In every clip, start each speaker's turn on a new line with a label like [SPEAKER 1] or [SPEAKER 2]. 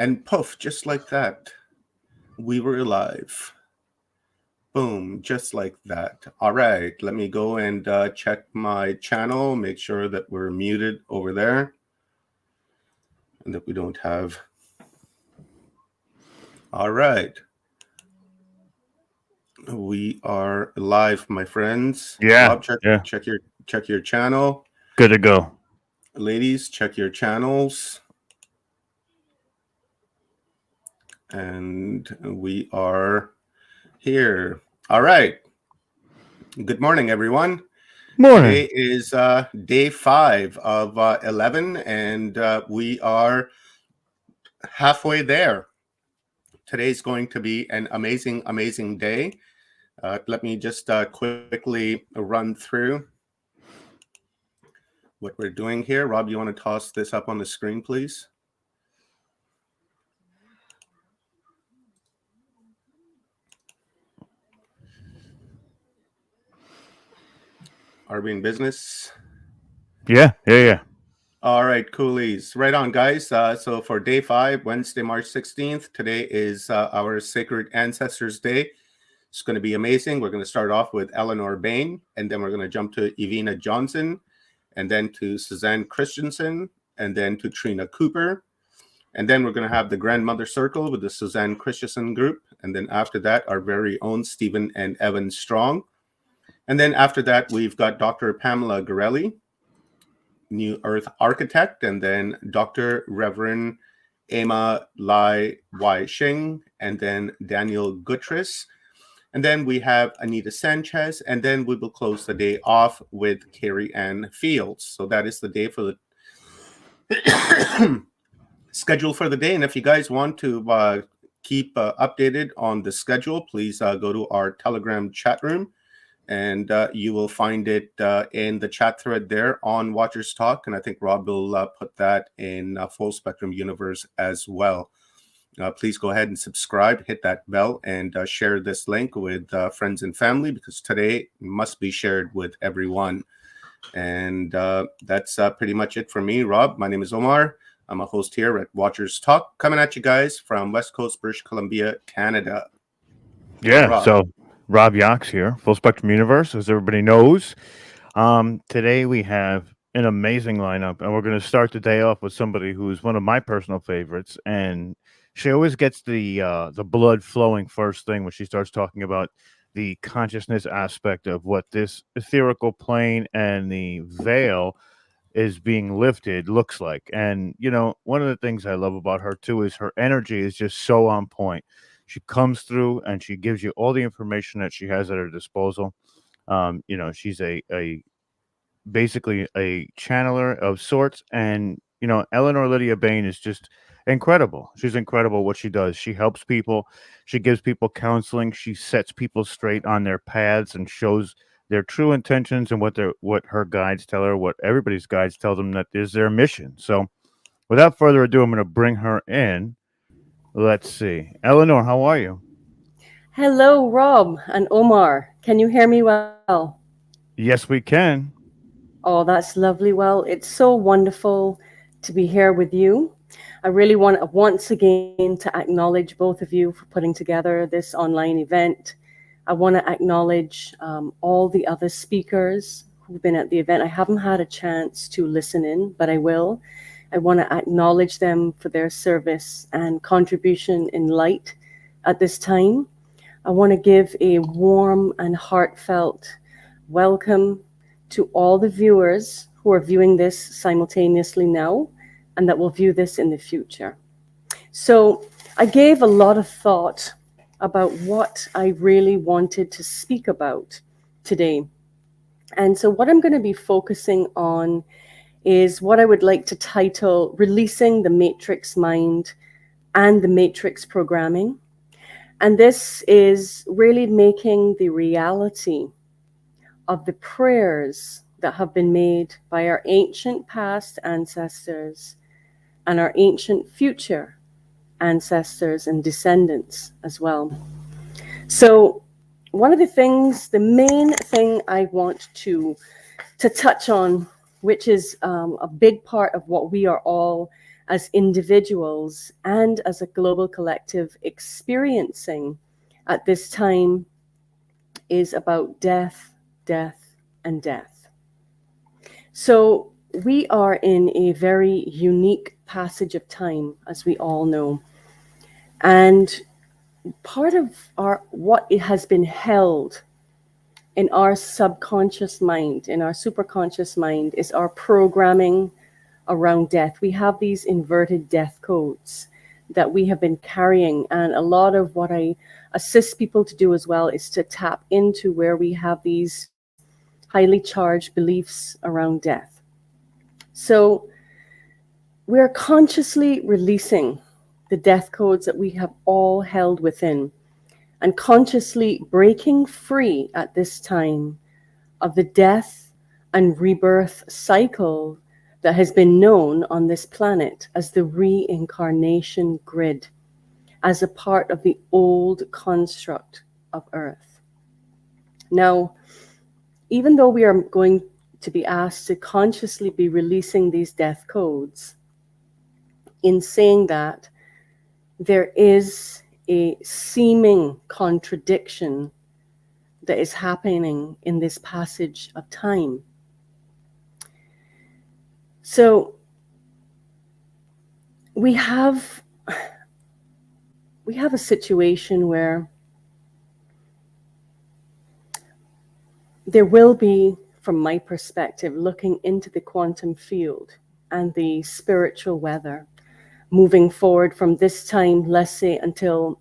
[SPEAKER 1] And poof, just like that, we were live. Boom, just like that. All right, let me go and check my channel, make sure that we're muted over there and that we don't have. All right. We are live, my friends.
[SPEAKER 2] Yeah,
[SPEAKER 1] Rob,
[SPEAKER 2] yeah.
[SPEAKER 1] check your channel.
[SPEAKER 2] Good to go.
[SPEAKER 1] Ladies, check your channels. And we are here. All right. Good morning, everyone.
[SPEAKER 2] Morning.
[SPEAKER 1] Today is day 5 of 11, and we are halfway there. Today's going to be an amazing, amazing day. Let me just quickly run through what we're doing here. Rob, you want to toss this up on the screen, please? Are we in business?
[SPEAKER 2] Yeah.
[SPEAKER 1] All right, coolies. Right on, guys. So for day 5, Wednesday, March 16th, today is our Sacred Ancestors Day. It's going to be amazing. We're going to start off with Eleanor Bain, and then we're going to jump to Evina Johnson, and then to Suzanne Christensen, and then to Trina Cooper. And then we're going to have the Grandmother Circle with the Suzanne Christensen group. And then after that, our very own Stephen and Evan Strong. And then after that, we've got Dr. Pamela Gorelli, New Earth Architect, and then Dr. Reverend Emma Lai Wai Shing, and then Daniel Gutris. And then we have Anita Sanchez, and then we will close the day off with Carrie Ann Fields. So that is the day for the schedule for the day. And if you guys want to keep updated on the schedule, please go to our Telegram chat room, and you will find it in the chat thread there on Watchers Talk. And I think Rob will put that in Full Spectrum Universe as well. Please go ahead and subscribe, hit that bell, and share this link with friends and family, because today must be shared with everyone. And that's pretty much it for me, Rob. My name is Omar. I'm a host here at Watchers Talk, coming at you guys from West Coast, British Columbia, Canada.
[SPEAKER 2] Yeah.
[SPEAKER 1] Rob.
[SPEAKER 2] So Rob Yox here, Full Spectrum Universe, as everybody knows. Today we have an amazing lineup, and we're going to start the day off with somebody who's one of my personal favorites, and she always gets the blood flowing first thing when she starts talking about the consciousness aspect of what this etherical plane and the veil is being lifted looks like. And one of the things I love about her too is her energy is just so on point. She comes through and she gives you all the information that she has at her disposal. She's a basically a channeler of sorts, and Eleanor Lydia Bain is just incredible. She's incredible what she does. She helps people, she gives people counseling, she sets people straight on their paths and shows their true intentions and what her guides tell her, what everybody's guides tell them that is their mission. So without further ado, I'm going to bring her in. Let's see. Eleanor, how are you?
[SPEAKER 3] Hello, Rob and Omar. Can you hear me well?
[SPEAKER 2] Yes, we can.
[SPEAKER 3] Oh, that's lovely. Well, it's so wonderful to be here with you. I really want once again to acknowledge both of you for putting together this online event. I want to acknowledge all the other speakers who've been at the event. I haven't had a chance to listen in, but I will. I want to acknowledge them for their service and contribution in light at this time. I want to give a warm and heartfelt welcome to all the viewers who are viewing this simultaneously now and that will view this in the future. So I gave a lot of thought about what I really wanted to speak about today. And so what I'm going to be focusing on is what I would like to title Releasing the Matrix Mind and the Matrix Programming. And this is really making the reality of the prayers that have been made by our ancient past ancestors and our ancient future ancestors and descendants as well. So one of the things, the main thing I want to touch on, which is a big part of what we are all as individuals and as a global collective experiencing at this time is about death, death, and death. So we are in a very unique passage of time, as we all know. And part of what it has been held in our subconscious mind, in our superconscious mind, is our programming around death. We have these inverted death codes that we have been carrying. And a lot of what I assist people to do as well is to tap into where we have these highly charged beliefs around death. So we're consciously releasing the death codes that we have all held within, and consciously breaking free at this time of the death and rebirth cycle that has been known on this planet as the reincarnation grid, as a part of the old construct of Earth. Now, even though we are going to be asked to consciously be releasing these death codes, in saying that, there is a seeming contradiction that is happening in this passage of time. So we have a situation where there will be, from my perspective, looking into the quantum field and the spiritual weather, moving forward from this time, let's say until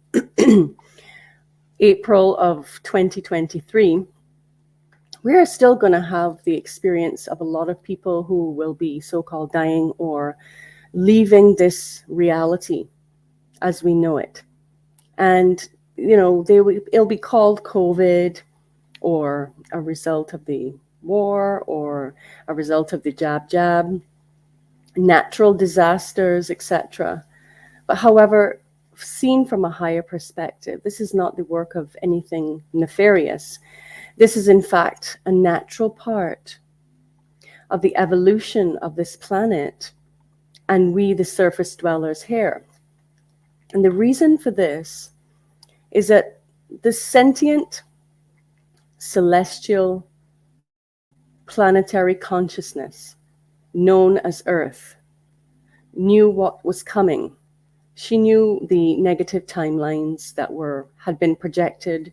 [SPEAKER 3] April of 2023, we are still going to have the experience of a lot of people who will be so-called dying or leaving this reality as we know it. And, you know, it'll be called COVID, or a result of the war, or a result of the jab, natural disasters, etc. But however, seen from a higher perspective, this is not the work of anything nefarious. This is in fact a natural part of the evolution of this planet and we, the surface dwellers here. And the reason for this is that the sentient, celestial, planetary consciousness known as Earth knew what was coming. She knew the negative timelines that had been projected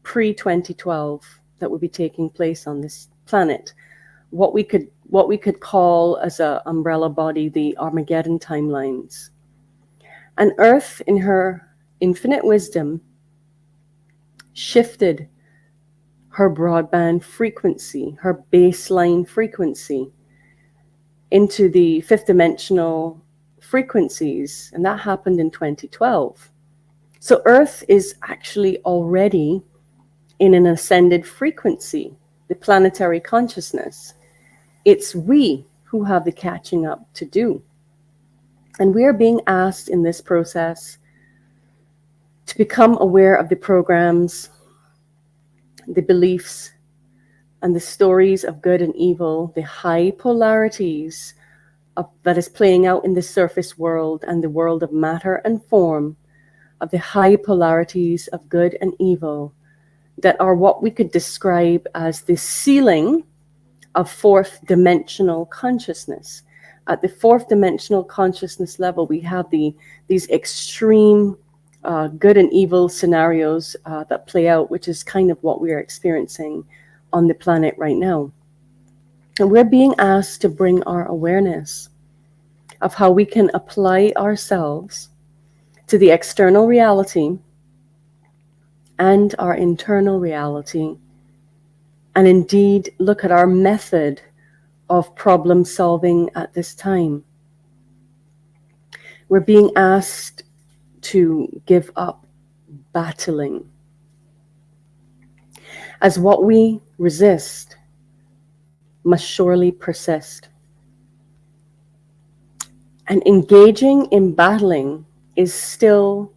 [SPEAKER 3] pre-2012 that would be taking place on this planet. What we could call as an umbrella body the Armageddon timelines. And Earth, in her infinite wisdom, shifted her broadband frequency, her baseline frequency, into the fifth dimensional frequencies, and that happened in 2012. So Earth is actually already in an ascended frequency, the planetary consciousness. It's we who have the catching up to do. And we are being asked in this process to become aware of the programs, the beliefs, and the stories of good and evil, the high polarities that is playing out in the surface world and the world of matter and form, of the high polarities of good and evil that are what we could describe as the ceiling of fourth dimensional consciousness. At the fourth dimensional consciousness level, we have these extreme good and evil scenarios that play out, which is kind of what we are experiencing on the planet right now. And we're being asked to bring our awareness of how we can apply ourselves to the external reality and our internal reality, and indeed look at our method of problem solving at this time. We're being asked to give up battling, as what we resist must surely persist. And engaging in battling is still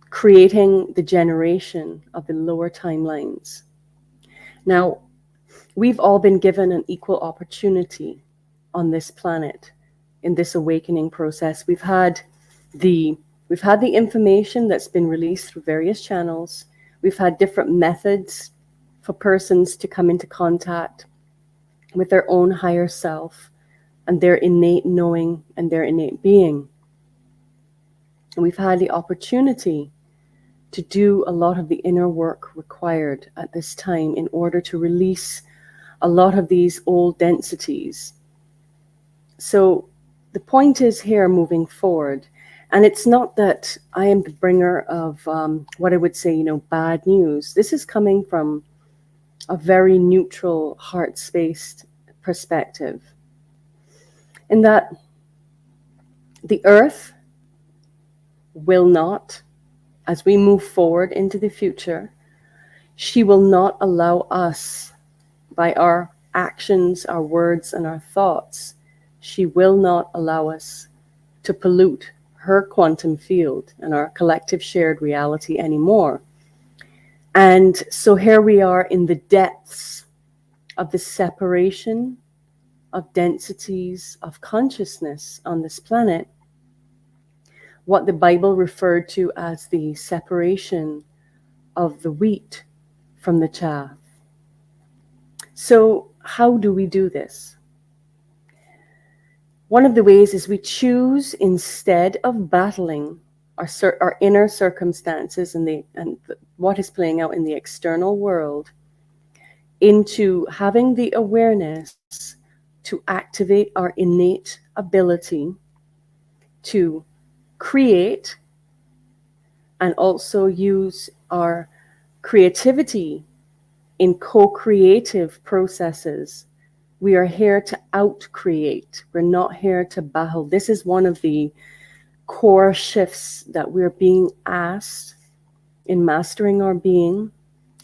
[SPEAKER 3] creating the generation of the lower timelines. Now, we've all been given an equal opportunity on this planet in this awakening process. We've had the information that's been released through various channels. We've had different methods for persons to come into contact with their own higher self and their innate knowing and their innate being. And we've had the opportunity to do a lot of the inner work required at this time in order to release a lot of these old densities. So the point is here moving forward, and it's not that I am the bringer of what I would say, bad news. This is coming from a very neutral, heart-spaced perspective, in that the earth will not, as we move forward into the future, she will not allow us, by our actions, our words, and our thoughts, she will not allow us to pollute her quantum field and our collective shared reality anymore. And so here we are in the depths of the separation of densities of consciousness on this planet, what the Bible referred to as the separation of the wheat from the chaff. So how do we do this? One of the ways is we choose, instead of battling our inner circumstances and what is playing out in the external world, into having the awareness to activate our innate ability to create and also use our creativity in co-creative processes. We are here to out-create. We're not here to battle. This is one of the core shifts that we're being asked in mastering our being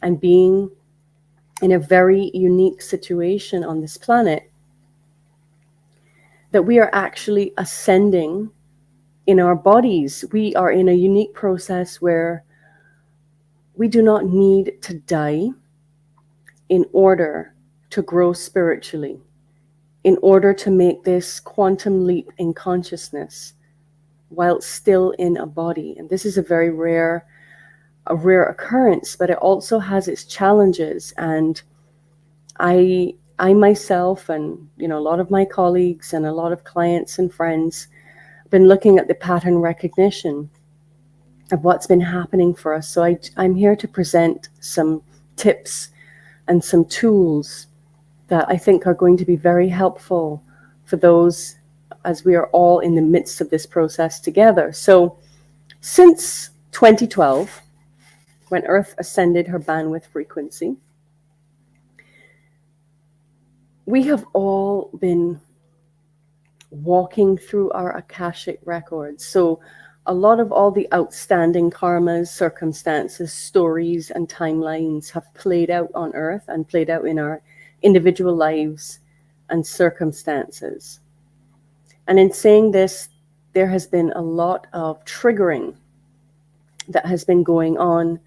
[SPEAKER 3] and being in a very unique situation on this planet, that we are actually ascending in our bodies. We are in a unique process where we do not need to die in order to grow spiritually, in order to make this quantum leap in consciousness while still in a body. And this is a very rare occurrence, but it also has its challenges. And I myself and a lot of my colleagues and a lot of clients and friends have been looking at the pattern recognition of what's been happening for us. So I'm here to present some tips and some tools that I think are going to be very helpful for those, as we are all in the midst of this process together. So since 2012, when Earth ascended her bandwidth frequency, we have all been walking through our Akashic records. So a lot of all the outstanding karmas, circumstances, stories, and timelines have played out on Earth and played out in our individual lives and circumstances. And in saying this, there has been a lot of triggering that has been going on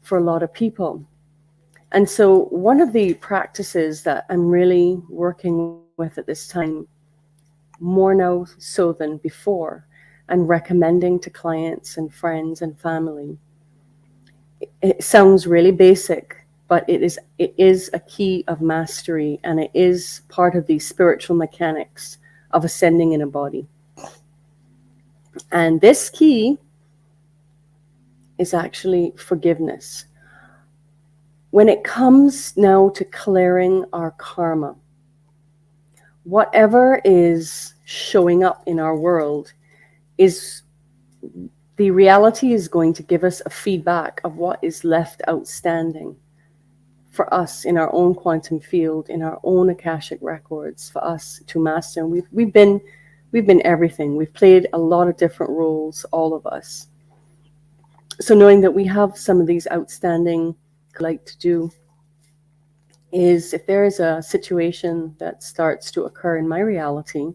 [SPEAKER 3] for a lot of people. And so one of the practices that I'm really working with at this time, more now so than before, and recommending to clients and friends and family, it sounds really basic, but it is a key of mastery, and it is part of the spiritual mechanics of ascending in a body. And this key is actually forgiveness. When it comes now to clearing our karma, whatever is showing up in our world is, the reality is going to give us a feedback of what is left outstanding for us in our own quantum field, in our own Akashic records, for us to master. And we've been everything. We've played a lot of different roles, all of us. So knowing that we have some of these outstanding, like to do, is if there is a situation that starts to occur in my reality,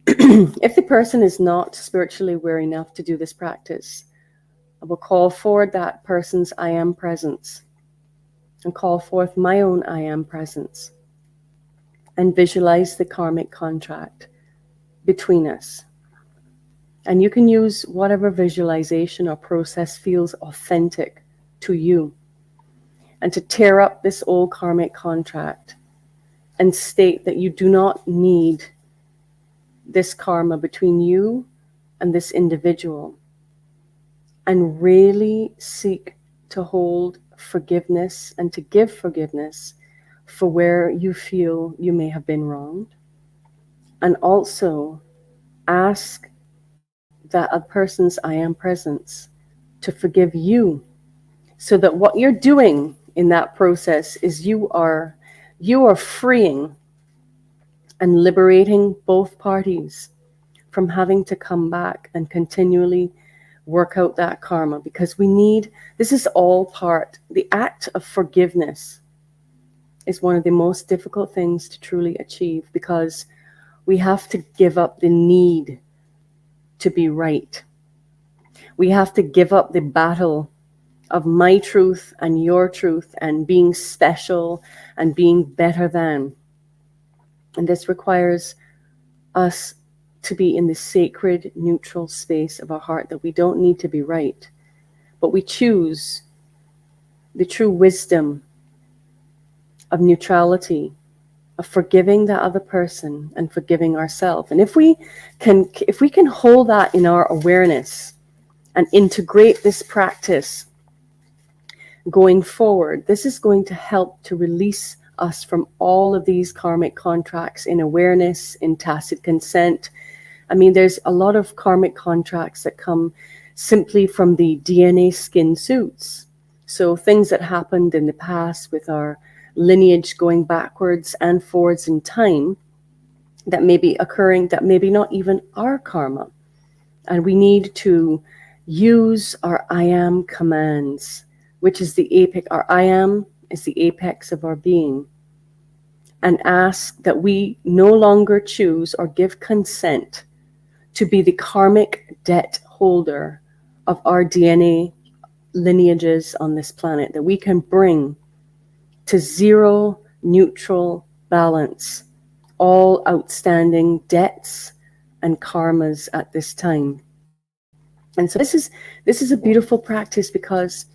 [SPEAKER 3] if the person is not spiritually aware enough to do this practice, I will call forward that person's I am presence and call forth my own I am presence and visualize the karmic contract between us. And you can use whatever visualization or process feels authentic to you. And to tear up this old karmic contract and state that you do not need this karma between you and this individual. And really seek to hold forgiveness and to give forgiveness for where you feel you may have been wronged. And also ask that a person's I am presence to forgive you, so that what you're doing in that process is you are freeing and liberating both parties from having to come back and continually work out that karma, because this is all part, the act of forgiveness is one of the most difficult things to truly achieve, because we have to give up the need to be right. We have to give up the battle of my truth and your truth and being special and being better than. And this requires us to be in the sacred, neutral space of our heart, that we don't need to be right, but we choose the true wisdom of neutrality, of forgiving the other person and forgiving ourselves. And if we can hold that in our awareness and integrate this practice going forward, this is going to help to release us from all of these karmic contracts in awareness, in tacit consent. I mean, there's a lot of karmic contracts that come simply from the DNA skin suits. So things that happened in the past with our lineage going backwards and forwards in time that may be occurring, that maybe not even our karma. And we need to use our I am commands, which is the apex. Our I am is the apex of our being. And ask that we no longer choose or give consent to be the karmic debt holder of our DNA lineages on this planet, that we can bring to zero neutral balance all outstanding debts and karmas at this time. And so this is a beautiful practice, because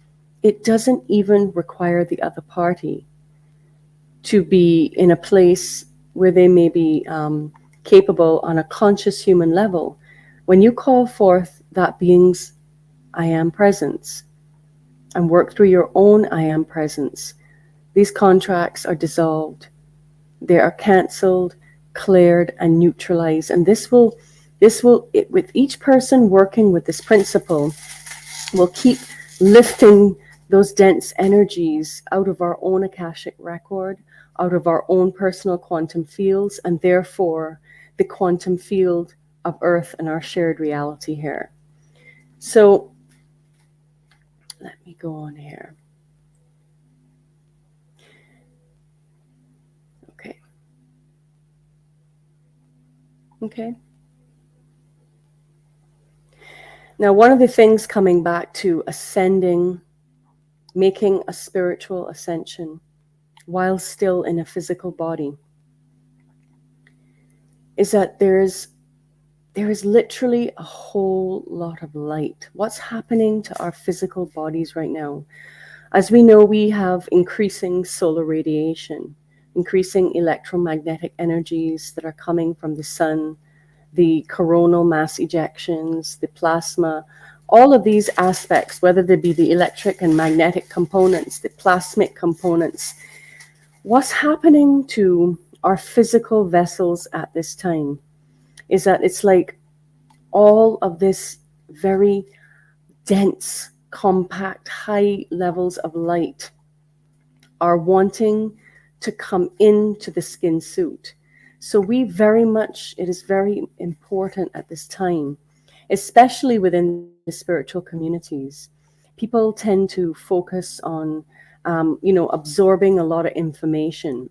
[SPEAKER 3] it doesn't even require the other party to be in a place where they may be capable on a conscious human level. When you call forth that being's I am presence and work through your own I am presence, these contracts are dissolved. They are cancelled, cleared, and neutralized. And this will, with each person working with this principle, will keep lifting those dense energies out of our own Akashic record, out of our own personal quantum fields, and therefore the quantum field of Earth and our shared reality here. So let me go on here. Okay. Now, one of the things coming back to ascending, making a spiritual ascension while still in a physical body, is that there is literally a whole lot of light. What's happening to our physical bodies right now? As we know, we have increasing solar radiation, increasing electromagnetic energies that are coming from the sun, the coronal mass ejections, the plasma, all of these aspects, whether they be the electric and magnetic components, the plasmic components. What's happening to our physical vessels at this time is that it's like all of this very dense, compact, high levels of light are wanting to come into the skin suit. So it is very important at this time, especially within the spiritual communities. People tend to focus on, absorbing a lot of information,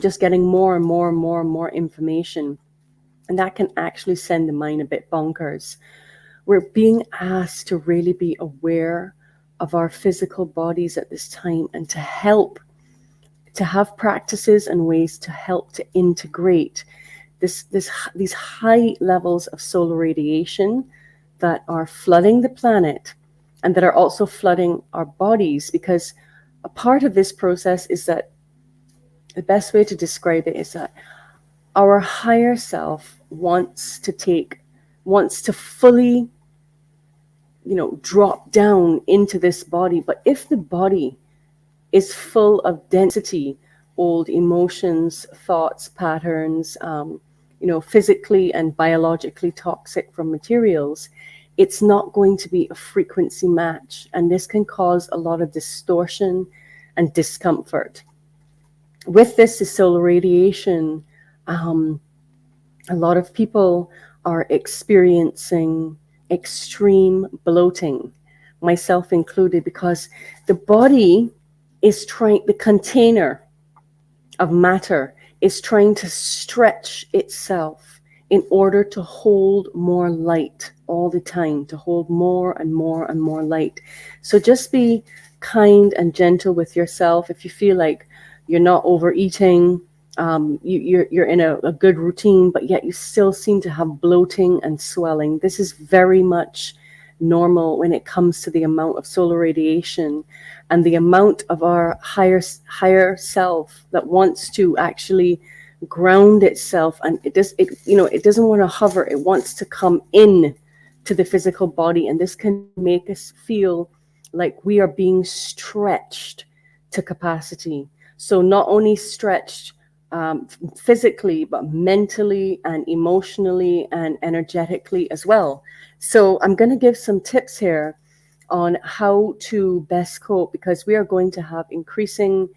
[SPEAKER 3] just getting more and more and more and more information. And that can actually send the mind a bit bonkers. We're being asked to really be aware of our physical bodies at this time, and to have practices and ways to help to integrate these high levels of solar radiation that are flooding the planet and that are also flooding our bodies, because a part of this process is that the best way to describe it is that our higher self wants to fully, drop down into this body. But if the body is full of density, old emotions, thoughts, patterns, physically and biologically toxic from materials, it's not going to be a frequency match. And this can cause a lot of distortion and discomfort. With this, the solar radiation, a lot of people are experiencing extreme bloating, myself included, because the body the container of matter is trying to stretch itself in order to hold more light all the time, to hold more and more and more light. So just be kind and gentle with yourself. If you feel like you're not overeating, you're in a good routine, but yet you still seem to have bloating and swelling, this is very much normal when it comes to the amount of solar radiation and the amount of our higher self that wants to actually ground itself. And it doesn't want to hover, it wants to come in to the physical body, and this can make us feel like we are being stretched to capacity. So not only stretched physically, but mentally and emotionally and energetically as well. So I'm going to give some tips here on how to best cope, because we are going to have increasing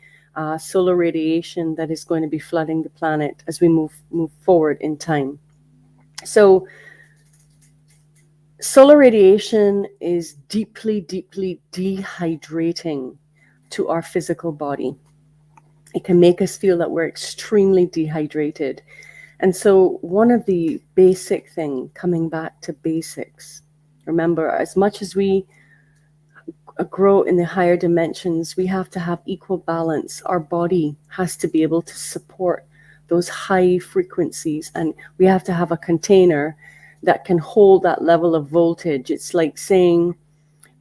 [SPEAKER 3] solar radiation that is going to be flooding the planet as we move forward in time. So solar radiation is deeply, deeply dehydrating to our physical body. It can make us feel that we're extremely dehydrated. And so one of the basic thing, coming back to basics, remember, as much as we grow in the higher dimensions, we have to have equal balance. Our body has to be able to support those high frequencies, and we have to have a container that can hold that level of voltage. It's like saying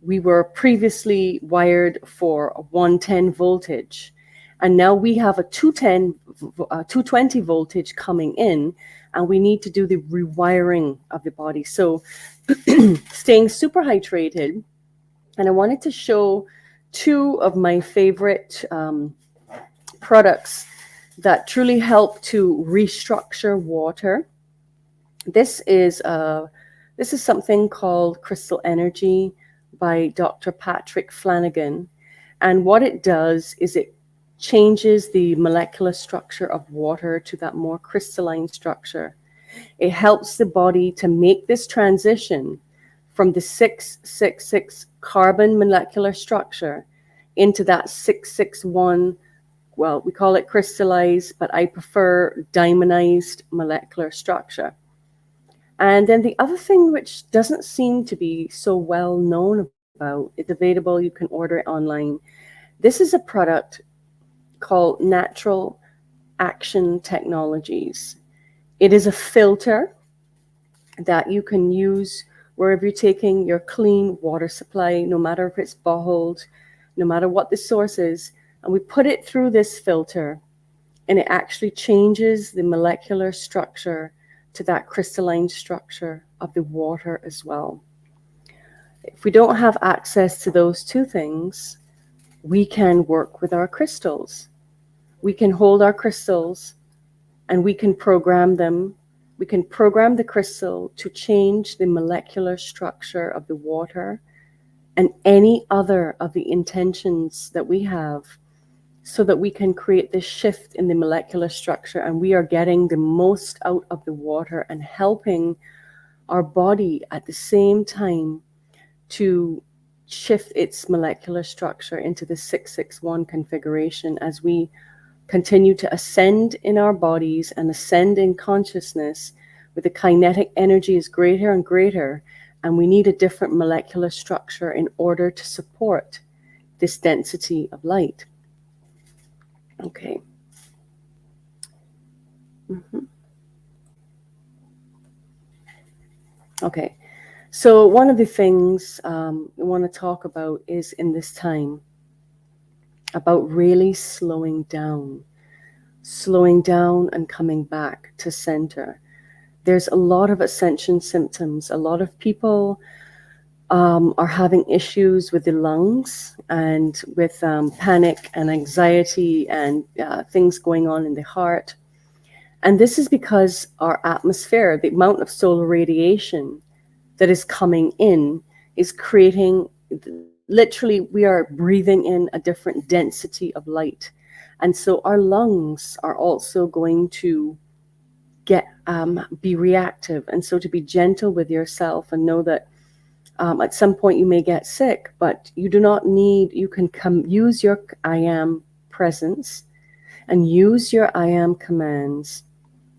[SPEAKER 3] we were previously wired for a 110 voltage, and now we have a 220 voltage coming in, and we need to do the rewiring of the body. So staying super hydrated. And I wanted to show two of my favorite products that truly help to restructure water. This is something called Crystal Energy by Dr. Patrick Flanagan. And what it does is it changes the molecular structure of water to that more crystalline structure. It helps the body to make this transition from the 666 carbon molecular structure into that 661, well, we call it crystallized, but I prefer diamondized molecular structure. And then the other thing, which doesn't seem to be so well known about, it's available, you can order it online. This is a product called Natural Action Technologies. It is a filter that you can use wherever you're taking your clean water supply, no matter if it's bottled, no matter what the source is. And we put it through this filter, and it actually changes the molecular structure to that crystalline structure of the water as well. If we don't have access to those two things, we can work with our crystals. We can hold our crystals and we can program them. We can program the crystal to change the molecular structure of the water and any other of the intentions that we have, so that we can create this shift in the molecular structure, and we are getting the most out of the water and helping our body at the same time to shift its molecular structure into the 661 configuration as we continue to ascend in our bodies and ascend in consciousness, where the kinetic energy is greater and greater, and we need a different molecular structure in order to support this density of light. Okay. Okay. So one of the things we want to talk about is in this time about really slowing down and coming back to center. There's a lot of ascension symptoms. A lot of people are having issues with the lungs and with panic and anxiety and things going on in the heart. And this is because our atmosphere, the amount of solar radiation that is coming in, is creating, literally, we are breathing in a different density of light. And so our lungs are also going to be reactive. And so to be gentle with yourself and know that at some point you may get sick, but you do not need, you can use your I am presence and use your I am commands.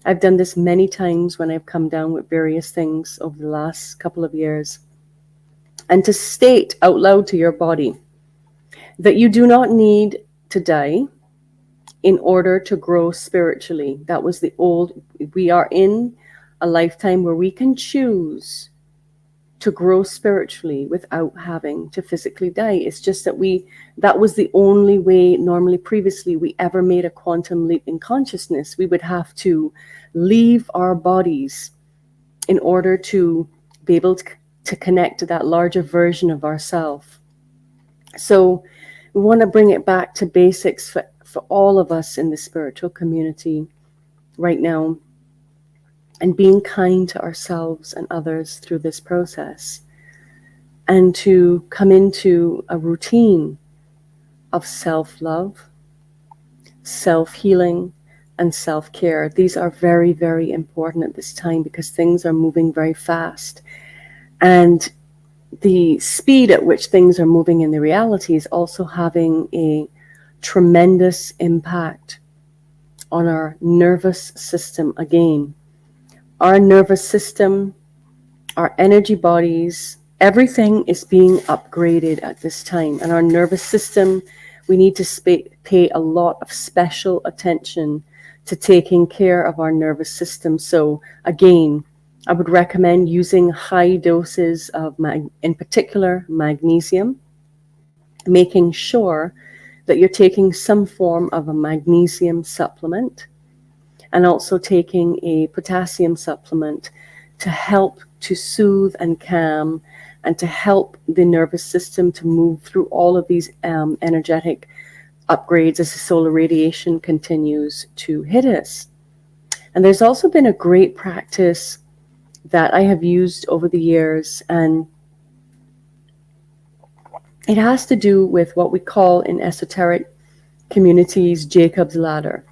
[SPEAKER 3] I've done this many times when I've come down with various things over the last couple of years. And to state out loud to your body that you do not need to die in order to grow spiritually. That was the old, we are in a lifetime where we can choose to grow spiritually without having to physically die. It's just that that was the only way normally previously we ever made a quantum leap in consciousness. We would have to leave our bodies in order to be able to connect to that larger version of ourself. So we want to bring it back to basics for all of us in the spiritual community right now, and being kind to ourselves and others through this process, and to come into a routine of self-love, self-healing, and self-care. These are very, very important at this time because things are moving very fast. And the speed at which things are moving in the reality is also having a tremendous impact on our nervous system again. Our nervous system, our energy bodies, everything is being upgraded at this time. And our nervous system, we need to pay a lot of special attention to taking care of our nervous system. So again, I would recommend using high doses of, in particular, magnesium, making sure that you're taking some form of a magnesium supplement, and also taking a potassium supplement to help to soothe and calm and to help the nervous system to move through all of these energetic upgrades as the solar radiation continues to hit us. And there's also been a great practice that I have used over the years, and it has to do with what we call in esoteric communities Jacob's ladder.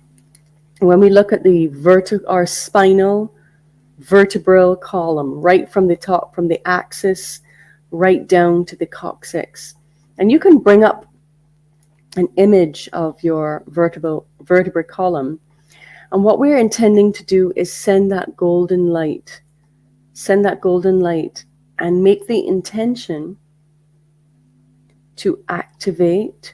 [SPEAKER 3] When we look at our spinal vertebral column, right from the top, from the axis, right down to the coccyx. And you can bring up an image of your vertebral column. And what we're intending to do is send that golden light and make the intention to activate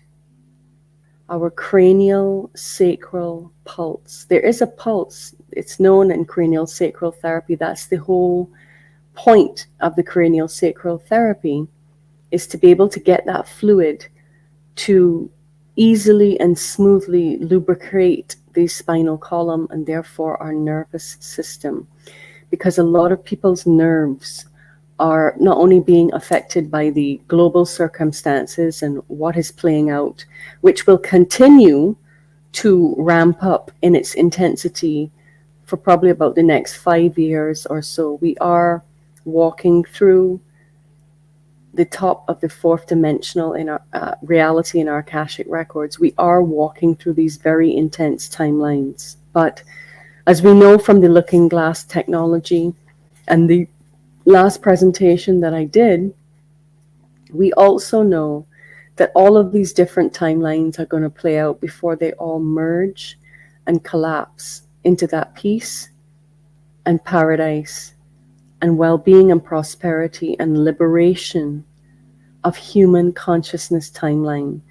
[SPEAKER 3] our cranial sacral pulse. There is a pulse. It's known in cranial sacral therapy. That's the whole point of the cranial sacral therapy, is to be able to get that fluid to easily and smoothly lubricate the spinal column and therefore our nervous system. Because a lot of people's nerves are not only being affected by the global circumstances and what is playing out, which will continue to ramp up in its intensity for probably about the next 5 years or so. We are walking through the top of the fourth dimensional in our reality in our Akashic records. We are walking through these very intense timelines. But as we know from the looking glass technology and the last presentation that I did, we also know that all of these different timelines are going to play out before they all merge and collapse into that peace and paradise and well-being and prosperity and liberation of human consciousness timeline.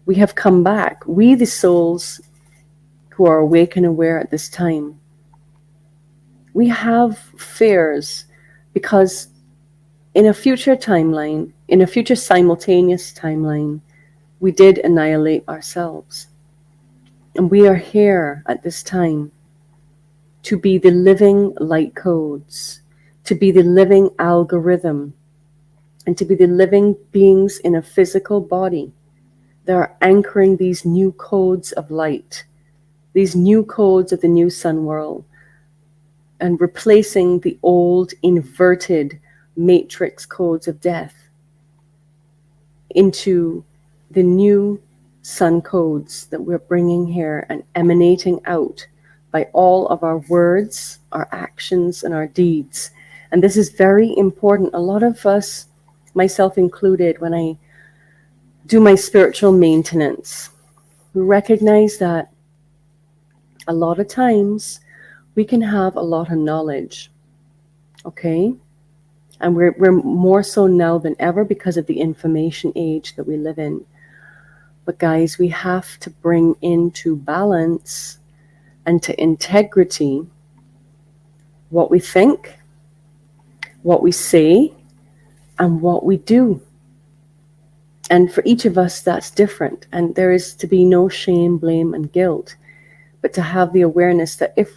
[SPEAKER 3] We have come back. We, the souls who are awake and aware at this time, we have fears Because in a future timeline, in a future simultaneous timeline, we did annihilate ourselves. And we are here at this time to be the living light codes, to be the living algorithm, and to be the living beings in a physical body that are anchoring these new codes of light, these new codes of the new sun world, and replacing the old inverted matrix codes of death into the new sun codes that we're bringing here and emanating out by all of our words, our actions, and our deeds. And this is very important. A lot of us, myself included, when I do my spiritual maintenance, we recognize that a lot of times we can have a lot of knowledge, okay? And we're more so now than ever because of the information age that we live in. But guys, we have to bring into balance and to integrity what we think, what we say, and what we do. And for each of us, that's different. And there is to be no shame, blame, and guilt, but to have the awareness that if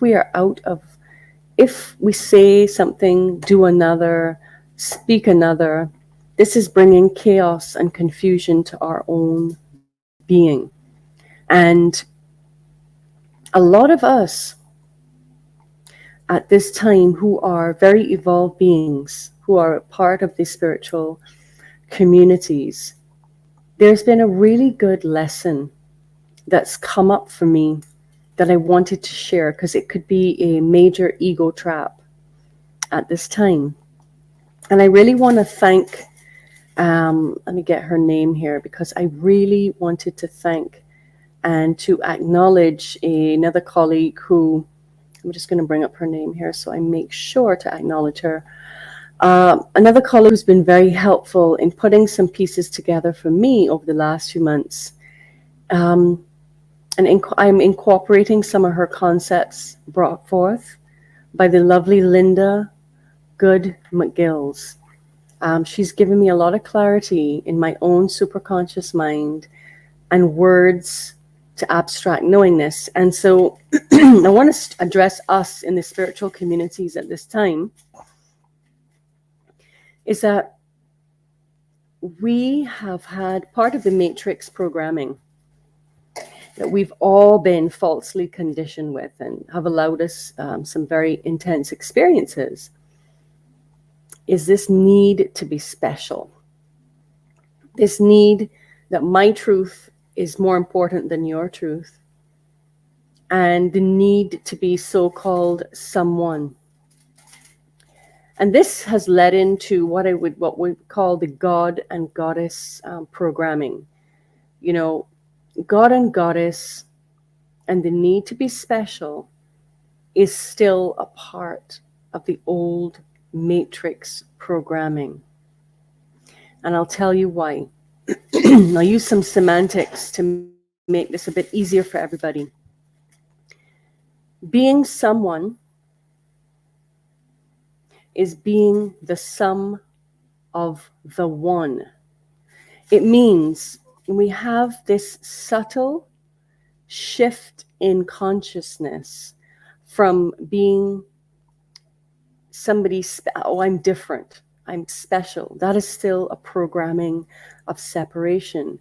[SPEAKER 3] we say something, do another, speak another, this is bringing chaos and confusion to our own being. And a lot of us at this time who are very evolved beings, who are a part of the spiritual communities, there's been a really good lesson that's come up for me that I wanted to share because it could be a major ego trap at this time. And I really want to thank, let me get her name here, because I really wanted to thank and to acknowledge another colleague who, I'm just going to bring up her name here so I make sure to acknowledge her. Another colleague who's been very helpful in putting some pieces together for me over the last few months. And I'm incorporating some of her concepts brought forth by the lovely Linda Good McGills. She's given me a lot of clarity in my own superconscious mind and words to abstract knowingness. And so I want to address us in the spiritual communities at this time, is that we have had part of the matrix programming that we've all been falsely conditioned with and have allowed us some very intense experiences, is this need to be special. This need that my truth is more important than your truth, and the need to be so-called someone. And this has led into what we call the God and Goddess programming. You know, God and Goddess and the need to be special is still a part of the old matrix programming. And I'll tell you why. I'll use some semantics to make this a bit easier for everybody. Being someone is being the sum of the one. It means we have this subtle shift in consciousness from being somebody, I'm different, I'm special. That is still a programming of separation.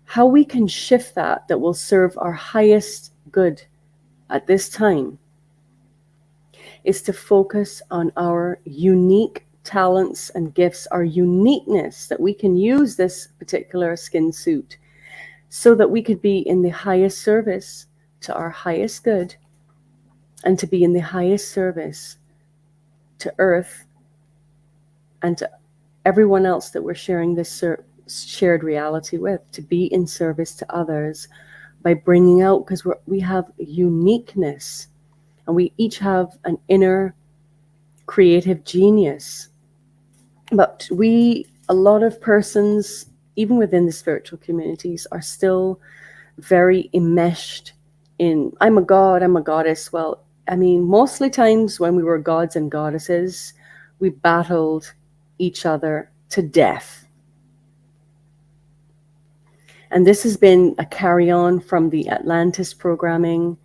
[SPEAKER 3] How we can shift that will serve our highest good at this time is to focus on our unique talents and gifts, our uniqueness, that we can use this particular skin suit so that we could be in the highest service to our highest good and to be in the highest service to Earth and to everyone else that we're sharing this shared reality with, to be in service to others by bringing out, because we have uniqueness and we each have an inner creative genius. But a lot of persons, even within the spiritual communities, are still very enmeshed in, I'm a god, I'm a goddess. Well, I mean, mostly times when we were gods and goddesses, we battled each other to death. And this has been a carry-on from the Atlantis programming,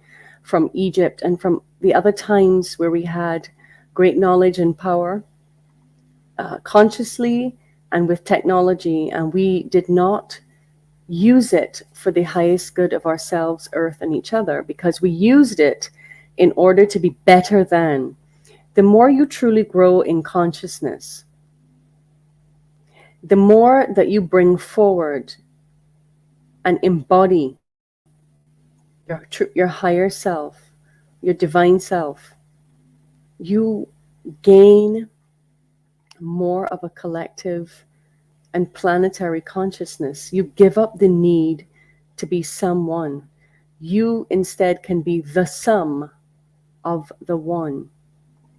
[SPEAKER 3] from Egypt, and from the other times where we had great knowledge and power, consciously and with technology, and we did not use it for the highest good of ourselves, Earth, and each other, because we used it in order to be better than. The more you truly grow in consciousness, the more that you bring forward and embody your higher self, your divine self, you gain more of a collective and planetary consciousness. You give up the need to be someone. You instead can be the sum of the one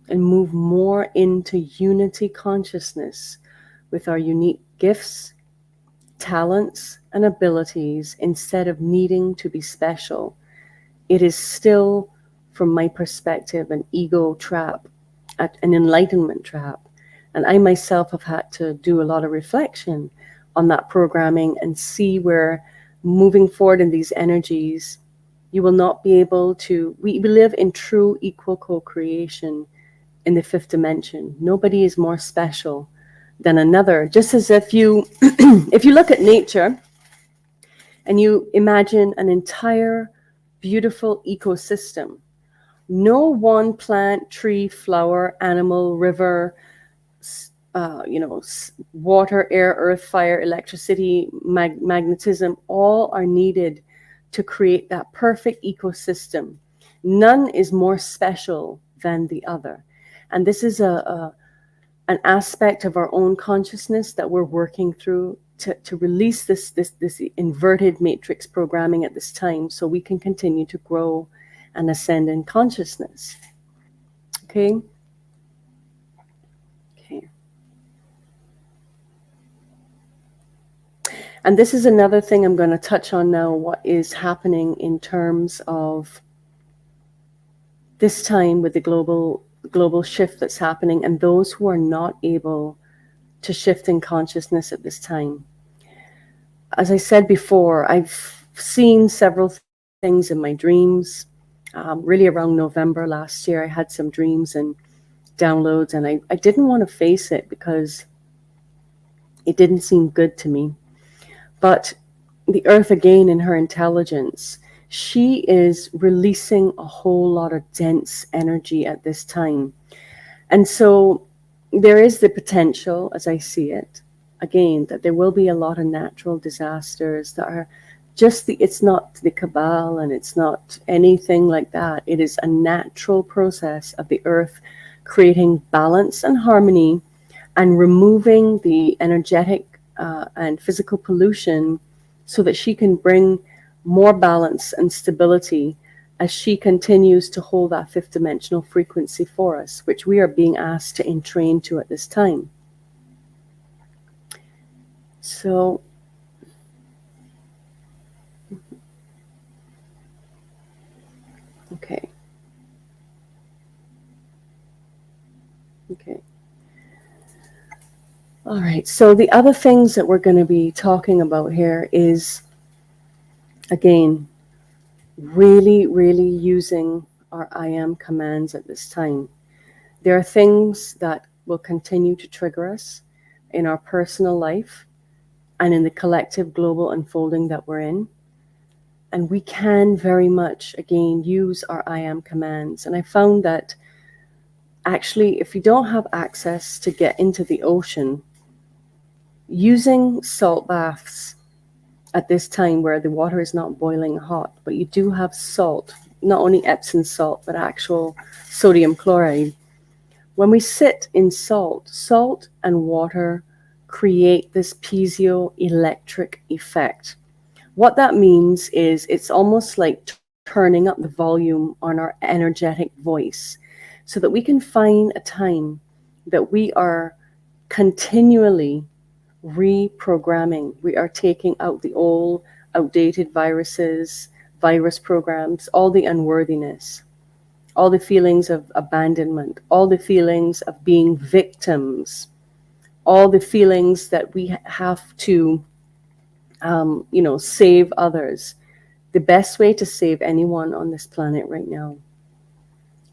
[SPEAKER 3] and move more into unity consciousness with our unique gifts, talents, and abilities instead of needing to be special. It is still, from my perspective, an ego trap, an enlightenment trap. And I myself have had to do a lot of reflection on that programming and see where moving forward in these energies, you will not be able to, we live in true equal co-creation in the fifth dimension. Nobody is more special than another. Just as if you, if you look at nature and you imagine an entire beautiful ecosystem, no one plant, tree, flower, animal, river, water, air, earth, fire, electricity, magnetism, all are needed to create that perfect ecosystem. None is more special than the other. And this is an aspect of our own consciousness that we're working through to release this inverted matrix programming at this time, so we can continue to grow and ascend in consciousness. Okay? Okay. And this is another thing I'm going to touch on now, what is happening in terms of this time with the global shift that's happening, and those who are not able to shift in consciousness at this time. As I said before, I've seen several things in my dreams. Really around November last year, I had some dreams and downloads, and I didn't want to face it because it didn't seem good to me. But the earth, again, in her intelligence, she is releasing a whole lot of dense energy at this time. And so there is the potential, as I see it, again, that there will be a lot of natural disasters that are just it's not the cabal and it's not anything like that. It is a natural process of the earth creating balance and harmony and removing the energetic and physical pollution so that she can bring more balance and stability as she continues to hold that fifth dimensional frequency for us, which we are being asked to entrain to at this time. So, okay. Okay. All right. So the other things that we're going to be talking about here is, again, really, really using our I am commands at this time. There are things that will continue to trigger us in our personal life and in the collective global unfolding that we're in. And we can very much, again, use our I am commands. And I found that actually, if you don't have access to get into the ocean, using salt baths at this time where the water is not boiling hot, but you do have salt, not only Epsom salt, but actual sodium chloride. When we sit in salt and water create this piezoelectric effect. What that means is it's almost like turning up the volume on our energetic voice so that we can find a time that we are continually reprogramming. We are taking out the old, outdated viruses, virus programs, all the unworthiness. all the feelings of abandonment, all the feelings of being victims, all the feelings that we have to, save others. The best way to save anyone on this planet right now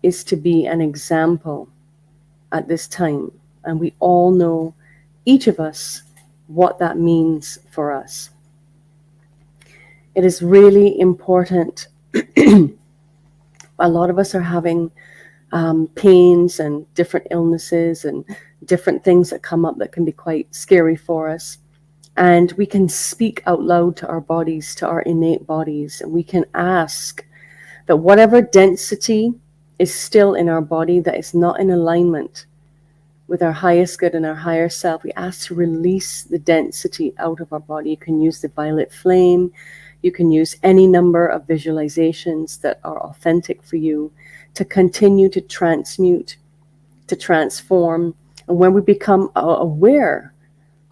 [SPEAKER 3] is to be an example at this time. And we all know, each of us, what that means for us. It is really important. A lot of us are having pains and different illnesses and different things that come up that can be quite scary for us. And we can speak out loud to our bodies, to our innate bodies, and we can ask that whatever density is still in our body that is not in alignment with our highest good and our higher self, we ask to release the density out of our body. You can use the violet flame. You can use any number of visualizations that are authentic for you to continue to transmute, to transform. And when we become aware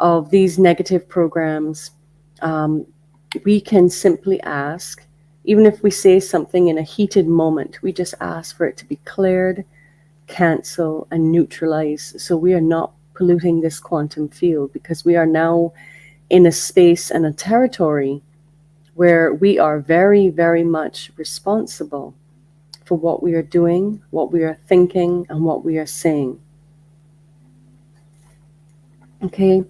[SPEAKER 3] of these negative programs, we can simply ask, even if we say something in a heated moment, we just ask for it to be cleared, cancel, and neutralize. So we are not polluting this quantum field, because we are now in a space and a territory where we are very, very much responsible for what we are doing, what we are thinking, and what we are saying. Okay,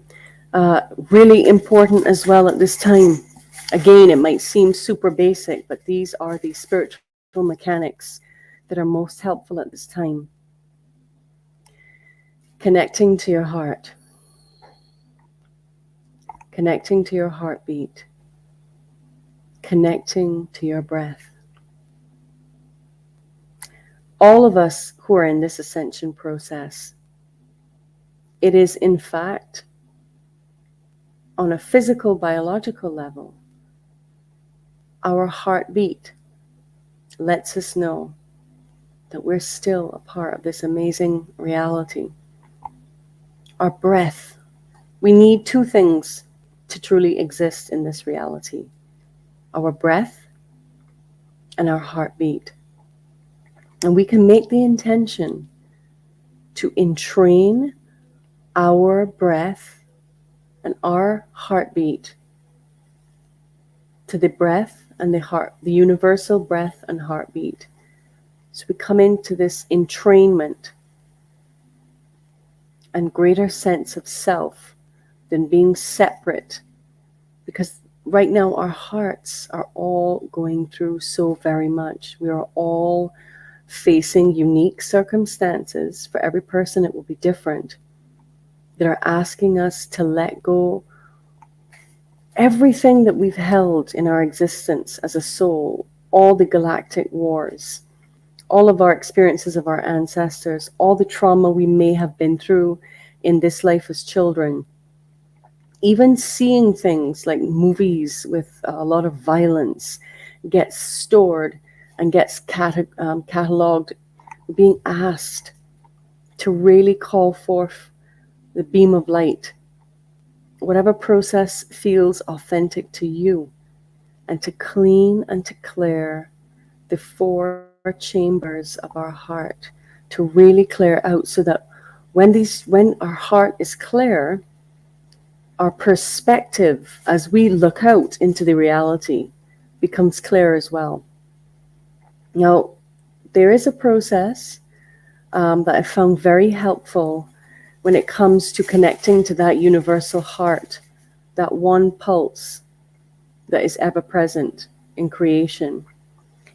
[SPEAKER 3] really important as well at this time. Again, it might seem super basic, but these are the spiritual mechanics that are most helpful at this time. Connecting to your heart. Connecting to your heartbeat. Connecting to your breath. All of us who are in this ascension process, it is in fact, on a physical, biological level, our heartbeat lets us know that we're still a part of this amazing reality. Our breath. We need two things to truly exist in this reality: our breath and our heartbeat. And we can make the intention to entrain our breath and our heartbeat to the breath and the heart, the universal breath and heartbeat. So we come into this entrainment and greater sense of self than being separate, because right now our hearts are all going through so very much. We are all facing unique circumstances. For every person it will be different, that are asking us to let go everything that we've held in our existence as a soul, all the galactic wars, all of our experiences of our ancestors, all the trauma we may have been through in this life as children. Even seeing things like movies with a lot of violence gets stored and gets cataloged, being asked to really call forth the beam of light, whatever process feels authentic to you, and to clean and to clear the 4 chambers of our heart, to really clear out, so that when our heart is clear, our perspective as we look out into the reality becomes clear as well. Now, there is a process that I found very helpful when it comes to connecting to that universal heart, that one pulse that is ever present in creation.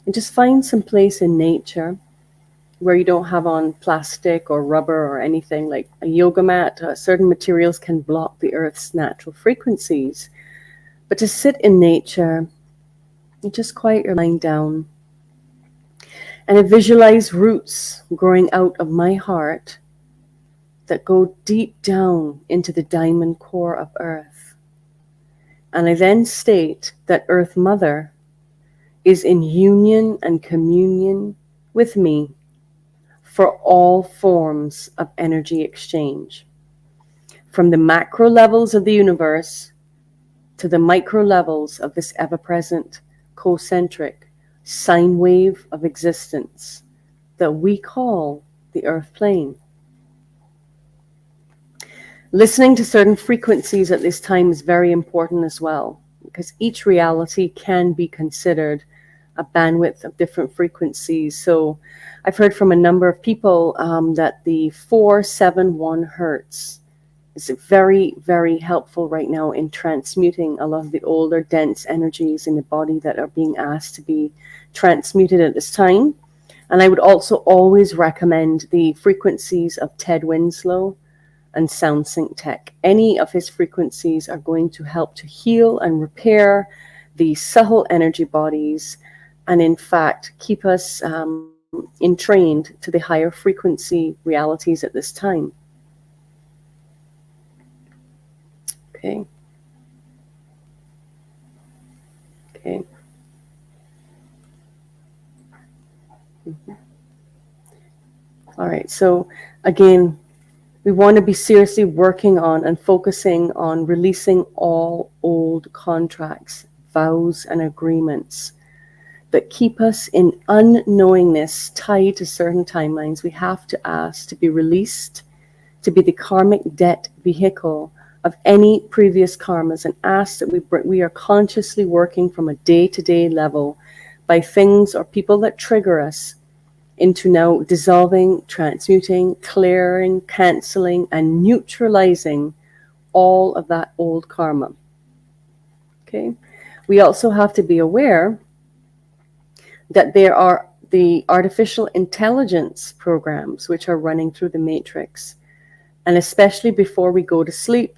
[SPEAKER 3] And just find some place in nature where you don't have on plastic or rubber or anything, like a yoga mat. Certain materials can block the earth's natural frequencies. But to sit in nature, you just quiet your mind down. And I visualize roots growing out of my heart that go deep down into the diamond core of Earth. And I then state that Earth Mother is in union and communion with me for all forms of energy exchange, from the macro levels of the universe to the micro levels of this ever-present, concentric sine wave of existence, that we call the earth plane. Listening to certain frequencies at this time is very important as well, because each reality can be considered a bandwidth of different frequencies. So I've heard from a number of people that the 471 hertz is very, very helpful right now in transmuting a lot of the older, dense energies in the body that are being asked to be transmuted at this time. And I would also always recommend the frequencies of Ted Winslow and SoundSync Tech. Any of his frequencies are going to help to heal and repair the subtle energy bodies, and in fact keep us entrained to the higher frequency realities at this time. Okay. Okay. All right. So again, we want to be seriously working on and focusing on releasing all old contracts, vows, and agreements that keep us in unknowingness tied to certain timelines. We have to ask to be released, to be the karmic debt vehicle of any previous karmas, and ask that we are consciously working from a day-to-day level by things or people that trigger us into now dissolving, transmuting, clearing, canceling, and neutralizing all of that old karma. Okay. We also have to be aware that there are the artificial intelligence programs which are running through the matrix. And especially before we go to sleep,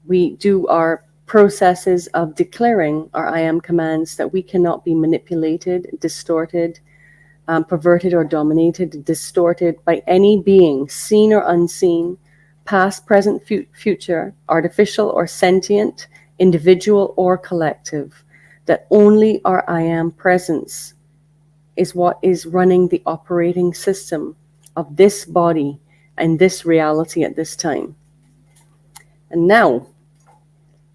[SPEAKER 3] we do our processes of declaring our I am commands that we cannot be manipulated, distorted, perverted or dominated, distorted by any being, seen or unseen, past, present, future, artificial or sentient, individual or collective, that only our I am presence is what is running the operating system of this body and this reality at this time. And now,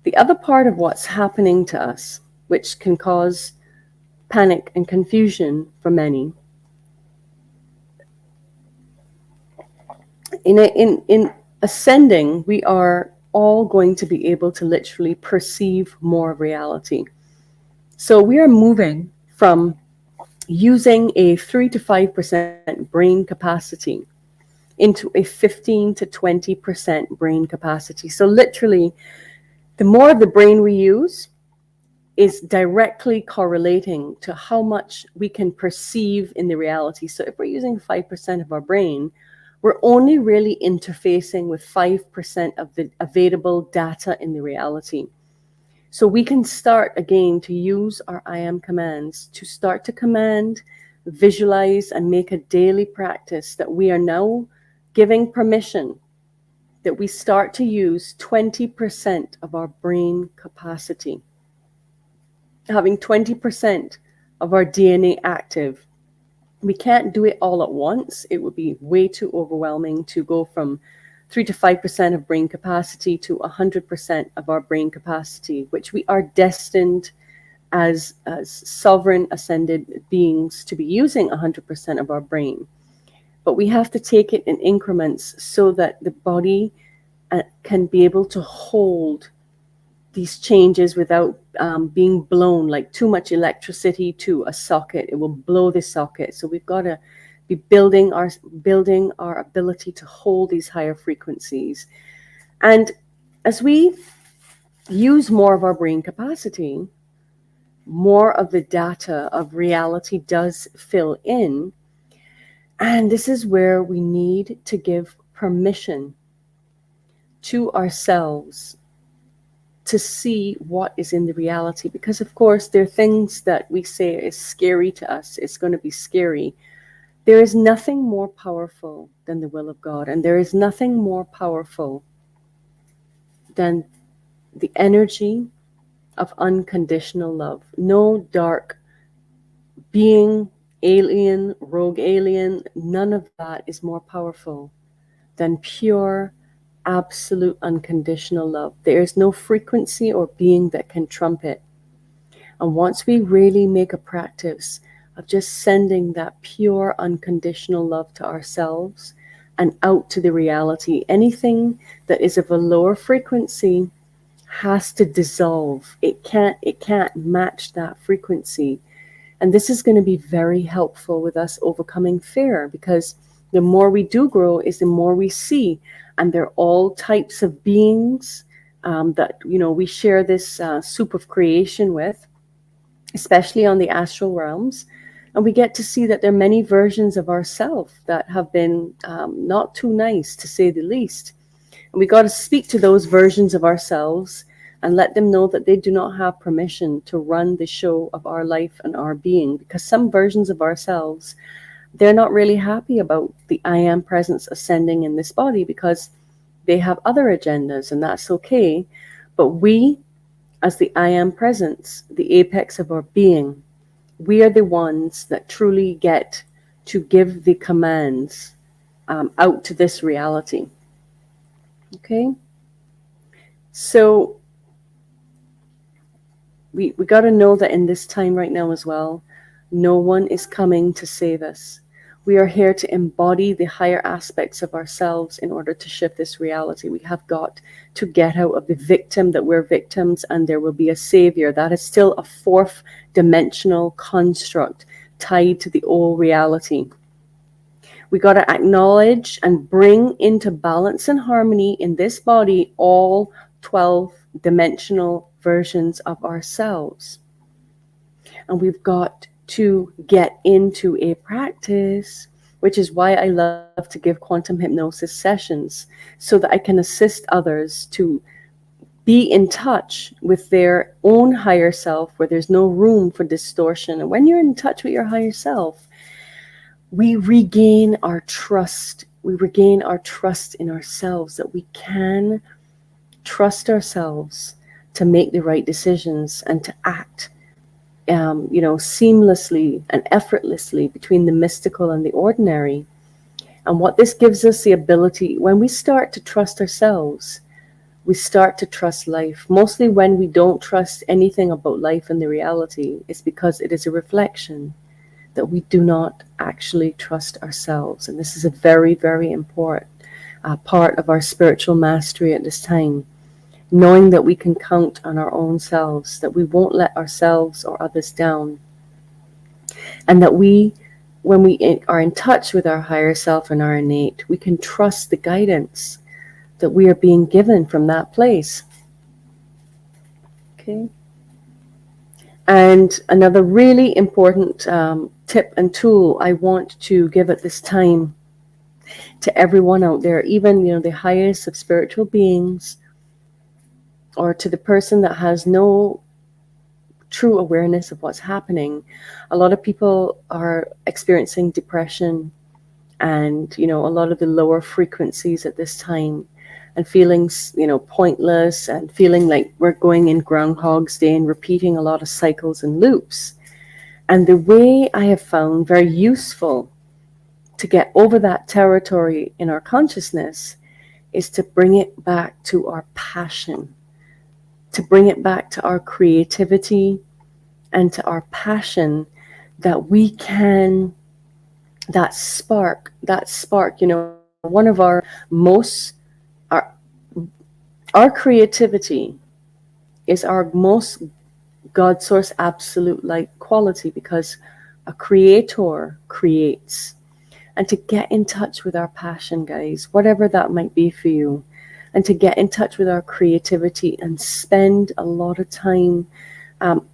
[SPEAKER 3] the other part of what's happening to us, which can cause panic and confusion for many, in ascending, we are all going to be able to literally perceive more of reality. So we are moving from using a 3 to 5% brain capacity into a 15 to 20% brain capacity. So literally, the more of the brain we use is directly correlating to how much we can perceive in the reality. So if we're using 5% of our brain, we're only really interfacing with 5% of the available data in the reality. So we can start again to use our I am commands to start to command, visualize, and make a daily practice that we are now giving permission that we start to use 20% of our brain capacity. Having 20% of our DNA active. We can't do it all at once. It would be way too overwhelming to go from 3 to 5% of brain capacity to 100% of our brain capacity, which we are destined as sovereign ascended beings to be using 100% of our brain. But we have to take it in increments so that the body can be able to hold these changes without being blown, like too much electricity to a socket. It will blow the socket. So we've got to be building our ability to hold these higher frequencies. And as we use more of our brain capacity, more of the data of reality does fill in. And this is where we need to give permission to ourselves to see what is in the reality. Because of course, there are things that we say is scary to us. It's going to be scary. There is nothing more powerful than the will of God. And there is nothing more powerful than the energy of unconditional love. No dark being, alien, rogue alien, none of that is more powerful than pure, absolute, unconditional love. There is no frequency or being that can trump it. And once we really make a practice of just sending that pure, unconditional love to ourselves and out to the reality. Anything that is of a lower frequency has to dissolve. It can't match that frequency. And this is going to be very helpful with us overcoming fear, because the more we do grow is the more we see. And they're all types of beings that, we share this soup of creation with, especially on the astral realms. And we get to see that there are many versions of ourselves that have been not too nice, to say the least. And we got to speak to those versions of ourselves and let them know that they do not have permission to run the show of our life and our being, because some versions of ourselves, they're not really happy about the I am presence ascending in this body, because they have other agendas, and that's okay. But we, as the I am presence, the apex of our being, we are the ones that truly get to give the commands out to this reality. Okay? So we got to know that in this time right now as well, no one is coming to save us. We are here to embody the higher aspects of ourselves in order to shift this reality. We have got to get out of the victim that we're victims and there will be a savior. That is still a fourth dimensional construct tied to the old reality. We got to acknowledge and bring into balance and harmony in this body all 12 dimensional versions of ourselves. And we've got to get into a practice, which is why I love to give quantum hypnosis sessions, so that I can assist others to be in touch with their own higher self, where there's no room for distortion. And when you're in touch with your higher self, we regain our trust. We regain our trust in ourselves, that we can trust ourselves to make the right decisions and to act seamlessly and effortlessly between the mystical and the ordinary. And what this gives us the ability, when we start to trust ourselves, we start to trust life. Mostly when we don't trust anything about life and the reality, it's because it is a reflection that we do not actually trust ourselves. And this is a very, very important part of our spiritual mastery at this time. Knowing that we can count on our own selves, that we won't let ourselves or others down. And that when we are in touch with our higher self and our innate, we can trust the guidance that we are being given from that place. Okay. And another really important tip and tool I want to give at this time to everyone out there, even the highest of spiritual beings, or to the person that has no true awareness of what's happening. A lot of people are experiencing depression and a lot of the lower frequencies at this time, and feeling pointless, and feeling like we're going in Groundhog's Day and repeating a lot of cycles and loops. And the way I have found very useful to get over that territory in our consciousness is to bring it back to our passion, to bring it back to our creativity and to our passion, that we can, that spark, one of our most, our creativity is our most God source absolute light quality, because a creator creates. And to get in touch with our passion, guys, whatever that might be for you, and to get in touch with our creativity and spend a lot of time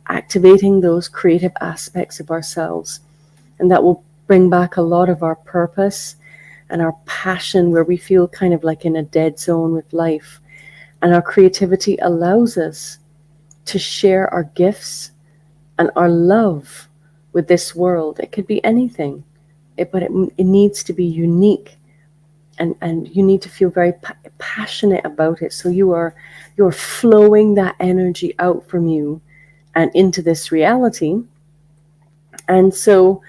[SPEAKER 3] activating those creative aspects of ourselves. And that will bring back a lot of our purpose and our passion, where we feel kind of like in a dead zone with life. And our creativity allows us to share our gifts and our love with this world. It could be anything, but it needs to be unique. And you need to feel very passionate about it. So you're flowing that energy out from you and into this reality. And so,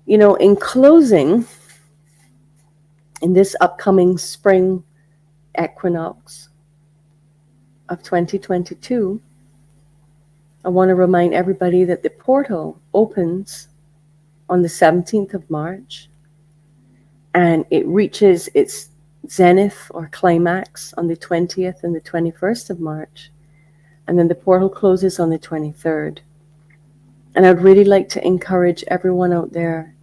[SPEAKER 3] in closing, in this upcoming spring equinox of 2022, I want to remind everybody that the portal opens on the 17th of March, and it reaches its zenith or climax on the 20th and the 21st of March, and then the portal closes on the 23rd. And I'd really like to encourage everyone out there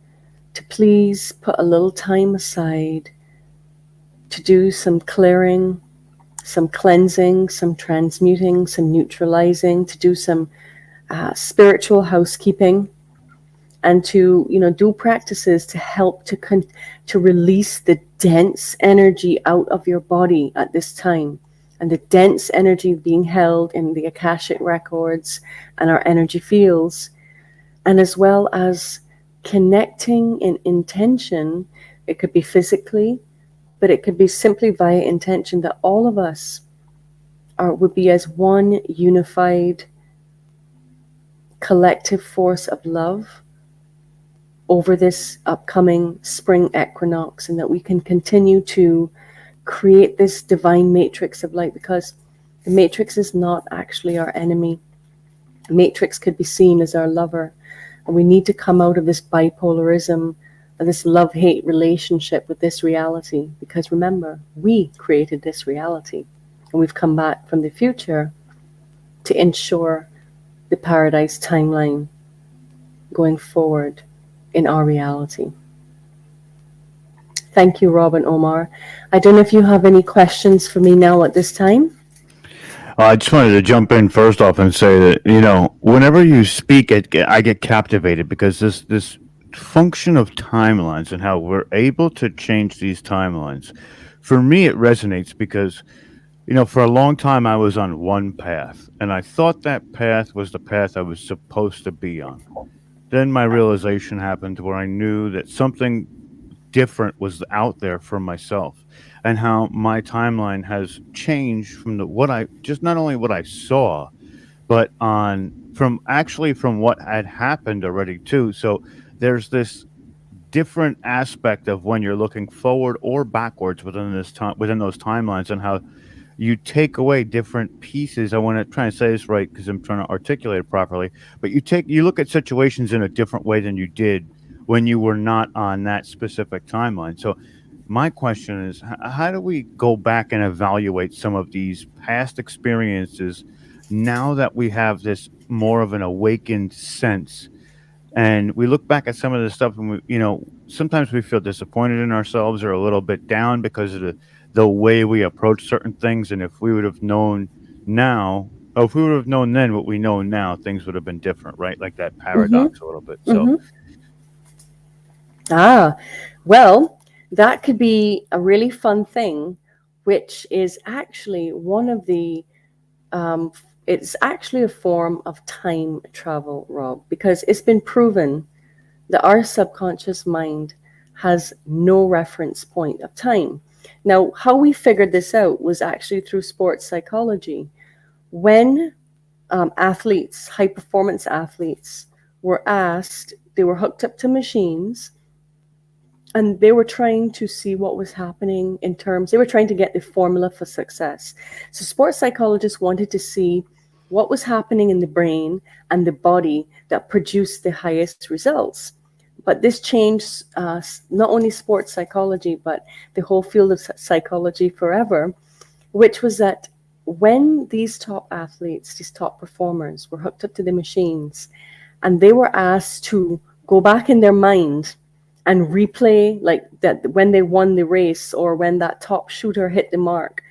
[SPEAKER 3] to please put a little time aside to do some clearing, some cleansing, some transmuting, some neutralizing, to do some spiritual housekeeping, and to do practices to help to release the dense energy out of your body at this time, and the dense energy being held in the Akashic records and our energy fields, and as well as connecting in intention. It could be physically, but it could be simply via intention, that all of us would be as one unified collective force of love over this upcoming spring equinox, and that we can continue to create this divine matrix of light, because the matrix is not actually our enemy. The matrix could be seen as our lover, and we need to come out of this bipolarism, of this love-hate relationship with this reality, because remember, we created this reality, and we've come back from the future to ensure the paradise timeline going forward in our reality. Thank you, Rob and Omar. I don't know if you have any questions for me now at this time.
[SPEAKER 2] I just wanted to jump in first off and say that, whenever you speak, I get captivated, because this function of timelines and how we're able to change these timelines, for me, it resonates because, for a long time I was on one path, and I thought that path was the path I was supposed to be on. Then my realization happened where I knew that something different was out there for myself, and how my timeline has changed from not only what I saw, but from what had happened already too. So there's this different aspect of when you're looking forward or backwards within those timelines, and how you take away different pieces. I want to try and say this right because I'm trying to articulate it properly. But you look at situations in a different way than you did when you were not on that specific timeline. So my question is, how do we go back and evaluate some of these past experiences now that we have this more of an awakened sense? And we look back at some of the stuff, and sometimes we feel disappointed in ourselves or a little bit down because of the way we approach certain things. And if we would have known now, or if we would have known then what we know now, things would have been different, right? Like that paradox a little bit. So,
[SPEAKER 3] Well, that could be a really fun thing, which is actually one of the it's actually a form of time travel, Rob, because it's been proven that our subconscious mind has no reference point of time. Now, how we figured this out was actually through sports psychology. When athletes, high performance athletes, were asked, they were hooked up to machines, and they were trying to see what was happening they were trying to get the formula for success. So sports psychologists wanted to see what was happening in the brain and the body that produced the highest results. But this changed not only sports psychology, but the whole field of psychology forever, which was that when these top athletes, these top performers were hooked up to the machines, and they were asked to go back in their mind and replay like that when they won the race or when that top shooter hit the mark,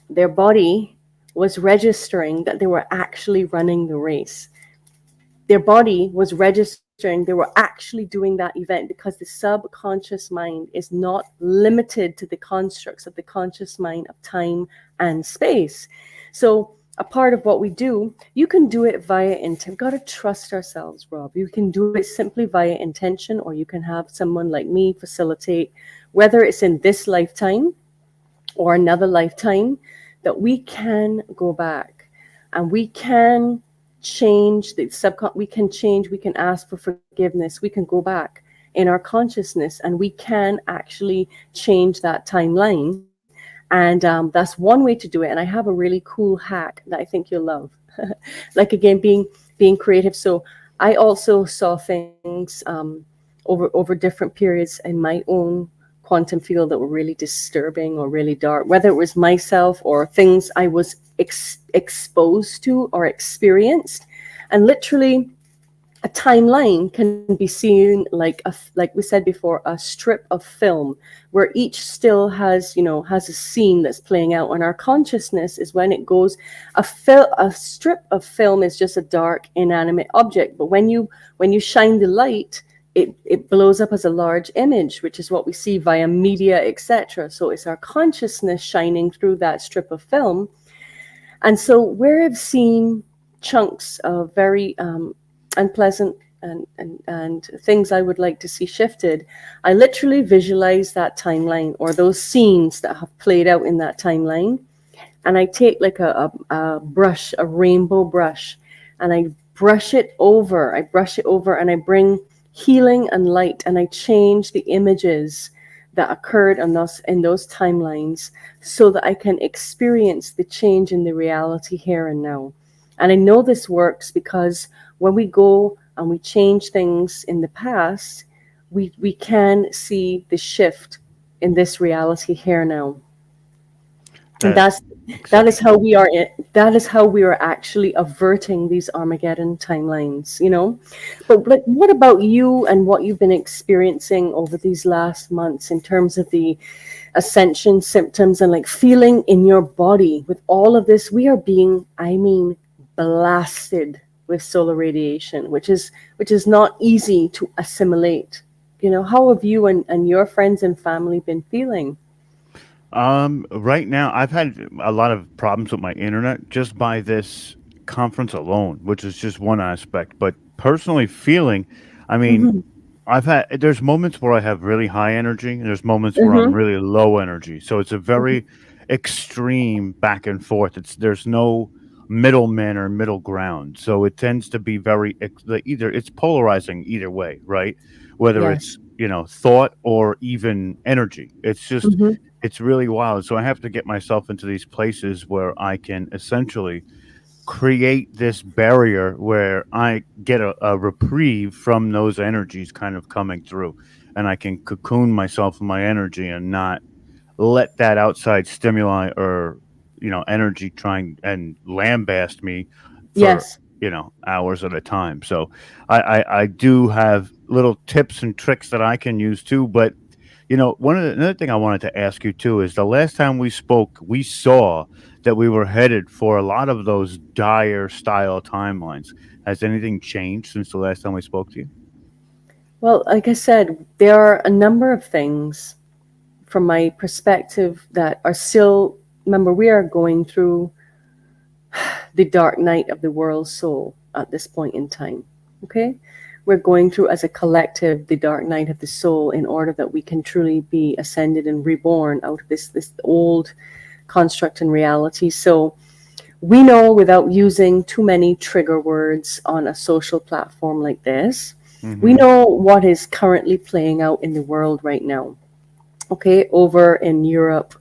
[SPEAKER 3] their body was registering that they were actually running the race. Their body was registering they were actually doing that event, because the subconscious mind is not limited to the constructs of the conscious mind of time and space. So a part of what we do, you can do it via intent. We've got to trust ourselves, Rob. You can do it simply via intention, or you can have someone like me facilitate, whether it's in this lifetime or another lifetime, that we can go back and we can change we can ask for forgiveness. We can go back in our consciousness, and we can actually change that timeline. And that's one way to do it. And I have a really cool hack that I think you'll love. Like, again, being creative. So I also saw things over different periods in my own quantum field that were really disturbing or really dark, whether it was myself or things I was exposed to or experienced. And literally, a timeline can be seen like we said before, a strip of film where each still has a scene that's playing out. And our consciousness is when it goes, a strip of film is just a dark inanimate object, but when you shine the light, it blows up as a large image, which is what we see via media, etc. So it's our consciousness shining through that strip of film. And so where I've seen chunks of very unpleasant and things I would like to see shifted, I literally visualize that timeline or those scenes that have played out in that timeline. And I take like a brush, a rainbow brush, and I brush it over. And I bring healing and light, and I change the images that occurred in those timelines so that I can experience the change in the reality here and now. And I know this works because when we go and we change things in the past, we can see the shift in this reality here now. And
[SPEAKER 2] That's
[SPEAKER 3] that is
[SPEAKER 2] exceptional.
[SPEAKER 3] how we are actually averting these Armageddon timelines. But like, what about you and what you've been experiencing over these last months in terms of the ascension symptoms and like feeling in your body with all of this? We are being, I mean, blasted with solar radiation, which is not easy to assimilate. How have you and your friends and family been feeling?
[SPEAKER 2] Right now, I've had a lot of problems with my internet just by this conference alone, which is just one aspect. But personally feeling, I mean,
[SPEAKER 3] Hmm.
[SPEAKER 2] there's moments where I have really high energy and there's moments where I'm
[SPEAKER 3] Hmm.
[SPEAKER 2] really low energy. So it's a very extreme back and forth. There's no middleman or middle ground. So it tends to be very either it's polarizing either way, right? Whether
[SPEAKER 3] Yes.
[SPEAKER 2] it's, thought or even energy.
[SPEAKER 3] Hmm.
[SPEAKER 2] It's really wild. So I have to get myself into these places where I can essentially create this barrier where I get a reprieve from those energies kind of coming through. And I can cocoon myself in my energy and not let that outside stimuli or, energy trying and lambast me for,
[SPEAKER 3] Yes.
[SPEAKER 2] hours at a time. So I do have little tips and tricks that I can use too. But, another thing I wanted to ask you too is the last time we spoke, we saw that we were headed for a lot of those dire style timelines. Has anything changed since the last time we spoke to you?
[SPEAKER 3] Well, like I said, there are a number of things from my perspective that are still, remember, we are going through the dark night of the world's soul at this point in time. Okay? We're going through as a collective the dark night of the soul in order that we can truly be ascended and reborn out of this old construct and reality. So we know, without using too many trigger words on a social platform like this, we
[SPEAKER 2] Mm-hmm.
[SPEAKER 3] know what is currently playing out in the world right now. Okay, over in Europe,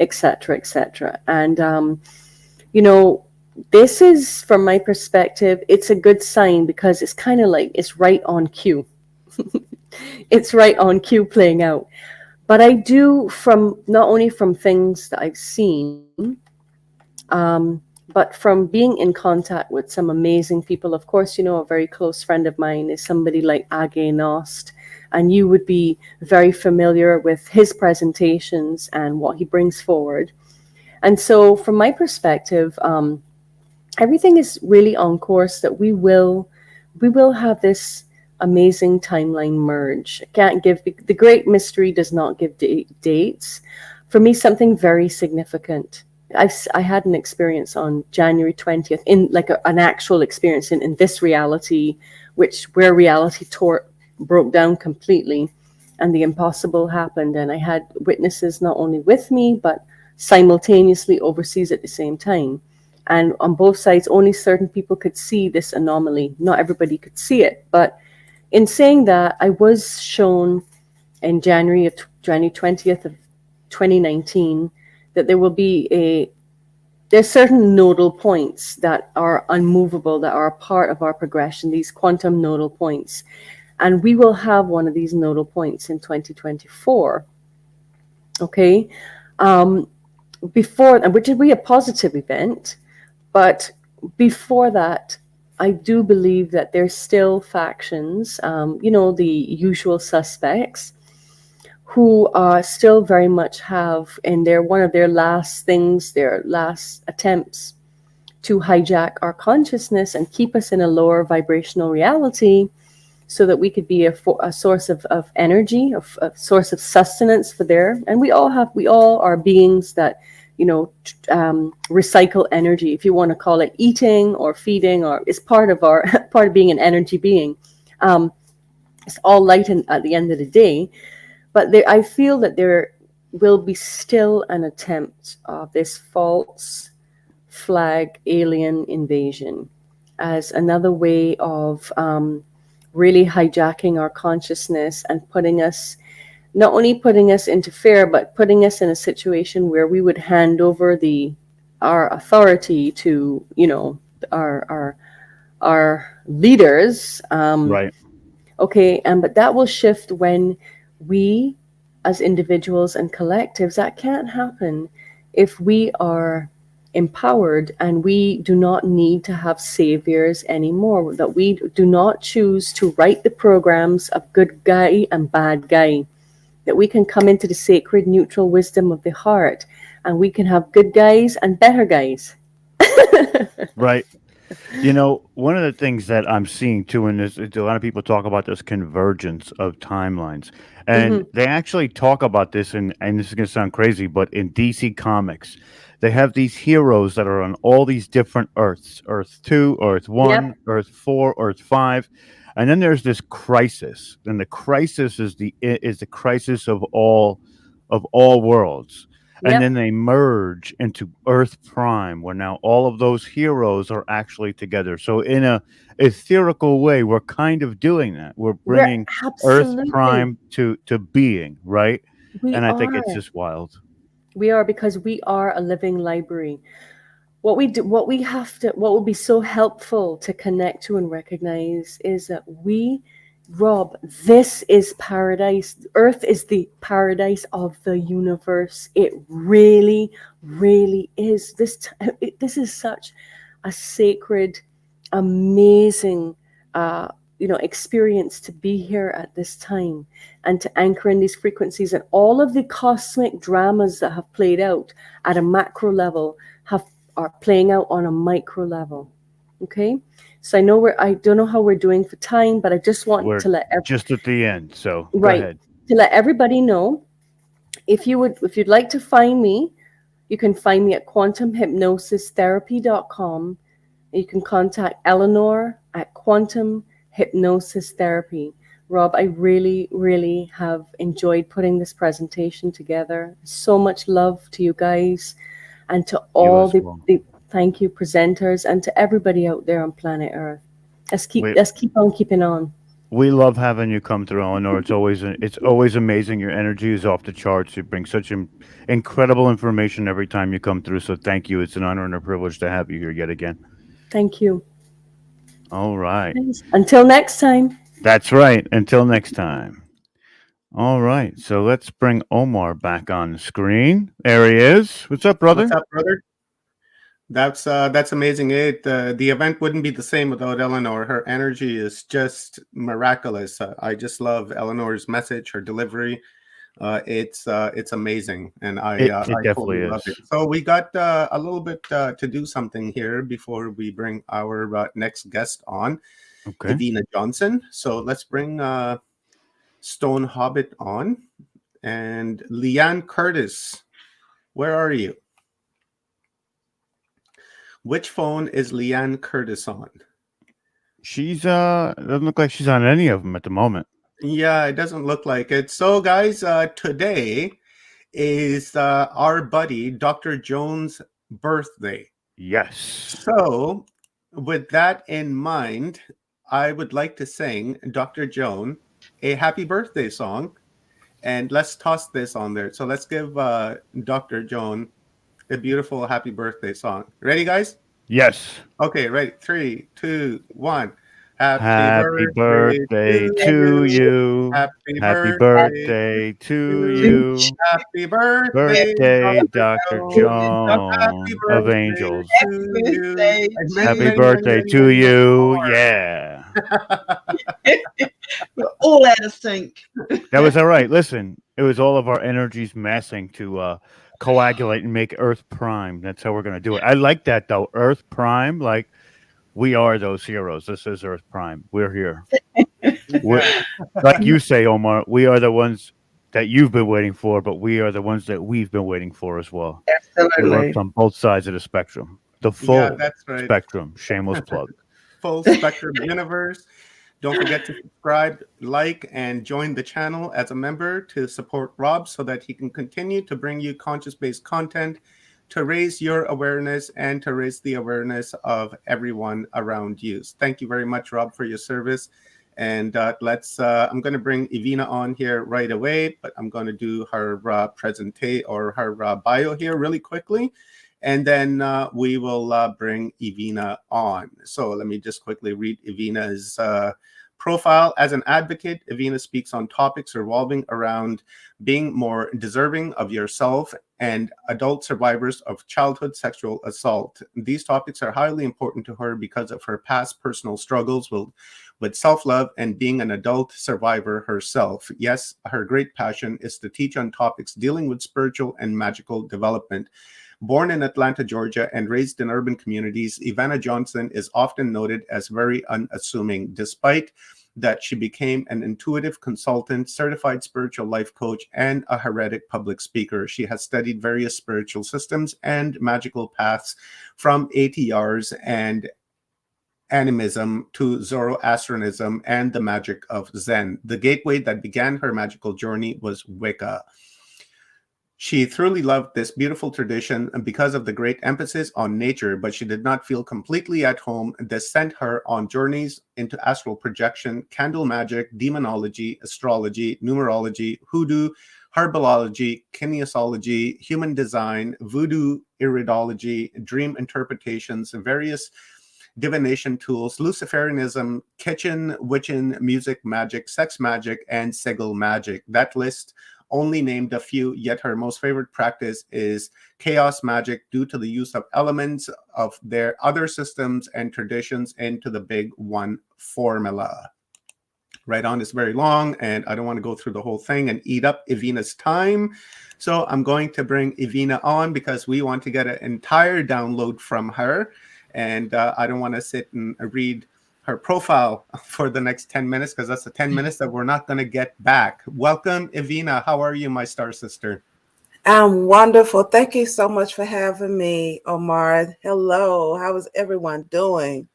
[SPEAKER 3] etc., etc. And you know, this is, from my perspective, it's a good sign because it's kind of like it's right on cue. It's right on cue playing out. But I do, from not only from things that I've seen, but from being in contact with some amazing people. Of course, a very close friend of mine is somebody like Age Nost, and you would be very familiar with his presentations and what he brings forward. And so, from my perspective, everything is really on course that we will have this amazing timeline merge. I can't give the great mystery does not give dates. For me, something very significant. I had an experience on January 20th, in like an actual experience in this reality, where reality broke down completely, and the impossible happened. And I had witnesses not only with me but simultaneously overseas at the same time. And on both sides, only certain people could see this anomaly. Not everybody could see it. But in saying that, I was shown in January 20th of 2019 that there will be there's certain nodal points that are unmovable, that are a part of our progression, these quantum nodal points. And we will have one of these nodal points in 2024. Okay. Um, Before, which will be a positive event, but before that, I do believe that there's still factions, the usual suspects, who still very much have in their one of their last things, their last attempts to hijack our consciousness and keep us in a lower vibrational reality so that we could be a source of energy, a source of sustenance for their, and we all are beings that, recycle energy, if you want to call it eating or feeding, or it's part of our, part of being an energy being. It's all light at the end of the day. But I feel that there will be still an attempt of this false flag alien invasion as another way of really hijacking our consciousness and putting us, not only putting us into fear, but putting us in a situation where we would hand over our authority to, our leaders.
[SPEAKER 2] Right.
[SPEAKER 3] Okay, but that will shift when we, as individuals and collectives, that can't happen if we are empowered and we do not need to have saviors anymore, that we do not choose to write the programs of good guy and bad guy, that we can come into the sacred neutral wisdom of the heart and we can have good guys and better guys.
[SPEAKER 2] Right. One of the things that I'm seeing too in this is a lot of people talk about this convergence of timelines. And
[SPEAKER 3] Hmm.
[SPEAKER 2] they actually talk about this and this is gonna sound crazy, but in DC Comics, they have these heroes that are on all these different Earths, Earth 2, Earth 1,
[SPEAKER 3] Yep,
[SPEAKER 2] Earth 4, Earth 5. And then there's this crisis. And the crisis is the crisis of all worlds, and then
[SPEAKER 3] yep.
[SPEAKER 2] they merge into Earth Prime, where now all of those heroes are actually together. So, in a ethereal way, we're kind of doing that. We're
[SPEAKER 3] We're
[SPEAKER 2] bringing Earth
[SPEAKER 3] absolutely,
[SPEAKER 2] Prime to being, right?
[SPEAKER 3] we
[SPEAKER 2] And I think it's
[SPEAKER 3] are.
[SPEAKER 2] just wild.
[SPEAKER 3] We are, because we are a living library. What we do, what we have to, what would be so helpful to connect to and recognize is that Rob, this is paradise. Earth is the paradise of the universe. It really, really is. This is such a sacred, amazing, experience to be here at this time and to anchor in these frequencies, and all of the cosmic dramas that have played out at a macro level are playing out on a micro level. Okay, so I don't know how we're doing for time, but I just want
[SPEAKER 2] We're
[SPEAKER 3] to
[SPEAKER 2] just at the end. So, go
[SPEAKER 3] right,
[SPEAKER 2] ahead.
[SPEAKER 3] to let everybody know, if you'd like to find me, you can find me at quantumhypnosistherapy.com. You can contact Eleanor at Quantum Hypnosis Therapy. Rob, I really, really have enjoyed putting this presentation together. So much love to you guys and to
[SPEAKER 2] You
[SPEAKER 3] all
[SPEAKER 2] as well.
[SPEAKER 3] the thank you presenters and to everybody out there on planet Earth.
[SPEAKER 2] We
[SPEAKER 3] Let's keep on keeping on.
[SPEAKER 2] we love having you come through, Eleanor. It's always amazing. Your energy is off the charts. You bring such incredible information every time you come through. So, thank you. It's an honor and a privilege to have you here yet again.
[SPEAKER 3] Thank you.
[SPEAKER 2] All right.
[SPEAKER 3] Until next time.
[SPEAKER 2] That's right. Until next time. All right. So let's bring Omar back on the screen. There he is. What's up,
[SPEAKER 1] What's
[SPEAKER 2] brother?
[SPEAKER 1] up, brother? That's amazing. The event wouldn't be the same without Eleanor. Her energy is just miraculous. I just love Eleanor's message, her delivery. It's amazing, and
[SPEAKER 2] It
[SPEAKER 1] I
[SPEAKER 2] it definitely
[SPEAKER 1] totally love it.
[SPEAKER 2] is.
[SPEAKER 1] So we got a little bit to do something here before we bring our next guest on,
[SPEAKER 2] Okay.
[SPEAKER 1] Evina Johnson. So let's bring Stone Hobbit on, and Leanne Curtis. Where are you? Which phone is Leanne Curtis on?
[SPEAKER 2] She's doesn't look like she's on any of them at the moment.
[SPEAKER 1] Yeah, it doesn't look like it. So, guys, today is our buddy Dr. Jones' birthday.
[SPEAKER 2] Yes.
[SPEAKER 1] So, with that in mind, I would like to sing Dr. Joan a happy birthday song, and let's toss this on there. So, let's give Dr. Joan a beautiful happy birthday song. Ready, guys?
[SPEAKER 2] Yes.
[SPEAKER 1] Okay, ready. 3, 2, 1. Happy
[SPEAKER 2] Happy
[SPEAKER 1] birthday
[SPEAKER 2] birthday
[SPEAKER 1] to
[SPEAKER 2] to
[SPEAKER 1] you.
[SPEAKER 2] you.
[SPEAKER 1] Happy
[SPEAKER 2] Happy
[SPEAKER 1] birthday
[SPEAKER 2] birthday to
[SPEAKER 1] to you.
[SPEAKER 2] you.
[SPEAKER 1] Happy birthday,
[SPEAKER 2] Birthday,
[SPEAKER 1] Dr.
[SPEAKER 2] Dr.
[SPEAKER 1] Jones. Happy
[SPEAKER 2] John of
[SPEAKER 1] birthday
[SPEAKER 2] Angels.
[SPEAKER 1] to you.
[SPEAKER 4] birthday
[SPEAKER 1] And many,
[SPEAKER 2] Happy
[SPEAKER 4] to
[SPEAKER 1] many, many,
[SPEAKER 2] birthday
[SPEAKER 1] many,
[SPEAKER 2] to
[SPEAKER 1] many, many
[SPEAKER 2] you.
[SPEAKER 1] more.
[SPEAKER 2] Yeah.
[SPEAKER 4] we're all out of sync.
[SPEAKER 2] That was all right. Listen, it was all of our energies massing to coagulate and make Earth Prime. That's how we're going to do it. I like that, though. Earth Prime, like we are those heroes. This is Earth Prime. We're here. We're,
[SPEAKER 1] Yeah,
[SPEAKER 2] like you say, Omar, we are the ones that you've been waiting for, but we are the ones that we've been waiting for as well. It works
[SPEAKER 4] Absolutely.
[SPEAKER 2] on both sides of the spectrum. The
[SPEAKER 1] yeah,
[SPEAKER 2] full
[SPEAKER 1] that's right.
[SPEAKER 2] spectrum. Shameless plug.
[SPEAKER 1] Full spectrum universe. Don't forget to subscribe, like, and join the channel as a member to support Rob so that he can continue to bring you conscious based content to raise your awareness and to raise the awareness of everyone around you. Thank you very much, Rob, for your service. And I'm going to bring Evina on here right away, but I'm going to do her presentation or her bio here really quickly. And then we will bring Evina on. So let me just quickly read Evina's profile. As an advocate, Evina speaks on topics revolving around being more deserving of yourself and adult survivors of childhood sexual assault. These topics are highly important to her because of her past personal struggles with self-love and being an adult survivor herself. Yes, her great passion is to teach on topics dealing with spiritual and magical development. Born in Atlanta, Georgia, and raised in urban communities, Ivana Johnson is often noted as very unassuming, despite that she became an intuitive consultant, certified spiritual life coach, and a heretic public speaker. She has studied various spiritual systems and magical paths from ATRs and animism to Zoroastrianism and the magic of Zen. The gateway that began her magical journey was Wicca. She truly loved this beautiful tradition because of the great emphasis on nature, but she did not feel completely at home. This sent her on journeys into astral projection, candle magic, demonology, astrology, numerology, hoodoo, herbology, kinesiology, human design, voodoo, iridology, dream interpretations, various divination tools, Luciferianism, kitchen, witchin, music magic, sex magic, and sigil magic. That list only named a few, yet her most favorite practice is chaos magic due to the use of elements of their other systems and traditions into the big one formula. Right on is very long, and I don't want to go through the whole thing and eat up Evina's time. So I'm going to bring Evina on because we want to get an entire download from her. And I don't want to sit and read her profile for the next 10 minutes because that's the 10 minutes that we're not going to get back. Welcome, Evina. How are you, my star sister?
[SPEAKER 5] I'm wonderful. Thank you so much for having me, Omar. Hello. How is everyone doing?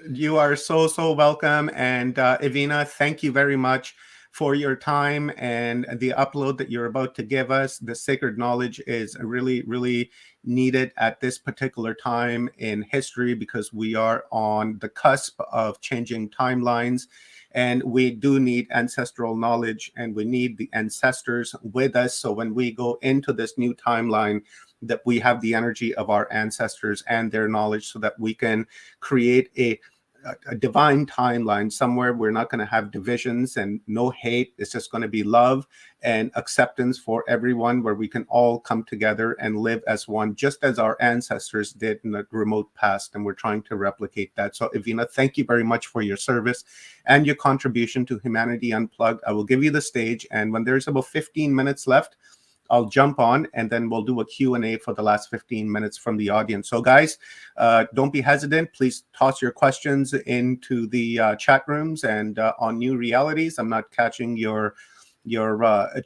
[SPEAKER 1] You are so welcome. And Evina, thank you very much for your time and the upload that you're about to give us. The sacred knowledge is really needed at this particular time in history because we are on the cusp of changing timelines. And we do need ancestral knowledge and we need the ancestors with us. So when we go into this new timeline, that we have the energy of our ancestors and their knowledge so that we can create a divine timeline somewhere. We're not going to have divisions and no hate. It's just going to be love and acceptance for everyone, where we can all come together and live as one, just as our ancestors did in the remote past. And we're trying to replicate that. So Evina, thank you very much for your service and your contribution to Humanity Unplugged. I will give you the stage, and when there's about 15 minutes left, I'll jump on and then we'll do a Q&A for the last 15 minutes from the audience. So guys, don't be hesitant. Please toss your questions into the chat rooms and on New Realities. I'm not catching your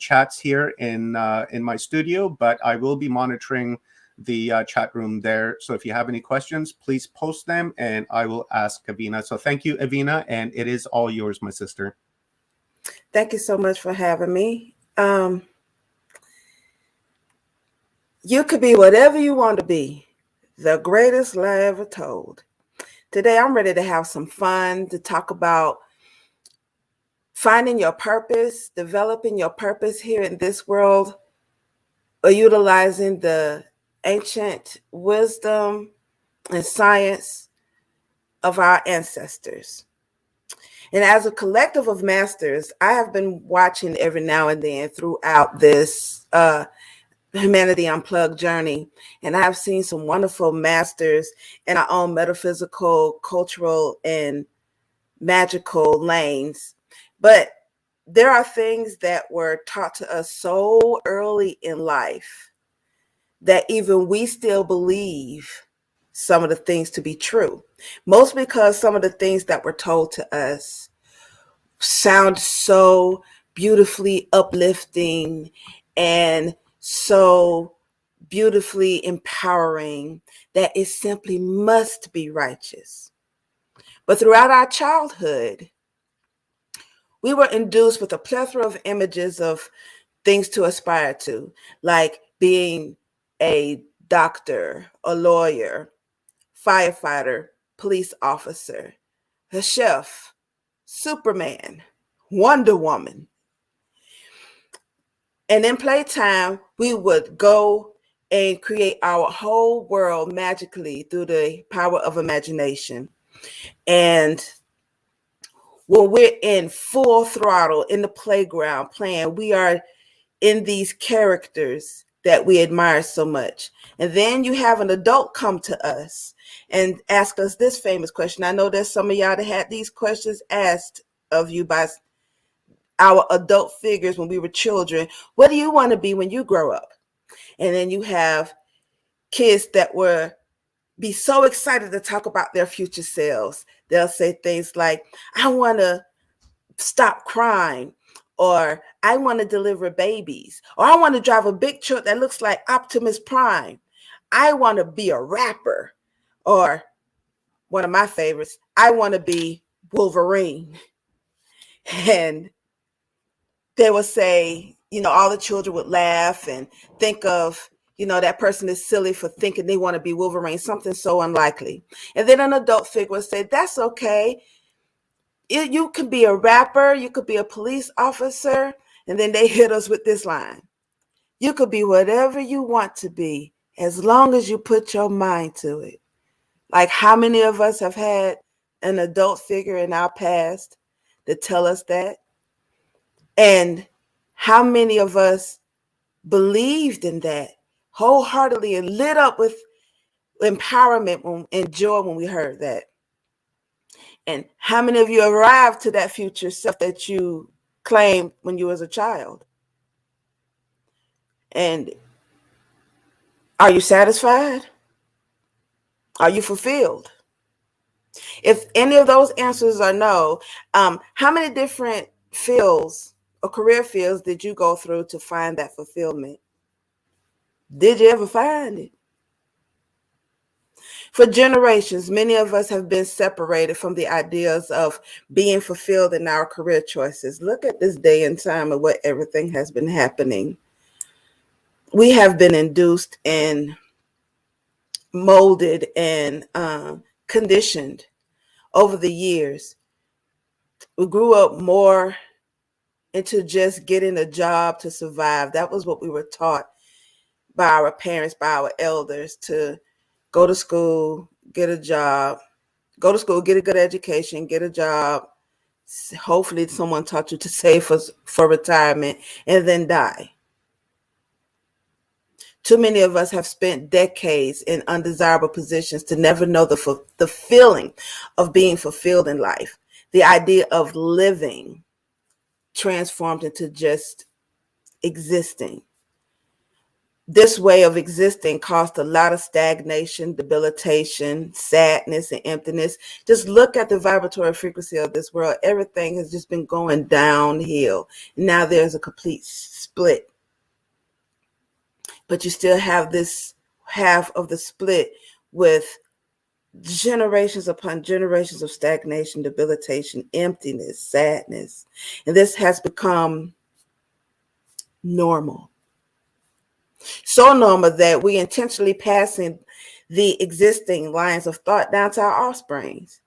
[SPEAKER 1] chats here in my studio, but I will be monitoring the chat room there. So if you have any questions, please post them and I will ask Evina. So thank you, Evina, and it is all yours, my sister.
[SPEAKER 5] Thank you so much for having me. You could be whatever you want to be, the greatest lie ever told. Today, I'm ready to have some fun, to talk about finding your purpose, developing your purpose here in this world, or utilizing the ancient wisdom and science of our ancestors. And as a collective of masters, I have been watching every now and then throughout this Humanity Unplugged journey. And I have seen some wonderful masters in our own metaphysical, cultural, and magical lanes. But there are things that were taught to us so early in life that even we still believe some of the things to be true. Mostly because some of the things that were told to us sound so beautifully uplifting and so beautifully empowering that it simply must be righteous. But throughout our childhood, we were induced with a plethora of images of things to aspire to, like being a doctor, a lawyer, firefighter, police officer, a chef, Superman, Wonder Woman. And in playtime, we would go and create our whole world magically through the power of imagination. And when we're in full throttle in the playground playing, we are in these characters that we admire so much. And then you have an adult come to us and ask us this famous question. I know there's some of y'all that had these questions asked of you by our adult figures when we were children. What do you want to be when you grow up? And then you have kids that were be so excited to talk about their future selves. They'll say things like, I want to stop crime, or I want to deliver babies, or I want to drive a big truck that looks like Optimus Prime. I want to be a rapper, or one of my favorites, I want to be Wolverine. And they would say, all the children would laugh and think of, that person is silly for thinking they want to be Wolverine, something so unlikely. And then an adult figure would say, that's okay. You could be a rapper, you could be a police officer. And then they hit us with this line. You could be whatever you want to be, as long as you put your mind to it. Like, how many of us have had an adult figure in our past that tell us that? And how many of us believed in that wholeheartedly and lit up with empowerment and joy when we heard that? And how many of you arrived to that future self that you claimed when you was a child? And are you satisfied? Are you fulfilled? If any of those answers are no, how many different fields or career fields did you go through to find that fulfillment? Did you ever find it? For generations, many of us have been separated from the ideas of being fulfilled in our career choices. Look at this day and time of what everything has been happening. We have been induced and molded and conditioned over the years. We grew up more into just getting a job to survive. That was what we were taught by our parents, by our elders, to go to school, get a job, go to school, get a good education, get a job. Hopefully someone taught you to save for retirement and then die. Too many of us have spent decades in undesirable positions to never know the feeling of being fulfilled in life. The idea of living transformed into just existing. This way of existing caused a lot of stagnation, debilitation, sadness, and emptiness. Just look at the vibratory frequency of this world. Everything has just been going downhill. Now there's a complete split. But you still have this half of the split with generations upon generations of stagnation, debilitation, emptiness, sadness. And this has become normal. So normal that we intentionally passing the existing lines of thought down to our offsprings.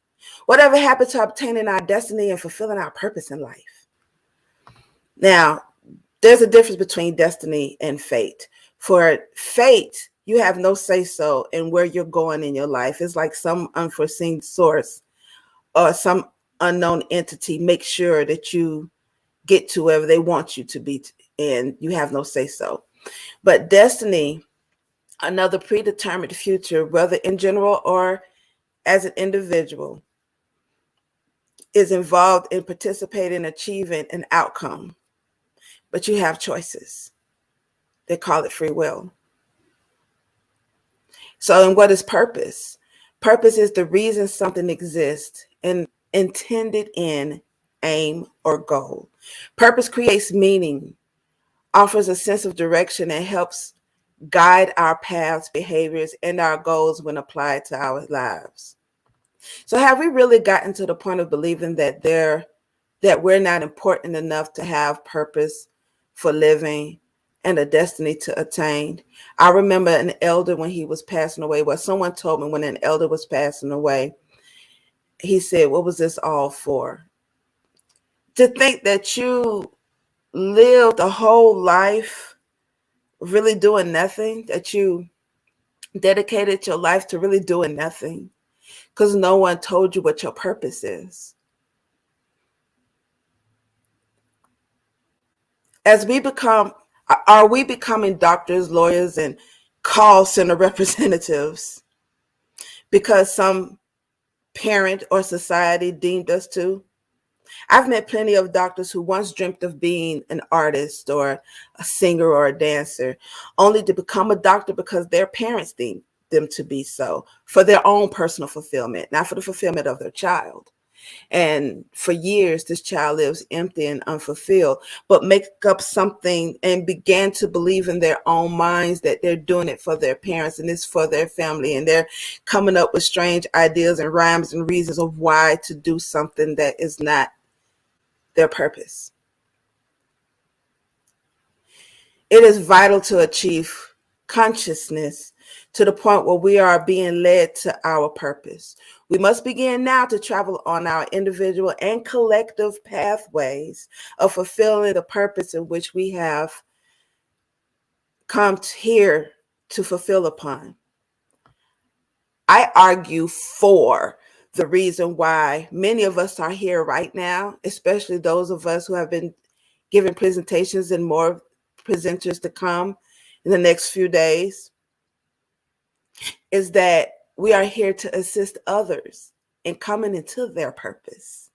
[SPEAKER 5] Whatever happened to obtaining our destiny and fulfilling our purpose in life? Now, there's a difference between destiny and fate. For fate You have no say-so in where you're going in your life. It's like some unforeseen source or some unknown entity makes sure that you get to wherever they want you to be, and you have no say-so. But destiny, another predetermined future, whether in general or as an individual, is involved in participating in achieving an outcome. But you have choices. They call it free will. So, and what is purpose? Purpose is the reason something exists and intended end, aim, or goal. Purpose creates meaning, offers a sense of direction, and helps guide our paths, behaviors, and our goals when applied to our lives. So have we really gotten to the point of believing that we're not important enough to have purpose for living and a destiny to attain? I remember an elder when he was passing away, well, someone told me when an elder was passing away, he said, what was this all for? To think that you lived a whole life really doing nothing, that you dedicated your life to really doing nothing because no one told you what your purpose is. Are we becoming doctors, lawyers, and call center representatives because some parent or society deemed us to? I've met plenty of doctors who once dreamt of being an artist or a singer or a dancer, only to become a doctor because their parents deemed them to be so, for their own personal fulfillment, not for the fulfillment of their child. And for years, this child lives empty and unfulfilled, but make up something and began to believe in their own minds that they're doing it for their parents and it's for their family. And they're coming up with strange ideas and rhymes and reasons of why to do something that is not their purpose. It is vital to achieve consciousness to the point where we are being led to our purpose. We must begin now to travel on our individual and collective pathways of fulfilling the purpose in which we have come here to fulfill upon. I argue for the reason why many of us are here right now, especially those of us who have been giving presentations and more presenters to come in the next few days, is that we are here to assist others in coming into their purpose.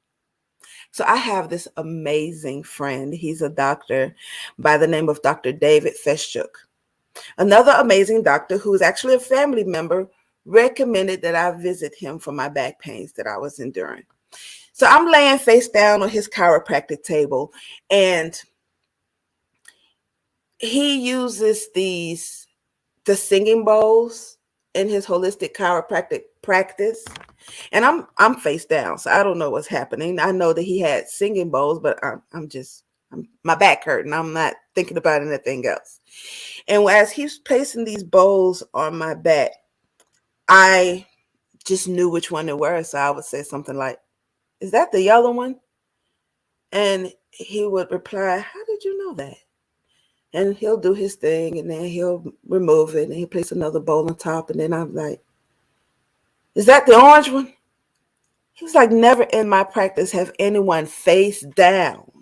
[SPEAKER 5] So I have this amazing friend. He's a doctor by the name of Dr. David Feschuk. Another amazing doctor who is actually a family member recommended that I visit him for my back pains that I was enduring. So I'm laying face down on his chiropractic table, and he uses the singing bowls in his holistic chiropractic practice. And I'm face down, so I don't know what's happening. I know that he had singing bowls, but I'm my back hurting. I'm not thinking about anything else. And as he's placing these bowls on my back, I just knew which one they were. So I would say something like, "Is that the yellow one?" And he would reply, "How did you know that?" And he'll do his thing, and then he'll remove it, and he'll place another bowl on top. And then I'm like, "Is that the orange one?" He was like, "Never in my practice have anyone face down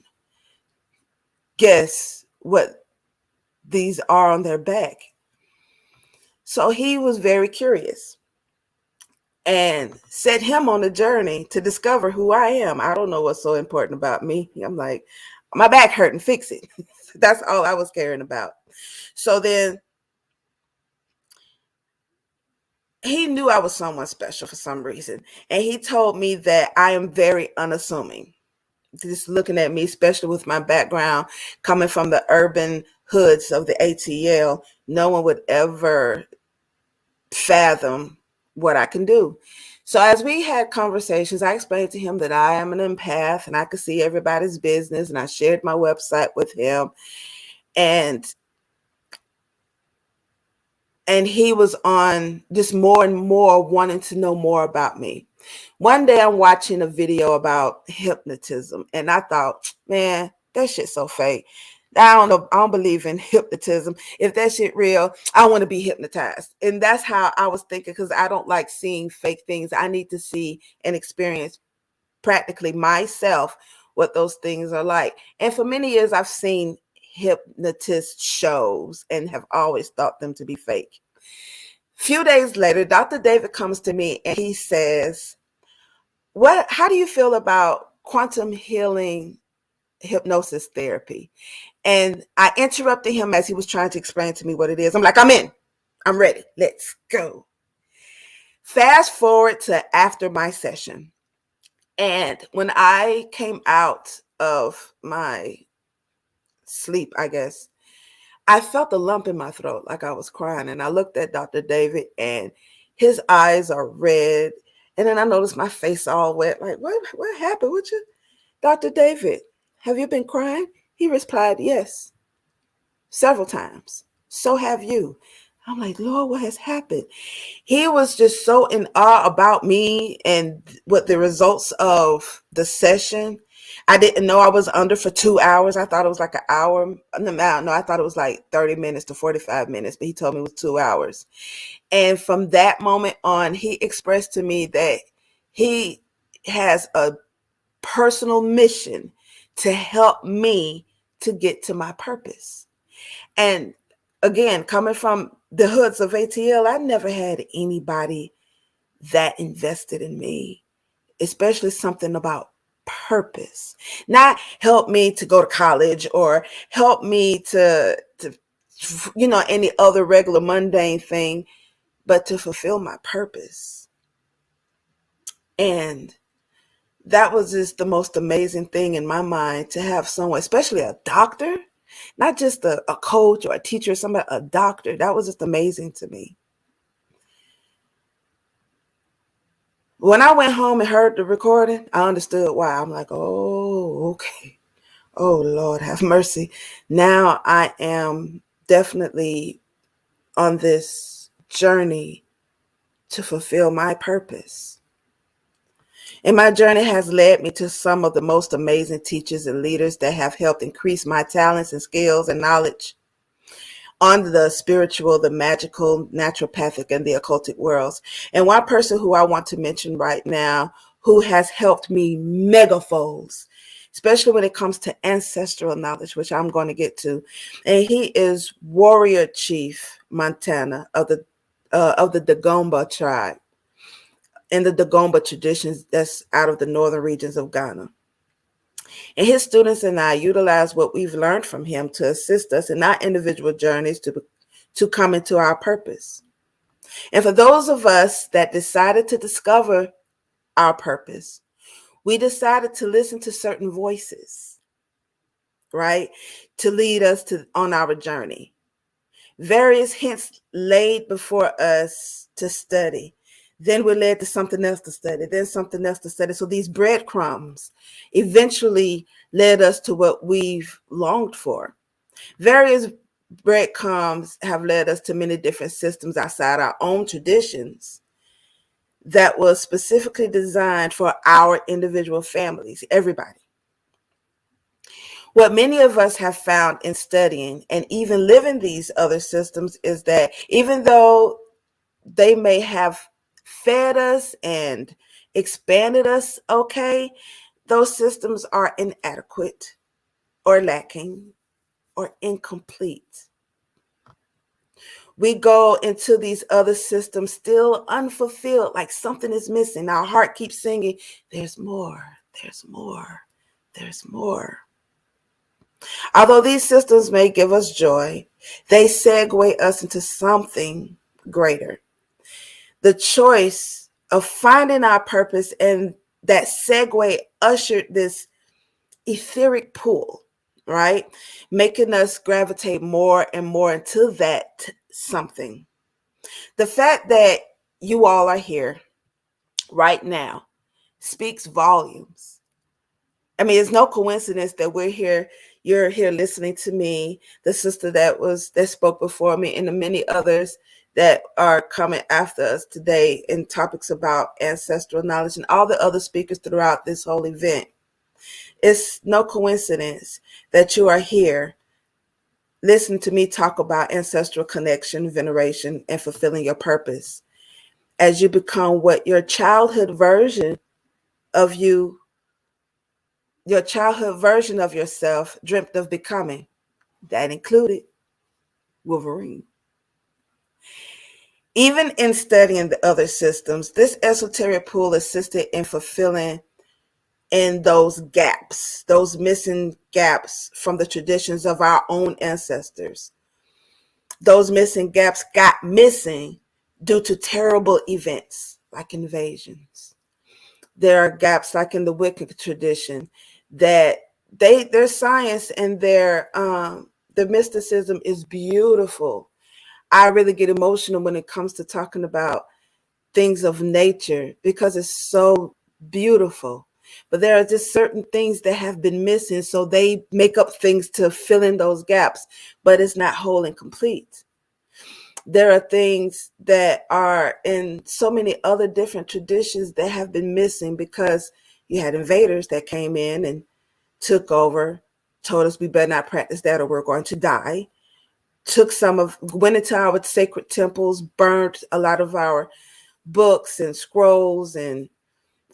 [SPEAKER 5] guess what these are on their back." So he was very curious and set him on a journey to discover who I am. I don't know what's so important about me. I'm like, my back hurting, fix it. That's all I was caring about. So then he knew I was someone special for some reason. And he told me that I am very unassuming. Just looking at me, especially with my background coming from the urban hoods of the ATL, no one would ever fathom what I can do. So as we had conversations, I explained to him that I am an empath and I could see everybody's business, and I shared my website with him, and he was on just more and more wanting to know more about me. One day I'm watching a video about hypnotism, and I thought, man, that shit's so fake. I don't know. I don't believe in hypnotism. If that shit real, I want to be hypnotized. And that's how I was thinking, because I don't like seeing fake things. I need to see and experience practically myself what those things are like. And for many years, I've seen hypnotist shows and have always thought them to be fake. Few days later, Dr. David comes to me and he says, how do you feel about quantum healing hypnosis therapy? And I interrupted him as he was trying to explain to me what it is. I'm like, I'm in. I'm ready. Let's go. Fast forward to after my session. And when I came out of my sleep, I guess, I felt a lump in my throat, like I was crying. And I looked at Dr. David and his eyes are red. And then I noticed my face all wet. Like, what happened with you? Dr. David, have you been crying? He replied, yes, several times. So have you. I'm like, Lord, what has happened? He was just so in awe about me and what the results of the session. I didn't know I was under for 2 hours. I thought it was like an hour. No, I thought it was like 30 minutes to 45 minutes, but he told me it was 2 hours. And from that moment on, he expressed to me that he has a personal mission to help me to get to my purpose. And again, coming from the hoods of ATL, I never had anybody that invested in me, especially something about purpose. Not help me to go to college or help me to any other regular mundane thing, but to fulfill my purpose. And that was just the most amazing thing in my mind, to have someone, especially a doctor, not just a coach or a teacher, a doctor. That was just amazing to me. When I went home and heard the recording, I understood why. I'm like, oh, okay. Oh, Lord, have mercy. Now I am definitely on this journey to fulfill my purpose. And my journey has led me to some of the most amazing teachers and leaders that have helped increase my talents and skills and knowledge on the spiritual, the magical, naturopathic, and the occultic worlds. And one person who I want to mention right now, who has helped me megafolds, especially when it comes to ancestral knowledge, which I'm going to get to. And he is Warrior Chief Montana of the Dagomba tribe, and the Dagomba traditions that's out of the northern regions of Ghana. And his students and I utilize what we've learned from him to assist us in our individual journeys to come into our purpose. And for those of us that decided to discover our purpose, we decided to listen to certain voices, right, to lead us on our journey. Various hints laid before us to study. Then we're led to something else to study, then something else to study. So these breadcrumbs eventually led us to what we've longed for. Various breadcrumbs have led us to many different systems outside our own traditions that was specifically designed for our individual families, everybody. What many of us have found in studying and even living these other systems is that even though they may have fed us and expanded us, okay, those systems are inadequate or lacking or incomplete. We go into these other systems still unfulfilled, like something is missing. Our heart keeps singing, there's more, there's more, there's more. Although these systems may give us joy, they segue us into something greater. The choice of finding our purpose and that segue ushered this etheric pull, right? Making us gravitate more and more into that something. The fact that you all are here right now speaks volumes. I mean, it's no coincidence that we're here. You're here listening to me, the sister that spoke before me, and the many others that are coming after us today in topics about ancestral knowledge, and all the other speakers throughout this whole event. It's no coincidence that you are here listen to me talk about ancestral connection, veneration, and fulfilling your purpose as you become what your childhood version of yourself dreamt of becoming. That included Wolverine. Even in studying the other systems, this esoteric pool assisted in fulfilling in those gaps, those missing gaps from the traditions of our own ancestors. Those missing gaps got missing due to terrible events like invasions. There are gaps like in the Wiccan tradition that their science and their mysticism is beautiful. I really get emotional when it comes to talking about things of nature because it's so beautiful. But there are just certain things that have been missing, so they make up things to fill in those gaps, but it's not whole and complete. There are things that are in so many other different traditions that have been missing because you had invaders that came in and took over, told us we better not practice that or we're going to die. Went into our sacred temples, burned a lot of our books and scrolls and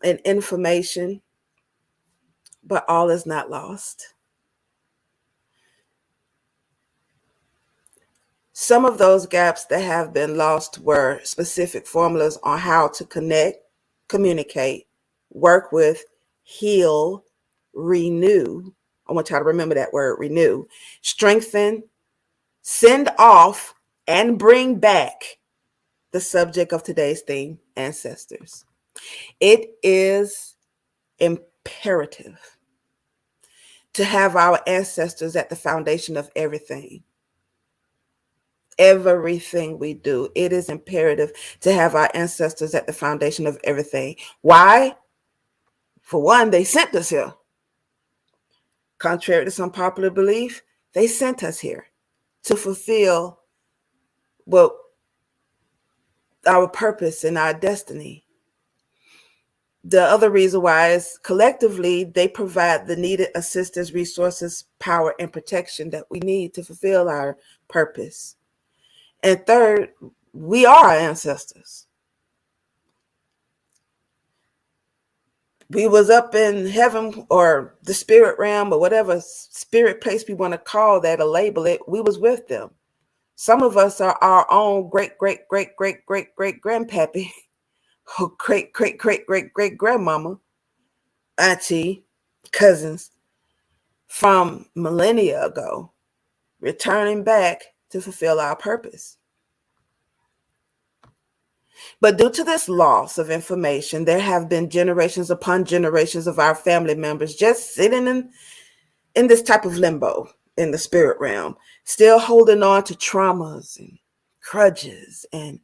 [SPEAKER 5] information, but all is not lost. Some of those gaps that have been lost were specific formulas on how to connect, communicate, work with, heal, renew. I want y'all to remember that word, renew, strengthen, send off, and bring back the subject of today's theme, ancestors. It is imperative to have our ancestors at the foundation of everything. Everything we do, it is imperative to have our ancestors at the foundation of everything. Why? For one, they sent us here. Contrary to some popular belief, they sent us here to fulfill our purpose and our destiny. The other reason why is collectively they provide the needed assistance, resources, power, and protection that we need to fulfill our purpose. And third, we are our ancestors. We was up in heaven or the spirit realm or whatever spirit place we want to call that or label it. We was with them. Some of us are our own great grandpappy, or great grandmama, auntie, cousins from millennia ago, returning back to fulfill our purpose. But due to this loss of information, there have been generations upon generations of our family members just sitting in this type of limbo in the spirit realm, still holding on to traumas and grudges and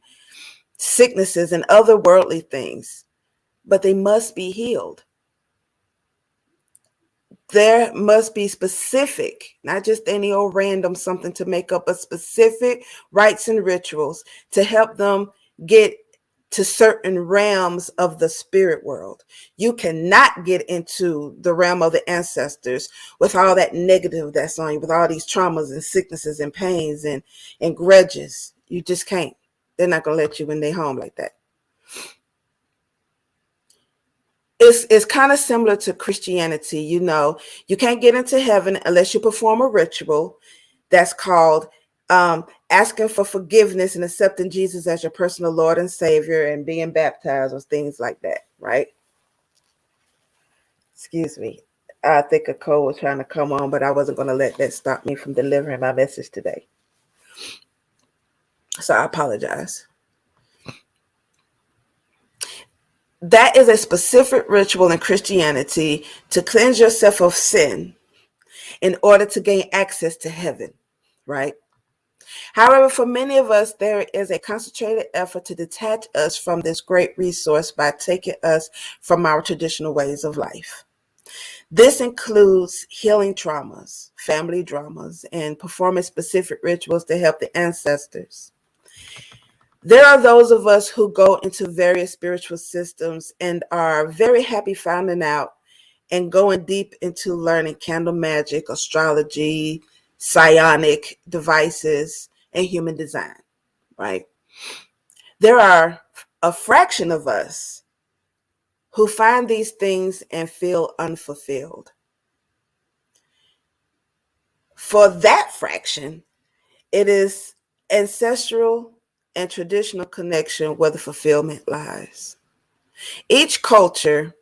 [SPEAKER 5] sicknesses and other worldly things. But they must be healed. There must be specific, not just any old random something to make up, but specific rites and rituals to help them get to certain realms of the spirit world. You cannot get into the realm of the ancestors with all that negative that's on you, with all these traumas and sicknesses and pains and grudges. You just can't. They're not going to let you in their home like that. It's kind of similar to Christianity. You know, you can't get into heaven unless you perform a ritual that's called asking for forgiveness and accepting Jesus as your personal Lord and Savior and being baptized or things like that, right? Excuse me. I think a cold was trying to come on, but I wasn't going to let that stop me from delivering my message today. So I apologize. That is a specific ritual in Christianity to cleanse yourself of sin in order to gain access to heaven, right? However, for many of us, there is a concentrated effort to detach us from this great resource by taking us from our traditional ways of life. This includes healing traumas, family dramas, and performing specific rituals to help the ancestors. There are those of us who go into various spiritual systems and are very happy finding out and going deep into learning candle magic, astrology, psionic devices, and human design, right? There are a fraction of us who find these things and feel unfulfilled. For that fraction, it is ancestral and traditional connection where the fulfillment lies. Each culture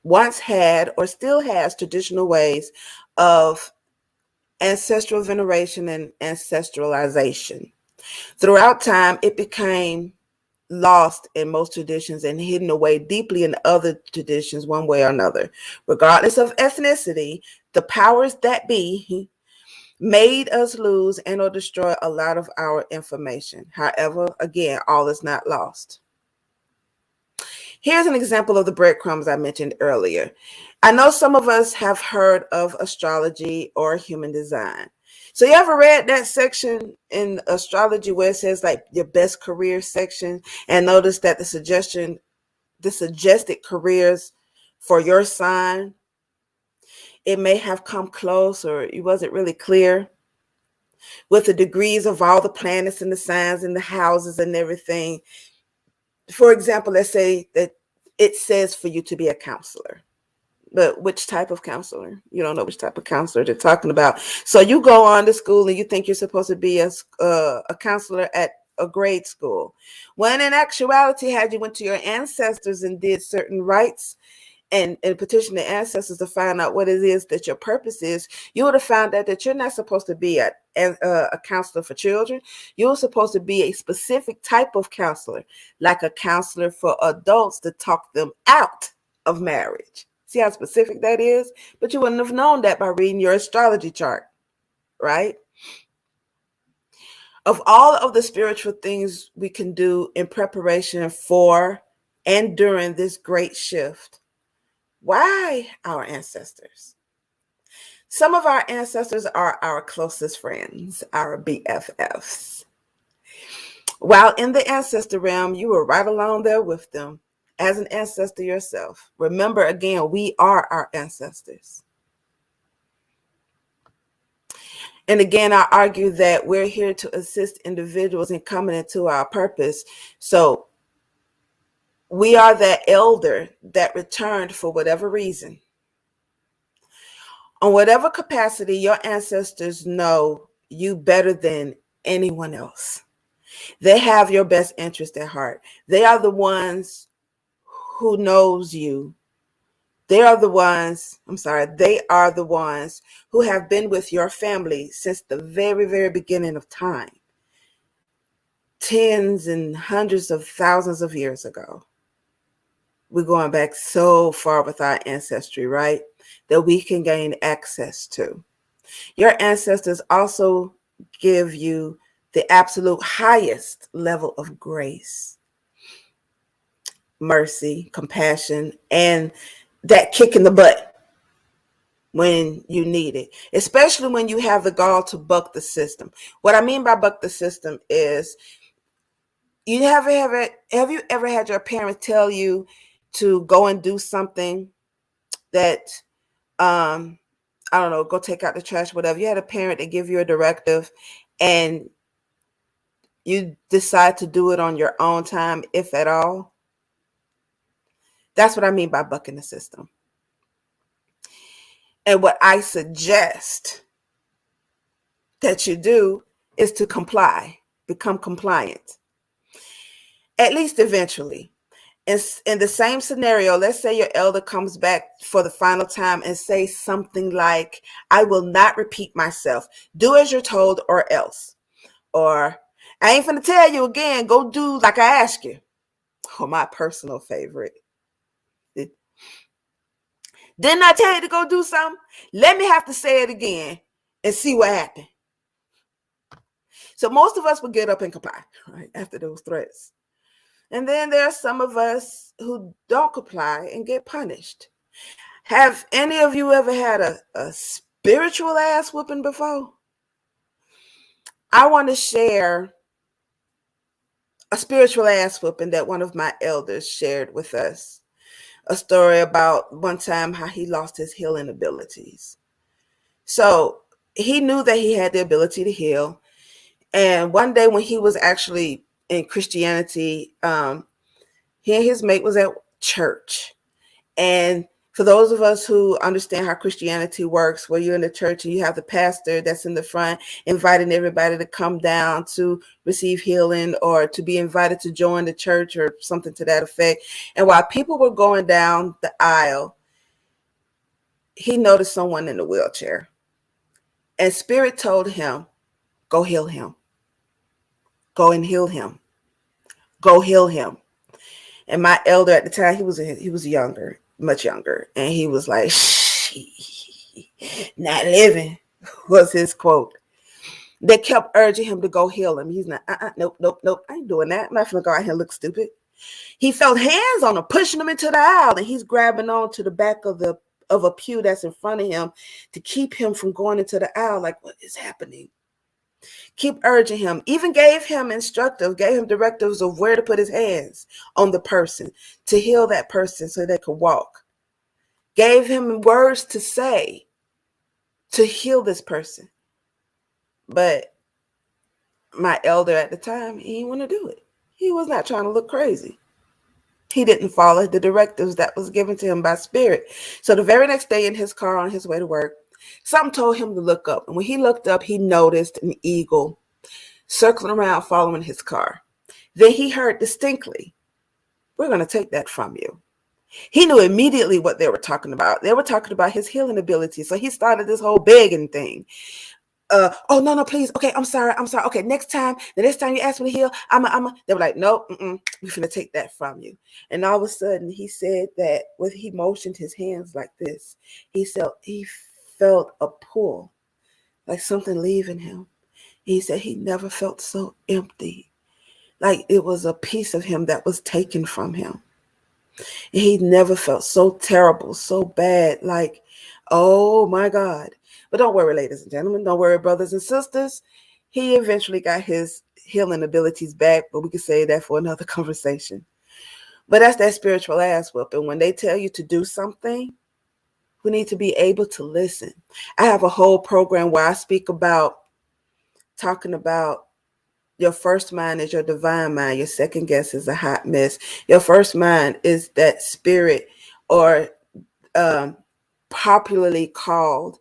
[SPEAKER 5] once had or still has traditional ways of ancestral veneration and ancestralization. Throughout time, it became lost in most traditions and hidden away deeply in other traditions, one way or another. Regardless of ethnicity, the powers that be made us lose and or destroy a lot of our information. However, again, all is not lost. Here's an example of the breadcrumbs I mentioned earlier. I know some of us have heard of astrology or human design. So you ever read that section in astrology where it says like your best career section, and notice that the suggested careers for your sign, it may have come close or it wasn't really clear with the degrees of all the planets and the signs and the houses and everything. For example, let's say that it says for you to be a counselor. But which type of counselor? You don't know which type of counselor they're talking about. So you go on to school and you think you're supposed to be a counselor at a grade school. When in actuality, had you went to your ancestors and did certain rites and petition the ancestors to find out what it is that your purpose is, you would have found out that you're not supposed to be a counselor for children. You're supposed to be a specific type of counselor, like a counselor for adults to talk them out of marriage. See how specific that is? But you wouldn't have known that by reading your astrology chart, right? Of all of the spiritual things we can do in preparation for and during this great shift, why our ancestors? Some of our ancestors are our closest friends, our BFFs. While in the ancestor realm, you were right along there with them as an ancestor yourself. Remember, again, we are our ancestors. And again, I argue that we're here to assist individuals in coming into our purpose. So we are that elder that returned for whatever reason. On whatever capacity, your ancestors know you better than anyone else. They have your best interest at heart. They are the ones who knows you. They are the ones who have been with your family since the very, very beginning of time. Tens and hundreds of thousands of years ago. We're going back so far with our ancestry, right? That we can gain access to. Your ancestors also give you the absolute highest level of grace, mercy, compassion, and that kick in the butt when you need it, especially when you have the gall to buck the system. What I mean by buck the system is, have you ever had your parents tell you to go and do something that, I don't know, go take out the trash, whatever. You had a parent that give you a directive and you decide to do it on your own time, if at all. That's what I mean by bucking the system. And what I suggest that you do is to comply, become compliant, at least eventually. In the same scenario, let's say your elder comes back for the final time and say something like, I will not repeat myself. Do as you're told or else. Or, I ain't finna tell you again, go do like I asked you. Or my personal favorite. Didn't I tell you to go do something? Let me have to say it again and see what happened. So most of us will get up and comply, right, after those threats. And then there are some of us who don't comply and get punished. Have any of you ever had a spiritual ass whooping before? I want to share a spiritual ass whooping that one of my elders shared with us. A story about one time how he lost his healing abilities. So he knew that he had the ability to heal. And one day when he was actually in Christianity, he and his mate was at church. And for those of us who understand how Christianity works, where you're in the church and you have the pastor that's in the front inviting everybody to come down to receive healing or to be invited to join the church or something to that effect. And while people were going down the aisle, he noticed someone in the wheelchair. And Spirit told him, go heal him. Go and heal him. Go heal him. And my elder at the time, he was younger, much younger. And he was like, not living was his quote. They kept urging him to go heal him. He's not, nope. I ain't doing that. I'm not going to go out here and look stupid. He felt hands on him, pushing him into the aisle. And he's grabbing on to the back of a pew that's in front of him to keep him from going into the aisle. Like, what is happening? Keep urging him, even gave him directives of where to put his hands on the person to heal that person so they could walk. Gave him words to say to heal this person. But my elder at the time, he didn't want to do it. He was not trying to look crazy. He didn't follow the directives that was given to him by Spirit. So the very next day in his car on his way to work, something told him to look up. And when he looked up, he noticed an eagle circling around following his car. Then he heard distinctly, we're going to take that from you. He knew immediately what they were talking about. They were talking about his healing ability. So he started this whole begging thing. Oh, no, please. Okay, I'm sorry. Okay, the next time you ask me to heal, they were like, nope, we're going to take that from you. And all of a sudden he said that when he motioned his hands like this, he felt a pull, like something leaving him. He said he never felt so empty, like it was a piece of him that was taken from him. And he never felt so terrible, so bad, like, oh my God. But don't worry, ladies and gentlemen, don't worry, brothers and sisters. He eventually got his healing abilities back, but we can say that for another conversation. But that's that spiritual ass whooping. When they tell you to do something, we need to be able to listen. I have a whole program where I speak about talking about your first mind is your divine mind. Your second guess is a hot mess. Your first mind is that spirit, or popularly called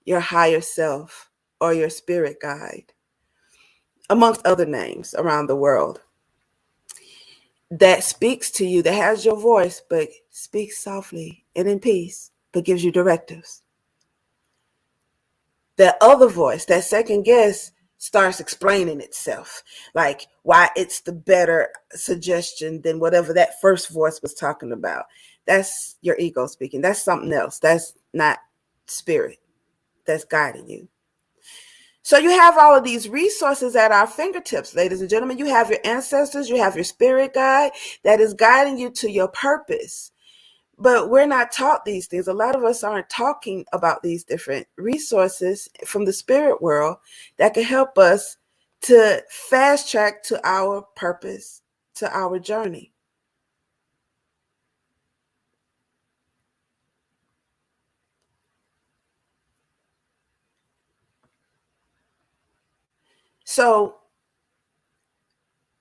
[SPEAKER 5] your higher self or your spirit guide, amongst other names around the world, that speaks to you, that has your voice, but speaks softly and in peace, but gives you directives. That other voice, that second guess, starts explaining itself, like why it's the better suggestion than whatever that first voice was talking about. That's your ego speaking. That's something else. That's not spirit that's guiding you. So you have all of these resources at our fingertips, ladies and gentlemen. You have your ancestors, you have your spirit guide that is guiding you to your purpose. But we're not taught these things. A lot of us aren't talking about these different resources from the spirit world that can help us to fast track to our purpose, to our journey. So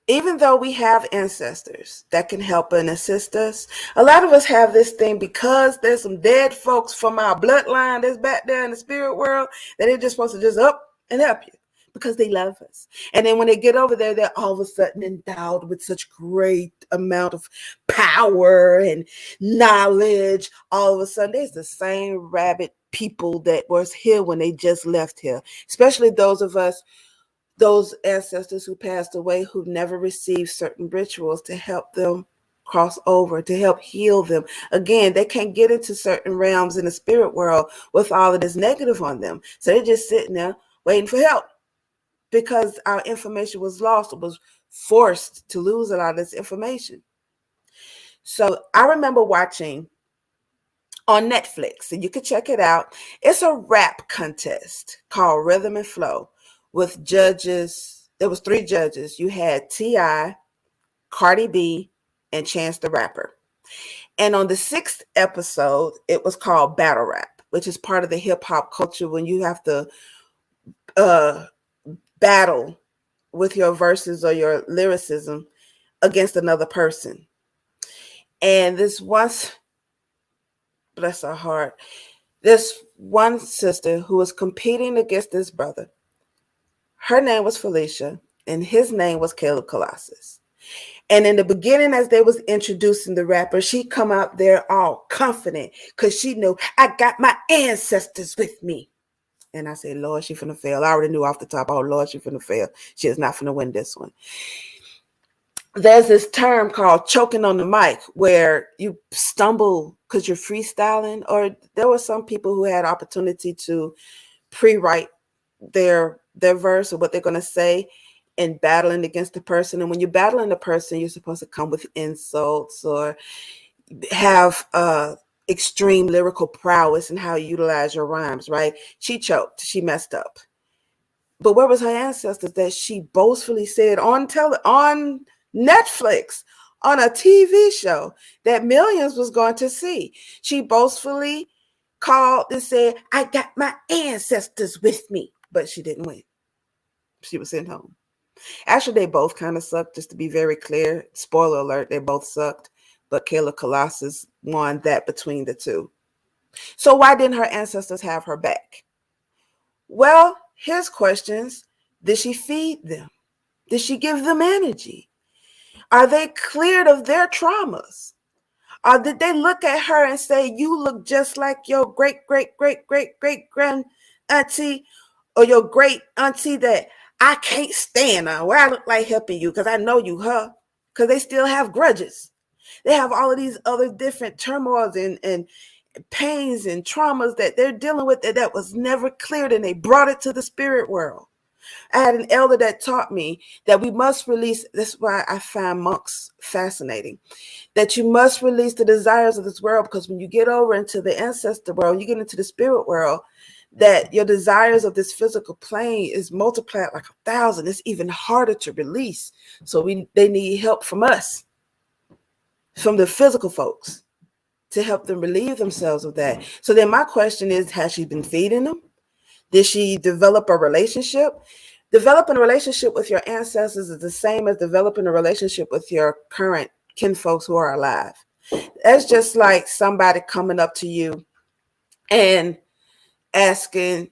[SPEAKER 5] even though we have ancestors that can help and assist us, a lot of us have this thing because there's some dead folks from our bloodline that's back there in the spirit world that they're just supposed to just up and help you because they love us. And then when they get over there, they're all of a sudden endowed with such great amount of power and knowledge. All of a sudden, there's the same rabid people that was here when they just left here, especially those of us, those ancestors who passed away, who never received certain rituals to help them cross over, to help heal them. Again, they can't get into certain realms in the spirit world with all of this negative on them. So they're just sitting there waiting for help because our information was lost. It was forced to lose a lot of this information. So I remember watching on Netflix, and you can check it out. It's a rap contest called Rhythm and Flow, with judges. There was 3 judges. You had T.I., Cardi B, and Chance the Rapper. And on the 6th episode, it was called Battle Rap, which is part of the hip hop culture when you have to battle with your verses or your lyricism against another person. And this once, bless her heart, this one sister who was competing against this brother, her name was Felicia, and his name was Caleb Colossus. And in the beginning, as they was introducing the rapper, she come out there all confident because she knew, I got my ancestors with me. And I said, Lord, she finna fail. I already knew off the top, oh, Lord, she finna fail. She is not finna win this one. There's this term called choking on the mic where you stumble because you're freestyling, or there were some people who had opportunity to pre-write their verse or what they're going to say and battling against the person. And when you're battling the person, you're supposed to come with insults or have extreme lyrical prowess in how you utilize your rhymes, right? She choked. She messed up. But where was her ancestors that she boastfully said on Netflix, on a TV show that millions was going to see? She boastfully called and said, I got my ancestors with me. But she didn't win. She was sent home. Actually, they both kind of sucked, just to be very clear. Spoiler alert, they both sucked. But Kayla Colossus won that between the two. So why didn't her ancestors have her back? Well, here's questions. Did she feed them? Did she give them energy? Are they cleared of their traumas? Or did they look at her and say, you look just like your great, great, great, great, great grand auntie or your great auntie that I can't stand her. Where I look like helping you because I know you, her. Because they still have grudges. They have all of these other different turmoils and pains and traumas that they're dealing with that was never cleared, and they brought it to the spirit world. I had an elder that taught me that we must release. That's why I find monks fascinating. That you must release the desires of this world, because when you get over into the ancestor world, you get into the spirit world, that your desires of this physical plane is multiplied like 1,000. It's even harder to release. So they need help from us, from the physical folks, to help them relieve themselves of that. So then my question is, has she been feeding them? Did she develop a relationship? Developing a relationship with your ancestors is the same as developing a relationship with your current kinfolks who are alive. That's just like somebody coming up to you and asking,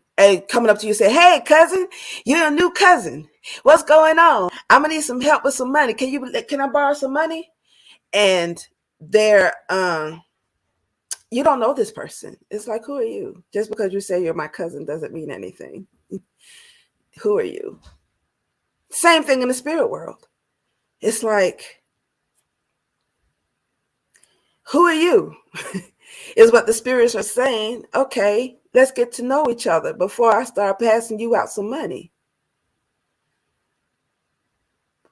[SPEAKER 5] coming up to you and say, hey, cousin, you're a new cousin. What's going on? I'm gonna need some help with some money. Can I borrow some money? And they're you don't know this person. It's like, who are you? Just because you say you're my cousin doesn't mean anything. Who are you? Same thing in the spirit world. It's like, who are you? Is what the spirits are saying. Okay, let's get to know each other before I start passing you out some money.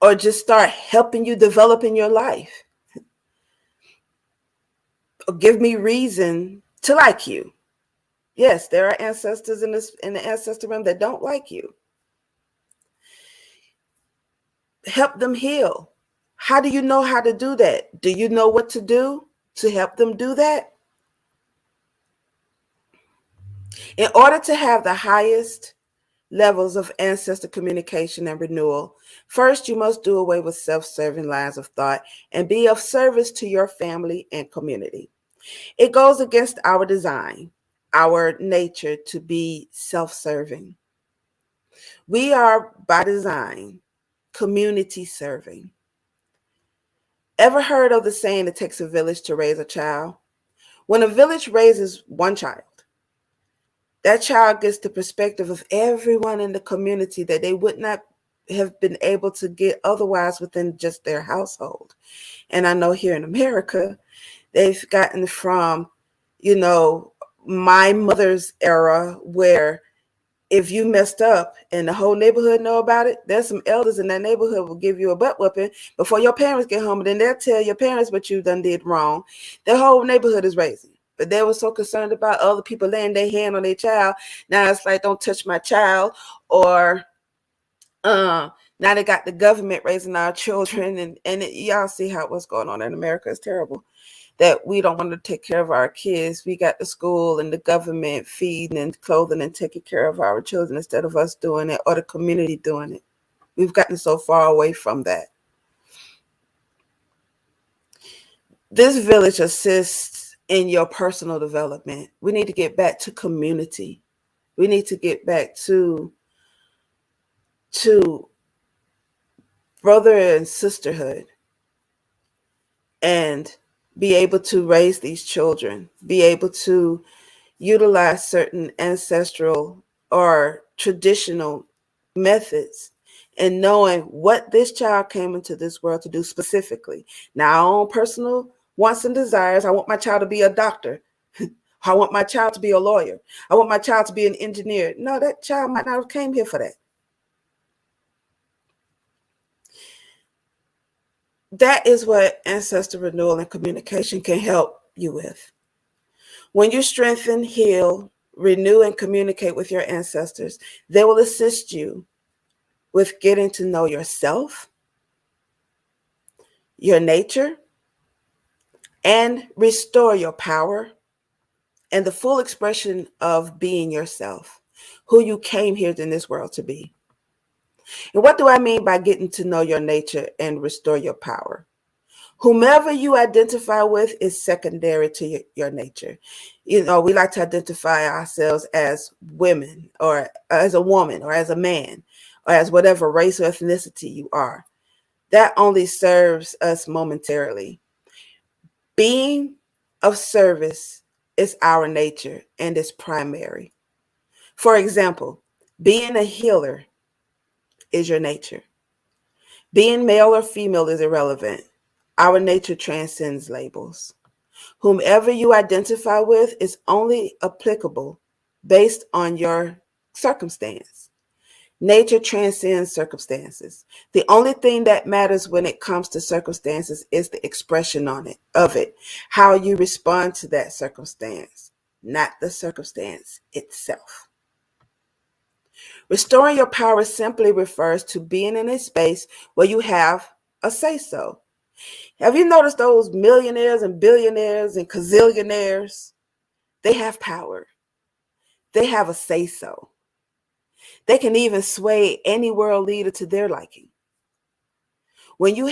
[SPEAKER 5] Or just start helping you develop in your life. Or give me reason to like you. Yes, there are ancestors in the ancestor realm that don't like you. Help them heal. How do you know how to do that? Do you know what to do to help them do that? In order to have the highest levels of ancestor communication and renewal, first you must do away with self-serving lines of thought and be of service to your family and community. It goes against our design, our nature to be self-serving. We are, by design, community serving. Ever heard of the saying, it takes a village to raise a child? When a village raises one child, that child gets the perspective of everyone in the community that they would not have been able to get otherwise within just their household. And I know here in America, they've gotten from, my mother's era, where if you messed up and the whole neighborhood know about it, there's some elders in that neighborhood will give you a butt whooping before your parents get home. And then they'll tell your parents what you done did wrong. The whole neighborhood is raising. But they were so concerned about other people laying their hand on their child. Now it's like, don't touch my child. Or now they got the government raising our children. And y'all see what's going on in America is terrible. that we don't want to take care of our kids. We got the school and the government feeding and clothing and taking care of our children instead of us doing it or the community doing it. We've gotten so far away from that. This village assists in your personal development. We need to get back to community. We need to get back to brother and sisterhood and be able to raise these children, be able to utilize certain ancestral or traditional methods and knowing what this child came into this world to do specifically. Now, our own personal wants and desires, I want my child to be a doctor. I want my child to be a lawyer. I want my child to be an engineer. No, that child might not have came here for that. That is what ancestor renewal and communication can help you with. When you strengthen, heal, renew, and communicate with your ancestors, they will assist you with getting to know yourself, your nature, and restore your power and the full expression of being yourself, who you came here in this world to be. And what do I mean by getting to know your nature and restore your power? Whomever you identify with is secondary to your nature. You know, we like to identify ourselves as women or as a woman or as a man or as whatever race or ethnicity you are. That only serves us momentarily. Being of service is our nature and is primary. For example, being a healer is your nature. Being male or female is irrelevant. Our nature transcends labels. Whomever you identify with is only applicable based on your circumstance. Nature transcends circumstances. The only thing that matters when it comes to circumstances is the expression of it, how you respond to that circumstance, not the circumstance itself. Restoring your power simply refers to being in a space where you have a say-so. Have you noticed those millionaires and billionaires and gazillionaires? They have power. They have a say-so. They can even sway any world leader to their liking. When you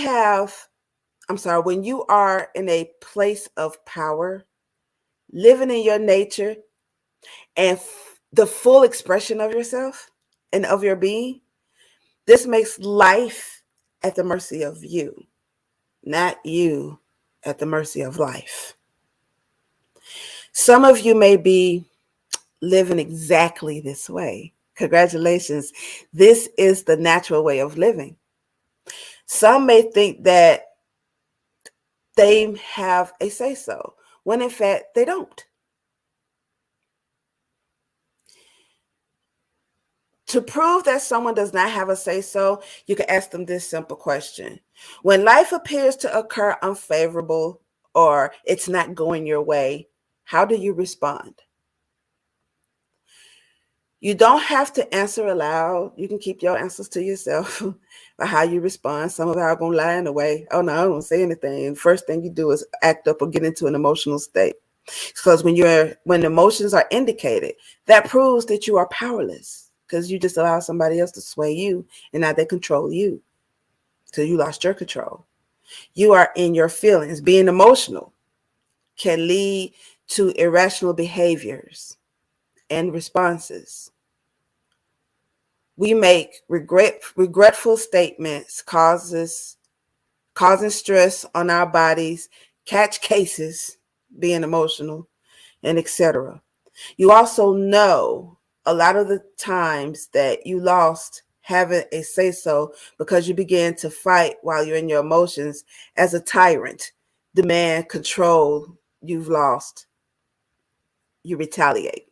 [SPEAKER 5] are in a place of power, living in your nature and the full expression of yourself and of your being, this makes life at the mercy of you, not you at the mercy of life. Some of you may be living exactly this way. Congratulations. This is the natural way of living. Some may think that they have a say-so, when in fact they don't. To prove that someone does not have a say-so, you can ask them this simple question. When life appears to occur unfavorable or it's not going your way, how do you respond? You don't have to answer aloud. You can keep your answers to yourself by how you respond. Some of y'all are going to lie in the way. Oh, no, I don't say anything. First thing you do is act up or get into an emotional state. Because when emotions are indicated, that proves that you are powerless because you just allow somebody else to sway you and now they control you. So you lost your control. You are in your feelings. Being emotional can lead to irrational behaviors and responses. We make regretful statements, causing stress on our bodies, catch cases, being emotional, and etc. You also know a lot of the times that you lost having a say-so because you began to fight while you're in your emotions as a tyrant, demand control. You've lost. You retaliate.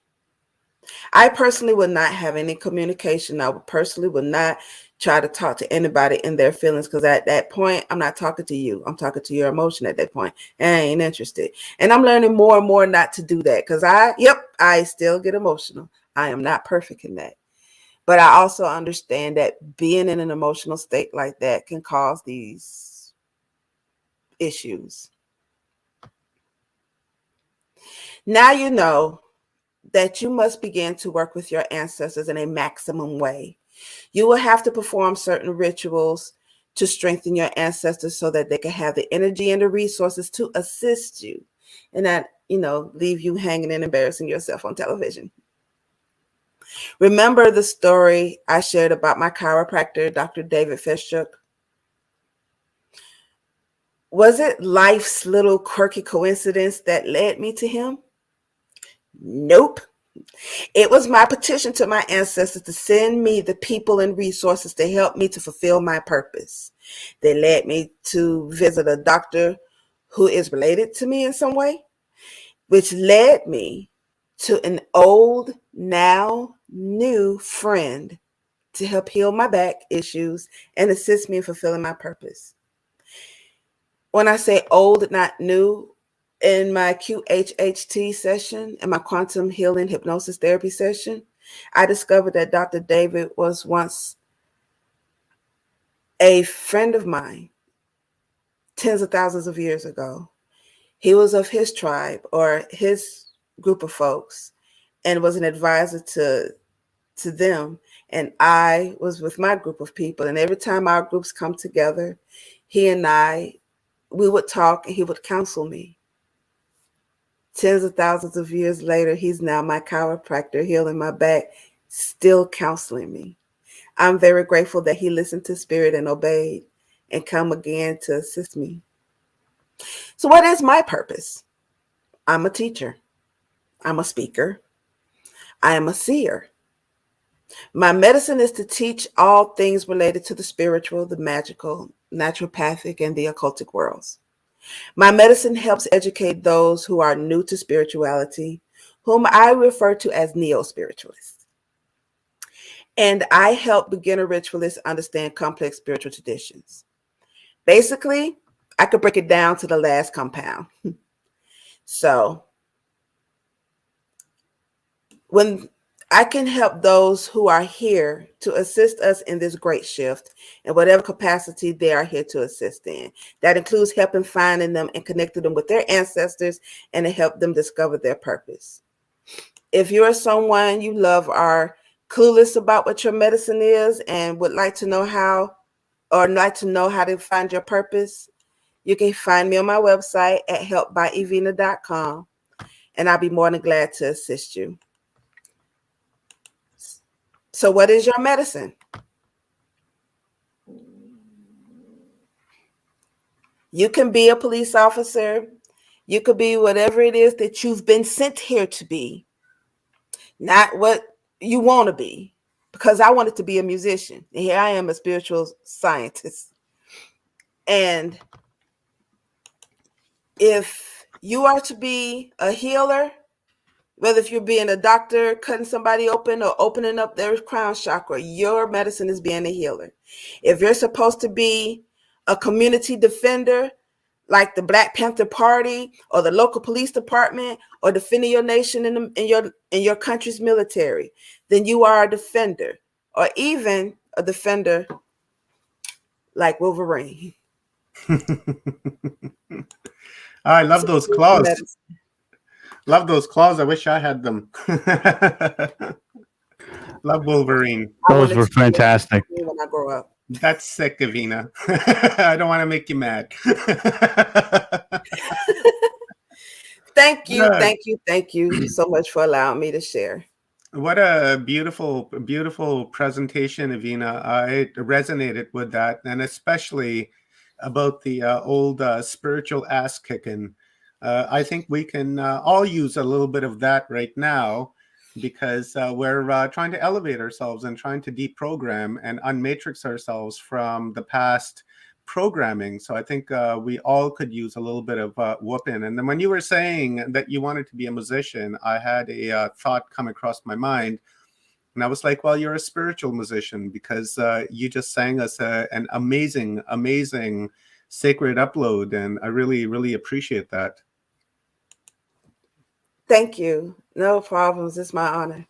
[SPEAKER 5] I personally would not have any communication. I would not try to talk to anybody in their feelings because at that point, I'm not talking to you. I'm talking to your emotion at that point. And I ain't interested. And I'm learning more and more not to do that because I still get emotional. I am not perfect in that. But I also understand that being in an emotional state like that can cause these issues. Now you know that you must begin to work with your ancestors in a maximum way. You will have to perform certain rituals to strengthen your ancestors so that they can have the energy and the resources to assist you and not, leave you hanging and embarrassing yourself on television. Remember the story I shared about my chiropractor, Dr. David Fishuk? Was it life's little quirky coincidence that led me to him? Nope. It was my petition to my ancestors to send me the people and resources to help me to fulfill my purpose. They led me to visit a doctor who is related to me in some way, which led me to an old, now new friend to help heal my back issues and assist me in fulfilling my purpose. When I say old, not new, in my QHHT session and my quantum healing hypnosis therapy session, I discovered that Dr. David was once a friend of mine tens of thousands of years ago. He was of his tribe or his group of folks and was an advisor to them. And I was with my group of people. And every time our groups come together, he and we would talk and he would counsel me. Tens of thousands of years later, he's now my chiropractor, healing my back, still counseling me. I'm very grateful that he listened to spirit and obeyed and come again to assist me. So what is my purpose? I'm a teacher. I'm a speaker. I am a seer. My medicine is to teach all things related to the spiritual, the magical, naturopathic, and the occultic worlds. My medicine helps educate those who are new to spirituality, whom I refer to as neo-spiritualists. And I help beginner ritualists understand complex spiritual traditions. Basically, I could break it down to the last compound. So, when I can help those who are here to assist us in this great shift in whatever capacity they are here to assist in. That includes helping finding them and connecting them with their ancestors and to help them discover their purpose. If you're someone you love or clueless about what your medicine is and would like to know how to find your purpose, you can find me on my website at helpbyevina.com, and I'll be more than glad to assist you. So what is your medicine? You can be a police officer. You could be whatever it is that you've been sent here to be, not what you want to be, because I wanted to be a musician. And here I am, a spiritual scientist. And if you are to be a healer, whether if you're being a doctor, cutting somebody open or opening up their crown chakra, your medicine is being a healer. If you're supposed to be a community defender, like the Black Panther Party or the local police department, or defending your nation in your country's military, then you are a defender, or even a defender like Wolverine.
[SPEAKER 1] I love those claws. Love those claws. I wish I had them. Love Wolverine.
[SPEAKER 2] Those were fantastic.
[SPEAKER 5] When I grow up.
[SPEAKER 1] That's sick, Evina. I don't want to make you mad.
[SPEAKER 5] Thank you so much for allowing me to share.
[SPEAKER 1] What a beautiful presentation, Evina. I resonated with that, and especially about the old spiritual ass kicking. I think we can all use a little bit of that right now, because we're trying to elevate ourselves and trying to deprogram and unmatrix ourselves from the past programming. So I think we all could use a little bit of whooping. And then when you were saying that you wanted to be a musician, I had a thought come across my mind. And I was like, well, you're a spiritual musician, because you just sang us an amazing sacred upload. And I really appreciate that.
[SPEAKER 5] Thank you. No problems. It's my honor.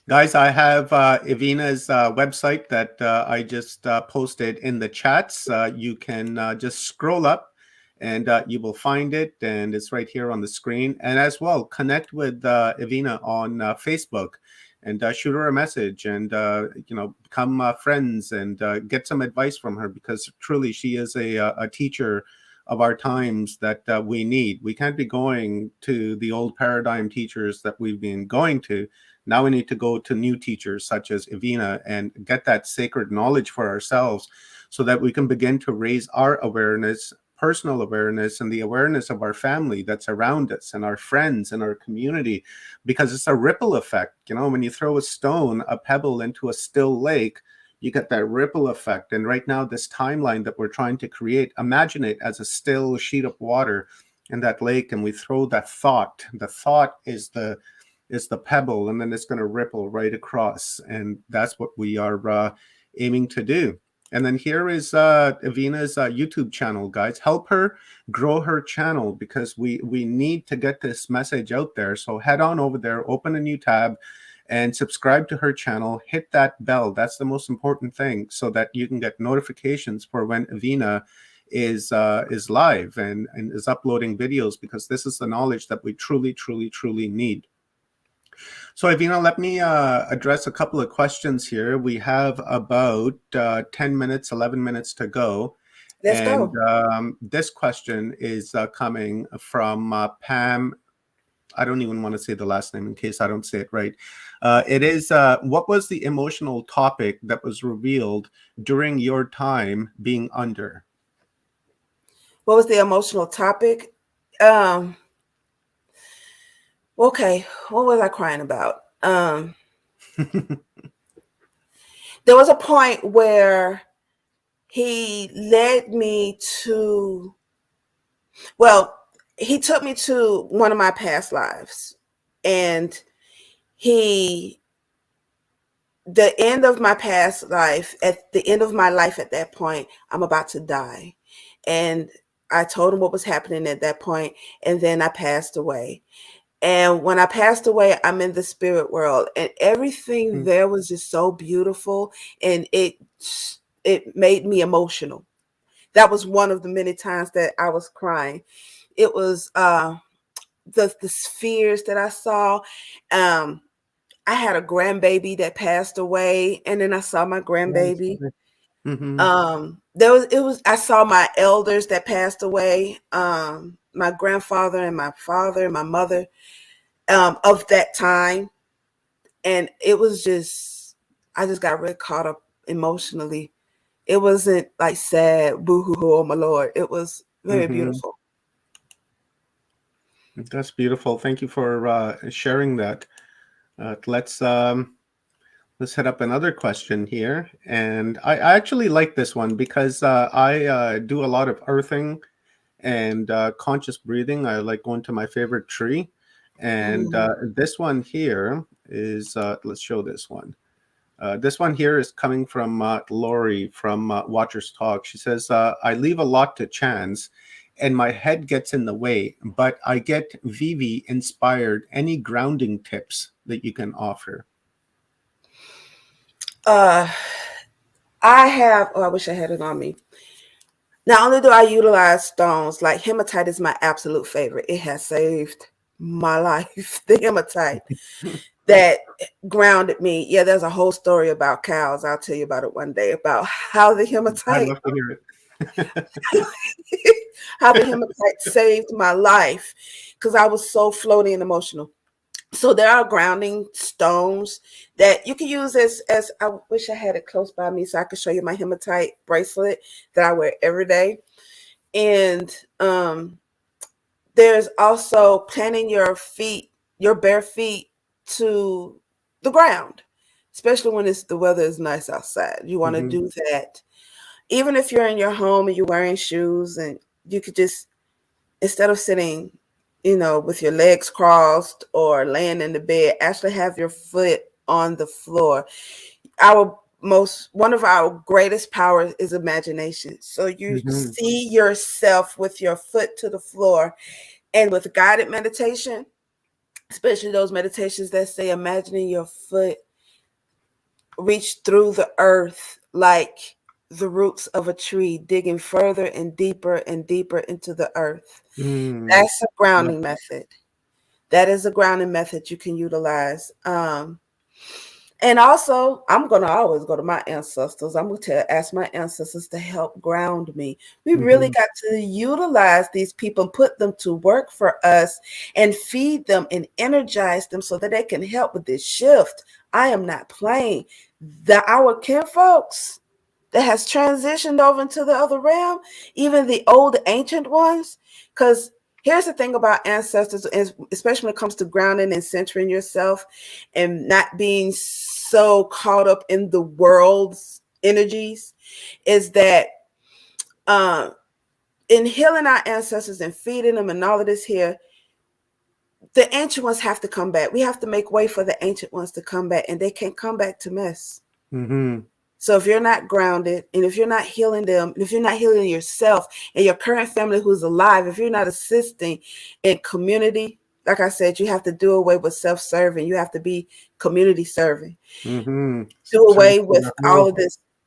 [SPEAKER 1] Guys, I have Evina's website that I just posted in the chats. You can just scroll up and you will find it, and it's right here on the screen. And as well, connect with Evina on Facebook, and shoot her a message, and become friends, and get some advice from her, because truly she is a teacher of our times that we need. We can't be going to the old paradigm teachers that we've been going to. Now we need to go to new teachers such as Evina and get that sacred knowledge for ourselves, so that we can begin to raise our awareness, personal awareness, and the awareness of our family that's around us, and our friends and our community, because it's a ripple effect. When you throw a stone, a pebble, into a still lake, you get that ripple effect. And right now, this timeline that we're trying to create, imagine it as a still sheet of water in that lake, and we throw that thought. The thought is the pebble, and then it's going to ripple right across, and that's what we are aiming to do. And then here is Evina's YouTube channel, guys. Help her grow her channel, because we need to get this message out there. So head on over there, open a new tab, and subscribe to her channel. Hit that bell. That's the most important thing, so that you can get notifications for when Evina is live and is uploading videos, because this is the knowledge that we truly, truly, truly need. So, Evina, let me address a couple of questions here. We have about 10 minutes, 11 minutes to go.
[SPEAKER 5] Let's go.
[SPEAKER 1] This question is coming from Pam. I don't even want to say the last name in case I don't say it right. It is, what was the emotional topic that was revealed during your time being under?
[SPEAKER 5] What was the emotional topic? Okay, what was I crying about? There was a point where he led me to, he took me to one of my past lives, and the end of my past life, at the end of my life at that point, I'm about to die. And I told him what was happening at that point, and then I passed away. And when I passed away, I'm in the spirit world, and everything there was just so beautiful, and it made me emotional. That was one of the many times that I was crying. It was the spheres that I saw. I had a grandbaby that passed away, and then I saw my grandbaby. I saw my elders that passed away. My grandfather and my father and my mother of that time. And it was just, I just got really caught up emotionally. It wasn't like sad, boo-hoo-hoo, oh my Lord. It was very beautiful.
[SPEAKER 1] That's beautiful. Thank you for sharing that. Let's set up another question here. And I actually like this one, because I do a lot of earthing and conscious breathing. I like going to my favorite tree. And this one here is, let's show this one. This one here is coming from Lori from Watchers Talk. She says, I leave a lot to chance, and my head gets in the way, but I get Vivi inspired. Any grounding tips that you can offer?
[SPEAKER 5] I wish I had it on me. Not only do I utilize stones, like hematite is my absolute favorite. It has saved my life. The hematite that grounded me. Yeah, there's a whole story about cows. I'll tell you about it one day, about how the hematite,
[SPEAKER 1] I'd love to hear it.
[SPEAKER 5] how the hematite saved my life, because I was so floaty and emotional. So there are grounding stones that you can use as I wish I had it close by me so I could show you my hematite bracelet that I wear every day. And there's also planting your bare feet to the ground, especially when the weather is nice outside. You want to do that. Even if you're in your home and you're wearing shoes, and you could just, instead of sitting, with your legs crossed or laying in the bed, actually have your foot on the floor. One of our greatest powers is imagination. So you see yourself with your foot to the floor, and with guided meditation, especially those meditations that say imagining your foot reach through the earth, like the roots of a tree, digging further and deeper into the earth.
[SPEAKER 1] Mm.
[SPEAKER 5] That's a grounding method. That is a grounding method you can utilize. And also, I'm going to always go to my ancestors. I'm going to ask my ancestors to help ground me. We really got to utilize these people and put them to work for us and feed them and energize them so that they can help with this shift. I am not playing. Our kin folks that has transitioned over into the other realm, even the old ancient ones, because here's the thing about ancestors, especially when it comes to grounding and centering yourself and not being so caught up in the world's energies, is that in healing our ancestors and feeding them and all of this here, the ancient ones have to come back. We have to make way for the ancient ones to come back, and they can't come back to mess. So if you're not grounded, and if you're not healing them, and if you're not healing yourself and your current family who's alive, if you're not assisting in community, like I said, you have to do away with self-serving. You have to be community serving. Do away with all of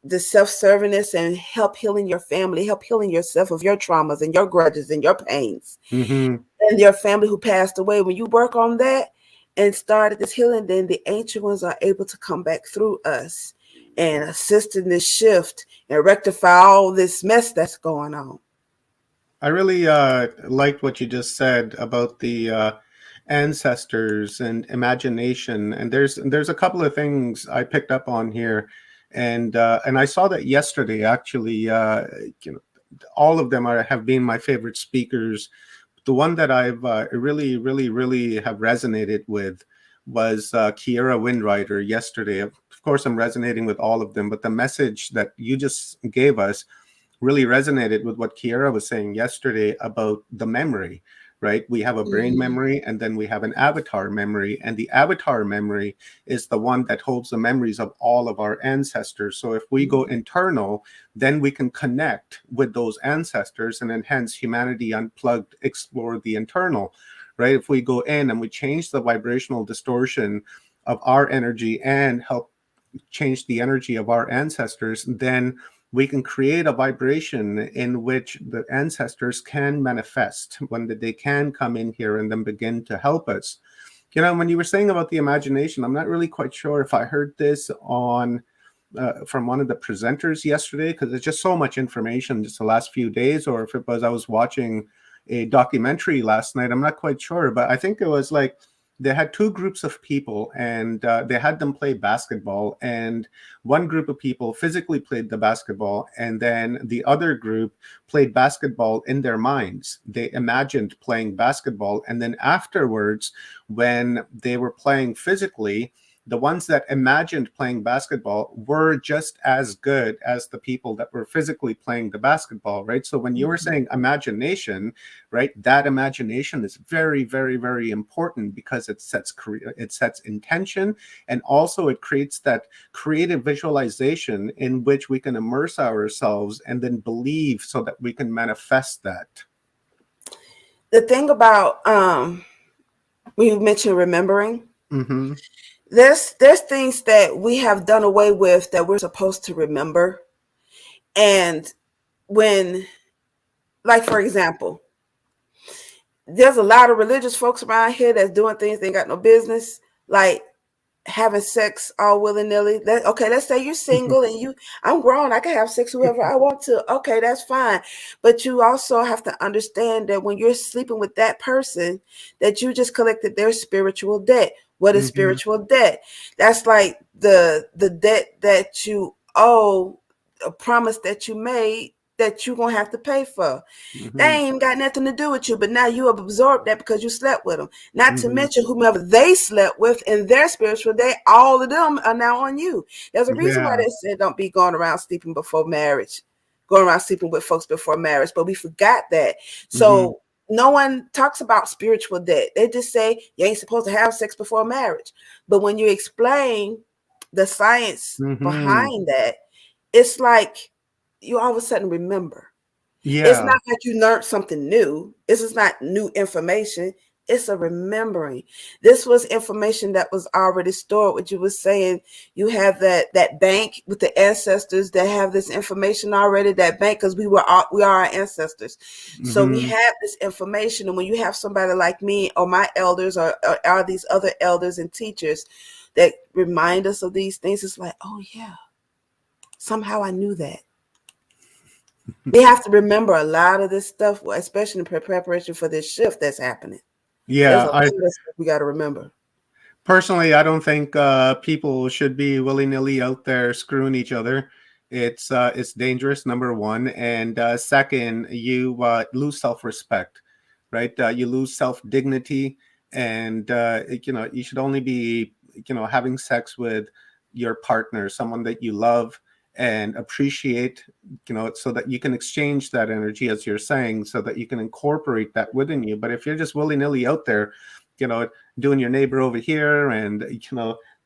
[SPEAKER 5] the self-servingness and help healing your family, help healing yourself of your traumas and your grudges and your pains. And your family who passed away. When you work on that and started this healing, then the ancient ones are able to come back through us and assist in this shift and rectify all this mess that's going on.
[SPEAKER 1] I really liked what you just said about the ancestors and imagination. And there's a couple of things I picked up on here, and I saw that yesterday. Actually, all of them have been my favorite speakers. The one that I've really have resonated with was Kiera Windrider yesterday. Of course, I'm resonating with all of them, but the message that you just gave us really resonated with what Kiera was saying yesterday about the memory, right? We have a brain memory, and then we have an avatar memory, and the avatar memory is the one that holds the memories of all of our ancestors. So if we go internal, then we can connect with those ancestors and enhance humanity unplugged, explore the internal, right? If we go in and we change the vibrational distortion of our energy and help change the energy of our ancestors, then we can create a vibration in which the ancestors can manifest, when they can come in here and then begin to help us. When you were saying about the imagination, I'm not really quite sure if I heard this on from one of the presenters yesterday, because it's just so much information just the last few days, or if it was I was watching a documentary last night. I'm not quite sure, but I think it was like they had two groups of people, and they had them play basketball, and one group of people physically played the basketball, and then the other group played basketball in their minds. They imagined playing basketball, and then afterwards, when they were playing physically, the ones that imagined playing basketball were just as good as the people that were physically playing the basketball, right? So when you were saying imagination, right, that imagination is very, very, very important, because it sets intention, and also it creates that creative visualization in which we can immerse ourselves and then believe, so that we can manifest that.
[SPEAKER 5] The thing about when you mentioned remembering, there's things that we have done away with that we're supposed to remember. And when, like, for example, there's a lot of religious folks around here that's doing things they ain't got no business, like having sex all willy-nilly. Okay, let's say you're single and I'm grown, I can have sex whoever I want to. Okay, that's fine. But you also have to understand that when you're sleeping with that person, that you just collected their spiritual debt. What is spiritual debt? That's like the debt that you owe, a promise that you made that you're gonna have to pay for. They ain't even got nothing to do with you, but now you have absorbed that because you slept with them. Not to mention whomever they slept with in their spiritual day, all of them are now on you. There's a reason why they said don't be going around sleeping before marriage, going around sleeping with folks before marriage, but we forgot that. So no one talks about spiritual debt. They just say you ain't supposed to have sex before marriage. But when you explain the science behind that, it's like you all of a sudden remember. It's not like you learned something new. This is not new information. It's a remembering. This was information that was already stored. What you were saying, you have that bank with the ancestors that have this information already. That bank, because we are our ancestors, so we have this information. And when you have somebody like me or my elders or these other elders and teachers that remind us of these things, it's like, oh yeah, somehow I knew that. We have to remember a lot of this stuff, especially in preparation for this shift that's happening.
[SPEAKER 1] Yeah,
[SPEAKER 5] There's a lot of stuff we got to remember.
[SPEAKER 1] Personally, I don't think people should be willy-nilly out there screwing each other. It's dangerous, number one, and second, you lose self-respect, right? You lose self-dignity, and you should only be having sex with your partner, someone that you love and appreciate, so that you can exchange that energy, as you're saying, so that you can incorporate that within you. But if you're just willy-nilly out there, doing your neighbor over here and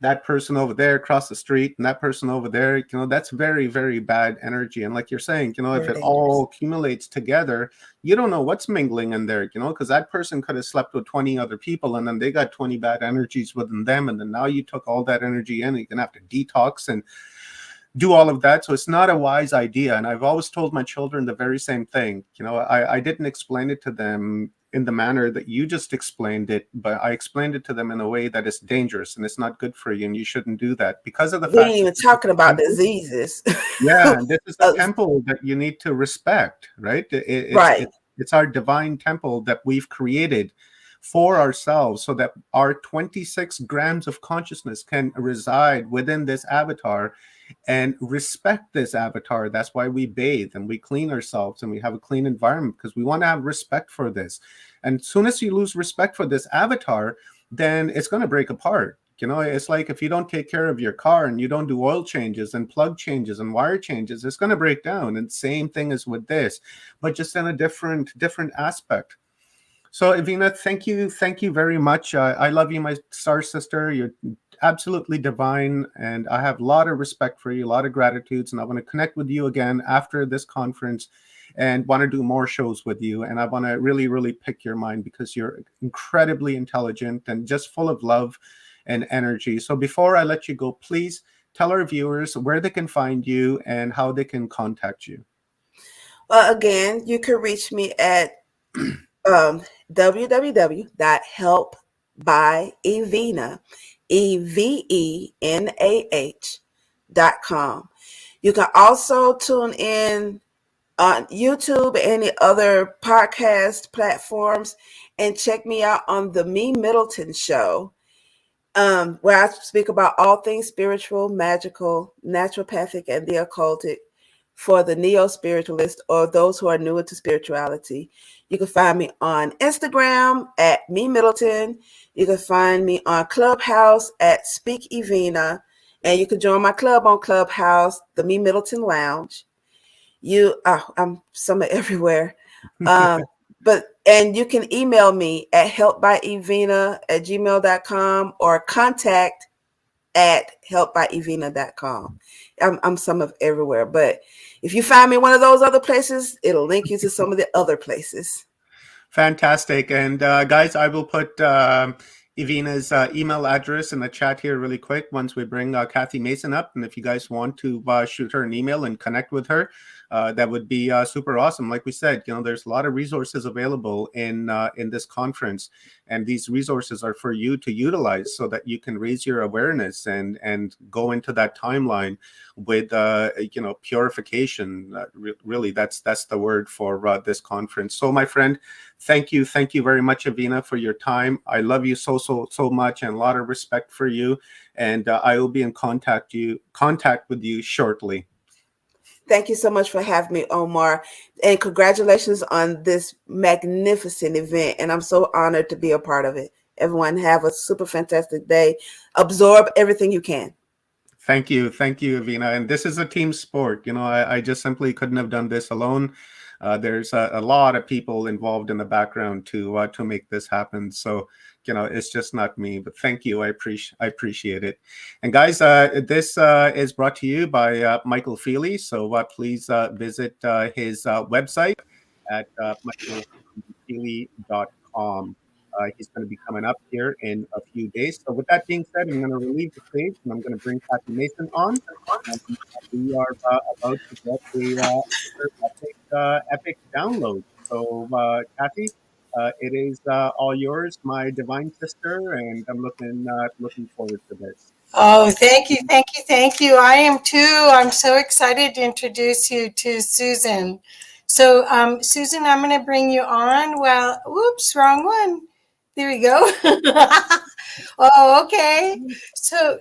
[SPEAKER 1] that person over there across the street and that person over there, that's very, very bad energy. And like you're saying, if it all accumulates together, you don't know what's mingling in there, because that person could have slept with 20 other people and then they got 20 bad energies within them, and then now you took all that energy in, you're gonna have to detox and do all of that. So it's not a wise idea. And I've always told my children the very same thing. I didn't explain it to them in the manner that you just explained it, but I explained it to them in a way that is dangerous and it's not good for you and you shouldn't do that, because of the fact
[SPEAKER 5] we ain't even talking about diseases.
[SPEAKER 1] Yeah, this is a temple that you need to respect, right? It's our divine temple that we've created for ourselves, so that our 26 grams of consciousness can reside within this avatar and respect this avatar. That's why we bathe and we clean ourselves and we have a clean environment, because we want to have respect for this. And as soon as you lose respect for this avatar, then it's going to break apart. It's like if you don't take care of your car and you don't do oil changes and plug changes and wire changes, it's going to break down. And same thing is with this, but just in a different aspect. So Evina, thank you very much. I love you, my star sister. You're absolutely divine, and I have a lot of respect for you, a lot of gratitudes, and I want to connect with you again after this conference and want to do more shows with you. And I want to really, really pick your mind, because you're incredibly intelligent and just full of love and energy. So before I let you go, please tell our viewers where they can find you and how they can contact you.
[SPEAKER 5] Well, again, you can reach me at www.helpbyevena, EVENAH.com. You can also tune in on YouTube, any other podcast platforms, and check me out on the Me Middleton Show, where I speak about all things spiritual, magical, naturopathic, and the occultic for the neo-spiritualist or those who are newer to spirituality. You can find me on Instagram at Me Middleton. You can find me on Clubhouse at Speak Evena, and you can join my club on Clubhouse, the Me Middleton Lounge. I'm somewhere everywhere. And you can email me at helpbyevena@gmail.com or contact@helpbyevena.com. I'm some of everywhere, but if you find me one of those other places, it'll link you to some of the other places.
[SPEAKER 1] Fantastic. And guys, I will put Evina's email address in the chat here really quick once we bring Kathy Mason up. And if you guys want to shoot her an email and connect with her, that would be super awesome. Like we said, there's a lot of resources available in this conference, and these resources are for you to utilize so that you can raise your awareness and go into that timeline with purification. Really, that's the word for this conference. So, my friend, thank you very much, Evina, for your time. I love you so much, and a lot of respect for you. And I will be in contact with you shortly.
[SPEAKER 5] Thank you so much for having me, Omar. And congratulations on this magnificent event. And I'm so honored to be a part of it. Everyone have a super fantastic day. Absorb everything you can.
[SPEAKER 1] Thank you, Evina. And this is a team sport. I just simply couldn't have done this alone. There's a lot of people involved in the background to make this happen. So, it's just not me. But thank you. I appreciate it. And guys, this is brought to you by Michael Feely. So please visit his website at michaelfeely.com. He's going to be coming up here in a few days. So with that being said, I'm going to relieve the stage and I'm going to bring Kathy Mason on. And we are about to get a epic download. So Kathy, it is all yours, my divine sister, and I'm looking forward to this.
[SPEAKER 4] Oh, thank you, thank you, thank you. I am too. I'm so excited to introduce you to Susan. So, Susan, I'm going to bring you on. Well, whoops, wrong one. There we go. Oh, okay. So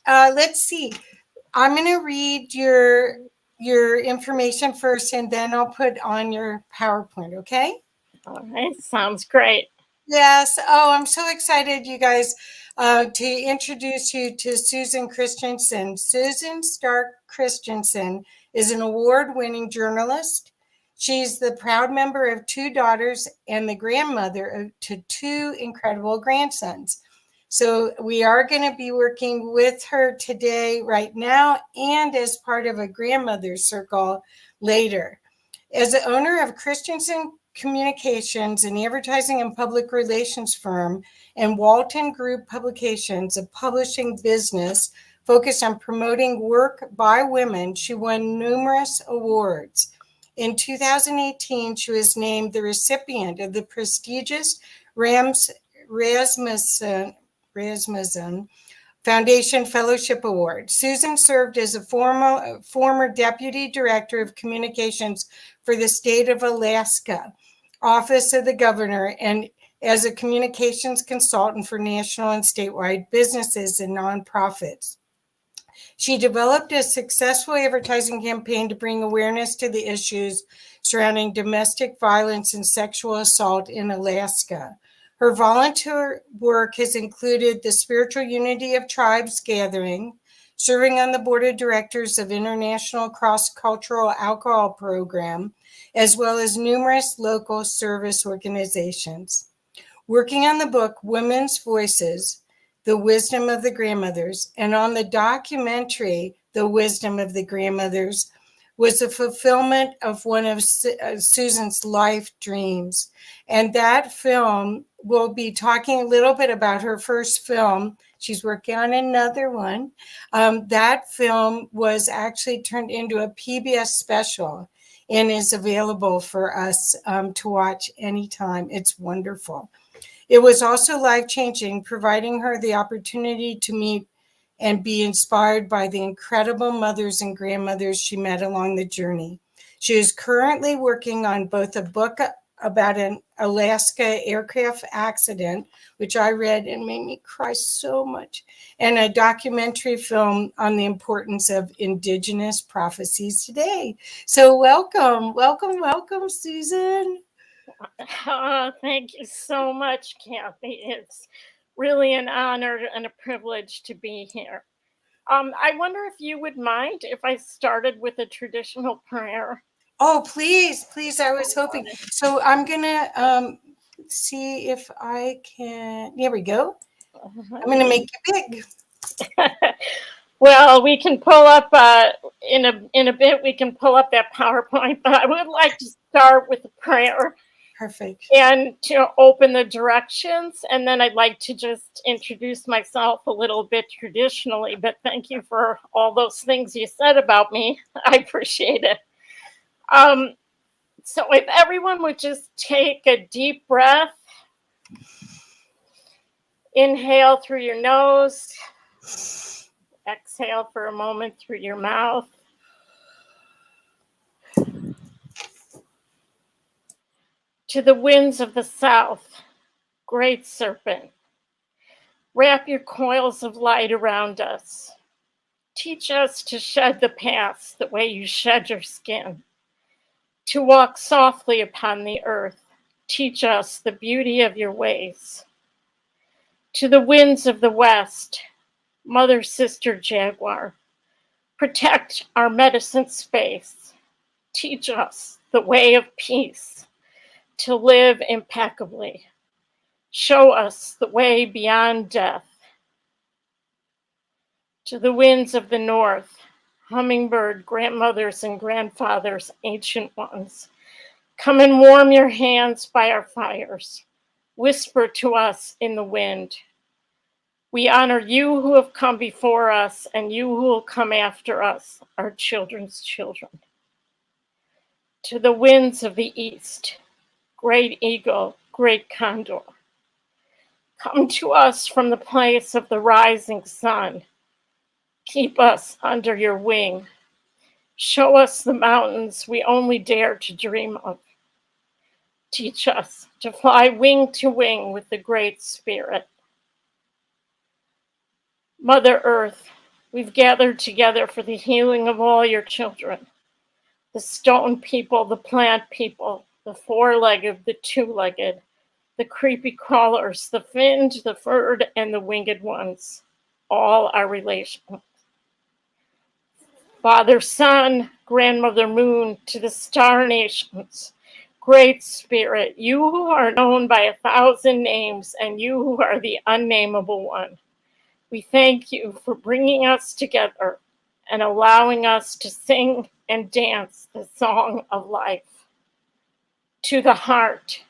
[SPEAKER 4] let's see. I'm going to read your information first, and then I'll put on your PowerPoint. Okay.
[SPEAKER 6] All right, sounds great.
[SPEAKER 4] Yes. Oh, I'm so excited, you guys, to introduce you to Susan Christensen. Susan Stark Christensen is an award-winning journalist. She's the proud member of 2 daughters and the grandmother to 2 incredible grandsons. So we are going to be working with her today, right now, and as part of a grandmother's circle later. As the owner of Christensen Communications, an advertising and public relations firm, and Walton Group Publications, a publishing business focused on promoting work by women, she won numerous awards. In 2018, she was named the recipient of the prestigious Rasmussen Foundation Fellowship Award. Susan served as a former Deputy Director of Communications for the state of Alaska, Office of the Governor, and as a communications consultant for national and statewide businesses and nonprofits. She developed a successful advertising campaign to bring awareness to the issues surrounding domestic violence and sexual assault in Alaska. Her volunteer work has included the Spiritual Unity of Tribes Gathering, serving on the board of directors of International Cross-Cultural Alcohol Program, as well as numerous local service organizations. Working on the book Women's Voices, The Wisdom of the Grandmothers, and on the documentary The Wisdom of the Grandmothers, was the fulfillment of one of Susan's life dreams. And that film, we'll be talking a little bit about her first film. She's working on another one. That film was actually turned into a PBS special and is available for us to watch anytime. It's wonderful. It was also life-changing, providing her the opportunity to meet and be inspired by the incredible mothers and grandmothers she met along the journey. She is currently working on both a book about an Alaska aircraft accident, which I read and made me cry so much, and a documentary film on the importance of Indigenous prophecies today. So welcome, Susan.
[SPEAKER 6] Thank you so much, Kathy. It's really an honor and a privilege to be here. I wonder if you would mind if I started with a traditional prayer.
[SPEAKER 4] Oh, please, I was hoping. So I'm going to see if I can. There we go. I'm going to make it big.
[SPEAKER 6] Well, we can pull up in a bit. We can pull up that PowerPoint, but I would like to start with a prayer.
[SPEAKER 4] Perfect.
[SPEAKER 6] And to open the directions, and then I'd like to just introduce myself a little bit traditionally. But thank you for all those things you said about me. I appreciate it. So if everyone would just take a deep breath, inhale through your nose, exhale for a moment through your mouth. To the winds of the south, great serpent, wrap your coils of light around us. Teach us to shed the past the way you shed your skin, to walk softly upon the earth. Teach us the beauty of your ways. To the winds of the west, mother, sister, jaguar, protect our medicine space. Teach us the way of peace, to live impeccably. Show us the way beyond death. To the winds of the north, hummingbird, grandmothers and grandfathers, ancient ones, come and warm your hands by our fires. whisper to us in the wind. We honor you who have come before us and you who will come after us, our children's children. To the winds of the east, great eagle, great condor, come to us from the place of the rising sun. Keep us under your wing. Show us the mountains we only dare to dream of. Teach us to fly wing to wing with the Great Spirit. Mother Earth, we've gathered together for the healing of all your children. The stone people, the plant people, the four-legged, the two-legged, the creepy crawlers, the finned, the furred, and the winged ones. All are relational. Father Sun, Grandmother Moon, to the star nations. Great Spirit, you who are known by 1,000 names and you who are the unnameable one. We thank you for bringing us together and allowing us to sing and dance the song of life. To the heart,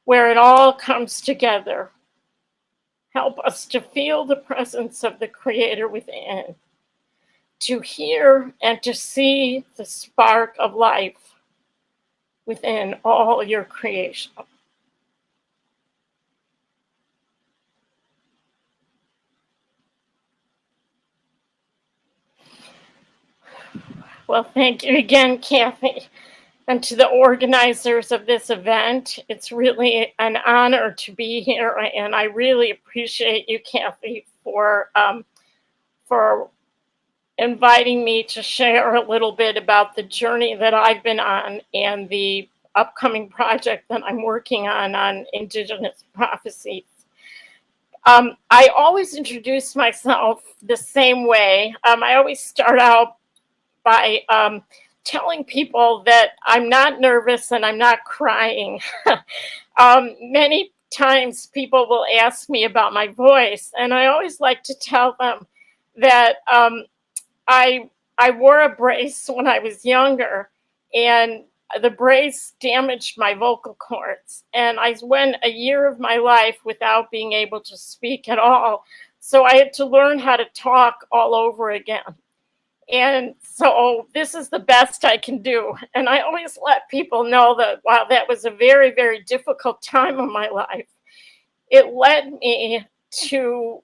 [SPEAKER 6] where it all comes together. Help us to feel the presence of the Creator within, to hear and to see the spark of life within all your creation. Well, thank you again, Kathy. And to the organizers of this event, it's really an honor to be here. And I really appreciate you, Kathy, for inviting me to share a little bit about the journey that I've been on and the upcoming project that I'm working on Indigenous prophecies. I always introduce myself the same way. I always start out by telling people that I'm not nervous and I'm not crying. Many times people will ask me about my voice, and I always like to tell them that I wore a brace when I was younger, and the brace damaged my vocal cords, and I went a year of my life without being able to speak at all. So I had to learn how to talk all over again. And so this is the best I can do. And I always let people know that while that was a very, very difficult time of my life, it led me to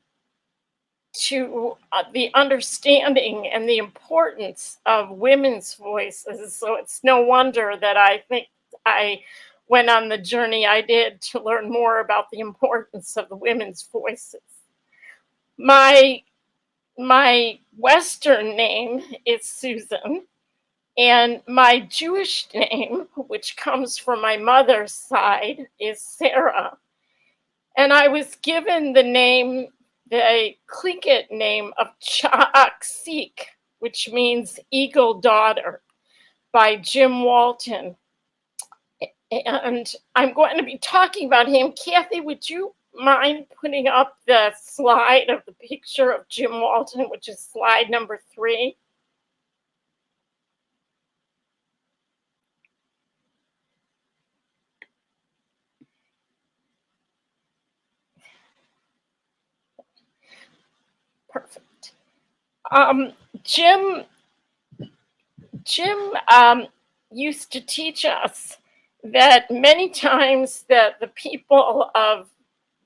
[SPEAKER 6] the understanding and the importance of women's voices. So it's no wonder that I think I went on the journey I did to learn more about the importance of the women's voices. My Western name is Susan, and my Jewish name, which comes from my mother's side, is Sarah. And I was given the Tlingit name of Chaaksik, which means eagle daughter, by Jim Walton. And I'm going to be talking about him. Kathy, would you mind putting up the slide of the picture of Jim Walton, which is slide number 3? Perfect. Jim used to teach us that many times that the people of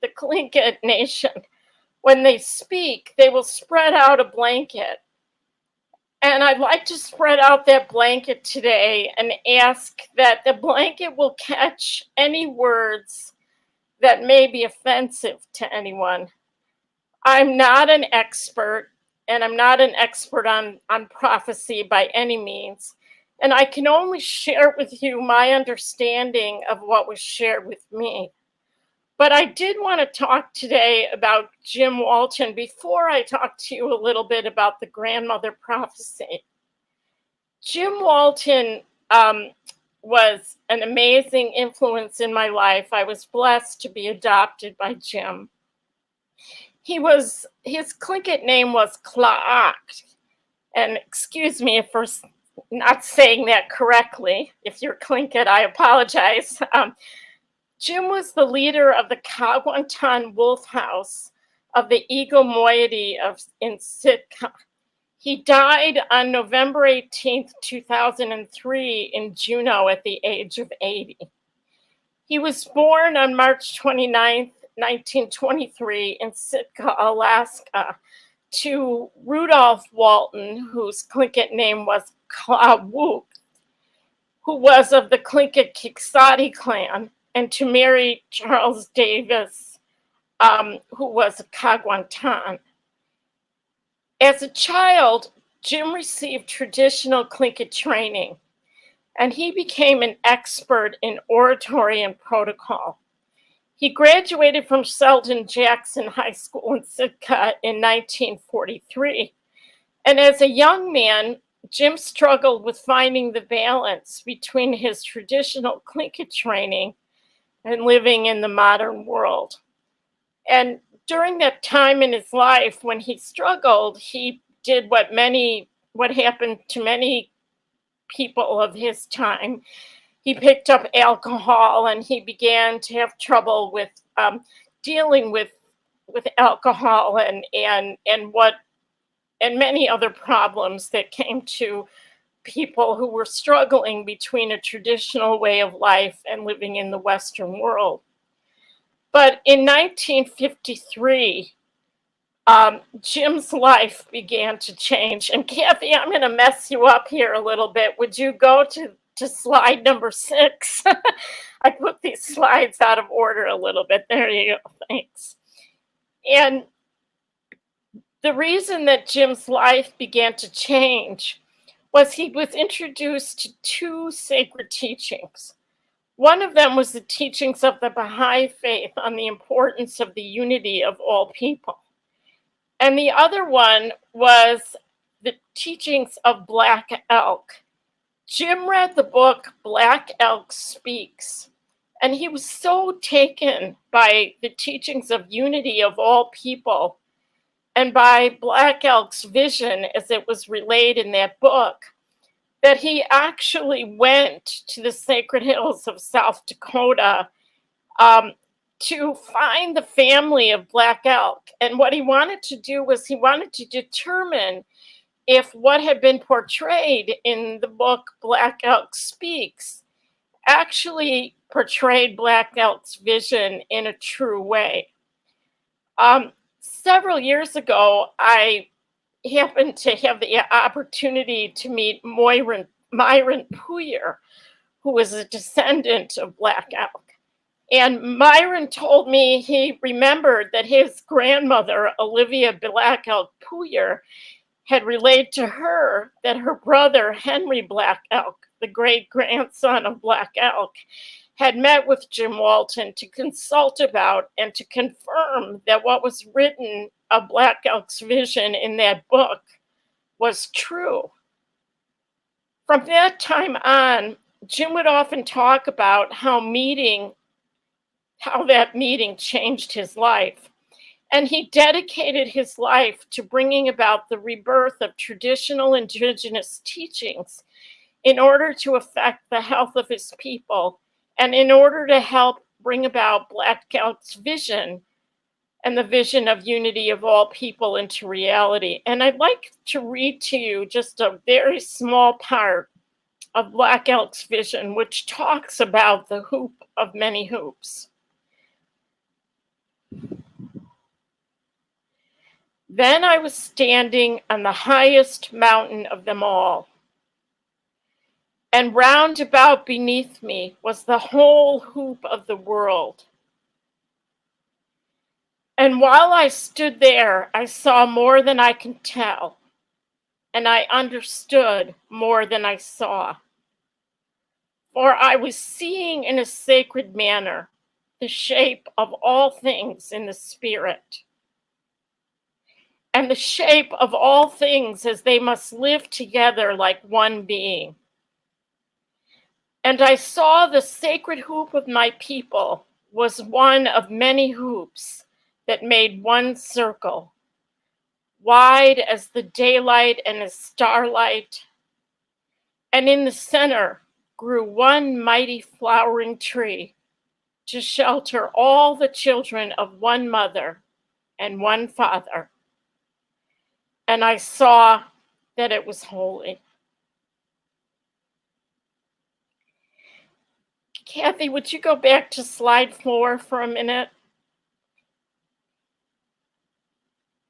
[SPEAKER 6] the Tlingit nation, when they speak, they will spread out a blanket. And I'd like to spread out that blanket today and ask that the blanket will catch any words that may be offensive to anyone. I'm not an expert, and I'm not an expert on prophecy by any means. And I can only share with you my understanding of what was shared with me. But I did want to talk today about Jim Walton before I talk to you a little bit about the grandmother prophecy. Jim Walton was an amazing influence in my life. I was blessed to be adopted by Jim. His Tlingit name was Klaak. And excuse me for not saying that correctly. If you're Tlingit, I apologize. Jim was the leader of the Kagwantan Wolf House of the Eagle moiety in Sitka. He died on November 18th, 2003 in Juneau at the age of 80. He was born on March 29th, 1923 in Sitka, Alaska, to Rudolph Walton, whose Tlingit name was Klawuk, who was of the Tlingit Kiksati clan, and to Mary Charles Davis, who was a Kagwantan. As a child, Jim received traditional Tlingit training, and he became an expert in oratory and protocol. He graduated from Selden Jackson High School in Sitka in 1943. And as a young man, Jim struggled with finding the balance between his traditional Tlingit training and living in the modern world. And during that time in his life when he struggled, he did what happened to many people of his time. He picked up alcohol and he began to have trouble with dealing with alcohol and many other problems that came to people who were struggling between a traditional way of life and living in the Western world. But in 1953, Jim's life began to change. And Kathy, I'm going to mess you up here a little bit. Would you go to slide number 6? I put these slides out of order a little bit. There you go. Thanks. And the reason that Jim's life began to change was he was introduced to 2 sacred teachings. One of them was the teachings of the Baha'i faith on the importance of the unity of all people. And the other one was the teachings of Black Elk. Jim read the book Black Elk Speaks, and he was so taken by the teachings of unity of all people and by Black Elk's vision as it was relayed in that book, that he actually went to the sacred hills of South Dakota to find the family of Black Elk. And what he wanted to do was he wanted to determine if what had been portrayed in the book Black Elk Speaks actually portrayed Black Elk's vision in a true way. Several years ago, I happened to have the opportunity to meet Myron Puyer, who was a descendant of Black Elk. And Myron told me he remembered that his grandmother, Olivia Black Elk Puyer, had relayed to her that her brother, Henry Black Elk, the great-grandson of Black Elk, had met with Jim Walton to consult about and to confirm that what was written of Black Elk's vision in that book was true. From that time on, Jim would often talk about how that meeting changed his life. And he dedicated his life to bringing about the rebirth of traditional indigenous teachings in order to affect the health of his people and in order to help bring about Black Elk's vision and the vision of unity of all people into reality. And I'd like to read to you just a very small part of Black Elk's vision, which talks about the hoop of many hoops. Then I was standing on the highest mountain of them all, and round about beneath me was the whole hoop of the world. And while I stood there, I saw more than I can tell, and I understood more than I saw. For I was seeing in a sacred manner the shape of all things in the spirit, and the shape of all things as they must live together like one being. And I saw the sacred hoop of my people was one of many hoops that made one circle, wide as the daylight and as starlight. And in the center grew one mighty flowering tree, to shelter all the children of one mother and one father. And I saw that it was holy. Kathy, would you go back to slide 4 for a minute?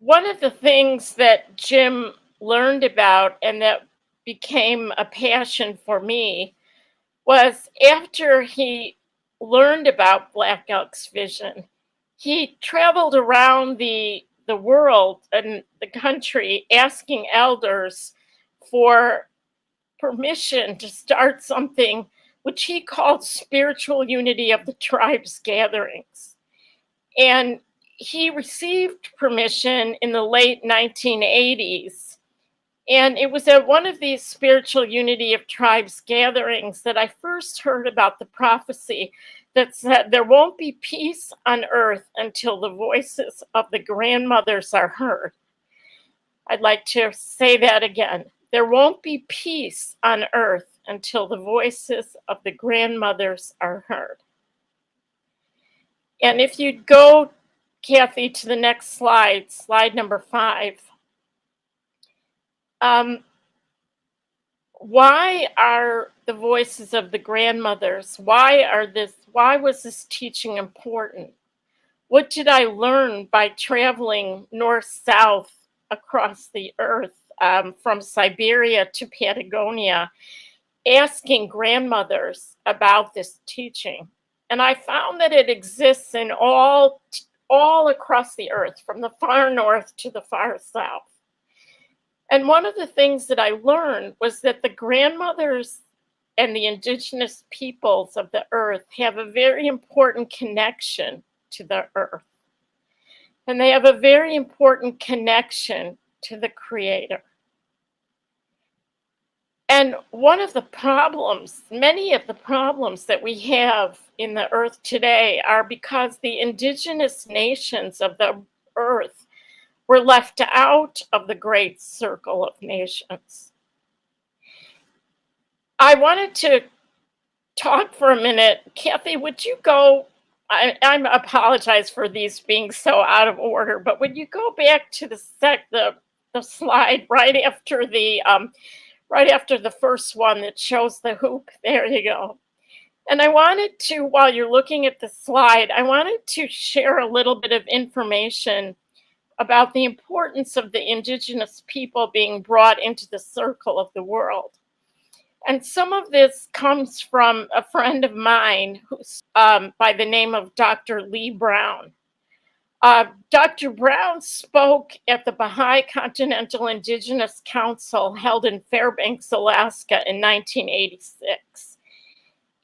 [SPEAKER 6] One of the things that Jim learned about and that became a passion for me was after he learned about Black Elk's vision, he traveled around the world and the country asking elders for permission to start something which he called spiritual unity of the tribes gatherings. And he received permission in the late 1980s. And it was at one of these spiritual unity of tribes gatherings that I first heard about the prophecy that said there won't be peace on earth until the voices of the grandmothers are heard. I'd like to say that again. There won't be peace on earth until the voices of the grandmothers are heard. And if you'd go, Kathy, to the next slide, slide number 5. Why are the voices of the grandmothers, why was this teaching important? What did I learn by traveling north-south across the earth, from Siberia to Patagonia, asking grandmothers about this teaching? And I found that it exists in all across the earth, from the far north to the far south. And one of the things that I learned was that the grandmothers and the indigenous peoples of the earth have a very important connection to the earth. And they have a very important connection to the Creator. And one of the problems, many of the problems that we have in the earth today are because the indigenous nations of the earth were left out of the great circle of nations. I wanted to talk for a minute. Kathy, would you go? I apologize for these being so out of order, but would you go back to the slide right after the first one that shows the hoop? There you go. And I wanted to, while you're looking at the slide, I wanted to share a little bit of information about the importance of the indigenous people being brought into the circle of the world. And some of this comes from a friend of mine who's by the name of Dr. Lee Brown. Dr. Brown spoke at the Baha'i Continental Indigenous Council held in Fairbanks, Alaska in 1986.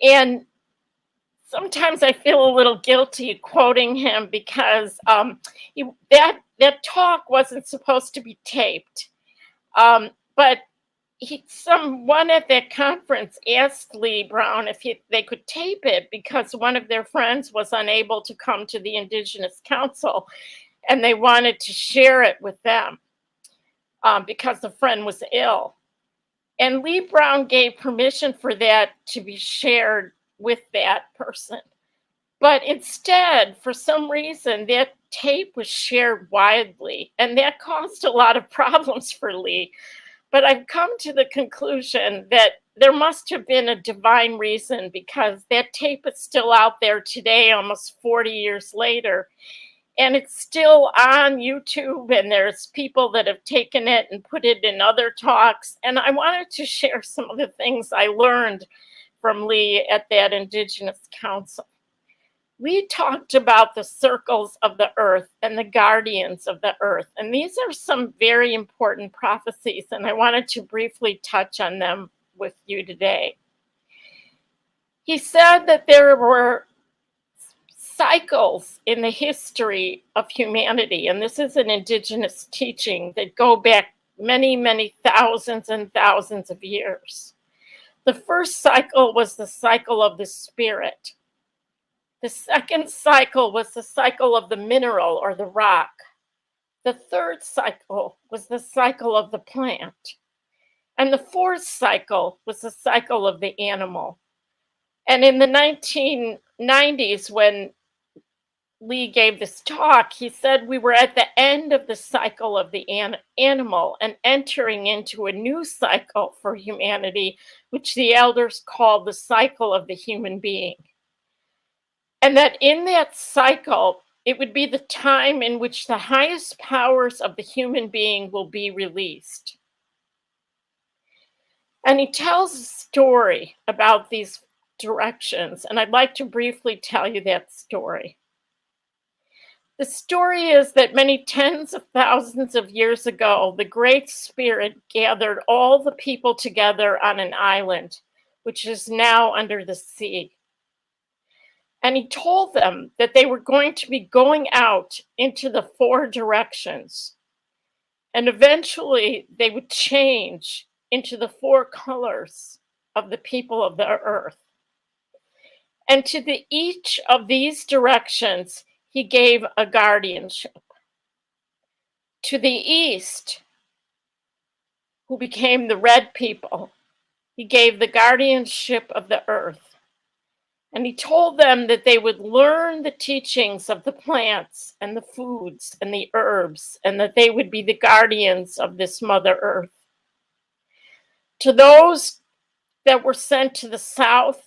[SPEAKER 6] And sometimes I feel a little guilty quoting him because that talk wasn't supposed to be taped. But someone at that conference asked Lee Brown if they could tape it because one of their friends was unable to come to the Indigenous Council and they wanted to share it with them because the friend was ill. And Lee Brown gave permission for that to be shared with that person. But instead, for some reason, that tape was shared widely, and that caused a lot of problems for Lee. But I've come to the conclusion that there must have been a divine reason because that tape is still out there today, almost 40 years later. And it's still on YouTube, and there's people that have taken it and put it in other talks. And I wanted to share some of the things I learned from Lee at that Indigenous Council. We talked about the circles of the earth and the guardians of the earth. And these are some very important prophecies, and I wanted to briefly touch on them with you today. He said that there were cycles in the history of humanity, and this is an indigenous teaching that go back many, many thousands and thousands of years. The first cycle was the cycle of the spirit. The second cycle was the cycle of the mineral or the rock. The third cycle was the cycle of the plant. And the fourth cycle was the cycle of the animal. And in the 1990s, when Lee gave this talk, he said we were at the end of the cycle of the animal and entering into a new cycle for humanity, which the elders called the cycle of the human being. And that in that cycle, it would be the time in which the highest powers of the human being will be released. And he tells a story about these directions, and I'd like to briefly tell you that story. The story is that many tens of thousands of years ago, the Great Spirit gathered all the people together on an island, which is now under the sea. And he told them that they were going to be going out into the four directions. And eventually they would change into the four colors of the people of the earth. And to each of these directions, he gave a guardianship. To the east, who became the red people, he gave the guardianship of the earth. And he told them that they would learn the teachings of the plants and the foods and the herbs, and that they would be the guardians of this Mother Earth. To those that were sent to the south,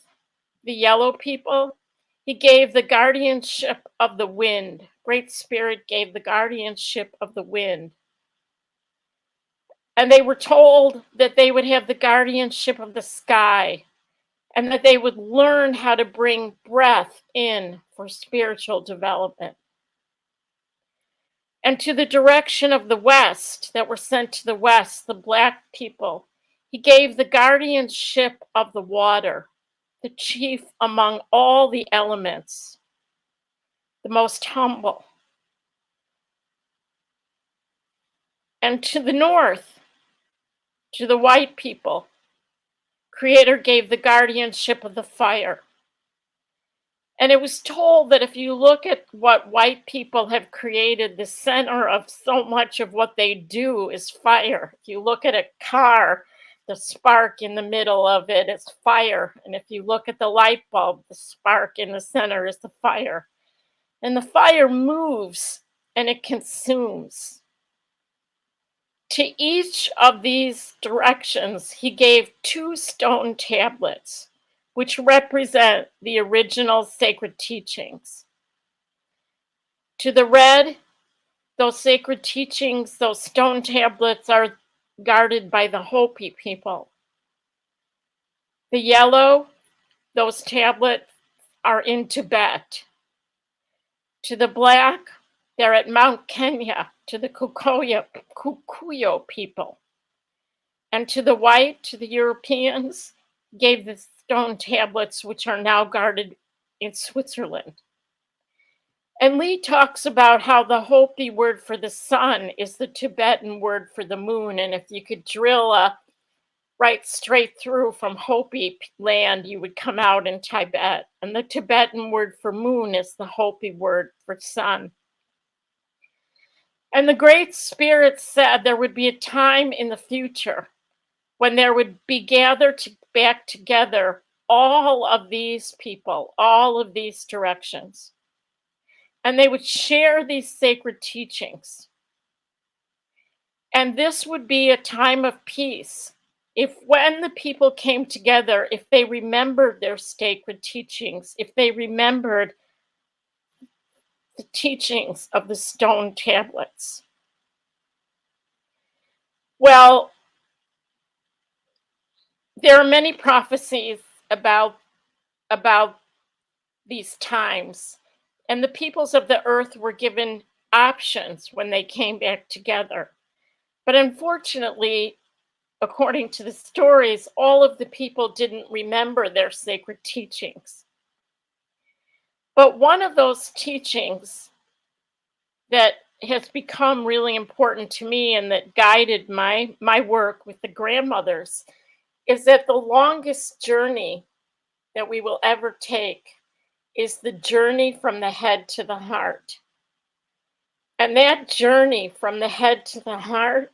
[SPEAKER 6] the yellow people, he gave the guardianship of the wind. Great Spirit gave the guardianship of the wind. And they were told that they would have the guardianship of the sky, and that they would learn how to bring breath in for spiritual development. And to the direction of the west, that were sent to the west, the black people, he gave the guardianship of the water, the chief among all the elements, the most humble. And to the north, to the white people, Creator gave the guardianship of the fire. And it was told that if you look at what white people have created, the center of so much of what they do is fire. If you look at a car, the spark in the middle of it is fire. And if you look at the light bulb, the spark in the center is the fire. And the fire moves and it consumes. To each of these directions, he gave 2 stone tablets, which represent the original sacred teachings. To the red, those sacred teachings, those stone tablets are guarded by the Hopi people. The yellow, those tablets are in Tibet. To the black, they're at Mount Kenya, to the Kikuyu people. And to the white, to the Europeans, gave the stone tablets, which are now guarded in Switzerland. And Lee talks about how the Hopi word for the sun is the Tibetan word for the moon. And if you could drill right straight through from Hopi land, you would come out in Tibet. And the Tibetan word for moon is the Hopi word for sun. And the Great Spirit said there would be a time in the future when there would be gathered back together all of these people, all of these directions. And they would share these sacred teachings. And this would be a time of peace. If when the people came together, if they remembered their sacred teachings, if they remembered the teachings of the stone tablets. Well, there are many prophecies about these times, and the peoples of the earth were given options when they came back together. But unfortunately, according to the stories, all of the people didn't remember their sacred teachings. But one of those teachings that has become really important to me and that guided my work with the grandmothers is that the longest journey that we will ever take is the journey from the head to the heart. And that journey from the head to the heart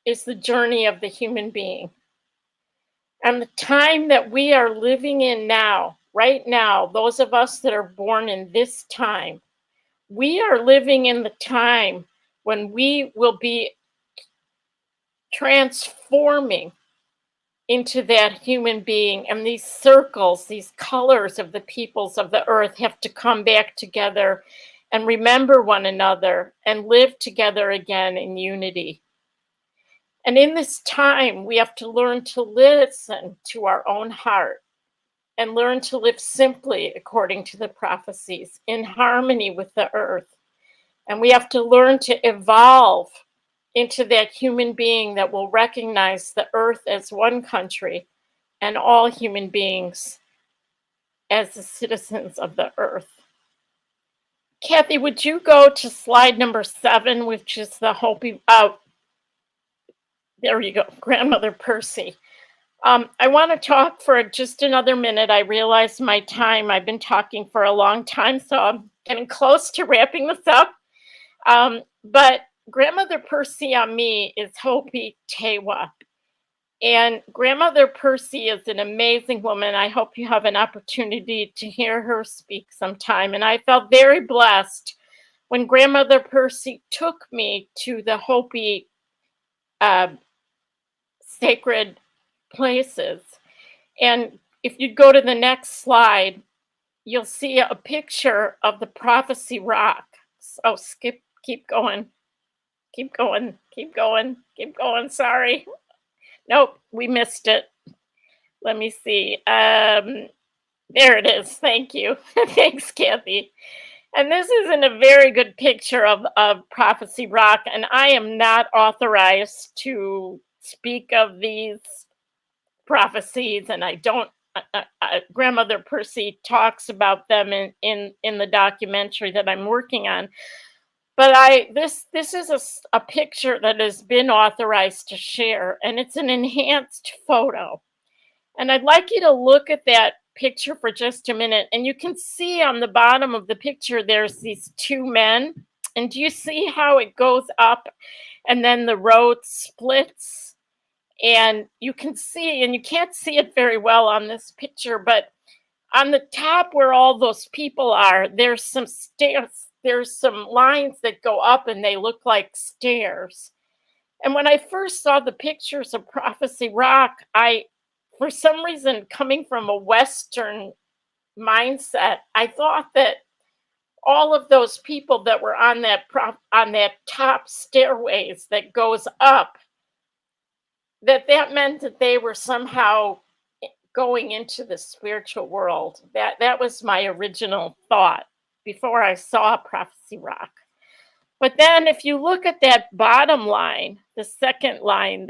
[SPEAKER 6] is the journey of the human being. And the time that we are living in now right now, those of us that are born in this time, we are living in the time when we will be transforming into that human being. And these circles, these colors of the peoples of the earth have to come back together and remember one another and live together again in unity. And in this time, we have to learn to listen to our own heart and learn to live simply according to the prophecies, in harmony with the earth. And we have to learn to evolve into that human being that will recognize the earth as one country and all human beings as the citizens of the earth. Kathy, would you go to slide number 7, which is the Hopi, there you go, Grandmother Percy. I want to talk for just another minute. I realize my time, I've been talking for a long time, so I'm getting close to wrapping this up. But Grandmother Percy on me is Hopi Tewa. And Grandmother Percy is an amazing woman. I hope you have an opportunity to hear her speak sometime. And I felt very blessed when Grandmother Percy took me to the Hopi sacred places. And if you go to the next slide, you'll see a picture of the Prophecy Rock. Oh, keep going. Keep going, keep going, keep going. Sorry. Nope, we missed it. Let me see. There it is. Thank you. Thanks, Kathy. And this isn't a very good picture of Prophecy Rock, and I am not authorized to speak of these prophecies, and I don't. Grandmother Percy talks about them in the documentary that I'm working on. But this is a picture that has been authorized to share, and it's an enhanced photo. And I'd like you to look at that picture for just a minute. And you can see on the bottom of the picture, there's these two men. And do you see how it goes up and then the road splits? And you can see, and you can't see it very well on this picture, but on the top where all those people are, there's some stairs. There's some lines that go up and they look like stairs. And when I first saw the pictures of Prophecy Rock, for some reason, coming from a Western mindset, I thought that all of those people that were on that top stairways that goes up, that meant that they were somehow going into the spiritual world. That was my original thought before I saw Prophecy Rock. But then if you look at that bottom line, the second line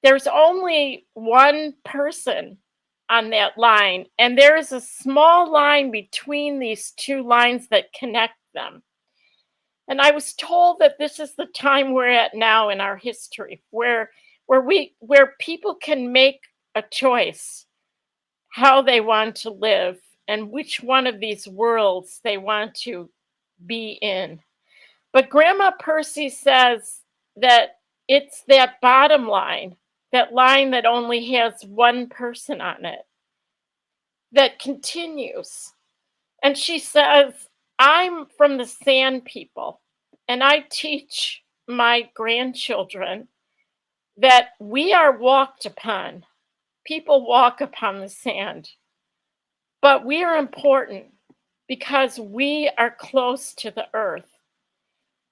[SPEAKER 6] there's only one person on that line, and there is a small line between these two lines that connect them. And I was told that this is the time we're at now in our history, where people can make a choice how they want to live and which one of these worlds they want to be in. But Grandma Percy says that it's that bottom line, that line that only has one person on it, that continues. And she says, I'm from the Sand People, and I teach my grandchildren that we are walked upon. People walk upon the sand. But we are important because we are close to the earth.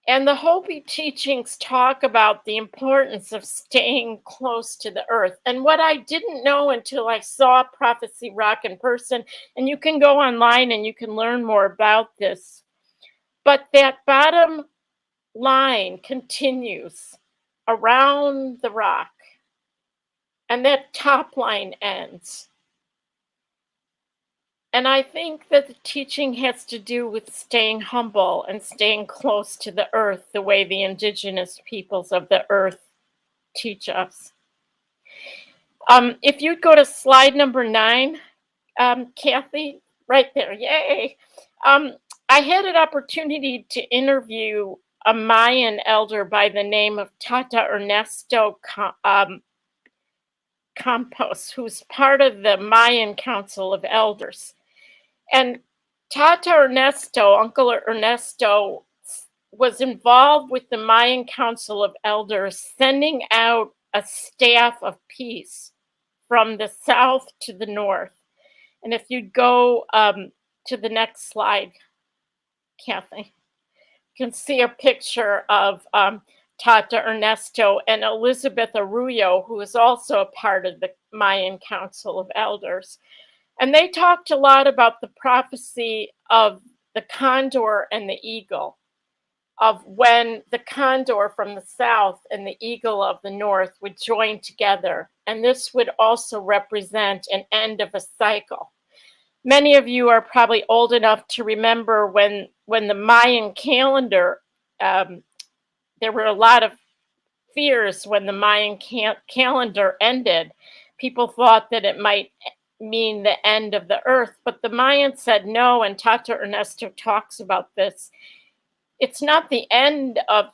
[SPEAKER 6] And the Hopi teachings talk about the importance of staying close to the earth. And what I didn't know until I saw Prophecy Rock in person, and you can go online and you can learn more about this, but that bottom line continues around the rock, and that top line ends. And I think that the teaching has to do with staying humble and staying close to the earth, the way the indigenous peoples of the earth teach us. If you'd go to slide number 9, Kathy, right there, yay. I had an opportunity to interview a Mayan elder by the name of Tata Ernesto Campos, who's part of the Mayan Council of Elders. And Tata Ernesto, Uncle Ernesto, was involved with the Mayan Council of Elders, sending out a staff of peace from the south to the north. And if you go to the next slide, Kathy, you can see a picture of Tata Ernesto and Elizabeth Arroyo, who is also a part of the Mayan Council of Elders. And they talked a lot about the prophecy of the condor and the eagle, of when the condor from the south and the eagle of the north would join together. And this would also represent an end of a cycle. Many of you are probably old enough to remember when the Mayan calendar, there were a lot of fears when the Mayan calendar ended. People thought that it might mean the end of the earth, but the Mayans said no, and Tata Ernesto talks about this. It's not the end of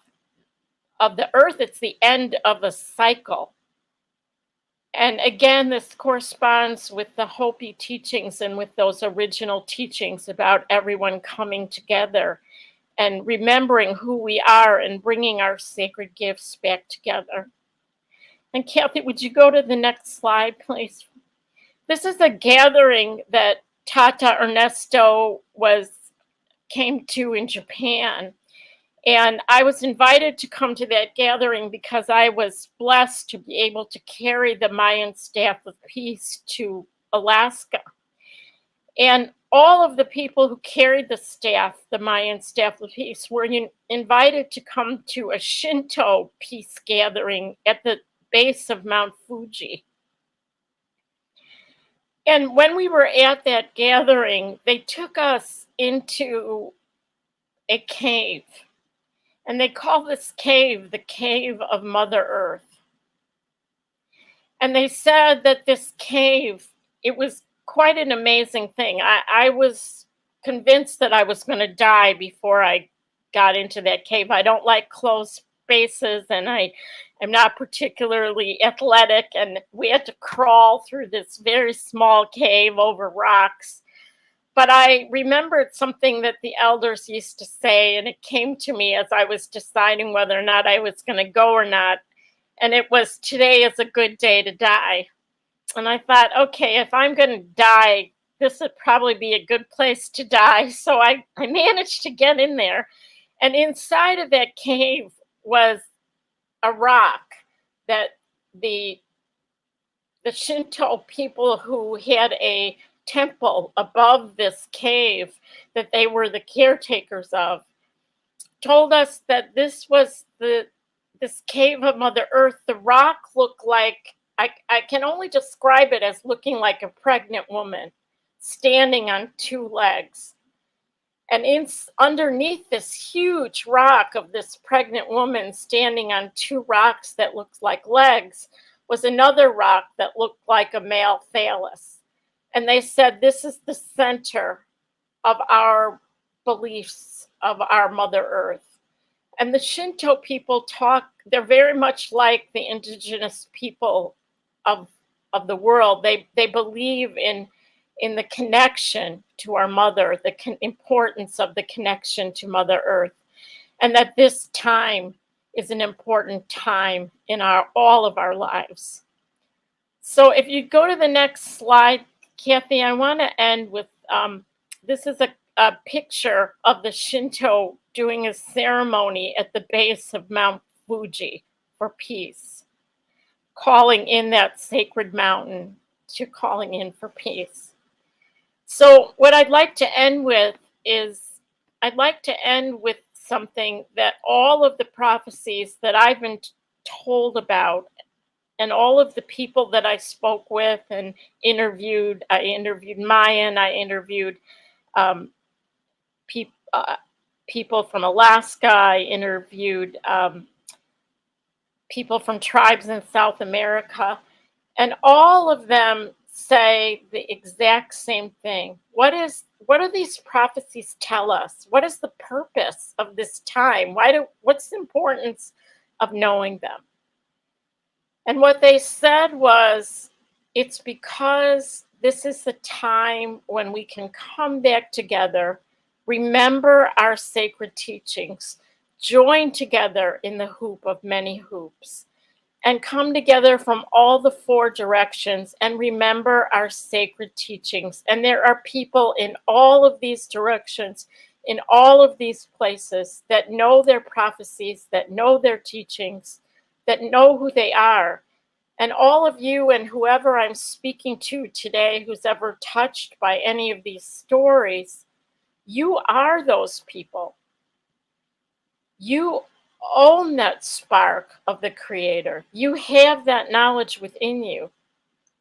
[SPEAKER 6] the earth, it's the end of a cycle. And again, this corresponds with the Hopi teachings and with those original teachings about everyone coming together and remembering who we are and bringing our sacred gifts back together. And Kathy, would you go to the next slide, please? This is a gathering that Tata Ernesto came to in Japan. And I was invited to come to that gathering because I was blessed to be able to carry the Mayan staff of peace to Alaska. And all of the people who carried the staff, the Mayan staff of peace, were invited to come to a Shinto peace gathering at the base of Mount Fuji. And when we were at that gathering, they took us into a cave. And they call this cave the Cave of Mother Earth. And they said that this cave, it was quite an amazing thing. I was convinced that I was going to die before I got into that cave. I don't like closed spaces, and I'm not particularly athletic. And we had to crawl through this very small cave over rocks. But I remembered something that the elders used to say, and it came to me as I was deciding whether or not I was going to go or not. And it was, today is a good day to die. And I thought, okay, if I'm going to die, this would probably be a good place to die. So I managed to get in there. And inside of that cave was a rock that the Shinto people who had a temple above this cave that they were the caretakers of told us that this was this cave of Mother Earth. The rock looked like, I can only describe it as looking like a pregnant woman standing on two legs. And underneath this huge rock of this pregnant woman standing on two rocks that looked like legs was another rock that looked like a male phallus. And they said, this is the center of our beliefs of our Mother Earth. And the Shinto people they're very much like the indigenous people of the world. They believe in the connection to our mother, the importance of the connection to Mother Earth, and that this time is an important time in all of our lives. So if you go to the next slide, Kathy, I want to end with, this is a picture of the Shinto doing a ceremony at the base of Mount Fuji for peace, calling in that sacred mountain to calling in for peace. So what I'd like to end with is, I'd like to end with something that all of the prophecies that I've been told about and all of the people that I spoke with and interviewed, I interviewed Mayan, I interviewed people from Alaska, I interviewed people from tribes in South America, and all of them say the exact same thing. What do these prophecies tell us? What is the purpose of this time? What's the importance of knowing them? And what they said was it's because this is the time when we can come back together, remember our sacred teachings, join together in the hoop of many hoops, and come together from all the four directions and remember our sacred teachings. And there are people in all of these directions, in all of these places, that know their prophecies, that know their teachings, that know who they are. And all of you and whoever I'm speaking to today, who's ever touched by any of these stories, you are those people. You own that spark of the Creator. You have that knowledge within you.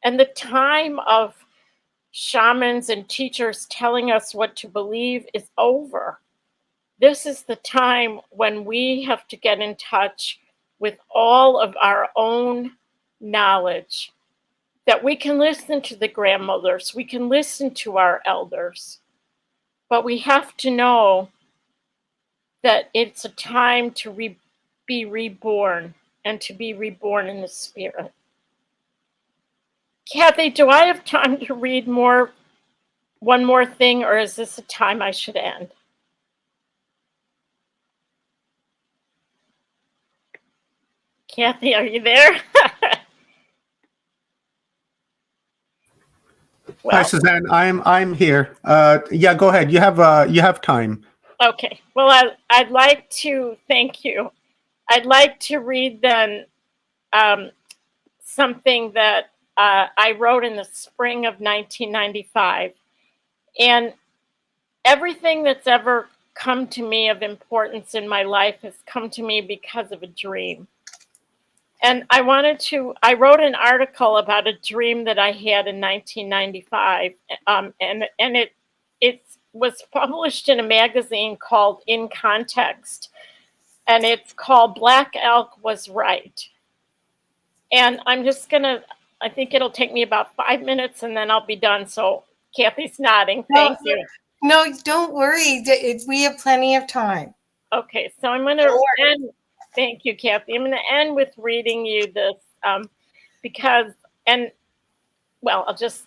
[SPEAKER 6] And the time of shamans and teachers telling us what to believe is over. This is the time when we have to get in touch with all of our own knowledge, that we can listen to the grandmothers, we can listen to our elders, but we have to know that it's a time to be reborn, and to be reborn in the spirit. Kathy, do I have time to read one more thing, or is this a time I should end? Kathy, are you there?
[SPEAKER 1] Hi, Suzanne. I'm here. Yeah, go ahead. You have time.
[SPEAKER 6] Okay. Well, I'd like to thank you. I'd like to read then something that I wrote in the spring of 1995. And everything that's ever come to me of importance in my life has come to me because of a dream. And I wrote an article about a dream that I had in 1995. And it was published in a magazine called In Context. And it's called Black Elk Was Right. And I think it'll take me about 5 minutes and then I'll be done. So Kathy's nodding. Thank you.
[SPEAKER 4] No, don't worry. We have plenty of time.
[SPEAKER 6] Okay, so I'm going to end. Thank you, Kathy. I'm going to end with reading you this I'll just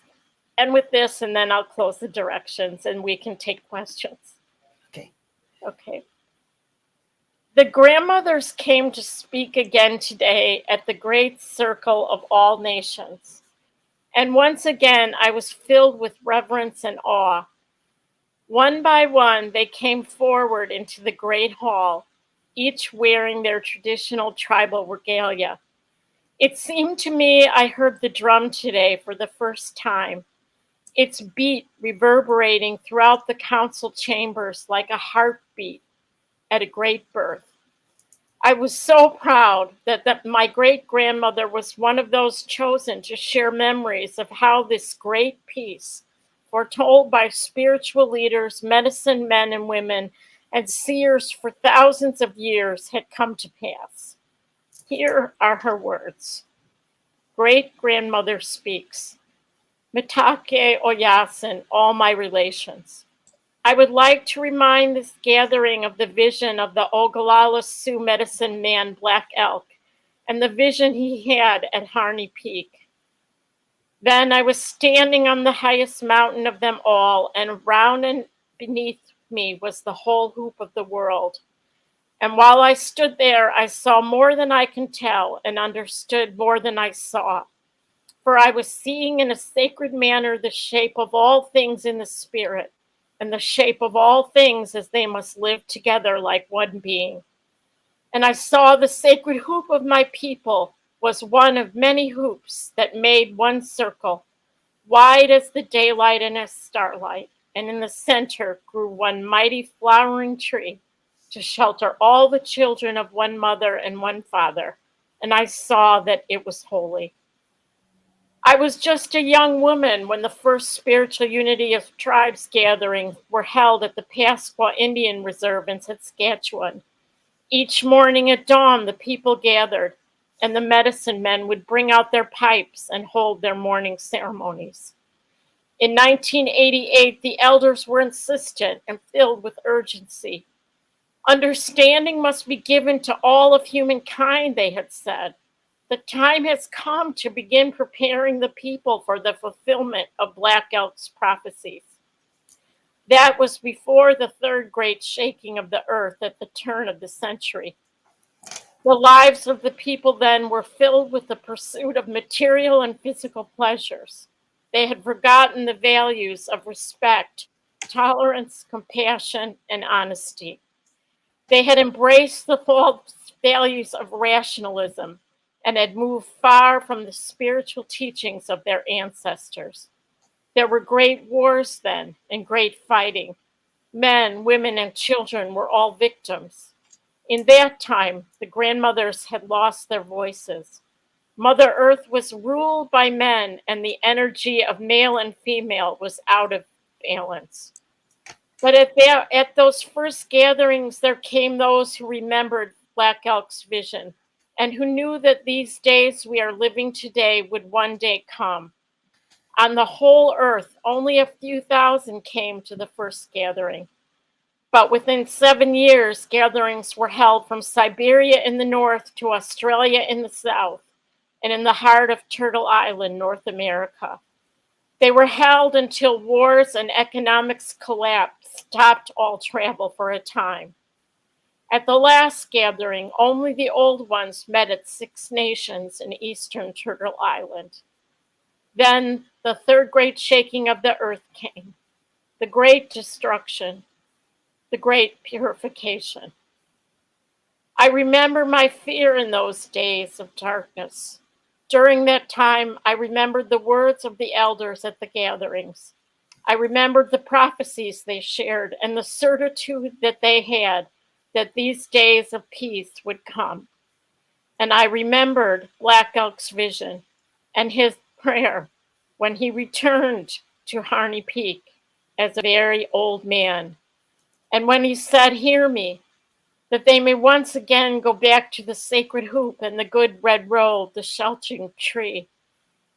[SPEAKER 6] end with this and then I'll close the directions and we can take questions. Okay. The grandmothers came to speak again today at the great circle of all nations. And once again, I was filled with reverence and awe. One by one, they came forward into the great hall, each wearing their traditional tribal regalia. It seemed to me I heard the drum today for the first time, its beat reverberating throughout the council chambers like a heartbeat at a great birth. I was so proud that my great-grandmother was one of those chosen to share memories of how this great peace, foretold by spiritual leaders, medicine men and women, and seers for thousands of years, had come to pass. Here are her words. Great-grandmother speaks. Mitake Oyasin, all my relations. I would like to remind this gathering of the vision of the Ogallala Sioux medicine man, Black Elk, and the vision he had at Harney Peak. Then I was standing on the highest mountain of them all, and around and beneath me was the whole hoop of the world. And while I stood there, I saw more than I can tell and understood more than I saw. For I was seeing in a sacred manner the shape of all things in the spirit, and the shape of all things as they must live together like one being. And I saw the sacred hoop of my people was one of many hoops that made one circle, wide as the daylight and as starlight, and in the center grew one mighty flowering tree to shelter all the children of one mother and one father, and I saw that it was holy. I was just a young woman when the first spiritual unity of tribes gatherings were held at the Pasqua Indian Reserve in Saskatchewan. Each morning at dawn, the people gathered, and the medicine men would bring out their pipes and hold their morning ceremonies. In 1988, the elders were insistent and filled with urgency. Understanding must be given to all of humankind, they had said. The time has come to begin preparing the people for the fulfillment of Black Elk's prophecies. That was before the third great shaking of the earth at the turn of the century. The lives of the people then were filled with the pursuit of material and physical pleasures. They had forgotten the values of respect, tolerance, compassion, and honesty. They had embraced the false values of rationalism and had moved far from the spiritual teachings of their ancestors. There were great wars then and great fighting. Men, women, and children were all victims. In that time, the grandmothers had lost their voices. Mother Earth was ruled by men, and the energy of male and female was out of balance. But at those first gatherings, there came those who remembered Black Elk's vision and who knew that these days we are living today would one day come. On the whole earth, only a few thousand came to the first gathering. But within 7 years, gatherings were held from Siberia in the north to Australia in the south, and in the heart of Turtle Island, North America. They were held until wars and economics collapse stopped all travel for a time. At the last gathering, only the old ones met at 6 nations in eastern Turtle Island. Then the third great shaking of the earth came, the great destruction, the great purification. I remember my fear in those days of darkness. During that time, I remembered the words of the elders at the gatherings. I remembered the prophecies they shared and the certitude that they had that these days of peace would come. And I remembered Black Elk's vision and his prayer when he returned to Harney Peak as a very old man. And when he said, "Hear me," that they may once again go back to the sacred hoop and the good red road, the sheltering tree.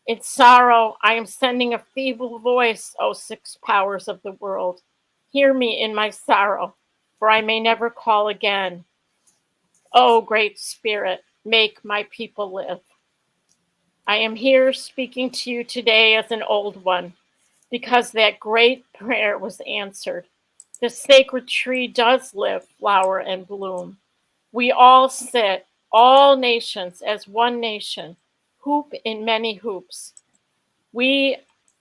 [SPEAKER 6] In sorrow, I am sending a feeble voice, O 6 powers of the world. Hear me in my sorrow, for I may never call again. O great Spirit, make my people live. I am here speaking to you today as an old one, because that great prayer was answered. The sacred tree does live, flower, and bloom. We all sit, all nations as one nation, hoop in many hoops. We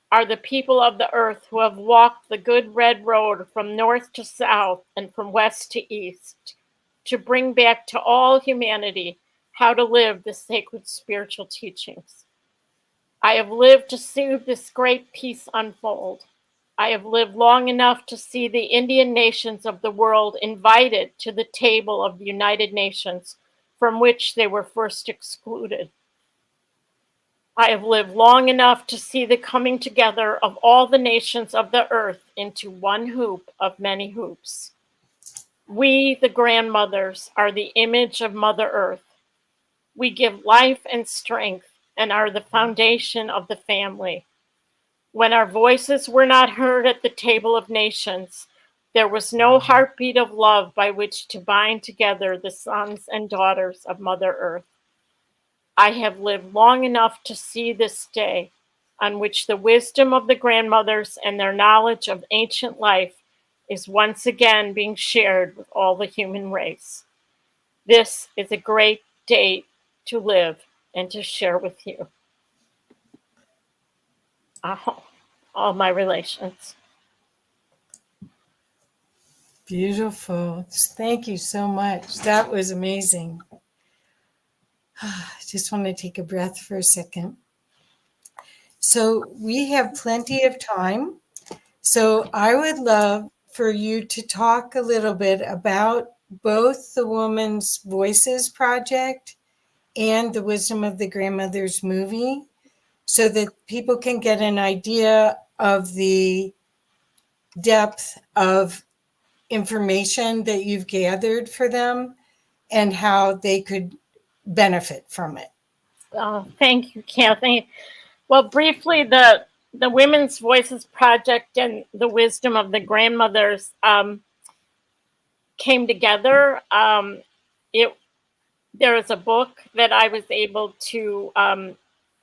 [SPEAKER 6] are the people of the earth who have walked the good red road from north to south and from west to east to bring back to all humanity how to live the sacred spiritual teachings. I have lived to see this great peace unfold. I have lived long enough to see the Indian nations of the world invited to the table of the United Nations from which they were first excluded. I have lived long enough to see the coming together of all the nations of the earth into one hoop of many hoops. We, the grandmothers, are the image of Mother Earth. We give life and strength and are the foundation of the family. When our voices were not heard at the table of nations, there was no heartbeat of love by which to bind together the sons and daughters of Mother Earth. I have lived long enough to see this day on which the wisdom of the grandmothers and their knowledge of ancient life is once again being shared with all the human race. This is a great day to live and to share with you. All my relations.
[SPEAKER 4] Beautiful. Thank you so much. That was amazing. I just want to take a breath for a second. So we have plenty of time. So I would love for you to talk a little bit about both the Women's Voices Project and the Wisdom of the Grandmothers movie so that people can get an idea of the depth of information that you've gathered for them and how they could benefit from it.
[SPEAKER 6] Thank you, Kathy. Well, briefly, the Women's Voices Project and the Wisdom of the Grandmothers came together. there is a book that I was able to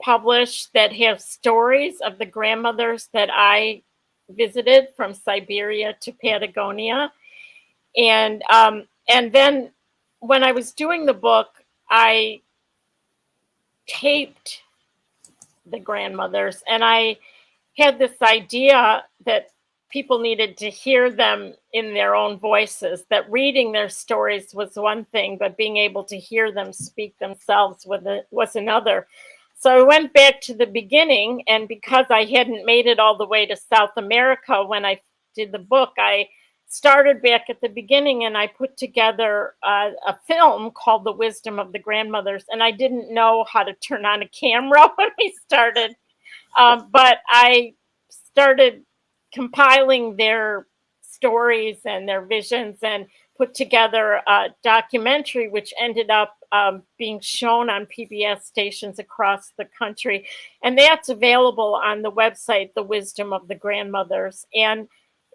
[SPEAKER 6] publish that has stories of the grandmothers that I visited from Siberia to Patagonia. And then when I was doing the book, I taped the grandmothers, and I had this idea that people needed to hear them in their own voices, that reading their stories was one thing, but being able to hear them speak themselves was another. So I went back to the beginning, and because I hadn't made it all the way to South America when I did the book, I started back at the beginning, and I put together a film called The Wisdom of the Grandmothers. And I didn't know how to turn on a camera when we started, but I started compiling their stories and their visions and put together a documentary, which ended up being shown on PBS stations across the country. And that's available on the website, The Wisdom of the Grandmothers. And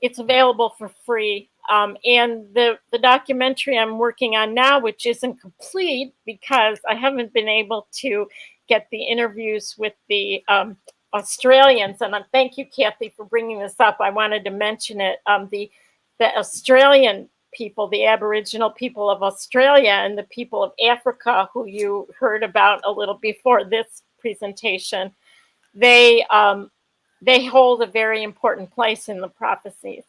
[SPEAKER 6] it's available for free. And the documentary I'm working on now, which isn't complete because I haven't been able to get the interviews with the Australians. And thank you, Kathy, for bringing this up. I wanted to mention it. The Australian people, the Aboriginal people of Australia and the people of Africa, who you heard about a little before this presentation, they hold a very important place in the prophecies,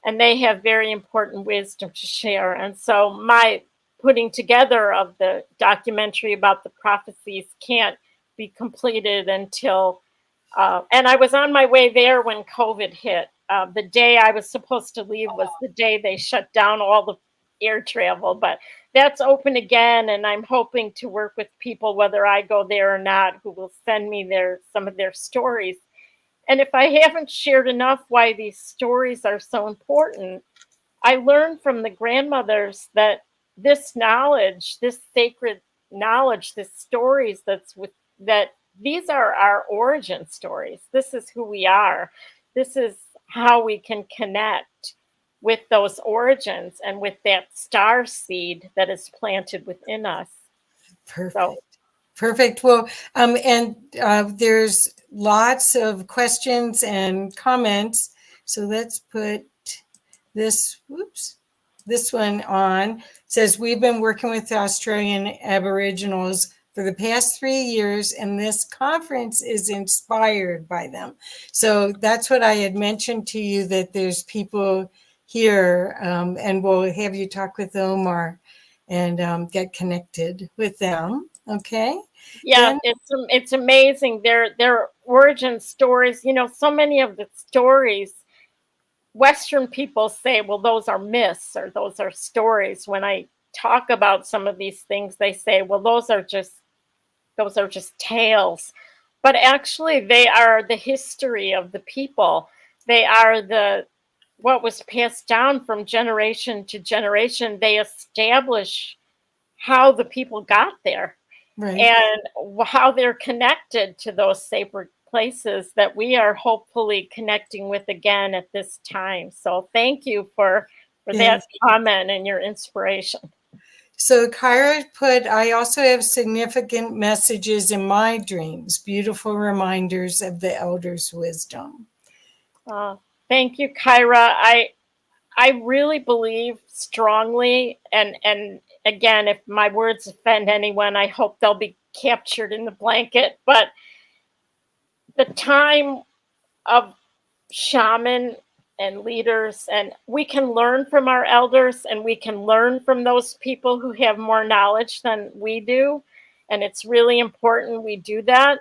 [SPEAKER 6] and they have very important wisdom to share. And so my putting together of the documentary about the prophecies can't be completed until, and I was on my way there when COVID hit. The day I was supposed to leave was the day they shut down all the air travel, but that's open again. And I'm hoping to work with people, whether I go there or not, who will send me some of their stories. And if I haven't shared enough why these stories are so important, I learned from the grandmothers that this knowledge, this sacred knowledge, this stories that these are our origin stories. This is who we are. This is how we can connect with those origins and with that star seed that is planted within us.
[SPEAKER 4] Perfect.
[SPEAKER 6] So,
[SPEAKER 4] Perfect. Well, and there's lots of questions and comments. So let's put this one on. It says, we've been working with the Australian Aboriginals for the past 3 years, and this conference is inspired by them. So that's what I had mentioned to you, that there's people here, and we'll have you talk with Omar and get connected with them. Okay.
[SPEAKER 6] yeah, it's amazing. Their origin stories, so many of the stories, Western people say, well, those are myths or those are stories. When I talk about some of these things, they say, well, those are just tales. But actually, they are the history of the people. They are what was passed down from generation to generation. They establish how the people got there. Right. And how they're connected to those sacred places that we are hopefully connecting with again at this time. So thank you for that comment and your inspiration. So Kyra put, I also have significant messages in my dreams, beautiful reminders of the elders' wisdom. Thank you, Kyra. I really believe strongly, and again, if my words offend anyone, I hope they'll be captured in the blanket. But the time of shaman and leaders, and we can learn from our elders, and we can learn from those people who have more knowledge than we do. And it's really important we do that.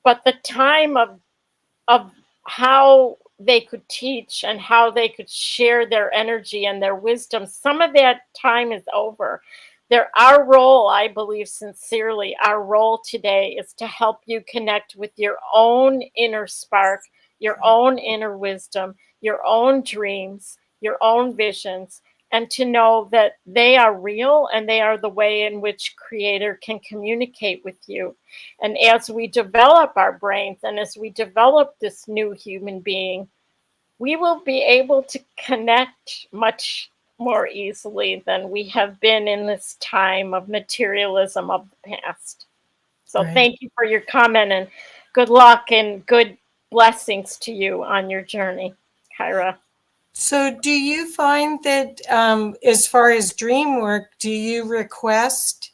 [SPEAKER 6] But the time of how they could teach and how they could share their energy and their wisdom, some of that time is over. Our role, I believe sincerely, our role today is to help you connect with your own inner spark, your own inner wisdom, your own dreams, your own visions, and to know that they are real and they are the way in which Creator can communicate with you. And as we develop our brains and as we develop this new human being, we will be able to connect much more easily than we have been in this time of materialism of the past. So
[SPEAKER 4] Right.
[SPEAKER 6] thank you for your comment, and good luck and good blessings to you on your journey, Kyra.
[SPEAKER 4] So do you find that as far as dream work, do you request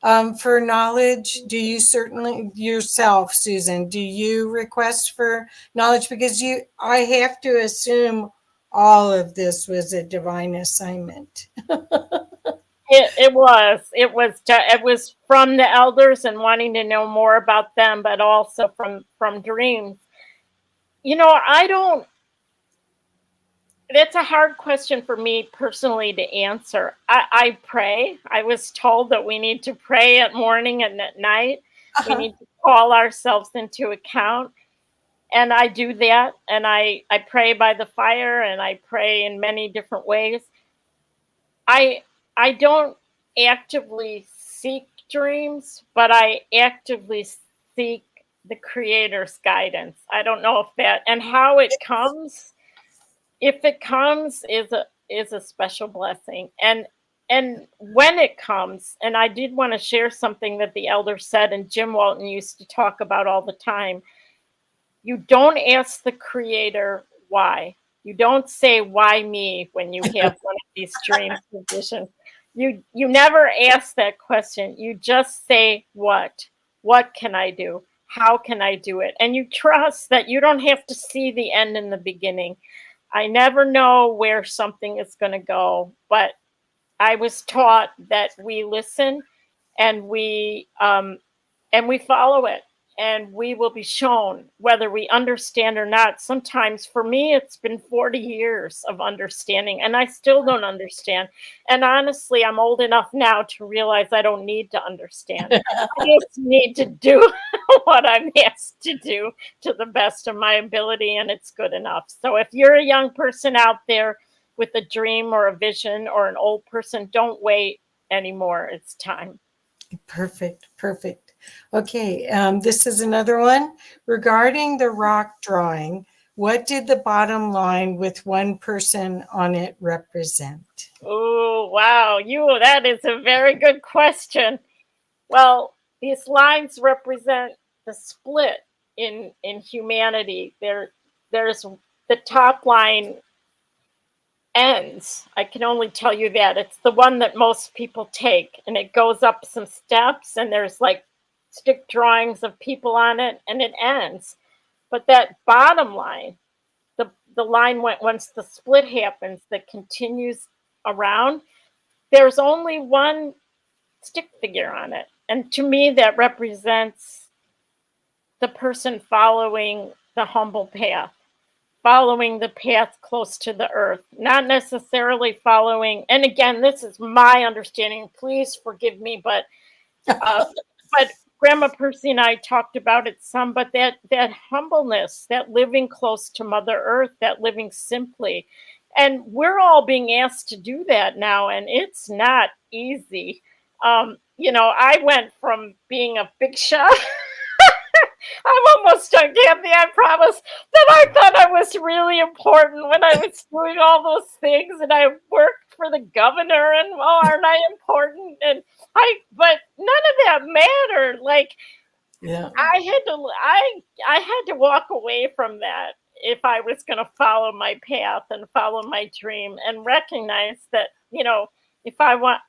[SPEAKER 4] for knowledge? Do you certainly yourself, Susan, do you request for knowledge? Because I have to assume all of this was a divine assignment.
[SPEAKER 6] It was from the elders and wanting to know more about them, but also from dreams. I don't. That's a hard question for me personally to answer. I pray. I was told that we need to pray at morning and at night. We need to call ourselves into account. And I do that. And I pray by the fire, and I pray in many different ways. I don't actively seek dreams, but I actively seek the Creator's guidance. I don't know if that, and how it comes, if it comes, is a special blessing. And when it comes, and I did want to share something that the elder said, and Jim Walton used to talk about all the time. You don't ask the Creator why. You don't say, why me, when you have one of these dreams or visions. You never ask that question. You just say, what? What can I do? How can I do it? And you trust that you don't have to see the end in the beginning. I never know where something is going to go, but I was taught that we listen and we follow it, and we will be shown whether we understand or not. Sometimes for me, it's been 40 years of understanding, and I still don't understand. And honestly, I'm old enough now to realize I don't need to understand. I just need to do what I'm asked to do to the best of my ability, and it's good enough. So if you're a young person out there with a dream or a vision, or an old person, don't wait anymore. It's time.
[SPEAKER 4] Perfect. Okay, this is another one. Regarding the rock drawing, what did the bottom line with one person on it represent?
[SPEAKER 6] Oh, wow. That is a very good question. Well, these lines represent the split in humanity. There's the top line ends. I can only tell you that. It's the one that most people take, and it goes up some steps, and there's like stick drawings of people on it, and it ends. But that bottom line, the line once the split happens, that continues around, there's only one stick figure on it. And to me, that represents the person following the humble path, following the path close to the earth, not necessarily following. And again, this is my understanding. Please forgive me, but Grandma Percy and I talked about it some. But that humbleness, that living close to Mother Earth, that living simply, and we're all being asked to do that now, and it's not easy. I went from being a big shot. I'm almost done, Kathy, I promise. That I thought I was really important when I was doing all those things, and I worked for the governor, and aren't I important? But none of that mattered. Like,
[SPEAKER 4] Yeah.
[SPEAKER 6] I had to walk away from that if I was going to follow my path and follow my dream, and recognize that, if I want,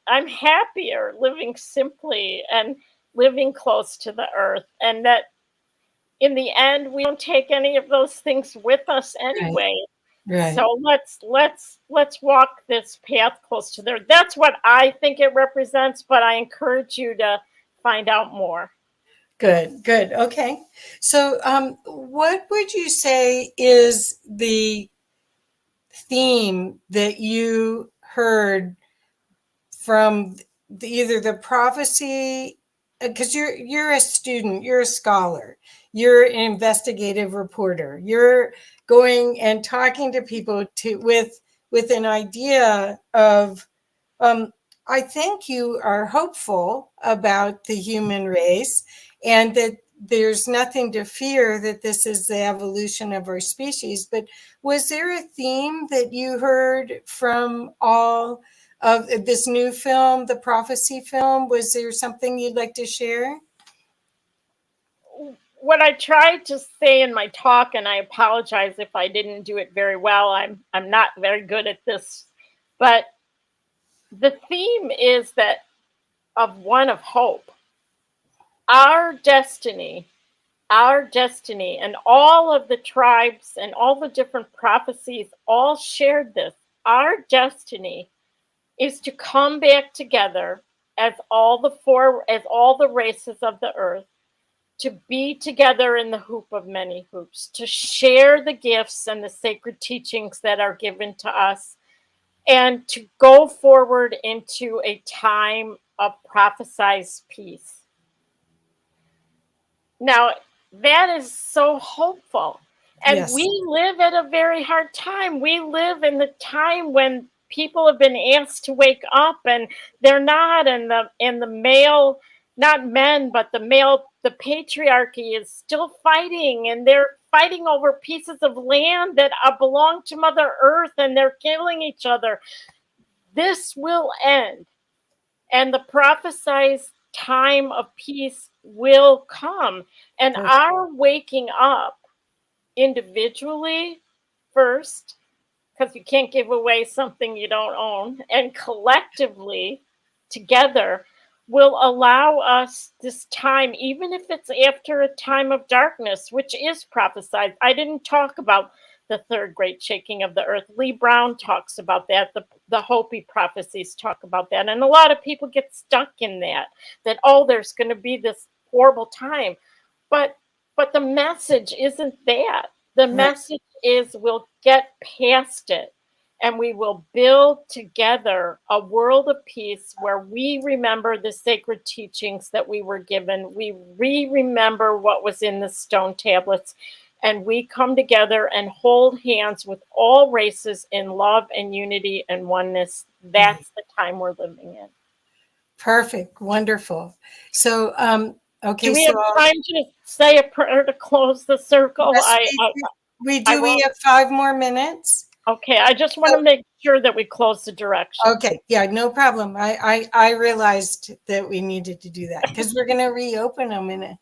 [SPEAKER 6] I'm happier living simply and living close to the earth, and that in the end we don't take any of those things with us anyway.
[SPEAKER 4] Right.
[SPEAKER 6] So let's walk this path close to there. That's what I think it represents, but I encourage you to find out more.
[SPEAKER 4] Good. Okay. So what would you say is the theme that you heard from either the prophecy, because you're a student, you're a scholar, you're an investigative reporter, you're going and talking to people with an idea of, I think you are hopeful about the human race, and there's nothing to fear, that this is the evolution of our species. But was there a theme that you heard from all of this new film, the prophecy film? Was there something you'd like to share?
[SPEAKER 6] What I tried to say in my talk, and I apologize if I didn't do it very well. I'm not very good at this, but the theme is that of one of hope. Our destiny, and all of the tribes and all the different prophecies all shared this. Our destiny is to come back together as all the races of the earth, to be together in the hoop of many hoops, to share the gifts and the sacred teachings that are given to us, and to go forward into a time of prophesized peace. Now, that is so hopeful. And
[SPEAKER 4] Yes.
[SPEAKER 6] we live at a very hard time. We live in the time when people have been asked to wake up and they're not, and the male, not men, but the patriarchy is still fighting, and they're fighting over pieces of land that belong to Mother Earth, and they're killing each other. This will end, and the prophesied time of peace will come. And our waking up individually first, because you can't give away something you don't own, and collectively together will allow us this time, even if it's after a time of darkness, which is prophesied. I didn't talk about the third great shaking of the earth. Lee Brown talks about that. The Hopi prophecies talk about that. And a lot of people get stuck in that, oh, there's going to be this horrible time. But the message isn't that. The message is we'll get past it, and we will build together a world of peace where we remember the sacred teachings that we were given. We remember what was in the stone tablets, and we come together and hold hands with all races in love and unity and oneness. That's the time we're living in.
[SPEAKER 4] Perfect. Wonderful. So, okay.
[SPEAKER 6] Do we have time to say a prayer to close the circle?
[SPEAKER 4] Yes, we do. We have 5 more minutes.
[SPEAKER 6] Okay. I just want to make sure that we close the direction.
[SPEAKER 4] Okay. Yeah, no problem. I realized that we needed to do that because we're going to reopen them in a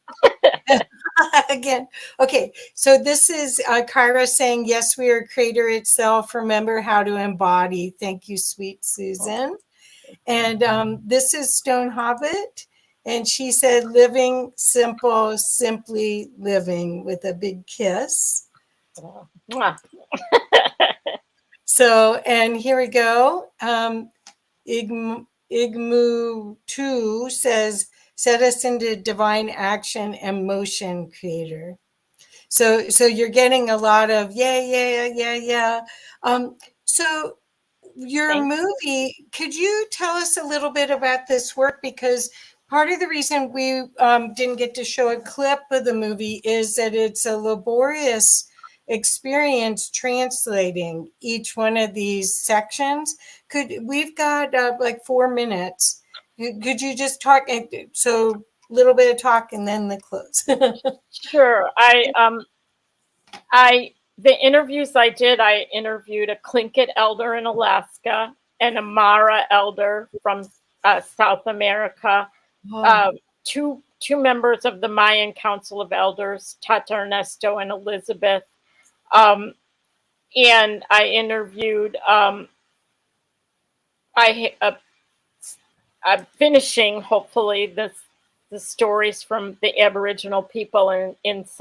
[SPEAKER 4] again. Okay. So this is Kyra saying, yes, we are creator itself. Remember how to embody. Thank you, sweet Susan. And this is Stone Hobbit. And she said, living simple, simply living, with a big kiss. So, and here we go. Igmu 2 says, set us into divine action and motion, creator. So you're getting a lot of yeah. So your movie, could you tell us a little bit about this work? Because part of the reason we didn't get to show a clip of the movie is that it's a laborious experience translating each one of these sections. We've got like 4 minutes. Could you just talk? So a little bit of talk and then the close.
[SPEAKER 6] Sure. The interviews I did, I interviewed a Tlingit elder in Alaska and a Mara elder from South America, two members of the Mayan Council of Elders, Tata Ernesto and Elizabeth. And I interviewed, I'm finishing, hopefully, the stories from the Aboriginal people in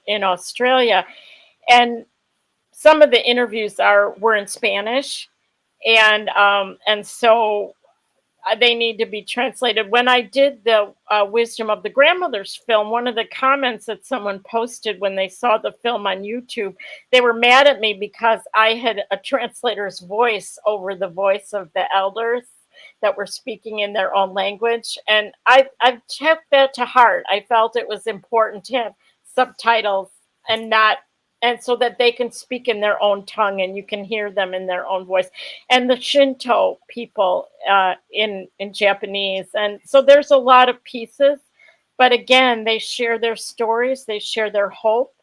[SPEAKER 6] Australia. And some of the interviews were in Spanish, and so they need to be translated. When I did the Wisdom of the Grandmothers film, one of the comments that someone posted when they saw the film on YouTube, they were mad at me because I had a translator's voice over the voice of the elders that were speaking in their own language. And I've took that to heart. I felt it was important to have subtitles and so that they can speak in their own tongue and you can hear them in their own voice. And the Shinto people in Japanese. And so there's a lot of pieces, But again, they share their stories, they share their hope,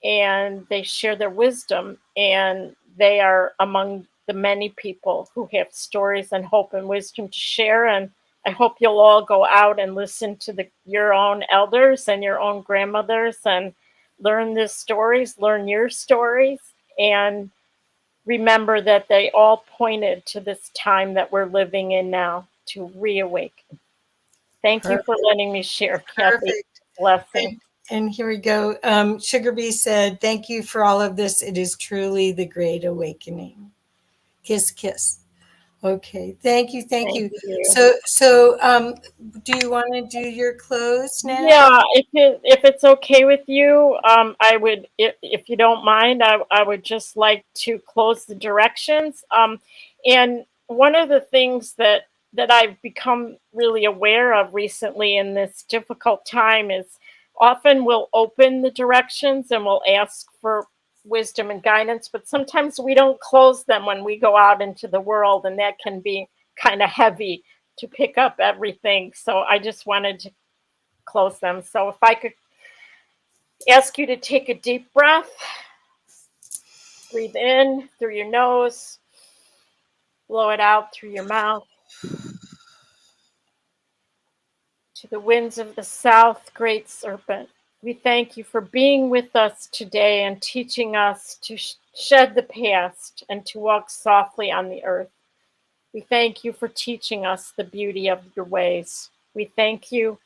[SPEAKER 6] and they share their wisdom. And they are among the many people who have stories and hope and wisdom to share. And I hope you'll all go out and listen to your own elders and your own grandmothers and learn these stories, learn your stories, and remember that they all pointed to this time that we're living in now to reawaken. Thank you for letting me share, Kathy.
[SPEAKER 4] Perfect.
[SPEAKER 6] Blessing.
[SPEAKER 4] And here we go. Sugar Bee said, "Thank you for all of this. It is truly the great awakening." Kiss, kiss. Okay. Thank you. Thank you. So, do you want to do your close now?
[SPEAKER 6] Yeah, if it's okay with you, I would, if you don't mind, I would just like to close the directions. And one of the things that I've become really aware of recently in this difficult time is often we'll open the directions and we'll ask for wisdom and guidance, but sometimes we don't close them when we go out into the world, and that can be kind of heavy to pick up everything. So I just wanted to close them. So if I could ask you to take a deep breath, breathe in through your nose, blow it out through your mouth. To the winds of the south, great serpent, we thank you for being with us today and teaching us to shed the past and to walk softly on the earth. We thank you for teaching us the beauty of your ways. We thank you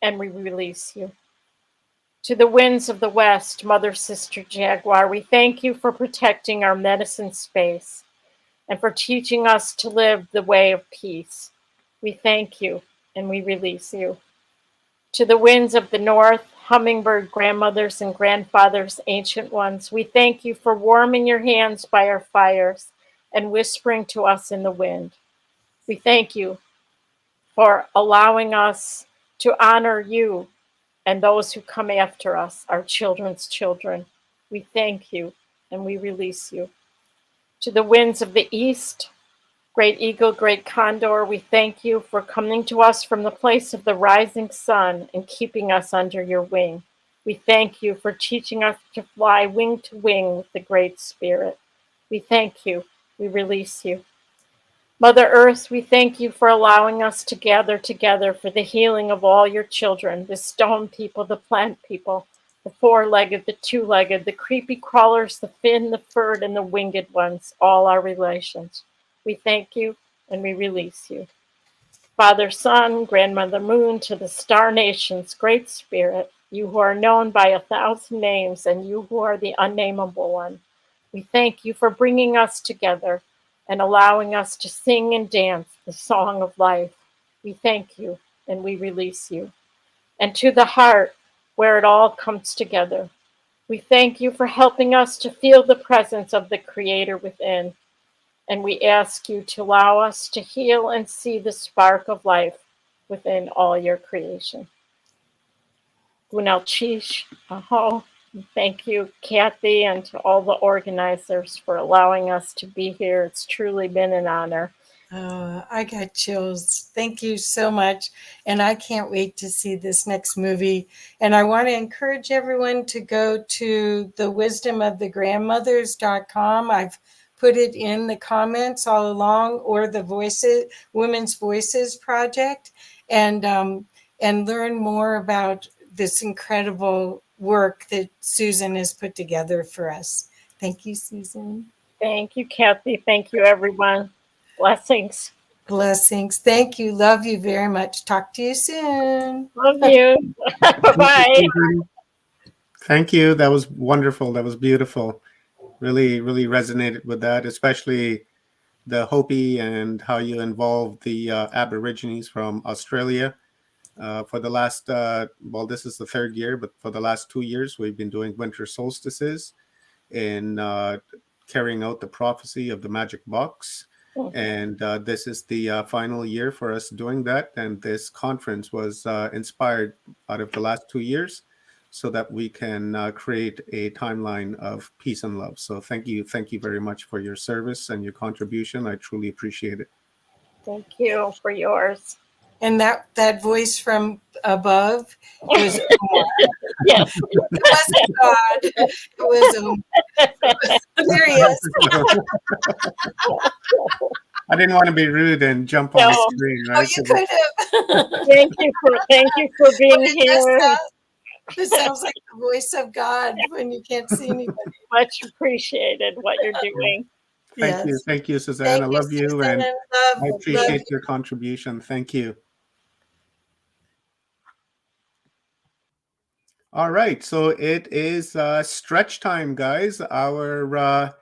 [SPEAKER 6] and we release you. To the winds of the west, Mother Sister Jaguar, we thank you for protecting our medicine space and for teaching us to live the way of peace. We thank you and we release you. To the winds of the north, hummingbird grandmothers and grandfathers, ancient ones, we thank you for warming your hands by our fires and whispering to us in the wind. We thank you for allowing us to honor you and those who come after us, our children's children. We thank you and we release you. To the winds of the east, great eagle, great condor, we thank you for coming to us from the place of the rising sun and keeping us under your wing. We thank you for teaching us to fly wing to wing with the Great Spirit. We thank you. We release you. Mother Earth, we thank you for allowing us to gather together for the healing of all your children, the stone people, the plant people, the four-legged, the two-legged, the creepy crawlers, the fin, the furred, and the winged ones, all our relations. We thank you and we release you. Father, Son, Grandmother Moon, to the star nations, Great Spirit, you who are known by 1,000 names and you who are the unnameable one, we thank you for bringing us together and allowing us to sing and dance the song of life. We thank you and we release you. And to the heart where it all comes together, we thank you for helping us to feel the presence of the Creator within. And we ask you to allow us to heal and see the spark of life within all your creation. Gunal Chish, Aho. Thank you, Kathy, and to all the organizers for allowing us to be here. It's truly been an honor.
[SPEAKER 4] I got chills. Thank you so much. And I can't wait to see this next movie. And I want to encourage everyone to go to thewisdomofthegrandmothers.com. I've put it in the comments all along, or the Women's Voices Project, and learn more about this incredible work that Susan has put together for us. Thank you, Susan.
[SPEAKER 6] Thank you, Kathy. Thank you, everyone. Blessings.
[SPEAKER 4] Blessings. Thank you. Love you very much. Talk to you soon.
[SPEAKER 6] Love you. Bye-bye.
[SPEAKER 1] Thank you. That was wonderful. That was beautiful. Really, really resonated with that, especially the Hopi and how you involved the Aborigines from Australia. For the last, this is the third year, but for the last 2 years, we've been doing winter solstices in carrying out the prophecy of the magic box. And this is the final year for us doing that. And this conference was inspired out of the last 2 years so that we can create a timeline of peace and love. So thank you. Thank you very much for your service and your contribution. I truly appreciate it.
[SPEAKER 6] Thank you for yours.
[SPEAKER 4] And that voice from above was Omar.
[SPEAKER 6] Yes.
[SPEAKER 4] It wasn't God. It was Omar. There he is.
[SPEAKER 1] I didn't want to be rude and jump on the
[SPEAKER 6] No.
[SPEAKER 1] screen,
[SPEAKER 4] Oh,
[SPEAKER 1] right?
[SPEAKER 4] you could have.
[SPEAKER 6] Thank you for being
[SPEAKER 4] But it does
[SPEAKER 6] here.
[SPEAKER 4] it sounds like the voice of God when you can't see anybody.
[SPEAKER 6] Much appreciated what you're doing.
[SPEAKER 1] Thank you.
[SPEAKER 4] Yes.
[SPEAKER 1] Thank you, Suzanne.
[SPEAKER 4] Thank
[SPEAKER 1] I
[SPEAKER 4] you,
[SPEAKER 1] love you, and
[SPEAKER 4] Suzanne.
[SPEAKER 1] I
[SPEAKER 4] Love
[SPEAKER 1] appreciate
[SPEAKER 4] you.
[SPEAKER 1] your contribution. Thank you. All right, so it is stretch time, guys. Our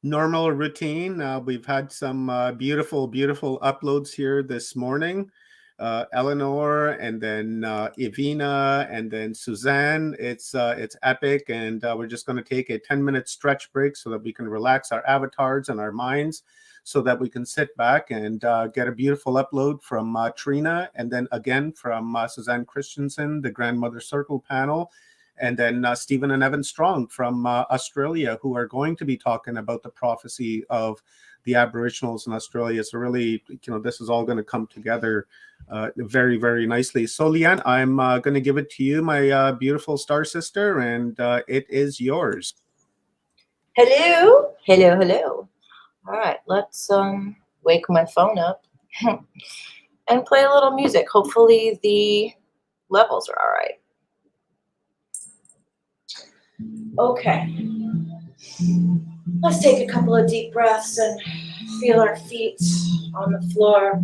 [SPEAKER 1] normal routine. We've had some beautiful, beautiful uploads here this morning. Eleanor, and then Evina, and then Suzanne. It's epic, and we're just going to take a 10-minute stretch break so that we can relax our avatars and our minds, so that we can sit back and get a beautiful upload from Trina, and then again from Suzanne Christensen, the Grandmother Circle panel, and then Stephen and Evan Strong from Australia, who are going to be talking about the prophecy of the Aboriginals in Australia. So really, this is all going to come together very, very nicely. So Leanne, I'm going to give it to you, my beautiful star sister, and it is yours.
[SPEAKER 7] Hello. All right, let's wake my phone up and play a little music. Hopefully the levels are all right. Okay. Let's take a couple of deep breaths and feel our feet on the floor.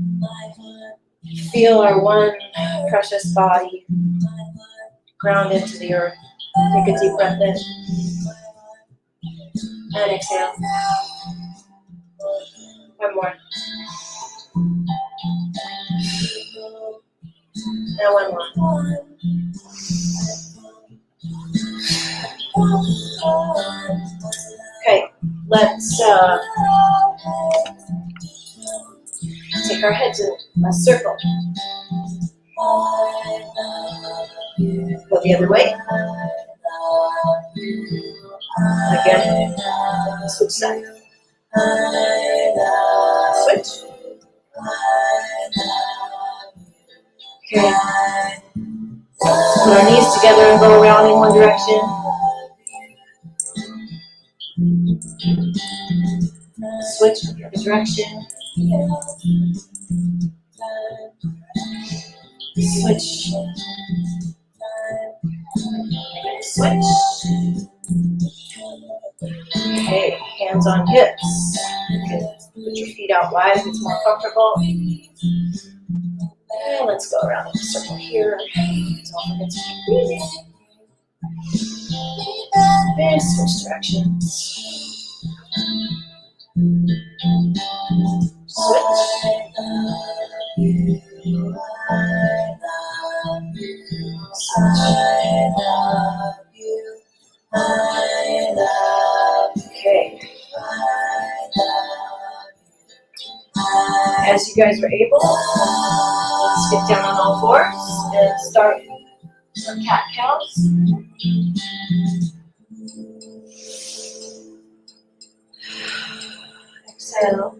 [SPEAKER 7] Feel our one precious body ground into the earth. Take a deep breath in and exhale. One more. And one more. Okay, let's take our heads in a circle. Go the other way. Again, switch sides. Switch. Okay. Put our knees together and go around in one direction. Switch to the other direction. Switch. Switch. Okay, hands on hips. Put your feet out wide if it's more comfortable. And let's go around in a circle here. Don't forget to keep breathing. And switch directions. Switch. Okay. As you guys are able, let's get down on all fours and start some cat cows. Exhale,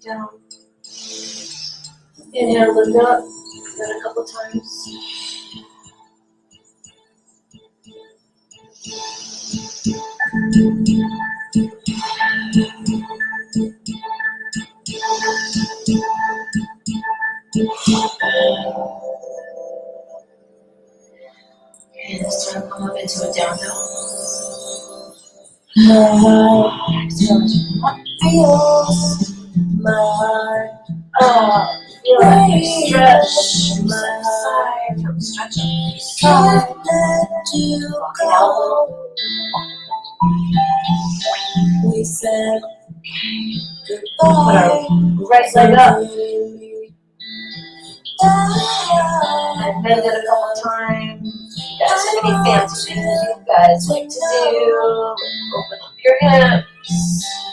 [SPEAKER 7] down. Inhale, lift up. Then a couple times. And this time come up into a down dog. Exhale as your heart feels. My heart. Feel like you stretch. My side. Feel the stretch on your side. Walking elbow. We said goodbye. Put our right leg up. And bend it a couple times. That's any fancy things you guys like to do. Open up your hips.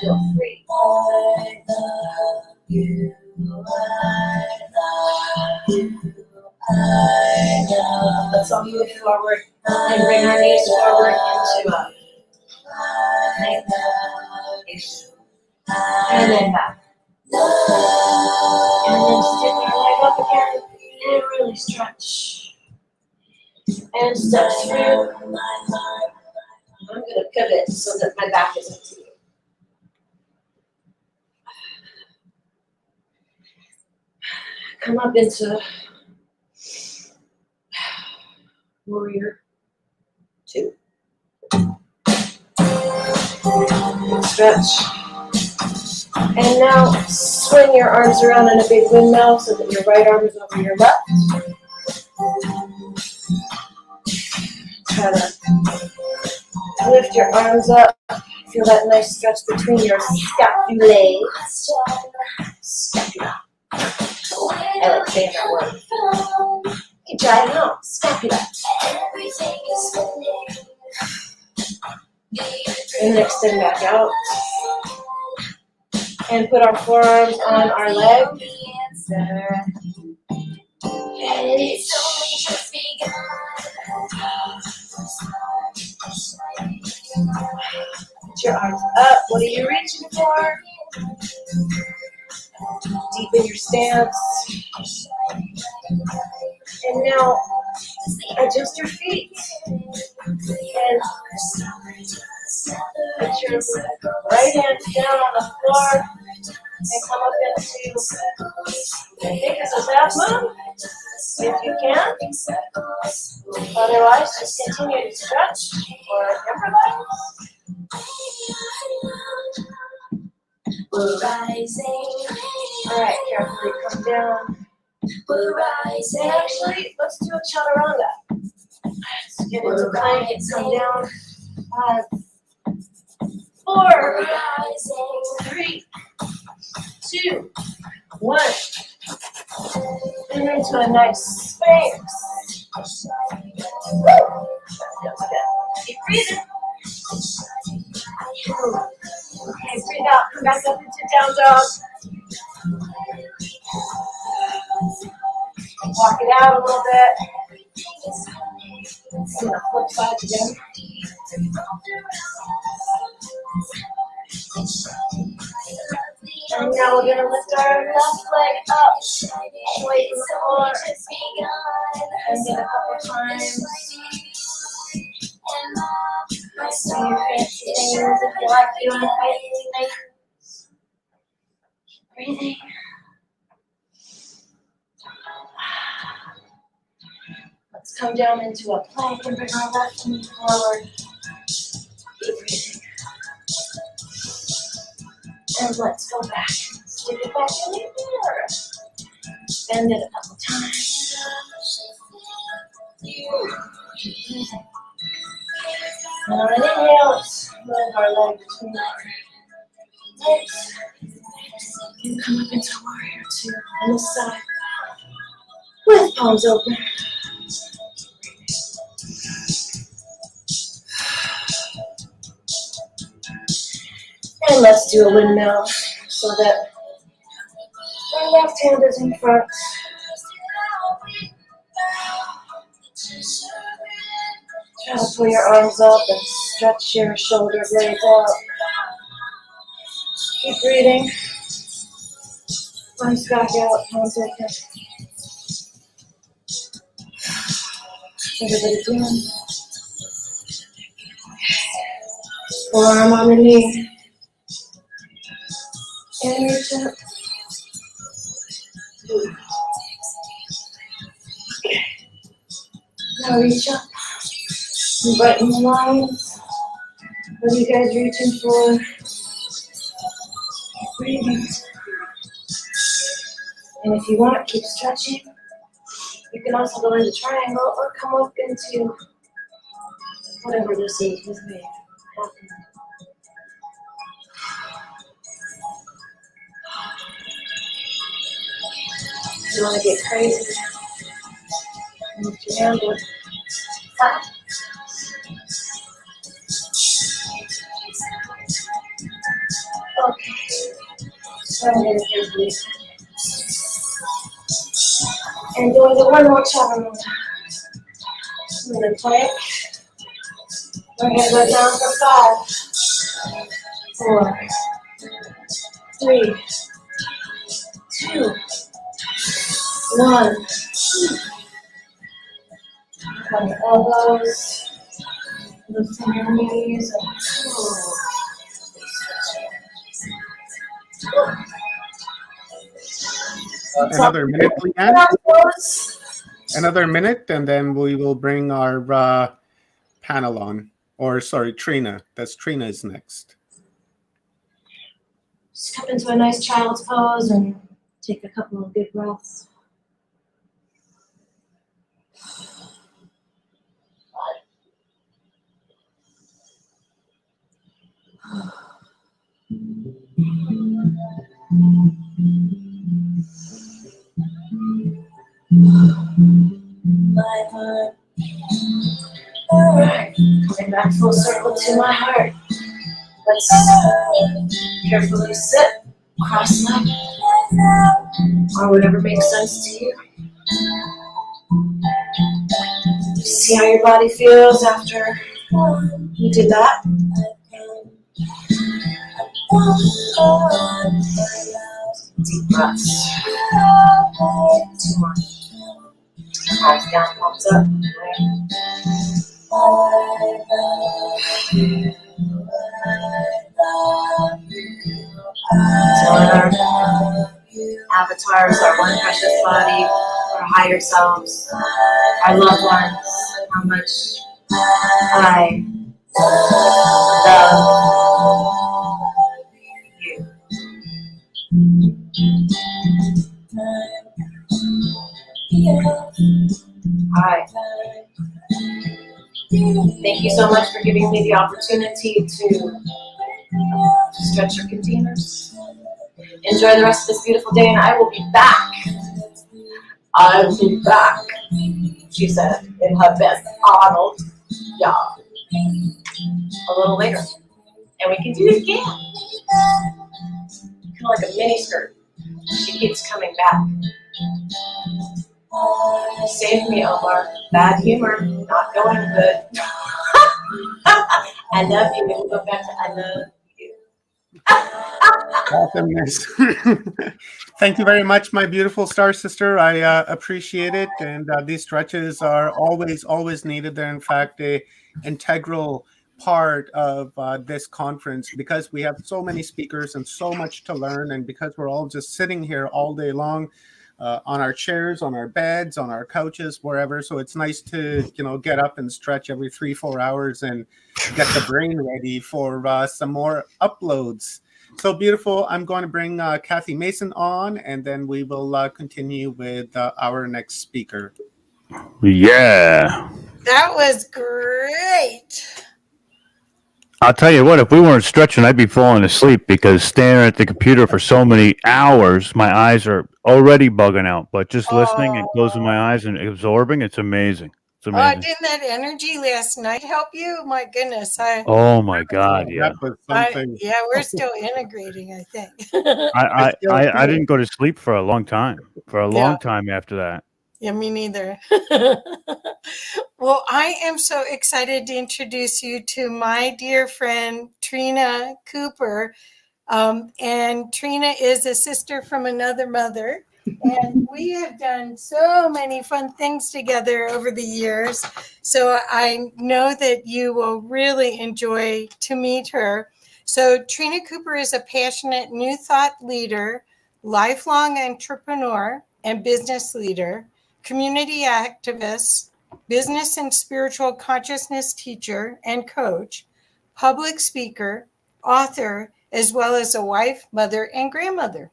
[SPEAKER 7] Feel free. I love you. I love you. I love. Let's all move forward and bring our knees forward into a nice elevation. And then back. And then stick our leg up again. And really stretch. And step through. I'm going to pivot so that my back isn't to you. Come up into warrior 2. Stretch. And now swing your arms around in a big windmill so that your right arm is over your left. Try to lift your arms up. Feel that nice stretch between your scapulae. Scapula. I like saying that word. You try it out. Scapula. And then extend back out. And put our forearms on our legs. Put your arms up. What are you reaching for? Deepen your stance. And now adjust your feet. And put your right hand down on the floor. And come up into, I think it's a half moon, if you can. Otherwise, just continue to stretch or improvise. We're rising. All right, carefully come down. We're rising. And actually, let's do a chaturanga. Let's get into plank and come down. 5, 4, 3, 2, 1. And into a nice sphinx. Keep breathing. Okay, breathe out. Come back up into down dog. Walk it out a little bit. I'm going to flip sides again. And now we're going to lift our left leg up, away from the floor, and get a couple times. Do your fancy things if you like doing fancy things. Breathing. Let's come down into a plank and bring our left knee forward. Keep breathing. And let's go back. Stick it back in here. Bend it a couple times. And on an inhale, let's move our leg between our legs. And come up into warrior 2 on this side. With palms open. And let's do a windmill so that our left hand is in front. Try to pull your arms up and stretch your shoulder blades out. Keep breathing. Arms back out, palms open. Everybody doing? Forearm on the knee. And reach up. Now reach up. And brighten the lines. What are you guys reaching for? Keep breathing. And if you want, keep stretching. You can also go into triangle or come up into whatever this is with me. You want to get crazy? Move your hand with flat. Okay. So I'm going to do this. And doing the one more chaturanga. I'm going to plank. We're going to go down for 5, 4, 3, 2, 1. On your elbows, lifting your knees, and
[SPEAKER 1] Another minute, Leanne. Another minute, and then we will bring our panel on. Or sorry, Trina. That's Trina is next.
[SPEAKER 7] Just come into a nice child's pose and take a couple of big breaths. Alright, coming back full circle to my heart. Let's carefully sit, cross-legged, or whatever makes sense to you. Just see how your body feels after you did that. Deep breaths. 2 more. Palms down, palms up. Telling our avatars, our one precious body, our higher selves, our loved ones, how much I love you. All right. Thank you so much for giving me the opportunity to stretch your containers. Enjoy the rest of this beautiful day, and I will be back. I will be back, she said in her best Arnold. Yeah. A little later. And we can do it again. Kind of like a mini skirt. She keeps coming back. Save me, Omar. Bad humor. Not going good. I love you. We'll go back to I love you.
[SPEAKER 1] Awesomeness. Thank you very much, my beautiful star sister. I appreciate it. And these stretches are always needed. They're, in fact, a integral part of this conference because we have so many speakers and so much to learn. And because we're all just sitting here all day long on our chairs, on our beds, on our couches, wherever. So it's nice to, get up and stretch every 3-4 hours and get the brain ready for some more uploads. So beautiful. I'm going to bring Kathy Mason on, and then we will continue with our next speaker.
[SPEAKER 2] Yeah.
[SPEAKER 4] That was great.
[SPEAKER 2] I'll tell you what, if we weren't stretching, I'd be falling asleep because staring at the computer for so many hours, my eyes are already bugging out. But just listening and closing my eyes and absorbing, it's amazing. It's amazing.
[SPEAKER 4] Didn't that energy last night help you? My goodness.
[SPEAKER 2] Oh my God, yeah.
[SPEAKER 1] That was something.
[SPEAKER 4] We're still integrating, I think.
[SPEAKER 2] I didn't go to sleep for a long time. For a long time after that.
[SPEAKER 4] Yeah, me neither. Well, I am so excited to introduce you to my dear friend, Trina Cooper. And Trina is a sister from another mother. And we have done so many fun things together over the years. So I know that you will really enjoy to meet her. So Trina Cooper is a passionate New Thought leader, lifelong entrepreneur and business leader, community activist, business and spiritual consciousness teacher and coach, public speaker, author, as well as a wife, mother, and grandmother.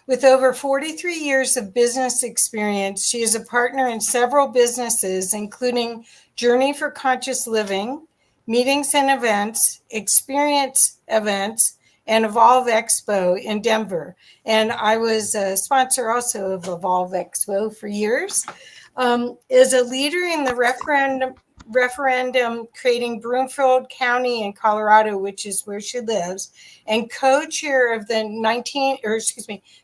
[SPEAKER 4] With over 43 years of business experience, she is a partner in several businesses, including Journey for Conscious Living, Meetings and Events, Experience Events, and Evolve Expo in Denver. And I was a sponsor also of Evolve Expo for years. Is a leader in the referendum creating Broomfield County in Colorado, which is where she lives, and co-chair of the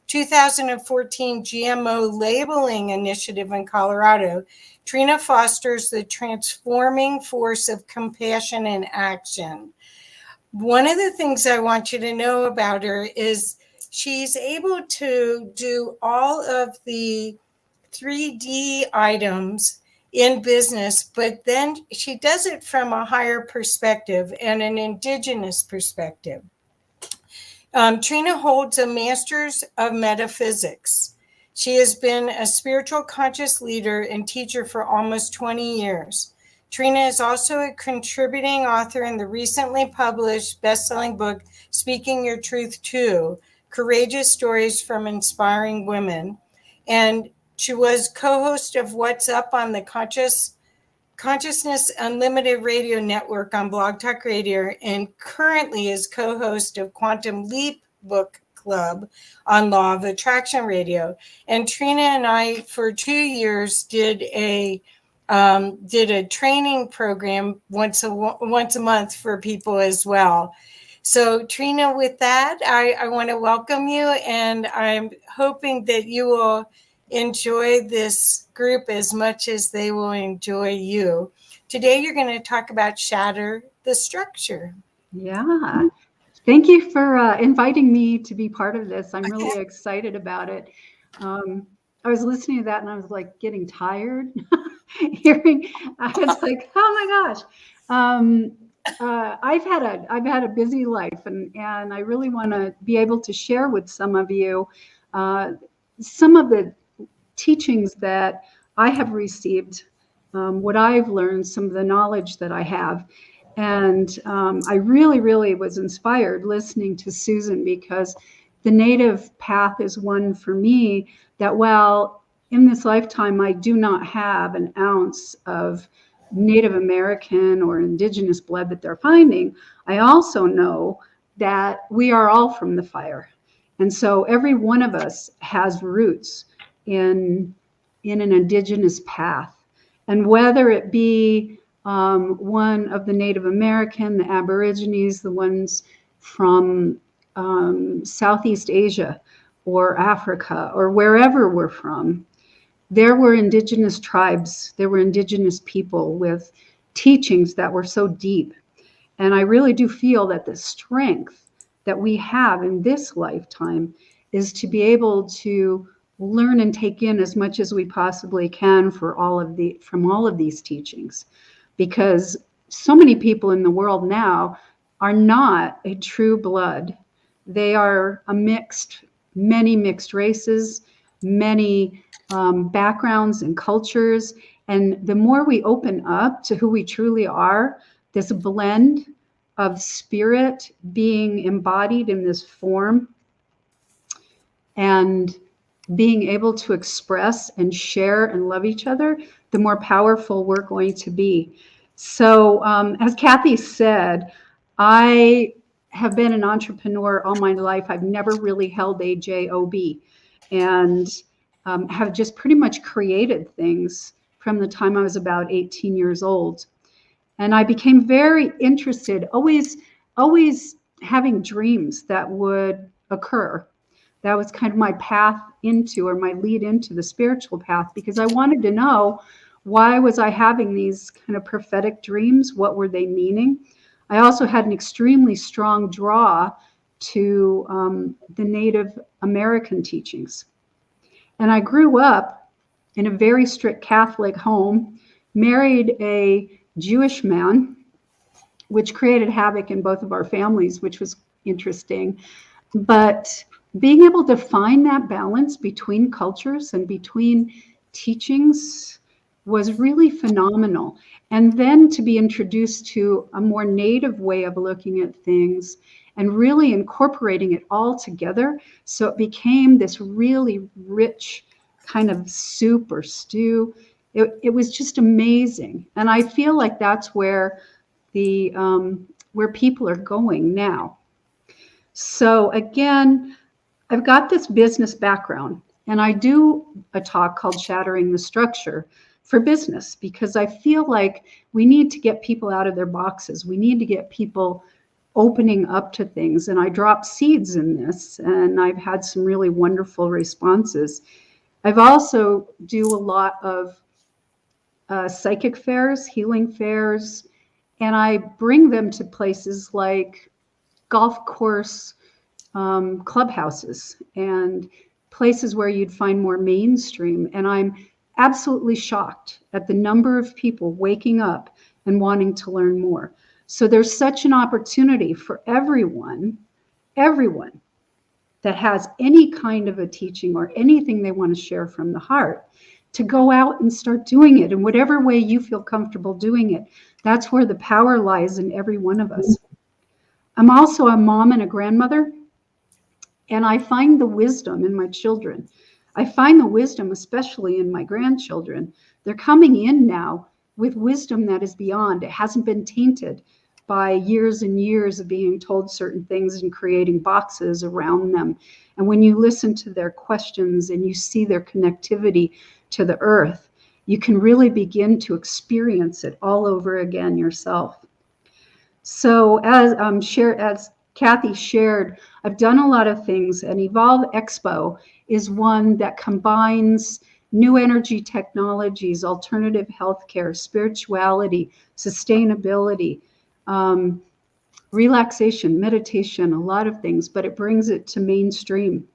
[SPEAKER 4] 2014 GMO labeling initiative in Colorado. Trina fosters the transforming force of compassion and action. One of the things I want you to know about her is she's able to do all of the 3D items in business, but then she does it from a higher perspective and an indigenous perspective. Trina holds a master's of metaphysics. She has been a spiritual conscious leader and teacher for almost 20 years. Trina is also a contributing author in the recently published best-selling book, Speaking Your Truth Too, Courageous Stories from Inspiring Women. And she was co-host of What's Up on the Consciousness Unlimited Radio Network on Blog Talk Radio, and currently is co-host of Quantum Leap Book Club on Law of Attraction Radio. And Trina and I, for 2 years, did a training program once a month for people as well. So Trina, with that, I want to welcome you, and I'm hoping that you will enjoy this group as much as they will enjoy you. Today, you're going to talk about Shatter the Structure.
[SPEAKER 8] Yeah. Thank you for inviting me to be part of this. I'm really excited about it. I was listening to that and I was like getting tired hearing. I was like, oh my gosh. I've had a busy life, and I really want to be able to share with some of you some of the teachings that I have received, what I've learned, some of the knowledge that I have. And I really, really was inspired listening to Susan, because the native path is one for me that, while in this lifetime I do not have an ounce of Native American or indigenous blood that they're finding, I also know that we are all from the fire. And so every one of us has roots in an indigenous path. And whether it be one of the Native American, the Aborigines, the ones from Southeast Asia or Africa or wherever we're from, there were indigenous tribes, there were indigenous people with teachings that were so deep. And I really do feel that the strength that we have in this lifetime is to be able to learn and take in as much as we possibly can from all of these teachings, because so many people in the world now are not a true blood. They are many mixed races, many backgrounds and cultures. And the more we open up to who we truly are, this blend of spirit being embodied in this form and being able to express and share and love each other, the more powerful we're going to be. So as Kathy said, I have been an entrepreneur all my life. I've never really held a job, and have just pretty much created things from the time I was about 18 years old. And I became very interested, always having dreams that would occur. That was kind of my path into, or my lead into the spiritual path, because I wanted to know, why was I having these kind of prophetic dreams? What were they meaning? I also had an extremely strong draw to the Native American teachings. And I grew up in a very strict Catholic home, married a Jewish man, which created havoc in both of our families, which was interesting. But being able to find that balance between cultures and between teachings was really phenomenal. And then to be introduced to a more native way of looking at things and really incorporating it all together, so it became this really rich kind of soup or stew. It was just amazing. And I feel like that's where where people are going now. So again, I've got this business background, and I do a talk called Shattering the Structure for business, because I feel like we need to get people out of their boxes. We need to get people opening up to things. And I drop seeds in this, and I've had some really wonderful responses. I've also do a lot of psychic fairs, healing fairs, and I bring them to places like golf course clubhouses and places where you'd find more mainstream. And I'm absolutely shocked at the number of people waking up and wanting to learn more. So there's such an opportunity for everyone that has any kind of a teaching or anything they want to share from the heart to go out and start doing it in whatever way you feel comfortable doing it. That's where the power lies in every one of us. I'm also a mom and a grandmother, and I find the wisdom in my children. I find the wisdom, especially in my grandchildren. They're coming in now with wisdom that is beyond. It hasn't been tainted by years and years of being told certain things and creating boxes around them. And when you listen to their questions and you see their connectivity to the earth, you can really begin to experience it all over again yourself. So as Kathy shared, I've done a lot of things, and Evolve Expo is one that combines new energy technologies, alternative healthcare, spirituality, sustainability, relaxation, meditation, a lot of things, but it brings it to mainstream.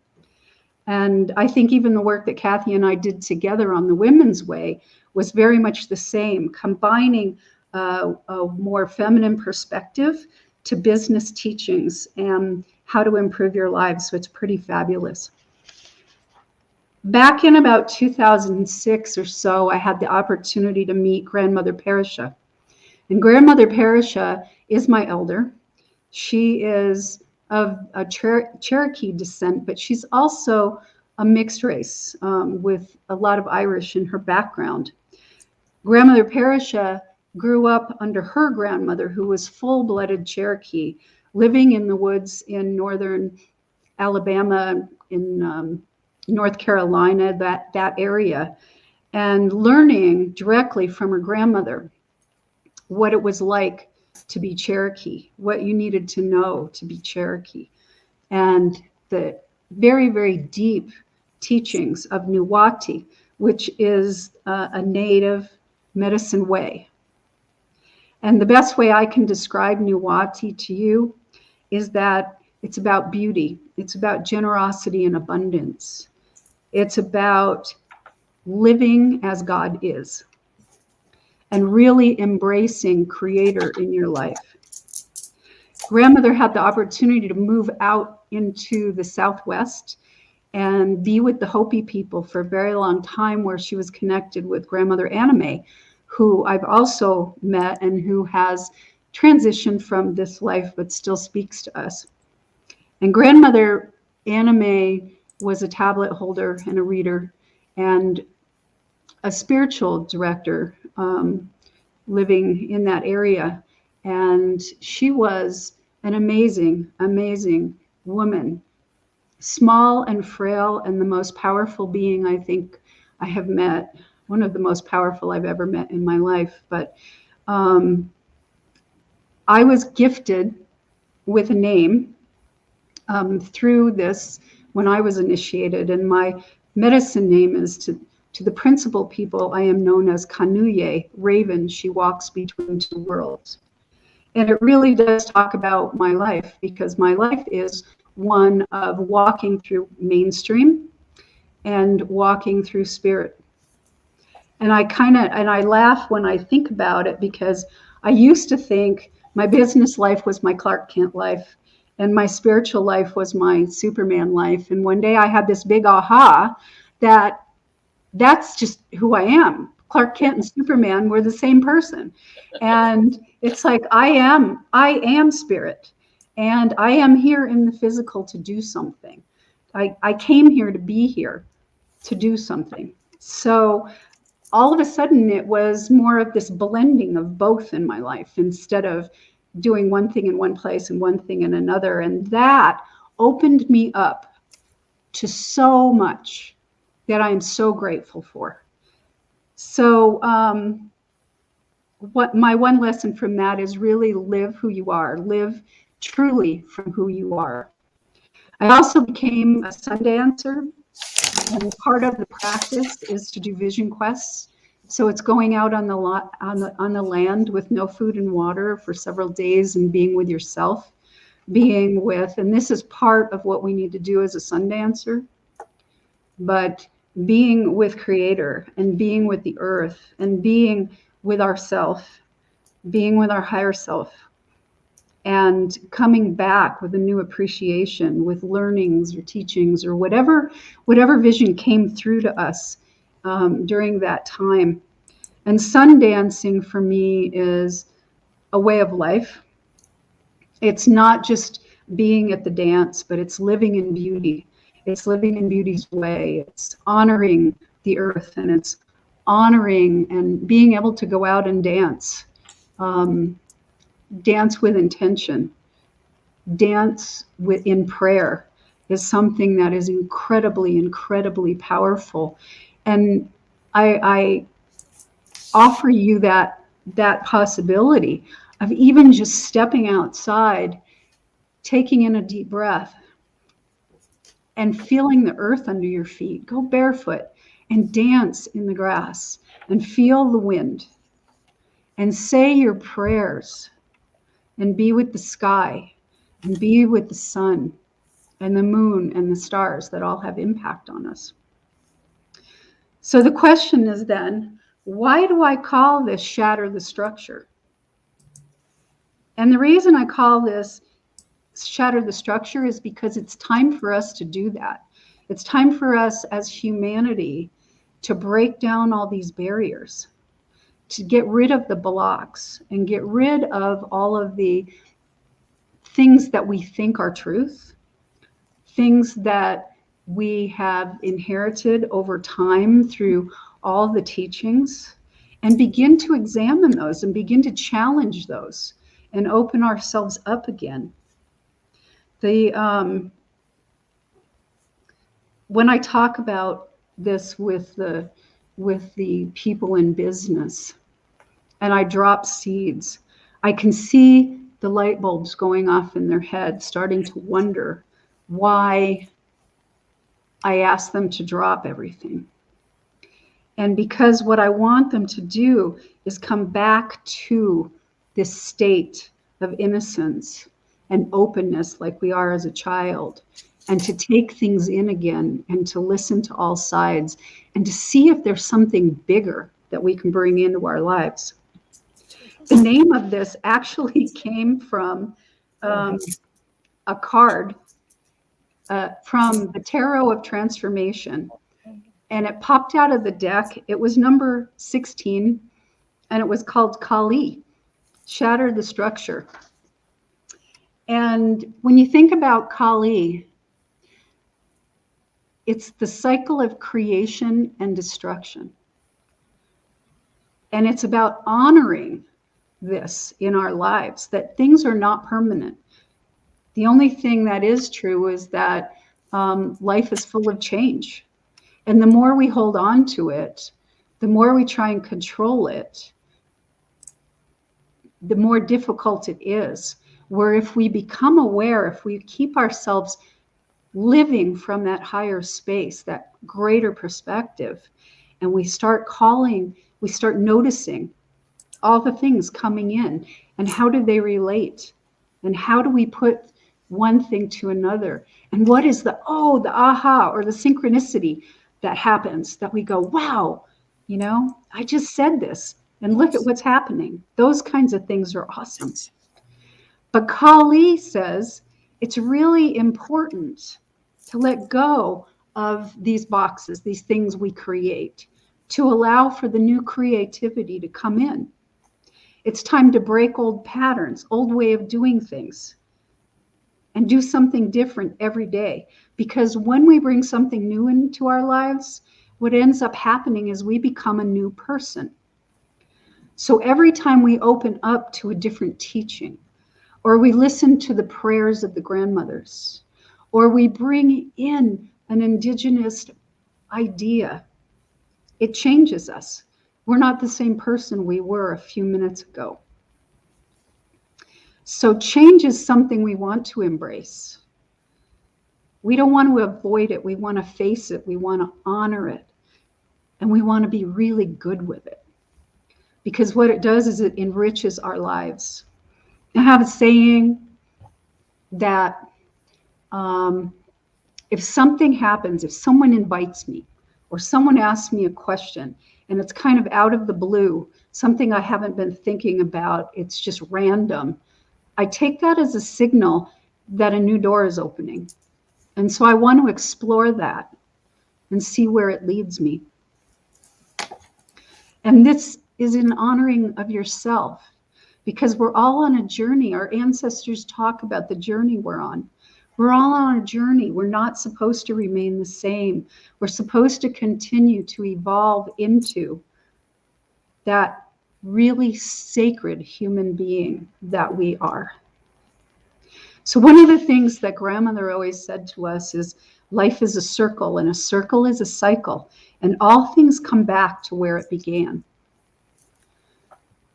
[SPEAKER 8] And I think even the work that Kathy and I did together on the Women's Way was very much the same, combining a more feminine perspective to business teachings and how to improve your lives. So it's pretty fabulous. Back in about 2006 or so, I had the opportunity to meet Grandmother Perisha. And Grandmother Perisha is my elder. She is of a Cherokee descent, but she's also a mixed race with a lot of Irish in her background. Grandmother Perisha grew up under her grandmother, who was full-blooded Cherokee, living in the woods in northern Alabama, in North Carolina, that area, and learning directly from her grandmother what it was like to be Cherokee, what you needed to know to be Cherokee, and the very, very deep teachings of Nuwati, which is a native medicine way. And the best way I can describe Nuwati to you is that it's about beauty. It's about generosity and abundance. It's about living as God is and really embracing Creator in your life. Grandmother had the opportunity to move out into the Southwest and be with the Hopi people for a very long time, where she was connected with Grandmother Anime, who I've also met and who has transitioned from this life but still speaks to us. And Grandmother Anime was a tablet holder and a reader and a spiritual director living in that area. And she was an amazing, amazing woman, small and frail, and the most powerful being I think I have met, one of the most powerful I've ever met in my life. But I was gifted with a name through this when I was initiated, and my medicine name is to the principal people, I am known as Kanuye, Raven. She walks between two worlds. And it really does talk about my life, because my life is one of walking through mainstream and walking through spirit. And I laugh when I think about it, because I used to think my business life was my Clark Kent life and my spiritual life was my Superman life. And one day I had this big aha that that's just who I am. Clark Kent and Superman were the same person. And it's like, I am spirit, and I am here in the physical to do something. I came here to be here to do something. So all of a sudden it was more of this blending of both in my life, instead of doing one thing in one place and one thing in another. And that opened me up to so much that I am so grateful for. So what my one lesson from that is, really live who you are, live truly from who you are. I also became a sun dancer, and part of the practice is to do vision quests. So it's going out on the land with no food and water for several days and being with yourself, and this is part of what we need to do as a sun dancer. but being with Creator and being with the earth and being with ourself, being with our higher self, and coming back with a new appreciation, with learnings or teachings or whatever vision came through to us during that time. And sun dancing for me is a way of life. It's not just being at the dance, but it's living in beauty. It's living in beauty's way. It's honoring the earth, and it's honoring and being able to go out and dance. Dance with intention. Dance in prayer is something that is incredibly, incredibly powerful. And I offer you that possibility of even just stepping outside, taking in a deep breath, and feeling the earth under your feet. Go barefoot and dance in the grass and feel the wind and say your prayers and be with the sky and be with the sun and the moon and the stars that all have impact on us. So the question is then, why do I call this shatter the structure? And the reason I call this shatter the structure is because it's time for us to do that. It's time for us as humanity to break down all these barriers, to get rid of the blocks and get rid of all of the things that we think are truth, things that we have inherited over time through all the teachings, and begin to examine those and begin to challenge those and open ourselves up again. When I talk about this with the people in business and I drop seeds, I can see the light bulbs going off in their head, starting to wonder why I ask them to drop everything. And because what I want them to do is come back to this state of innocence and openness like we are as a child, and to take things in again and to listen to all sides and to see if there's something bigger that we can bring into our lives. The name of this actually came from a card from the Tarot of Transformation, and it popped out of the deck. It was number 16, and it was called Kali, Shatter the Structure. And when you think about Kali, it's the cycle of creation and destruction. And it's about honoring this in our lives, that things are not permanent. The only thing that is true is that life is full of change. And the more we hold on to it, the more we try and control it, the more difficult it is. Where if we become aware, if we keep ourselves living from that higher space, that greater perspective, and we start noticing all the things coming in, and how do they relate, and how do we put one thing to another, and what is the aha or the synchronicity that happens, that we go, wow, I just said this and look at what's happening. Those kinds of things are awesome. But Kali says it's really important to let go of these boxes, these things we create, to allow for the new creativity to come in. It's time to break old patterns, old way of doing things, and do something different every day. Because when we bring something new into our lives, what ends up happening is we become a new person. So every time we open up to a different teaching, or we listen to the prayers of the grandmothers, or we bring in an indigenous idea, it changes us. We're not the same person we were a few minutes ago. So change is something we want to embrace. We don't want to avoid it. We want to face it. We want to honor it. And we want to be really good with it. Because what it does is it enriches our lives. I have a saying that if something happens, if someone invites me or someone asks me a question and it's kind of out of the blue, something I haven't been thinking about, it's just random, I take that as a signal that a new door is opening. And so I want to explore that and see where it leads me. And this is in honoring of yourself, because we're all on a journey. Our ancestors talk about the journey we're on. We're all on a journey. We're not supposed to remain the same. We're supposed to continue to evolve into that really sacred human being that we are. So one of the things that grandmother always said to us is life is a circle and a circle is a cycle, and all things come back to where it began.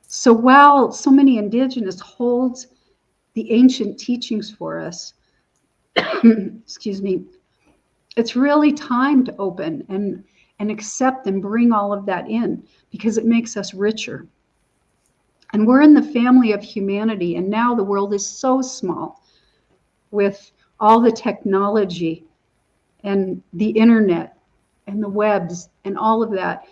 [SPEAKER 8] So while so many indigenous hold the ancient teachings for us, excuse me, it's really time to open and accept and bring all of that in, because it makes us richer. And we're in the family of humanity, and now the world is so small with all the technology and the internet and the webs and all of that.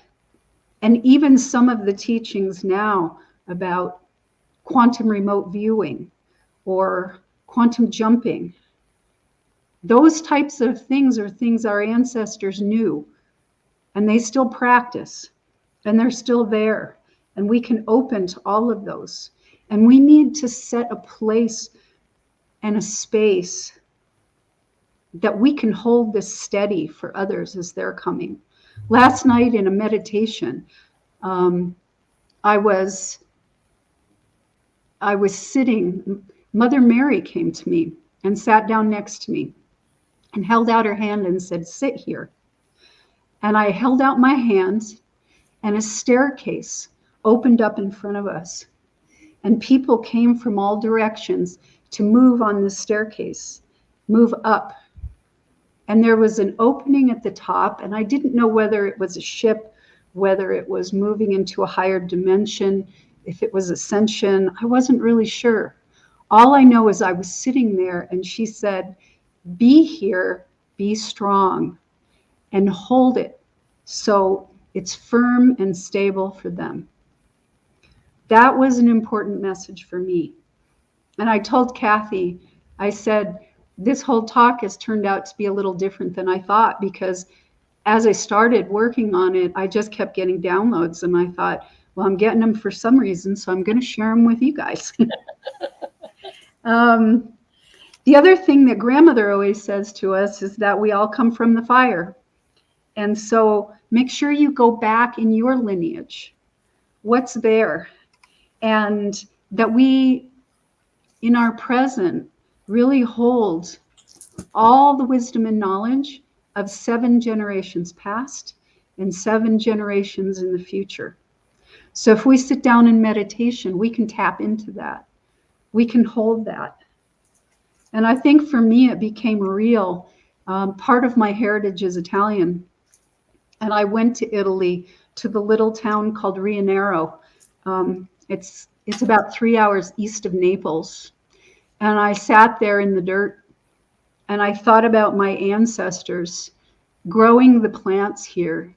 [SPEAKER 8] And even some of the teachings now about quantum remote viewing or quantum jumping, those types of things are things our ancestors knew, and they still practice, and they're still there, and we can open to all of those. And we need to set a place and a space that we can hold this steady for others as they're coming. Last night in a meditation, I was sitting, Mother Mary came to me and sat down next to me and held out her hand and said, sit here. And I held out my hand, and a staircase opened up in front of us. And people came from all directions to move on the staircase, move up. And there was an opening at the top, and I didn't know whether it was a ship, whether it was moving into a higher dimension, if it was ascension. I wasn't really sure. All I know is I was sitting there, and she said, be here, be strong, and hold it so it's firm and stable for them. That was an important message for me. And I told Kathy, I said, this whole talk has turned out to be a little different than I thought, because as I started working on it, I just kept getting downloads, and I thought, well, I'm getting them for some reason, so I'm going to share them with you guys. The other thing that grandmother always says to us is that we all come from the fire. And so make sure you go back in your lineage, what's there, and that we, in our present, really hold all the wisdom and knowledge of 7 generations past and 7 generations in the future. So if we sit down in meditation, we can tap into that. We can hold that. And I think for me, it became real. Part of my heritage is Italian. And I went to Italy, to the little town called Rianero. It's about 3 hours east of Naples. And I sat there in the dirt, and I thought about my ancestors growing the plants here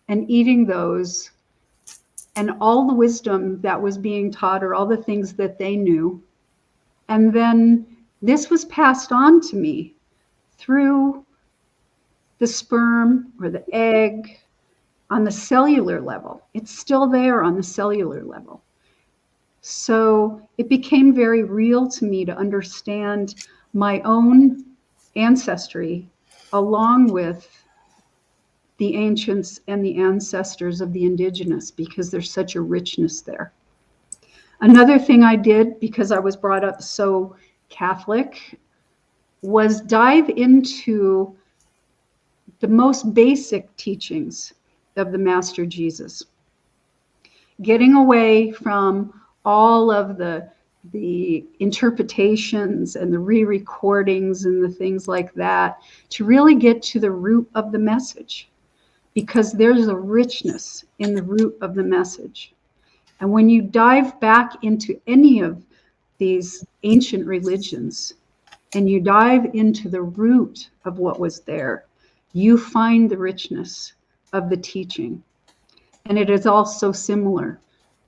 [SPEAKER 8] and eating those, and all the wisdom that was being taught, or all the things that they knew. And then this was passed on to me through the sperm or the egg on the cellular level. It's still there on the cellular level. So it became very real to me to understand my own ancestry along with the ancients and the ancestors of the indigenous, because there's such a richness there. Another thing I did, because I was brought up so Catholic, was dive into the most basic teachings of the Master Jesus, getting away from all of the interpretations and the re-recordings and the things like that, to really get to the root of the message, because there's a richness in the root of the message. And when you dive back into any of these ancient religions, and you dive into the root of what was there, you find the richness of the teaching. And it is also similar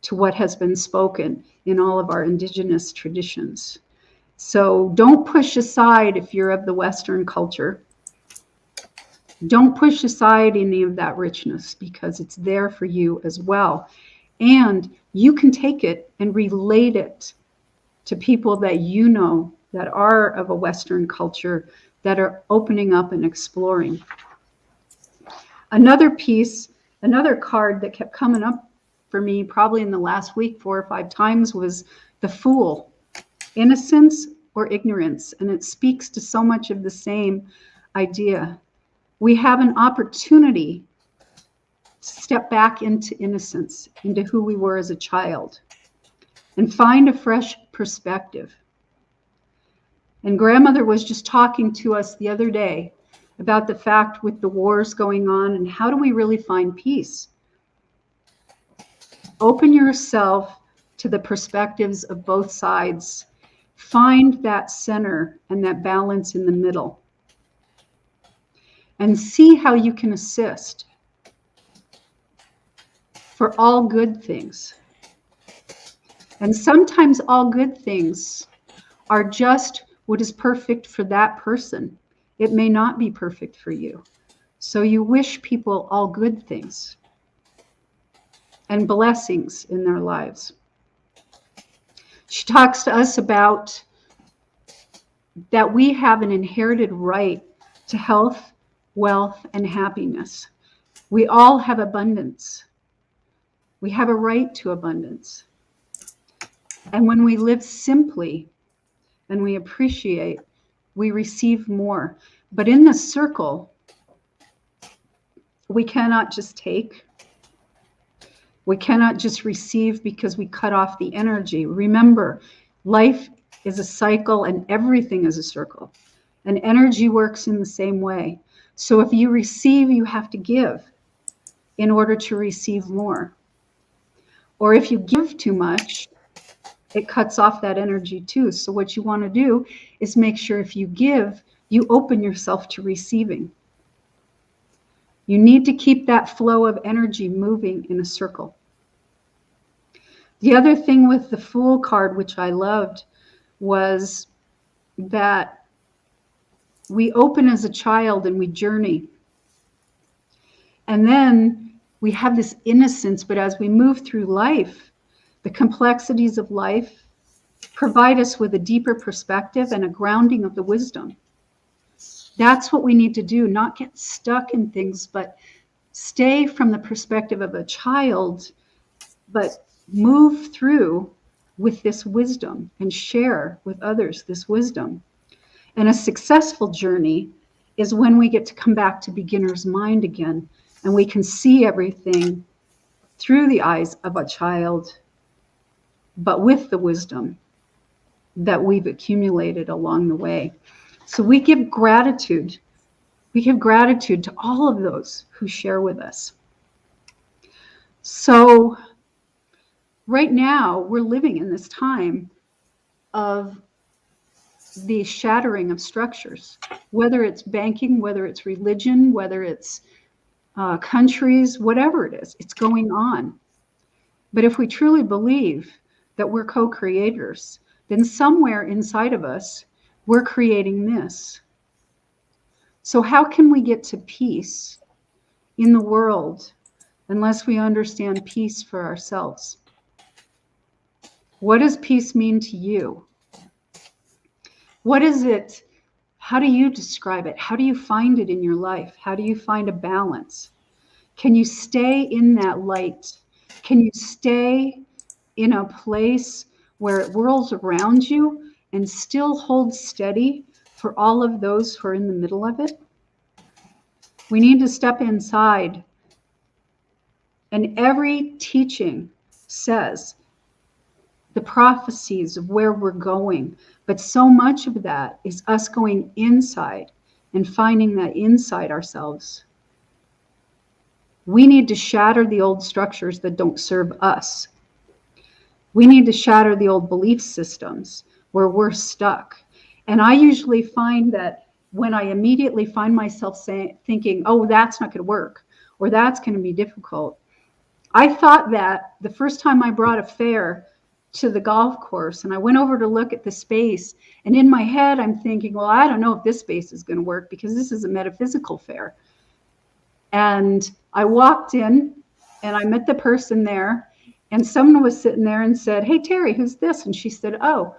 [SPEAKER 8] to what has been spoken in all of our indigenous traditions. So don't push aside, if you're of the Western culture, don't push aside any of that richness, because it's there for you as well. And you can take it and relate it to people that you know that are of a Western culture, that are opening up and exploring. Another piece, another card that kept coming up for me probably in the last week 4 or 5 times was the Fool, innocence or ignorance. And it speaks to so much of the same idea. We have an opportunity to step back into innocence, into who we were as a child, and find a fresh perspective. And grandmother was just talking to us the other day about the fact with the wars going on, and how do we really find peace? Open yourself to the perspectives of both sides. Find that center and that balance in the middle, and see how you can assist for all good things. And sometimes all good things are just what is perfect for that person. It may not be perfect for you. So you wish people all good things and blessings in their lives. She talks to us about that we have an inherited right to health, wealth, and happiness. We all have abundance. We have a right to abundance. And when we live simply and we appreciate, we receive more. But in the circle, we cannot just take. We cannot just receive, because we cut off the energy. Remember, life is a cycle and everything is a circle. And energy works in the same way. So if you receive, you have to give in order to receive more. Or if you give too much, it cuts off that energy too. So what you want to do is make sure if you give, you open yourself to receiving. You need to keep that flow of energy moving in a circle. The other thing with the Fool card, which I loved, was that we open as a child and we journey. And then we have this innocence, but as we move through life, the complexities of life provide us with a deeper perspective and a grounding of the wisdom. That's what we need to do, not get stuck in things, but stay from the perspective of a child, but move through with this wisdom and share with others this wisdom. And a successful journey is when we get to come back to beginner's mind again, and we can see everything through the eyes of a child, but with the wisdom that we've accumulated along the way. So we give gratitude. We give gratitude to all of those who share with us. So right now, we're living in this time of the shattering of structures, whether it's banking, whether it's religion, whether it's countries, whatever it is, it's going on. But if we truly believe that we're co-creators, then somewhere inside of us, we're creating this. So how can we get to peace in the world unless we understand peace for ourselves? What does peace mean to you? What is it? How do you describe it? How do you find it in your life? How do you find a balance? Can you stay in that light? Can you stay in a place where it whirls around you and still hold steady for all of those who are in the middle of it? We need to step inside. And every teaching says the prophecies of where we're going. But so much of that is us going inside and finding that inside ourselves. We need to shatter the old structures that don't serve us. We need to shatter the old belief systems where we're stuck. And I usually find that when I immediately find myself thinking, oh, that's not going to work, or that's going to be difficult. I thought that the first time I brought a fair to the golf course and I went over to look at the space, and in my head I'm thinking, well, I don't know if this space is going to work because this is a metaphysical fair. And I walked in and I met the person there, and someone was sitting there and said, hey, Terry, who's this? And she said, oh,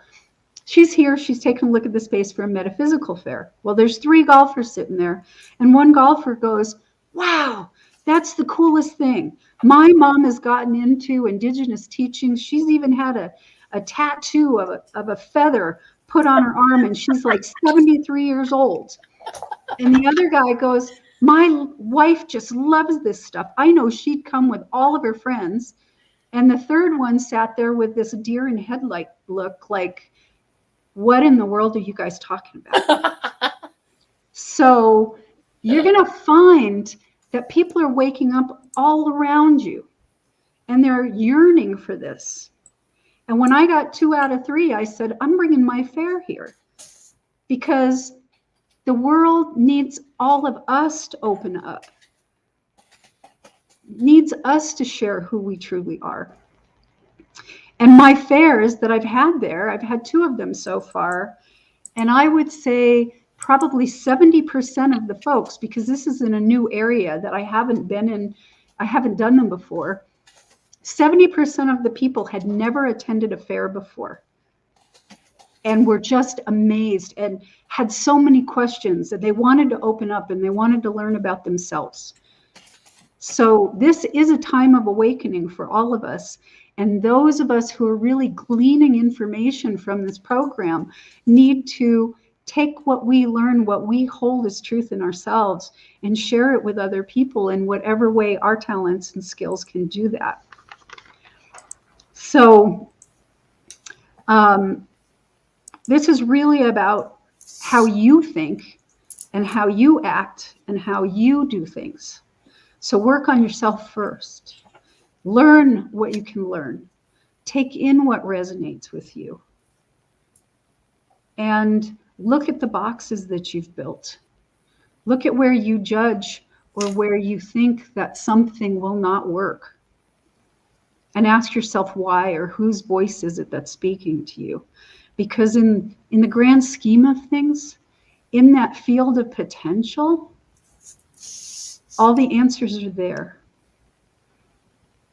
[SPEAKER 8] she's here. She's taking a look at the space for a metaphysical fair. Well, there's 3 golfers sitting there, and one golfer goes, wow, that's the coolest thing. My mom has gotten into indigenous teachings. She's even had a tattoo of a feather put on her arm, and she's like 73 years old. And the other guy goes, my wife just loves this stuff. I know she'd come with all of her friends. And the third one sat there with this deer in headlight look, like, what in the world are you guys talking about? So you're going to find that people are waking up all around you, and they're yearning for this. And when I got 2 out of 3, I said, I'm bringing my fair here, because the world needs all of us to open up, needs us to share who we truly are. And my fairs that I've had there, I've had 2 of them so far, and I would say probably 70% of the folks, because this is in a new area that I haven't been in, I haven't done them before, 70% of the people had never attended a fair before, and were just amazed and had so many questions that they wanted to open up and they wanted to learn about themselves. So this is a time of awakening for all of us. And those of us who are really gleaning information from this program need to take what we learn, what we hold as truth in ourselves, and share it with other people in whatever way our talents and skills can do that. So this is really about how you think and how you act and how you do things. So work on yourself first. Learn what you can learn. Take in what resonates with you. And look at the boxes that you've built. Look at where you judge or where you think that something will not work. And ask yourself why, or whose voice is it that's speaking to you. Because in the grand scheme of things, in that field of potential, all the answers are there.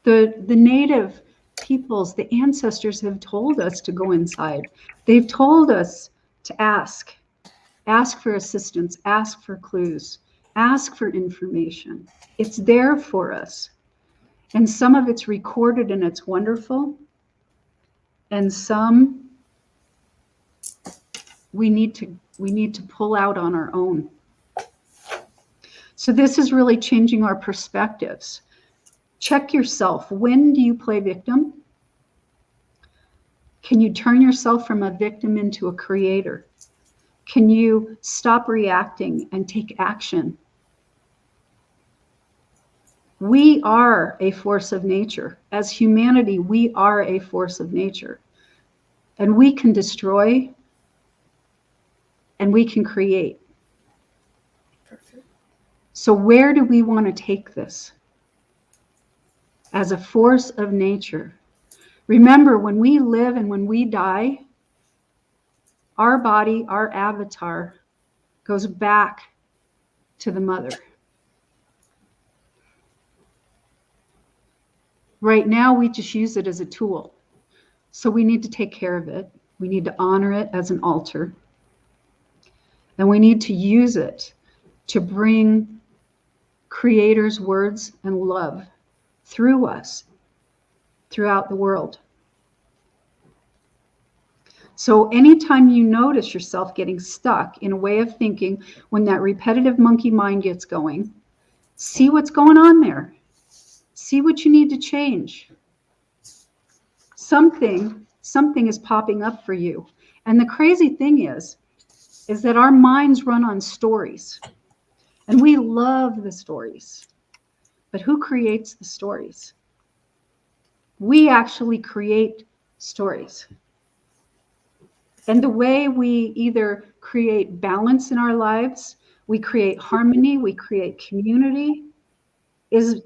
[SPEAKER 8] The native peoples, the ancestors have told us to go inside. They've told us to ask for assistance, ask for clues, ask for information. It's there for us. And some of it's recorded and it's wonderful. And some we need to pull out on our own. So this is really changing our perspectives. Check yourself. When do you play victim? Can you turn yourself from a victim into a creator? Can you stop reacting and take action? We are a force of nature. As humanity, we are a force of nature. And we can destroy and we can create.
[SPEAKER 4] Perfect.
[SPEAKER 8] So where do we want to take this? As a force of nature. Remember, when we live and when we die, our body, our avatar, goes back to the mother. Right now, we just use it as a tool. So we need to take care of it. We need to honor it as an altar. And we need to use it to bring Creator's words and love through us, throughout the world. So anytime you notice yourself getting stuck in a way of thinking, when that repetitive monkey mind gets going, see what's going on there. See what you need to change. Something is popping up for you. And the crazy thing is that our minds run on stories. And we love the stories. But who creates the stories? We actually create stories. And the way we either create balance in our lives, we create harmony, we create community, is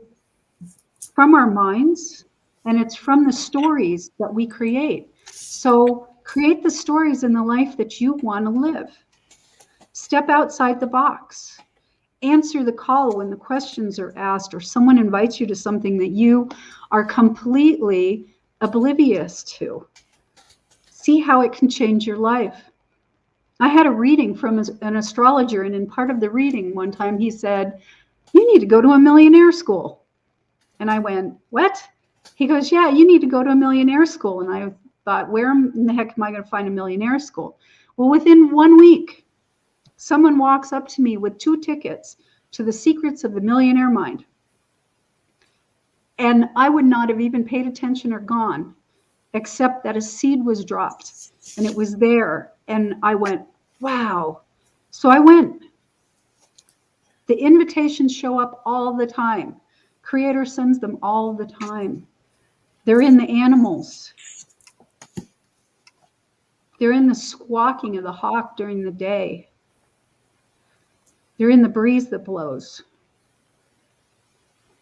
[SPEAKER 8] from our minds, and it's from the stories that we create. So create the stories in the life that you want to live. Step outside the box. Answer the call when the questions are asked or someone invites you to something that you are completely oblivious to. See how it can change your life. I had a reading from an astrologer, and in part of the reading one time he said, "You need to go to a millionaire school." And I went, "What?" He goes, "Yeah, you need to go to a millionaire school." And I thought, where in the heck am I going to find a millionaire school? Well, within 1 week, someone walks up to me with 2 tickets to the Secrets of the Millionaire Mind. And I would not have even paid attention or gone, except that a seed was dropped and it was there. And I went, wow. So I went. The invitations show up all the time. Creator sends them all the time. They're in the animals. They're in the squawking of the hawk during the day. They're in the breeze that blows.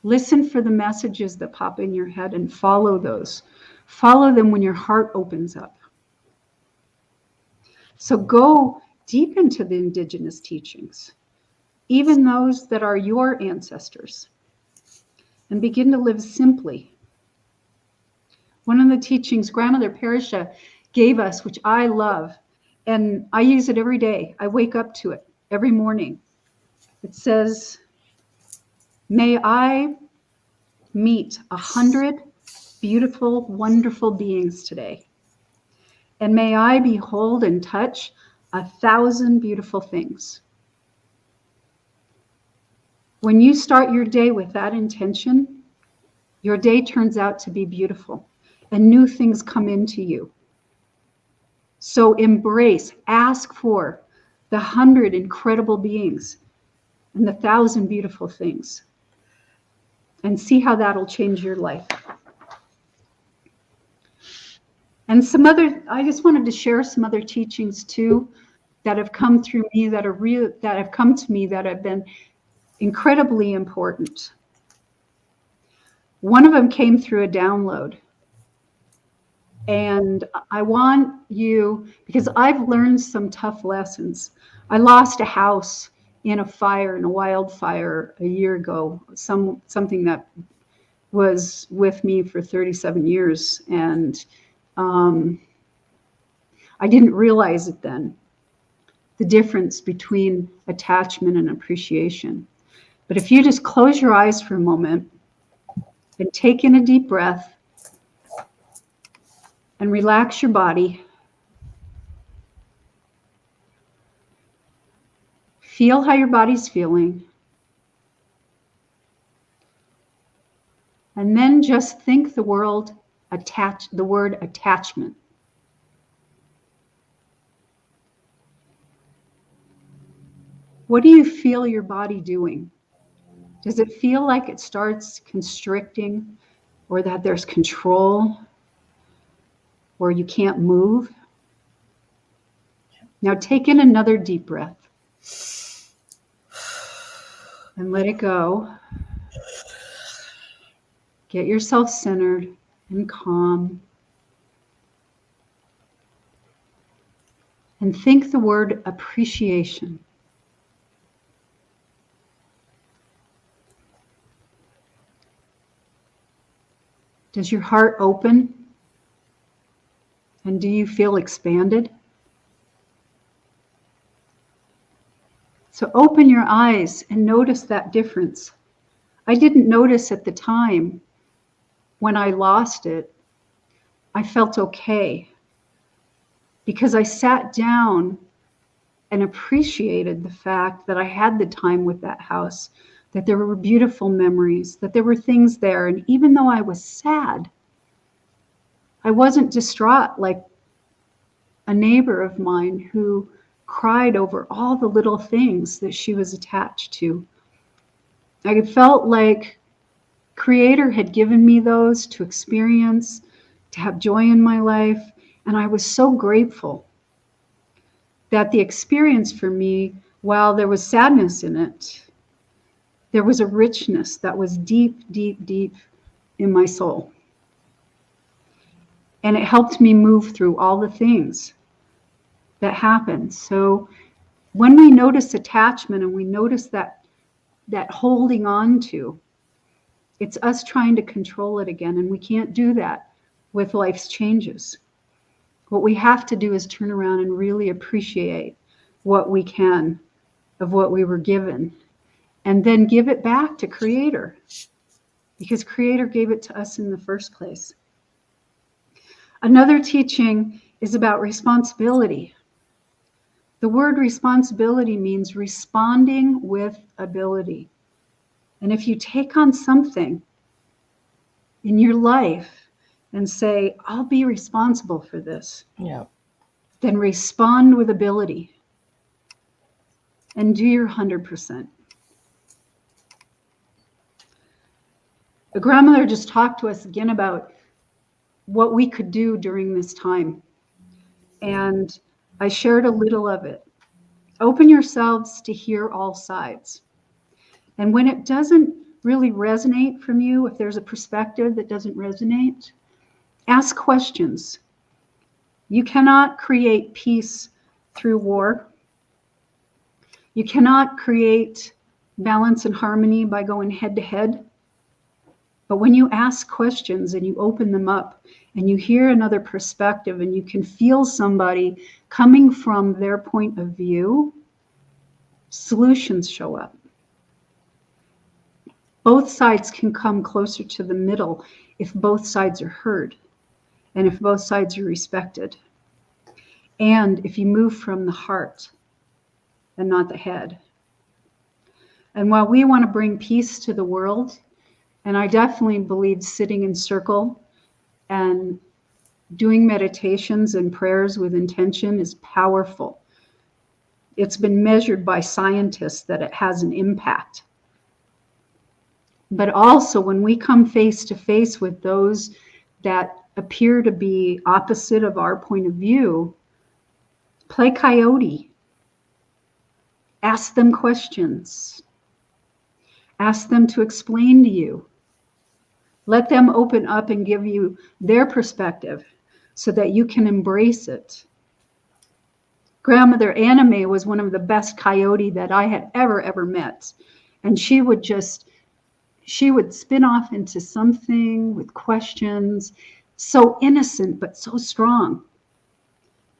[SPEAKER 8] Listen for the messages that pop in your head and follow those. Follow them when your heart opens up. So go deep into the indigenous teachings, even those that are your ancestors, and begin to live simply. One of the teachings Grandmother Perisha gave us, which I love, and I use it every day. I wake up to it every morning. It says, "May I meet 100 beautiful, wonderful beings today. And may I behold and touch 1,000 beautiful things." When you start your day with that intention, your day turns out to be beautiful and new things come into you. So embrace, ask for the 100 incredible beings and the 1,000 beautiful things, and see how that'll change your life. And I just wanted to share some other teachings too that have come through me that have come to me that have been incredibly important. One of them came through a download. And I want you, because I've learned some tough lessons. I lost a house in a wildfire a year ago, something that was with me for 37 years. And I didn't realize it then, the difference between attachment and appreciation. But if you just close your eyes for a moment and take in a deep breath and relax your body, feel how your body's feeling, and then just think the word attachment. What do you feel your body doing? Does it feel like it starts constricting, or that there's control, or you can't move? Now take in another deep breath and let it go. Get yourself centered and calm. And think the word appreciation. Does your heart open? And do you feel expanded? So open your eyes and notice that difference. I didn't notice at the time when I lost it. I felt okay because I sat down and appreciated the fact that I had the time with that house, that there were beautiful memories, that there were things there. And even though I was sad, I wasn't distraught like a neighbor of mine who cried over all the little things that she was attached to. I felt like Creator had given me those to experience, to have joy in my life, and I was so grateful. that the experience for me, while there was sadness in it, there was a richness that was deep, deep, deep in my soul. And it helped me move through all the things that happened. So when we notice attachment and we notice that holding on to, it's us trying to control it again. And we can't do that with life's changes. What we have to do is turn around and really appreciate what we can of what we were given, and then give it back to Creator, because Creator gave it to us in the first place. Another teaching is about responsibility. The word responsibility means responding with ability. And if you take on something in your life and say, I'll be responsible for this, then respond with ability and do your 100%. A grandmother just talked to us again about what we could do during this time. And I shared a little of it. Open yourselves to hear all sides. And when it doesn't really resonate from you, if there's a perspective that doesn't resonate, ask questions. You cannot create peace through war. You cannot create balance and harmony by going head to head. But when you ask questions and you open them up and you hear another perspective and you can feel somebody coming from their point of view, solutions show up. Both sides can come closer to the middle if both sides are heard and if both sides are respected. And if you move from the heart and not the head. And while we want to bring peace to the world, and I definitely believe sitting in circle and doing meditations and prayers with intention is powerful. It's been measured by scientists that it has an impact. But also when we come face to face with those that appear to be opposite of our point of view, play coyote. Ask them questions. Ask them to explain to you. Let them open up and give you their perspective so that you can embrace it. Grandmother Anime was one of the best coyote that I had ever met. And she would spin off into something with questions, so innocent, but so strong.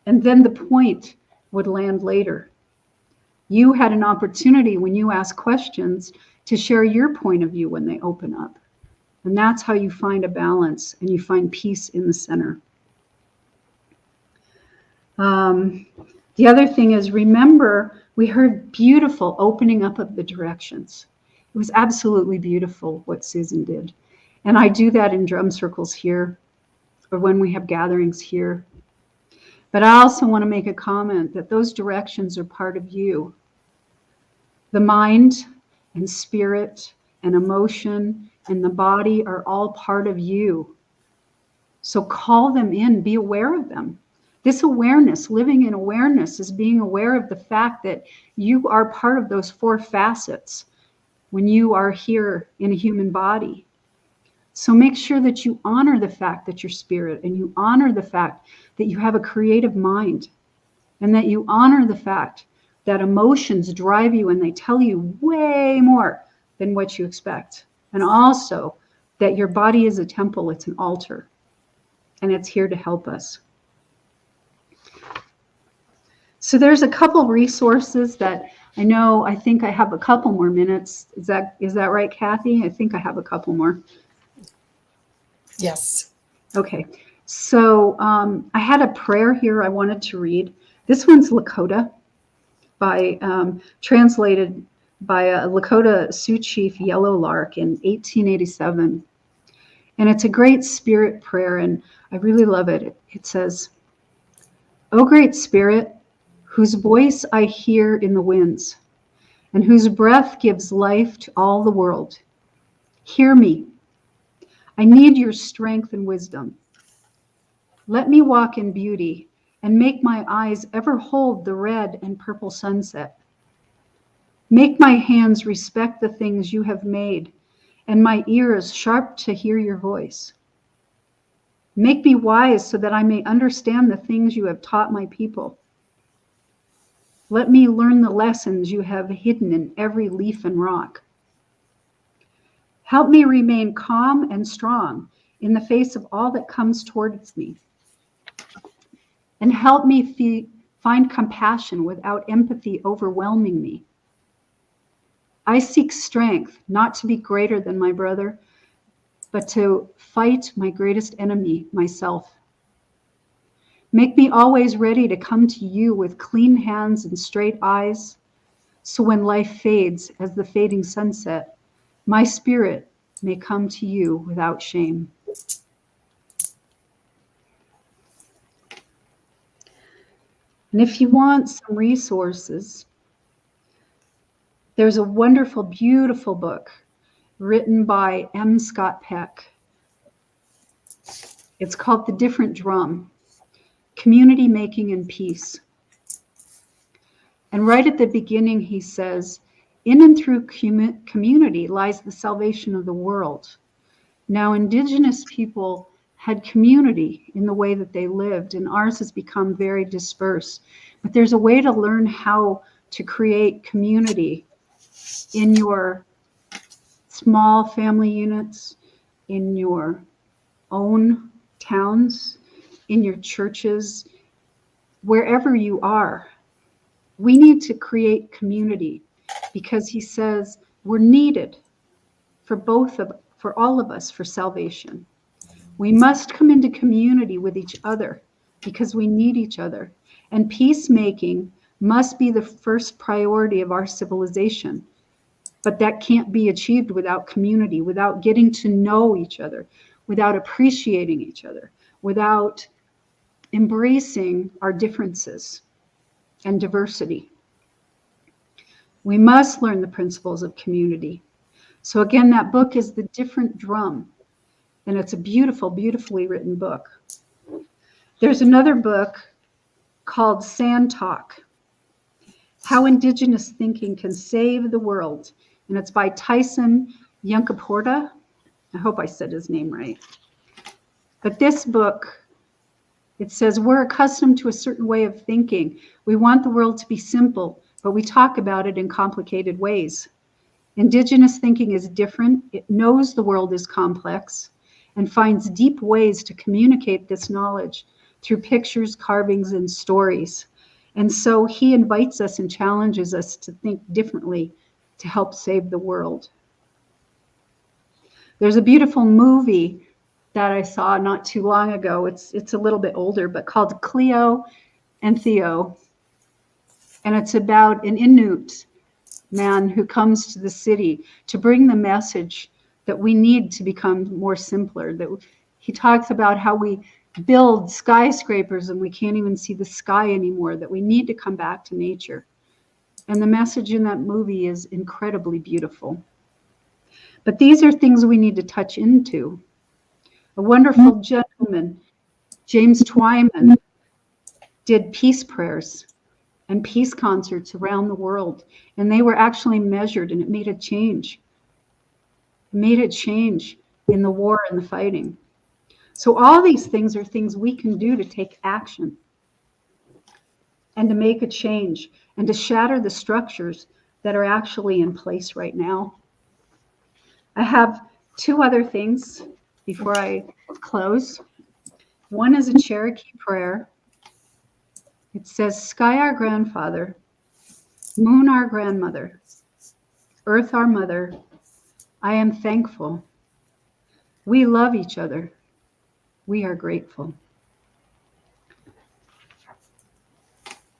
[SPEAKER 8] And then the point would land later. You had an opportunity when you ask questions to share your point of view when they open up. And that's how you find a balance and you find peace in the center. The other thing is, remember, we heard beautiful opening up of the directions. It was absolutely beautiful what Susan did. And I do that in drum circles here, or when we have gatherings here. But I also want to make a comment that those directions are part of you. The mind and spirit and emotion and the body are all part of you. So call them in, be aware of them. This awareness, living in awareness, is being aware of the fact that you are part of those four facets when you are here in a human body. So make sure that you honor the fact that you're spirit, and you honor the fact that you have a creative mind, and that you honor the fact that emotions drive you and they tell you way more than what you expect. And also that your body is a temple, it's an altar, and it's here to help us. So there's a couple resources that I think I have a couple more minutes. Is that right, Kathy? I think I have a couple more.
[SPEAKER 4] Yes.
[SPEAKER 8] Okay. So I had a prayer here I wanted to read. This one's Lakota, translated by a Lakota Sioux chief, Yellow Lark, in 1887. And it's a great spirit prayer, and I really love it. It says, "O great spirit, whose voice I hear in the winds, and whose breath gives life to all the world, hear me. I need your strength and wisdom. Let me walk in beauty and make my eyes ever hold the red and purple sunset. Make my hands respect the things you have made, and my ears sharp to hear your voice. Make me wise so that I may understand the things you have taught my people. Let me learn the lessons you have hidden in every leaf and rock. Help me remain calm and strong in the face of all that comes towards me. And help me find compassion without empathy overwhelming me. I seek strength, not to be greater than my brother, but to fight my greatest enemy, myself. Make me always ready to come to you with clean hands and straight eyes, so when life fades as the fading sunset, my spirit may come to you without shame. And if you want some resources, there's a wonderful, beautiful book written by M. Scott Peck. It's called The Different Drum, Community Making and Peace. And right at the beginning, he says, in and through community lies the salvation of the world. Now, indigenous people had community in the way that they lived, and ours has become very dispersed. But there's a way to learn how to create community in your small family units, in your own towns, in your churches, wherever you are. We need to create community because he says we're needed for all of us for salvation. We must come into community with each other because we need each other. And peacemaking must be the first priority of our civilization. But that can't be achieved without community, without getting to know each other, without appreciating each other, without embracing our differences and diversity. We must learn the principles of community. So again, that book is The Different Drum, and it's a beautiful, beautifully written book. There's another book called Sand Talk, How Indigenous Thinking Can Save the World, and it's by Tyson Yunkaporta. I hope I said his name right. But this book, it says we're accustomed to a certain way of thinking. We want the world to be simple, but we talk about it in complicated ways. Indigenous thinking is different. It knows the world is complex and finds deep ways to communicate this knowledge through pictures, carvings, and stories. And so he invites us and challenges us to think differently to help save the world. There's a beautiful movie that I saw not too long ago. It's a little bit older, but called Cleo and Theo. And it's about an Inuit man who comes to the city to bring the message that we need to become more simpler. That he talks about how we build skyscrapers and we can't even see the sky anymore, that we need to come back to nature. And the message in that movie is incredibly beautiful. But these are things we need to touch into. A wonderful gentleman, James Twyman, did peace prayers and peace concerts around the world. And they were actually measured, and it made a change. It made a change in the war and the fighting. So all these things are things we can do to take action and to make a change and to shatter the structures that are actually in place right now. I have two other things before I close. One is a Cherokee prayer. It says, sky our grandfather, moon our grandmother, earth our mother, I am thankful. We love each other. We are grateful.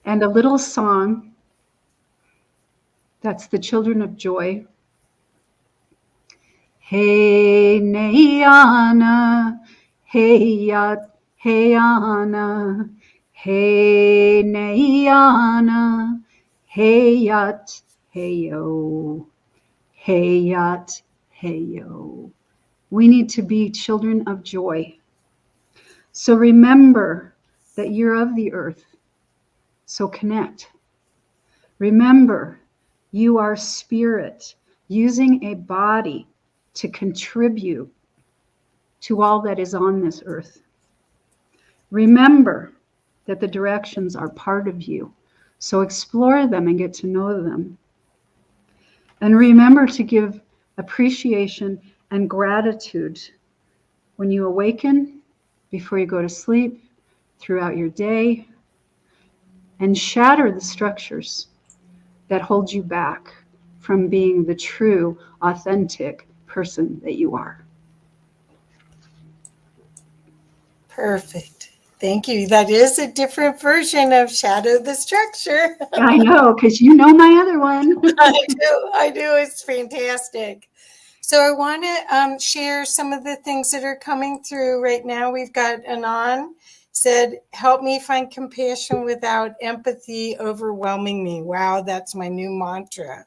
[SPEAKER 8] And a little song, that's the Children of Joy. Hey Nayana, hey Yat, hey Anna, hey Nayana, hey Yat, hey Yo, hey Yat, hey Yo. We need to be children of joy. So remember that you're of the earth. So connect. Remember, you are spirit using a body to contribute to all that is on this earth. Remember that the directions are part of you. So explore them and get to know them. And remember to give appreciation and gratitude when you awaken, before you go to sleep, throughout your day, and shatter the structures that hold you back from being the true, authentic person that you are.
[SPEAKER 4] Perfect. Thank you. That is a different version of Shadow the Structure.
[SPEAKER 8] I know, because you know my other one.
[SPEAKER 4] I do. It's fantastic. So I want to share some of the things that are coming through right now. We've got Anon said, help me find compassion without empathy overwhelming me. Wow, that's my new mantra,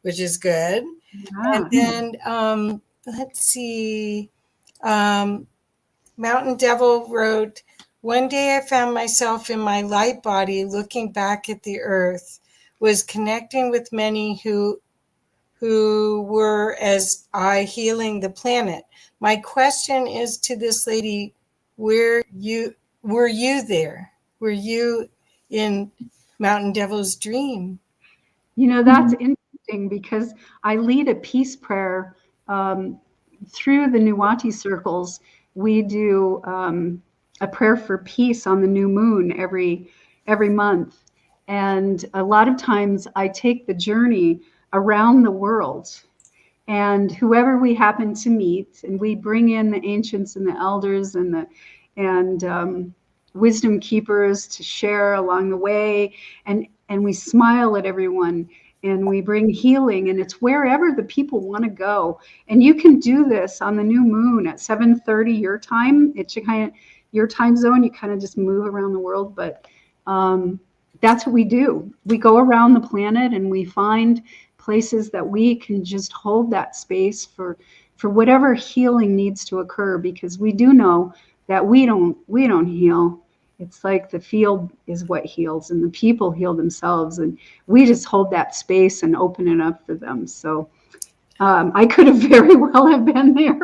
[SPEAKER 4] which is good.
[SPEAKER 8] Yeah.
[SPEAKER 4] And then let's see. Mountain Devil wrote, one day I found myself in my light body looking back at the earth, was connecting with many who were as I healing the planet. My question is to this lady, were you there? Were you in Mountain Devil's dream?
[SPEAKER 8] You know, that's interesting because I lead a peace prayer through the Nuwati circles. We do a prayer for peace on the new moon every month. And a lot of times I take the journey around the world, and whoever we happen to meet, and we bring in the ancients and the elders and wisdom keepers to share along the way, and we smile at everyone, and we bring healing, and it's wherever the people want to go. And you can do this on the new moon at 7:30 your time. It's your time zone. You kind of just move around the world, but that's what we do. We go around the planet and we find places that we can just hold that space for whatever healing needs to occur, because we do know that we don't heal. It's like the field is what heals, and the people heal themselves, and we just hold that space and open it up for them. So I could have very well have been there.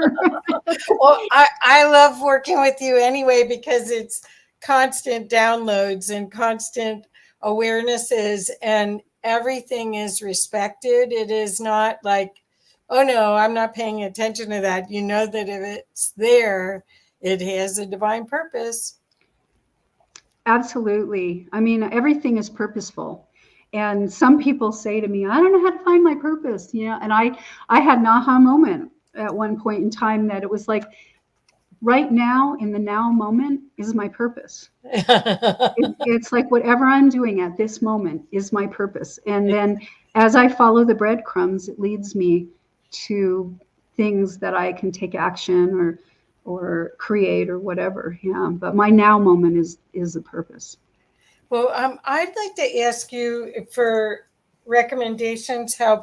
[SPEAKER 4] Well, I love working with you anyway, because it's constant downloads and constant awarenesses, and everything is respected. It is not like, oh no, I'm not paying attention to that. You know that if it's there, it has a divine purpose.
[SPEAKER 8] Absolutely. I mean, everything is purposeful. And some people say to me, I don't know how to find my purpose, you know, and I had an aha moment at one point in time that it was like, right now, in the now moment, is my purpose. It's like whatever I'm doing at this moment is my purpose. And then as I follow the breadcrumbs, it leads me to things that I can take action or create or whatever. Yeah. But my now moment is a purpose.
[SPEAKER 4] Well, I'd like to ask you for recommendations how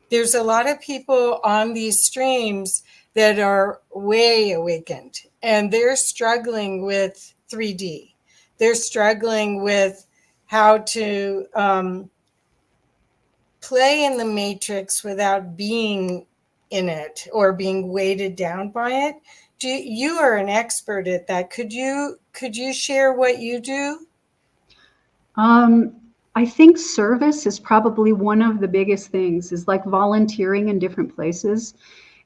[SPEAKER 4] there's a lot of people on these streams that are way awakened, and they're struggling with 3D. They're struggling with how to play in the matrix without being in it or being weighted down by it. You are an expert at that. Could you share what you do?
[SPEAKER 8] I think service is probably one of the biggest things, is like volunteering in different places.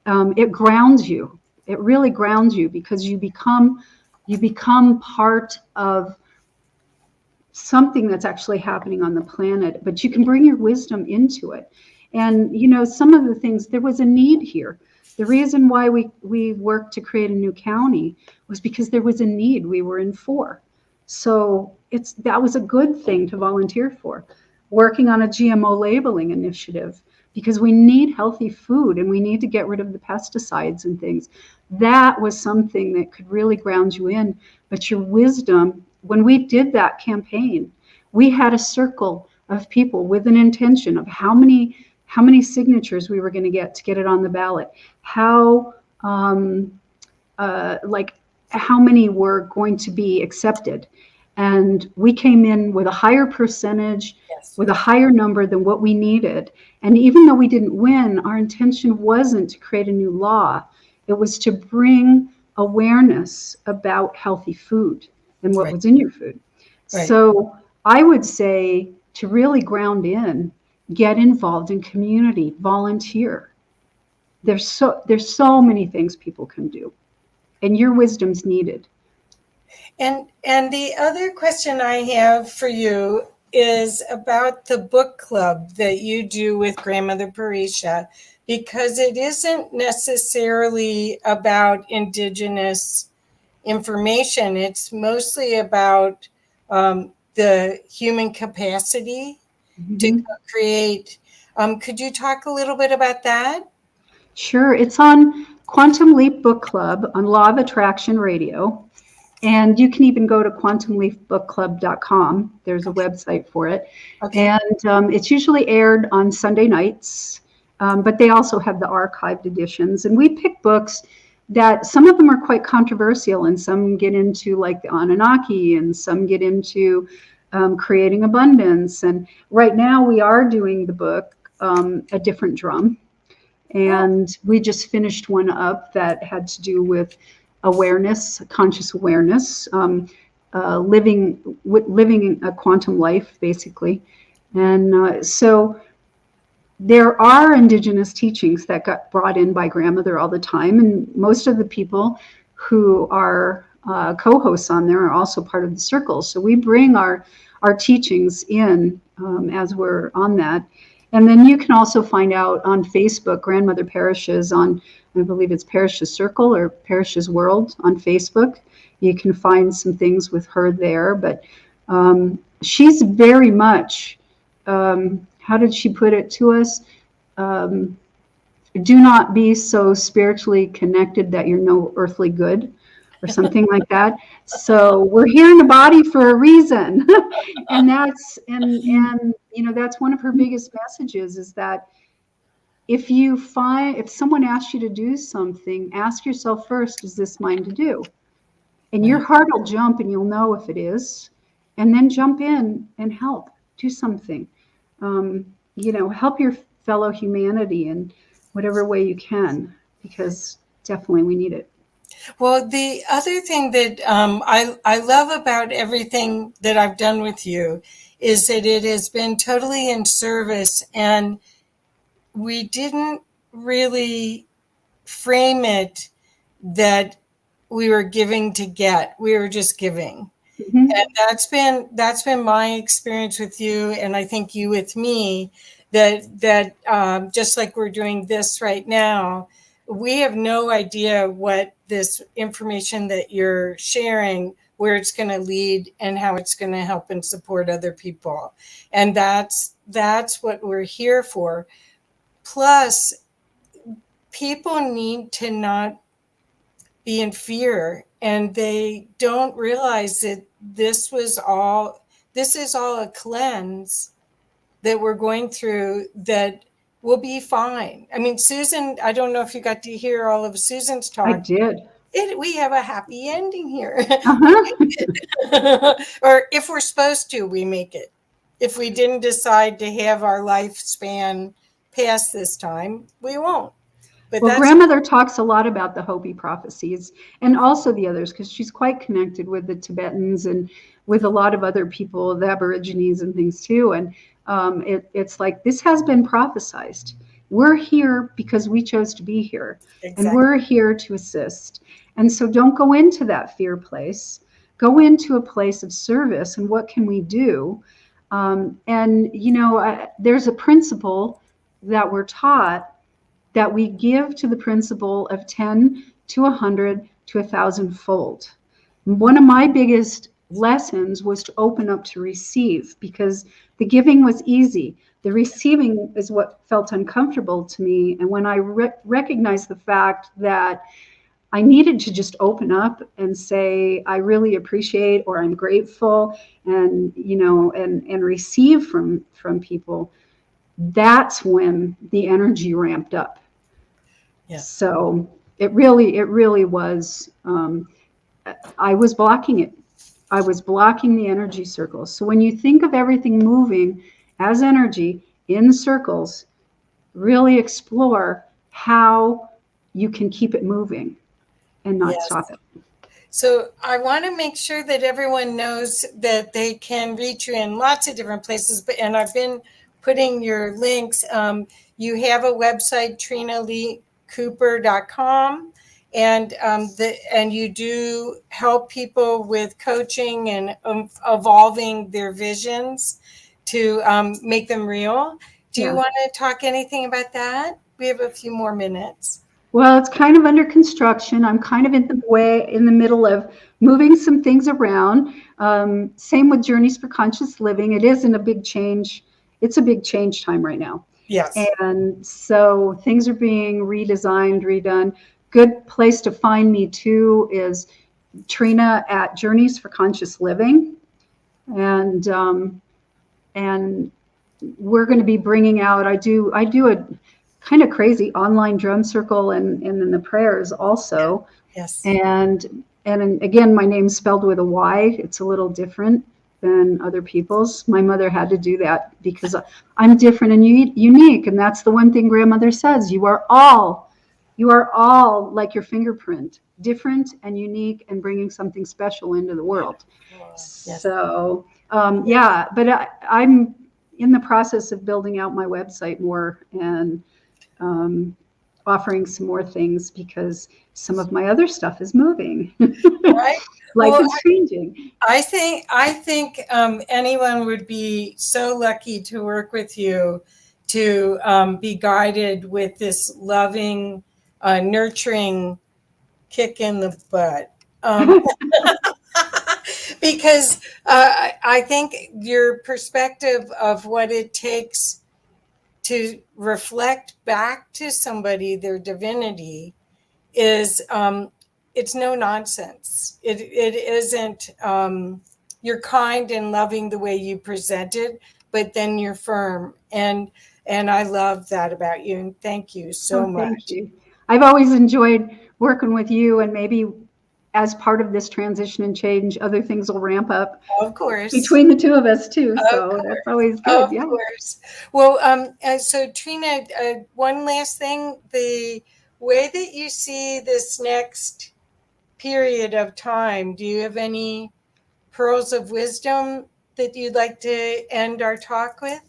[SPEAKER 8] It grounds you. It really grounds you, because you become part of something that's actually happening on the planet, but you can bring your wisdom into it. And, you know, some of the things, there was a need here. The reason why we worked to create a new county was because there was a need. We were in 4. So that was a good thing to volunteer for, working on a GMO labeling initiative, because we need healthy food and we need to get rid of the pesticides and things. That was something that could really ground you in. But your wisdom, when we did that campaign, we had a circle of people with an intention of how many signatures we were going to get it on the ballot, how how many were going to be accepted. And we came in with a higher percentage,
[SPEAKER 4] Yes.
[SPEAKER 8] with a higher number than what we needed. And even though we didn't win, our intention wasn't to create a new law. It was to bring awareness about healthy food and what
[SPEAKER 4] Right.
[SPEAKER 8] was in your food.
[SPEAKER 4] Right.
[SPEAKER 8] So I would say to really ground in, get involved in community, volunteer. There's so many things people can do, and your wisdom's needed.
[SPEAKER 4] And the other question I have for you is about the book club that you do with Grandmother Parisha, because it isn't necessarily about Indigenous information. It's mostly about the human capacity to create. Could you talk a little bit about that?
[SPEAKER 8] Sure. It's on Quantum Leap Book Club on Law of Attraction Radio. And you can even go to quantumleapbookclub.com. There's a website for it.
[SPEAKER 4] Okay.
[SPEAKER 8] And it's usually aired on Sunday nights, but they also have the archived editions. And we pick books that some of them are quite controversial, and some get into like the Anunnaki, and some get into creating abundance. And right now we are doing the book, A Different Drum. And we just finished one up that had to do with awareness, conscious awareness, living a quantum life, basically. And so there are Indigenous teachings that got brought in by Grandmother all the time, and most of the people who are co-hosts on there are also part of the circle. So we bring our teachings in as we're on that. And then you can also find out on Facebook, Grandmother Parishes on, I believe it's Parish's Circle or Parish's World on Facebook. You can find some things with her there, but she's very much, how did she put it to us? Do not be so spiritually connected that you're no earthly good, or something like that. So we're here in the body for a reason. And that's, and you know, that's one of her biggest messages, is that if someone asks you to do something, ask yourself first, is this mine to do? And your heart will jump and you'll know if it is, and then jump in and help, do something. You know, help your fellow humanity in whatever way you can, because definitely we need it.
[SPEAKER 4] Well, the other thing that I love about everything that I've done with you is that it has been totally in service, and we didn't really frame it that we were giving to get. We were just giving.
[SPEAKER 8] Mm-hmm.
[SPEAKER 4] And that's been my experience with you, and I think you with me, that just like we're doing this right now, we have no idea what this information that you're sharing, where it's going to lead and how it's going to help and support other people. And that's what we're here for. Plus, people need to not be in fear, and they don't realize that this is all a cleanse that we're going through, that will be fine. I mean, Susan, I don't know if you got to hear all of Susan's talk.
[SPEAKER 8] I did.
[SPEAKER 4] We have a happy ending here.
[SPEAKER 8] Uh-huh.
[SPEAKER 4] Or if we're supposed to, we make it. If we didn't decide to have our lifespan past this time, we won't. But
[SPEAKER 8] well, Grandmother talks a lot about the Hopi prophecies, and also the others, because she's quite connected with the Tibetans and with a lot of other people, the Aborigines and things too. And it's like, this has been prophesized. We're here because we chose to be here. Exactly. And we're here to assist. And so don't go into that fear place. Go into a place of service. And what can we do? And, you know, there's a principle that we're taught, that we give to the principle of 10 to 100 to 1,000 fold. One of my biggest lessons was to open up to receive, because the giving was easy. The receiving is what felt uncomfortable to me. And when I recognized the fact that I needed to just open up and say, I really appreciate, or I'm grateful, and, you know, and receive from people, that's when the energy ramped up. Yeah. So it really was I was blocking it. I was blocking the energy circles. So when you think of everything moving as energy in circles, really explore how you can keep it moving and not
[SPEAKER 4] Yes.
[SPEAKER 8] stop it.
[SPEAKER 4] So I want to make sure that everyone knows that they can reach you in lots of different places. And I've been putting your links. You have a website, trinaleecooper.com, and you do help people with coaching and evolving their visions to make them real. Do you want to talk anything about that? We have a few more minutes.
[SPEAKER 8] Well, it's kind of under construction. I'm kind of in the middle of moving some things around. Same with Journeys for Conscious Living. It isn't a big change. It's a big change time right now.
[SPEAKER 4] Yes.
[SPEAKER 8] And so things are being redesigned, redone. Good place to find me too is Trina at Journeys for Conscious Living. And we're going to be bringing out, I do a kind of crazy online drum circle and then the prayers also.
[SPEAKER 4] Yes.
[SPEAKER 8] And again, my name's spelled with a Y. It's a little different than other people's. My mother had to do that because I'm different and unique. And that's the one thing grandmother says. You are all like your fingerprint, different and unique and bringing something special into the world.
[SPEAKER 4] Yes.
[SPEAKER 8] So, but I'm in the process of building out my website more and offering some more things because some of my other stuff is moving.
[SPEAKER 4] Right.
[SPEAKER 8] It's changing.
[SPEAKER 4] I think anyone would be so lucky to work with you, to be guided with this loving, nurturing kick in the butt. Because I think your perspective of what it takes to reflect back to somebody their divinity is it's no nonsense. It isn't. You're kind and loving the way you present it, but then you're firm, and I love that about you. And thank you so much.
[SPEAKER 8] Thank you. I've always enjoyed working with you, and maybe as part of this transition and change, other things will ramp up.
[SPEAKER 4] Of course.
[SPEAKER 8] Between the two of us too. So that's always good.
[SPEAKER 4] Of course. Well, so Trina, one last thing, the way that you see this next period of time, do you have any pearls of wisdom that you'd like to end our talk with?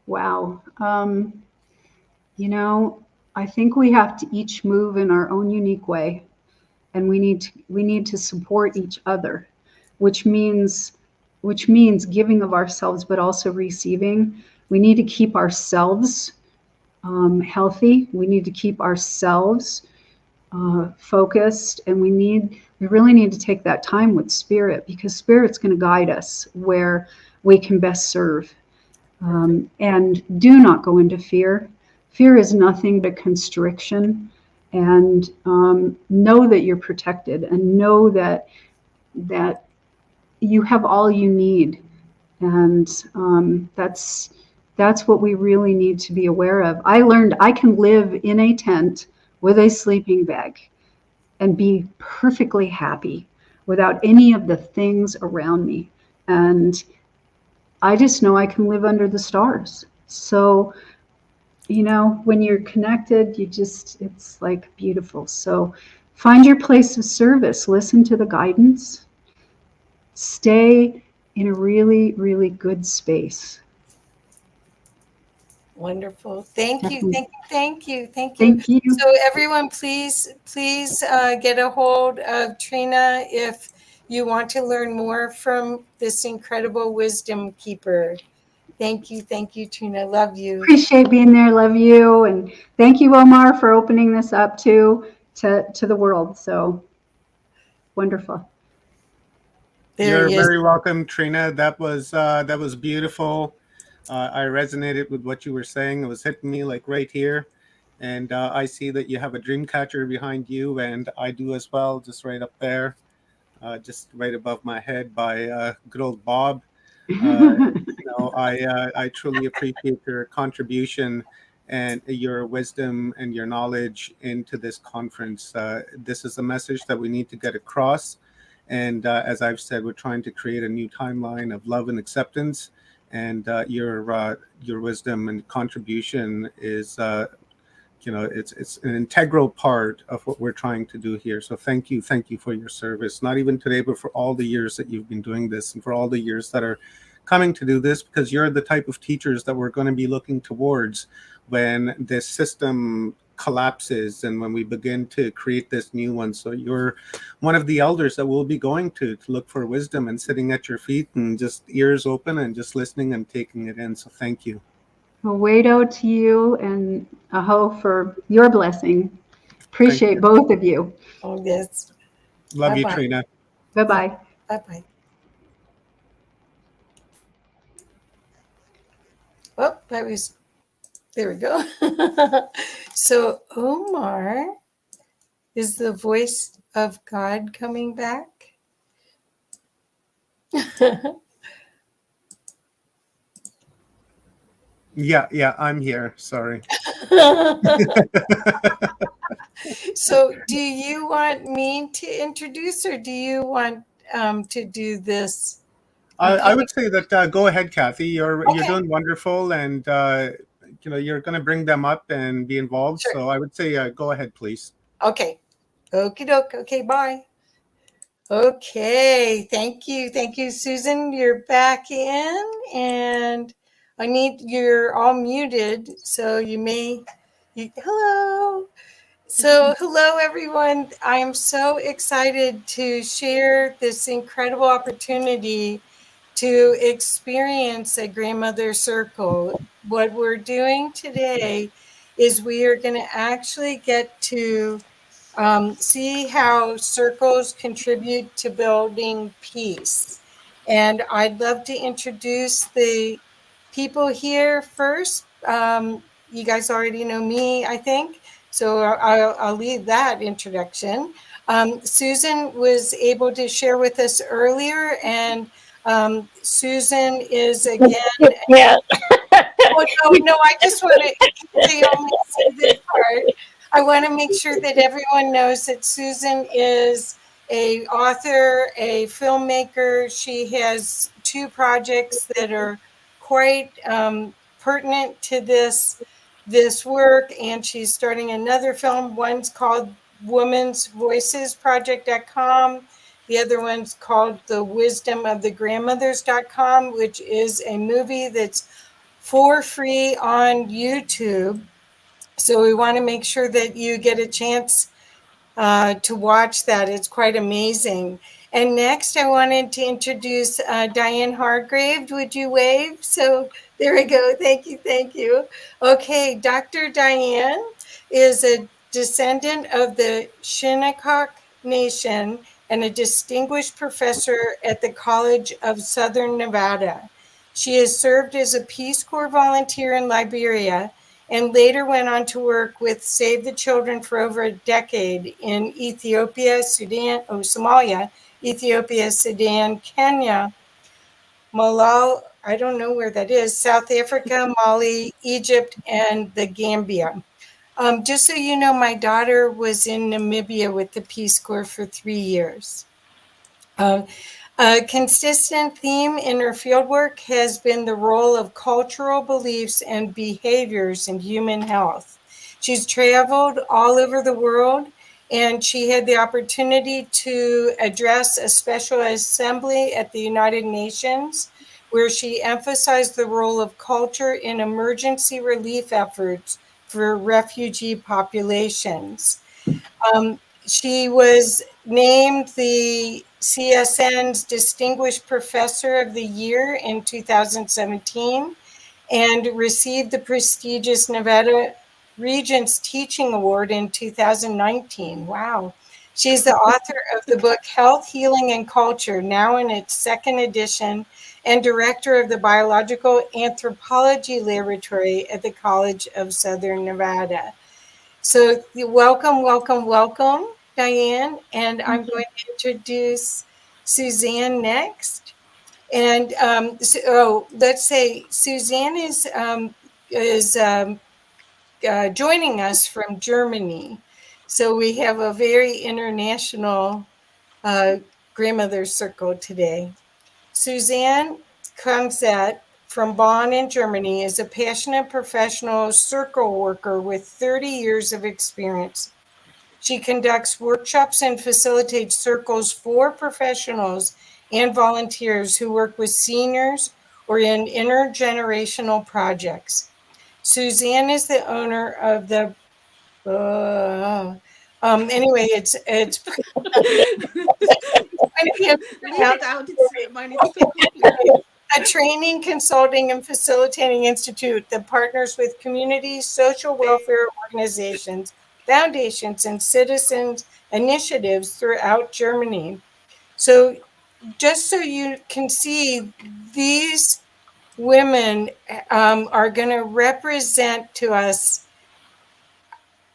[SPEAKER 8] Wow. I think we have to each move in our own unique way, and we need to support each other, which means giving of ourselves, but also receiving. We need to keep ourselves healthy. We need to keep ourselves focused, and we really need to take that time with Spirit, because Spirit's going to guide us where we can best serve. And do not go into fear. Fear is nothing but constriction. And know that you're protected, and know that you have all you need. And that's what we really need to be aware of. I learned I can live in a tent with a sleeping bag and be perfectly happy without any of the things around me. And I just know I can live under the stars. So, when you're connected, it's like beautiful. So find your place of service, listen to the guidance, stay in a really, really good space.
[SPEAKER 4] Wonderful. Thank you. Thank you. So everyone, please get a hold of Trina if you want to learn more from this incredible wisdom keeper. Thank you, Trina. Love you.
[SPEAKER 8] Appreciate being there. Love you. And thank you, Omar, for opening this up to the world. So wonderful.
[SPEAKER 1] You're very welcome, Trina. That was beautiful. I resonated with what you were saying. It was hitting me like right here. And I see that you have a dream catcher behind you, and I do as well, just right up there, just right above my head by good old Bob. I truly appreciate your contribution and your wisdom and your knowledge into this conference. This is a message that we need to get across. And as I've said, we're trying to create a new timeline of love and acceptance. And your wisdom and contribution is, it's an integral part of what we're trying to do here. So thank you for your service. Not even today, but for all the years that you've been doing this, and for all the years that are coming to do this, because you're the type of teachers that we're going to be looking towards when this system collapses and when we begin to create this new one. So you're one of the elders that we'll be going to look for wisdom, and sitting at your feet and just ears open and just listening and taking it in. So thank you.
[SPEAKER 8] Well, Wado to you, and Aho for your blessing. Appreciate
[SPEAKER 1] you.
[SPEAKER 8] both of you.
[SPEAKER 4] Oh, yes.
[SPEAKER 1] Love you,
[SPEAKER 4] Bye-bye.
[SPEAKER 1] Trina.
[SPEAKER 8] Bye-bye.
[SPEAKER 4] Bye-bye. Oh, there we go. So Omar, is the voice of God coming back?
[SPEAKER 1] Yeah, I'm here. Sorry.
[SPEAKER 4] So do you want me to introduce, or do you want to do this?
[SPEAKER 1] I would say that go ahead, Kathy. You're
[SPEAKER 4] Okay.
[SPEAKER 1] doing wonderful, and you're going to bring them up and be involved.
[SPEAKER 4] Sure.
[SPEAKER 1] So I would say go ahead, please.
[SPEAKER 4] Okay. Okie doke. Okay, bye. Okay, thank you, Susan. You're back in, and you're all muted, so hello. So hello, everyone. I'm so excited to share this incredible opportunity to experience a grandmother circle. What we're doing today is we are going to actually get to see how circles contribute to building peace. And I'd love to introduce the people here first. You guys already know me, I think, so I'll leave that introduction. Susan was able to share with us earlier, and Susan is again. Oh, no, I just want to say this part. I want to make sure that everyone knows that Susan is an author, a filmmaker. She has 2 projects that are quite pertinent to this work, and she's starting another film. One's called Women's Voices Project.com. The other one's called The Wisdom of the Grandmothers.com, which is a movie that's for free on YouTube. So we want to make sure that you get a chance to watch that. It's quite amazing. And next, I wanted to introduce Diane Hargrave. Would you wave? So there we go. Thank you. Okay, Dr. Diane is a descendant of the Shinnecock Nation and a distinguished professor at the College of Southern Nevada. She has served as a Peace Corps volunteer in Liberia and later went on to work with Save the Children for over a decade in Somalia, Ethiopia, Sudan, Kenya, Malawi, I don't know where that is, South Africa, Mali, Egypt, and the Gambia. Just so you know, my daughter was in Namibia with the Peace Corps for 3 years. A consistent theme in her fieldwork has been the role of cultural beliefs and behaviors in human health. She's traveled all over the world, and she had the opportunity to address a special assembly at the United Nations, where she emphasized the role of culture in emergency relief efforts for refugee populations. She was named the CSN's Distinguished Professor of the Year in 2017 and received the prestigious Nevada Regents Teaching Award in 2019. Wow. She's the author of the book Health, Healing, and Culture, now in its 2nd edition, and director of the Biological Anthropology Laboratory at the College of Southern Nevada. So welcome, Diane. And I'm going to introduce Suzanne next. And let's say Suzanne is joining us from Germany. So we have a very international grandmother circle today. Suzanne Krumset from Bonn in Germany is a passionate professional circle worker with 30 years of experience. She conducts workshops and facilitates circles for professionals and volunteers who work with seniors or in intergenerational projects. Suzanne is the owner of the anyway, it's
[SPEAKER 9] Leave it out. Mine is so complicated.
[SPEAKER 4] a training, consulting, and facilitating institute that partners with communities, social welfare organizations, foundations, and citizens initiatives throughout Germany. So just so you can see, these women are going to represent to us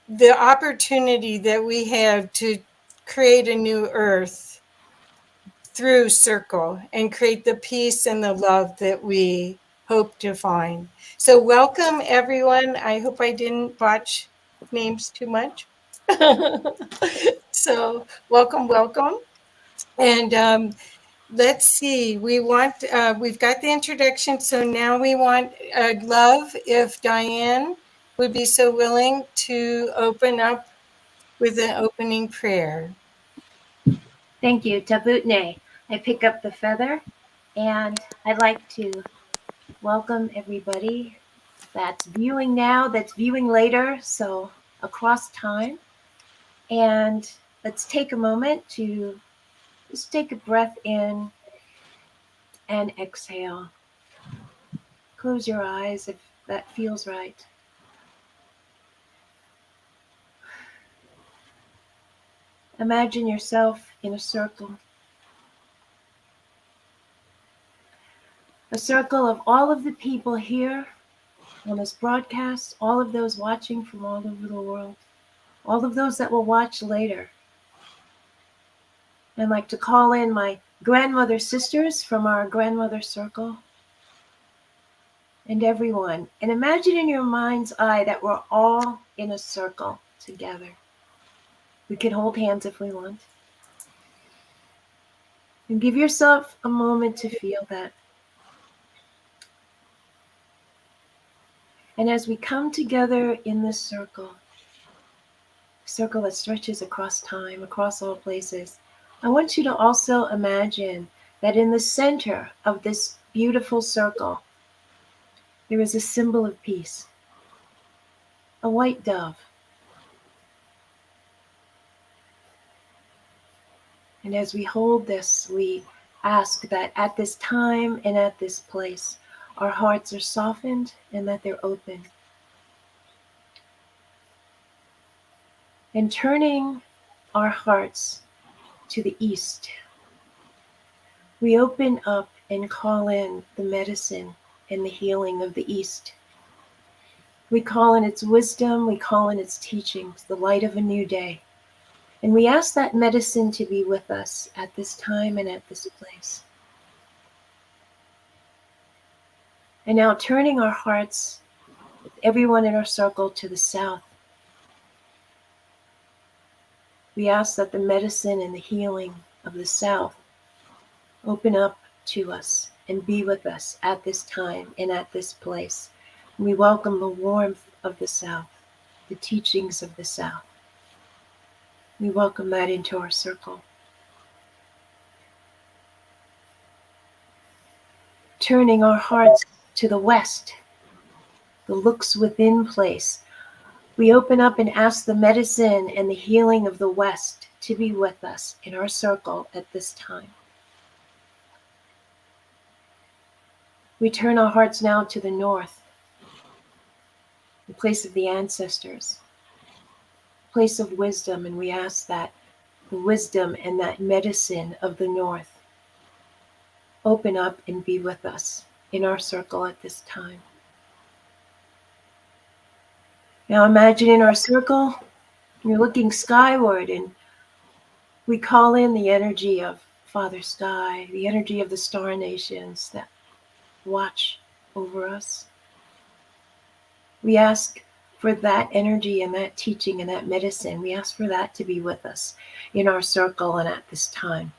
[SPEAKER 4] the opportunity that we have to create a new earth through circle and create the peace and the love that we hope to find. So welcome everyone. I hope I didn't botch names too much. So welcome. And let's see, we've got the introduction. So now we want, I'd love if Diane would be so willing to open up with an opening prayer.
[SPEAKER 7] Thank you, Tabutne. I pick up the feather, and I'd like to welcome everybody that's viewing now, that's viewing later, so across time. And let's take a moment to just take a breath in and exhale. Close your eyes if that feels right. Imagine yourself in a circle. A circle of all of the people here on this broadcast, all of those watching from all over the world, all of those that will watch later. I'd like to call in my grandmother sisters from our grandmother circle and everyone. And imagine in your mind's eye that we're all in a circle together. We can hold hands if we want. And give yourself a moment to feel that. And as we come together in this circle, a circle that stretches across time, across all places, I want you to also imagine that in the center of this beautiful circle, there is a symbol of peace, a white dove. And as we hold this, we ask that at this time and at this place, our hearts are softened and that they're open. And turning our hearts to the east, we open up and call in the medicine and the healing of the east. We call in its wisdom, we call in its teachings, the light of a new day. And we ask that medicine to be with us at this time and at this place. And now turning our hearts, with everyone in our circle, to the south, we ask that the medicine and the healing of the south open up to us and be with us at this time and at this place. And we welcome the warmth of the south, the teachings of the south. We welcome that into our circle. Turning our hearts to the west, the looks within place, we open up and ask the medicine and the healing of the west to be with us in our circle at this time. We turn our hearts now to the north, the place of the ancestors, place of wisdom, and we ask that the wisdom and that medicine of the north open up and be with us in our circle at this time. Now imagine in our circle, you're looking skyward, and we call in the energy of Father Sky, the energy of the star nations that watch over us. We ask for that energy and that teaching and that medicine. We ask for that to be with us in our circle and at this time.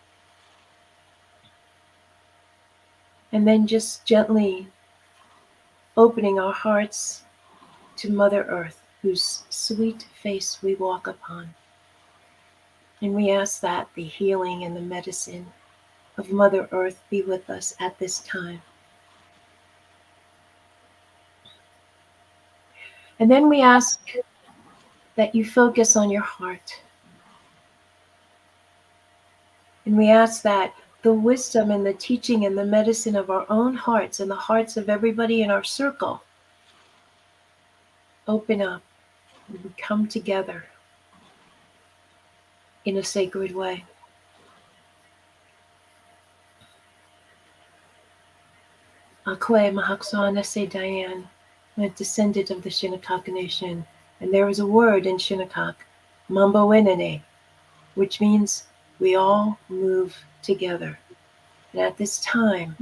[SPEAKER 7] And then just gently opening our hearts to Mother Earth, whose sweet face we walk upon. And we ask that the healing and the medicine of Mother Earth be with us at this time. And then we ask that you focus on your heart. And we ask that the wisdom and the teaching and the medicine of our own hearts and the hearts of everybody in our circle open up and we come together in a sacred way. Akwe Mahaksana Se Diane, a descendant of the Shinnecock Nation, and there is a word in Shinnecock, Mambowenene, which means we all move together. And at this time,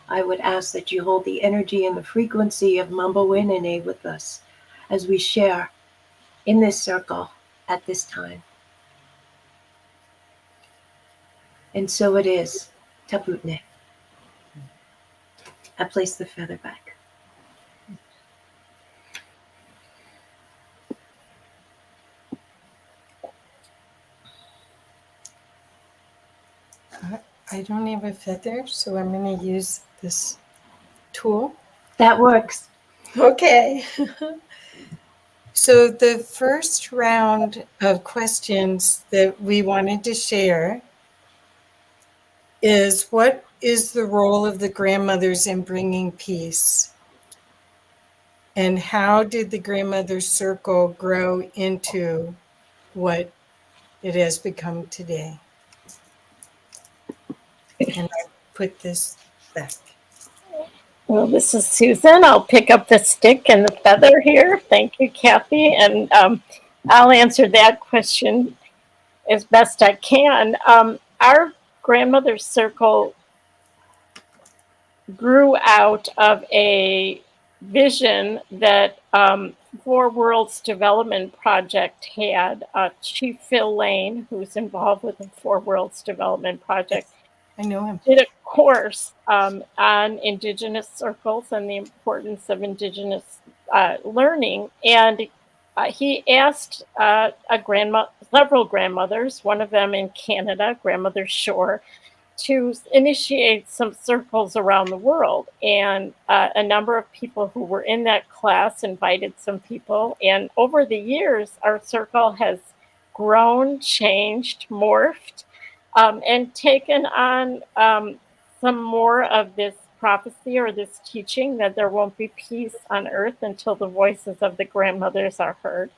[SPEAKER 7] I would ask that you hold the energy and the frequency of Mambowenene with us as we share in this circle at this time. And so it is, Taputne. I place the feather back.
[SPEAKER 4] I don't have a feather, so I'm going to use this tool.
[SPEAKER 7] That works.
[SPEAKER 4] Okay. So the first round of questions that we wanted to share is, what is the role of the grandmothers in bringing peace? And how did the grandmother circle grow into what it has become today? And I put this back.
[SPEAKER 6] Well, this is Susan. I'll pick up the stick and the feather here. Thank you, Kathy. And I'll answer that question as best I can. Our grandmother's circle grew out of a vision that Four Worlds Development Project had. Chief Phil Lane, who's involved with the Four Worlds Development Project,
[SPEAKER 4] I know him.
[SPEAKER 6] did a course on Indigenous circles and the importance of Indigenous learning. And he asked several grandmothers, one of them in Canada, Grandmother Shore, to initiate some circles around the world. And a number of people who were in that class invited some people. And over the years, our circle has grown, changed, morphed, and taken on some more of this prophecy or this teaching that there won't be peace on earth until the voices of the grandmothers are heard.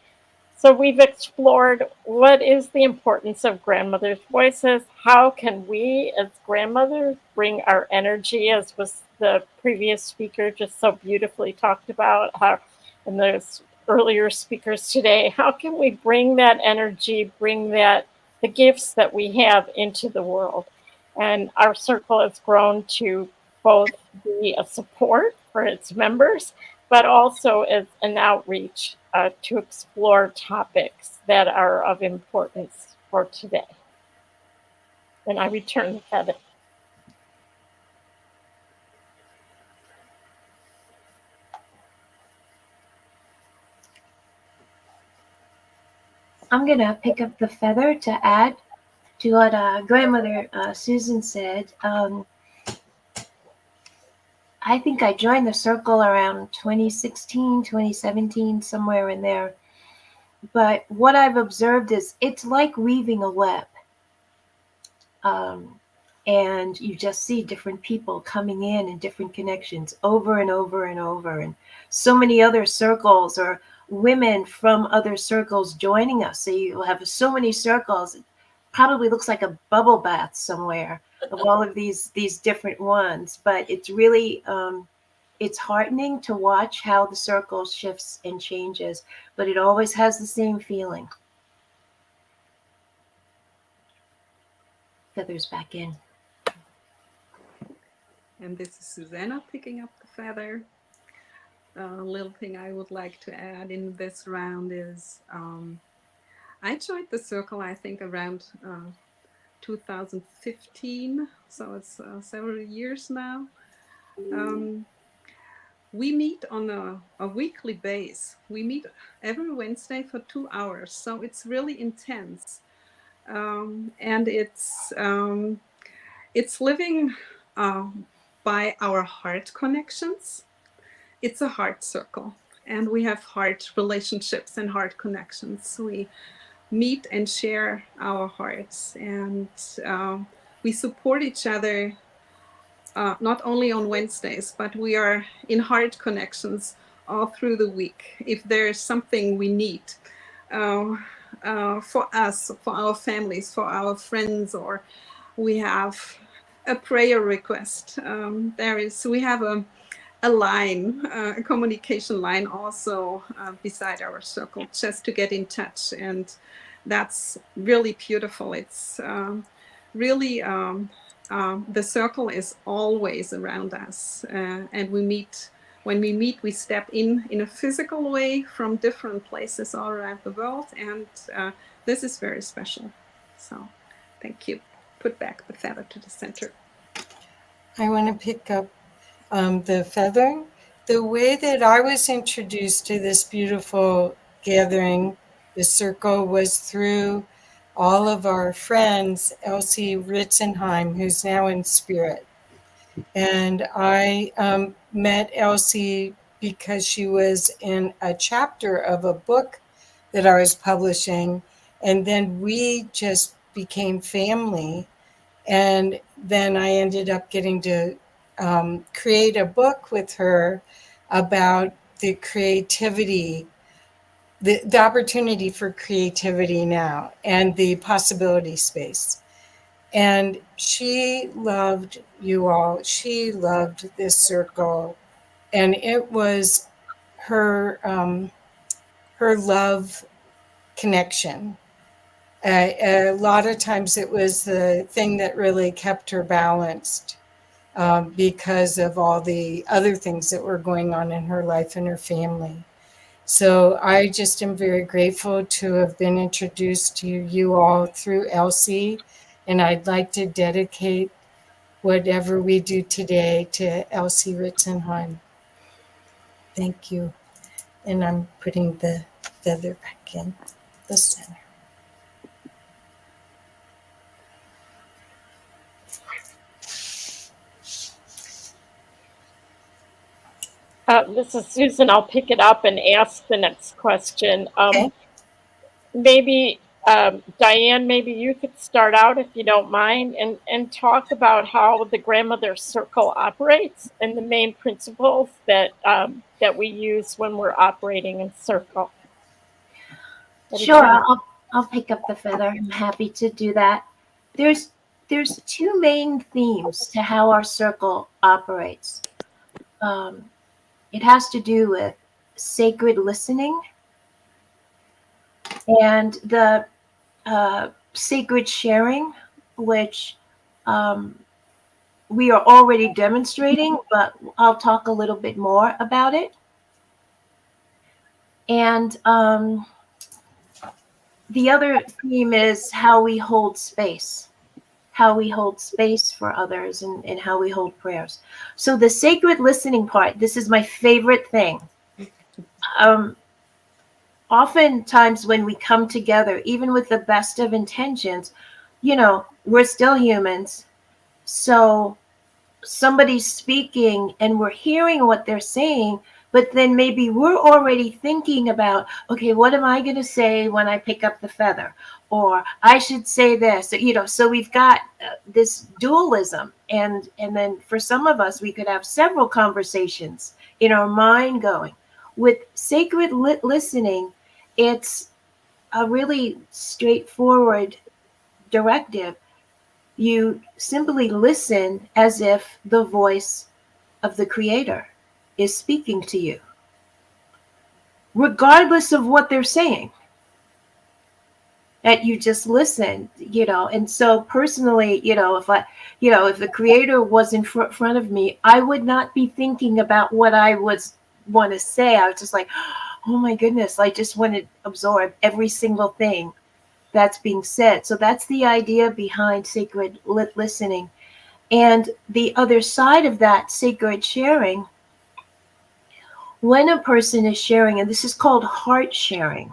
[SPEAKER 6] So we've explored what is the importance of grandmothers' voices. How can we as grandmothers bring our energy, as was the previous speaker just so beautifully talked about, how, and those earlier speakers today, how can we bring that energy, bring that, the gifts that we have into the world? And our circle has grown to both be a support for its members, but also as an outreach to explore topics that are of importance for today. And I return the feather.
[SPEAKER 7] I'm going to pick up the feather to add to what grandmother Susan said. I think I joined the circle around 2016, 2017, somewhere in there. But what I've observed is it's like weaving a web. And you just see different people coming in and different connections over and over and over. And so many other circles or women from other circles joining us. So you have so many circles. It probably looks like a bubble bath somewhere of all of these different ones. But it's really, it's heartening to watch how the circle shifts and changes. But it always has the same feeling. Feathers back in.
[SPEAKER 10] And this is Susanna picking up the feather.
[SPEAKER 9] little thing I would like to add in this round is I joined the circle, I think, around 2015, so it's several years now. We meet on a weekly base. We meet every Wednesday for 2 hours, so it's really intense. And it's living by our heart connections. It's a heart circle, and we have heart relationships and heart connections. We meet and share our hearts, and we support each other not only on Wednesdays, but we are in heart connections all through the week. If there's something we need for us, for our families, for our friends, or we have a prayer request, we have a line, a communication line also beside our circle, just to get in touch. And that's really beautiful. It's really, the circle is always around us. And when we meet, we step in a physical way from different places all around the world. And this is very special. So thank you. Put back the feather to the center.
[SPEAKER 4] I want to pick up the feather. The way that I was introduced to this beautiful gathering, the circle, was through all of our friends, Elsie Ritzenheim, who's now in spirit. And I met Elsie because she was in a chapter of a book that I was publishing. And then we just became family. And then I ended up getting to create a book with her about the creativity, the opportunity for creativity now and the possibility space. And she loved you all. She loved this circle. And it was her her love connection. A lot of times it was the thing that really kept her balanced because of all the other things that were going on in her life and her family. So I just am very grateful to have been introduced to you all through Elsie. And I'd like to dedicate whatever we do today to Elsie Ritzenheim. Thank you. And I'm putting the feather back in the center.
[SPEAKER 6] This is Susan. I'll pick it up and ask the next question.
[SPEAKER 4] Okay.
[SPEAKER 6] Maybe, Diane, maybe you could start out, if you don't mind, and talk about how the grandmother circle operates and the main principles that we use when we're operating in circle.
[SPEAKER 7] Sure, I'll pick up the feather. I'm happy to do that. There's two main themes to how our circle operates. It has to do with sacred listening and the sacred sharing, which we are already demonstrating, but I'll talk a little bit more about it. And the other theme is how we hold space for others, and how we hold prayers. So the sacred listening part, this is my favorite thing. Oftentimes when we come together, even with the best of intentions, we're still humans. So somebody's speaking and we're hearing what they're saying, but then maybe we're already thinking about, okay, what am I going to say when I pick up the feather? Or I should say this, so we've got this dualism. And then for some of us, we could have several conversations in our mind going. With sacred listening, it's a really straightforward directive. You simply listen as if the voice of the Creator is speaking to you, regardless of what they're saying. That you just listen, and so personally, if the Creator was in front of me, I would not be thinking about what I was
[SPEAKER 10] want to say. I was just like, oh my goodness, I just want to absorb every single thing that's being said. So that's the idea behind sacred listening. And the other side of that sacred sharing, when a person is sharing, and this is called heart sharing,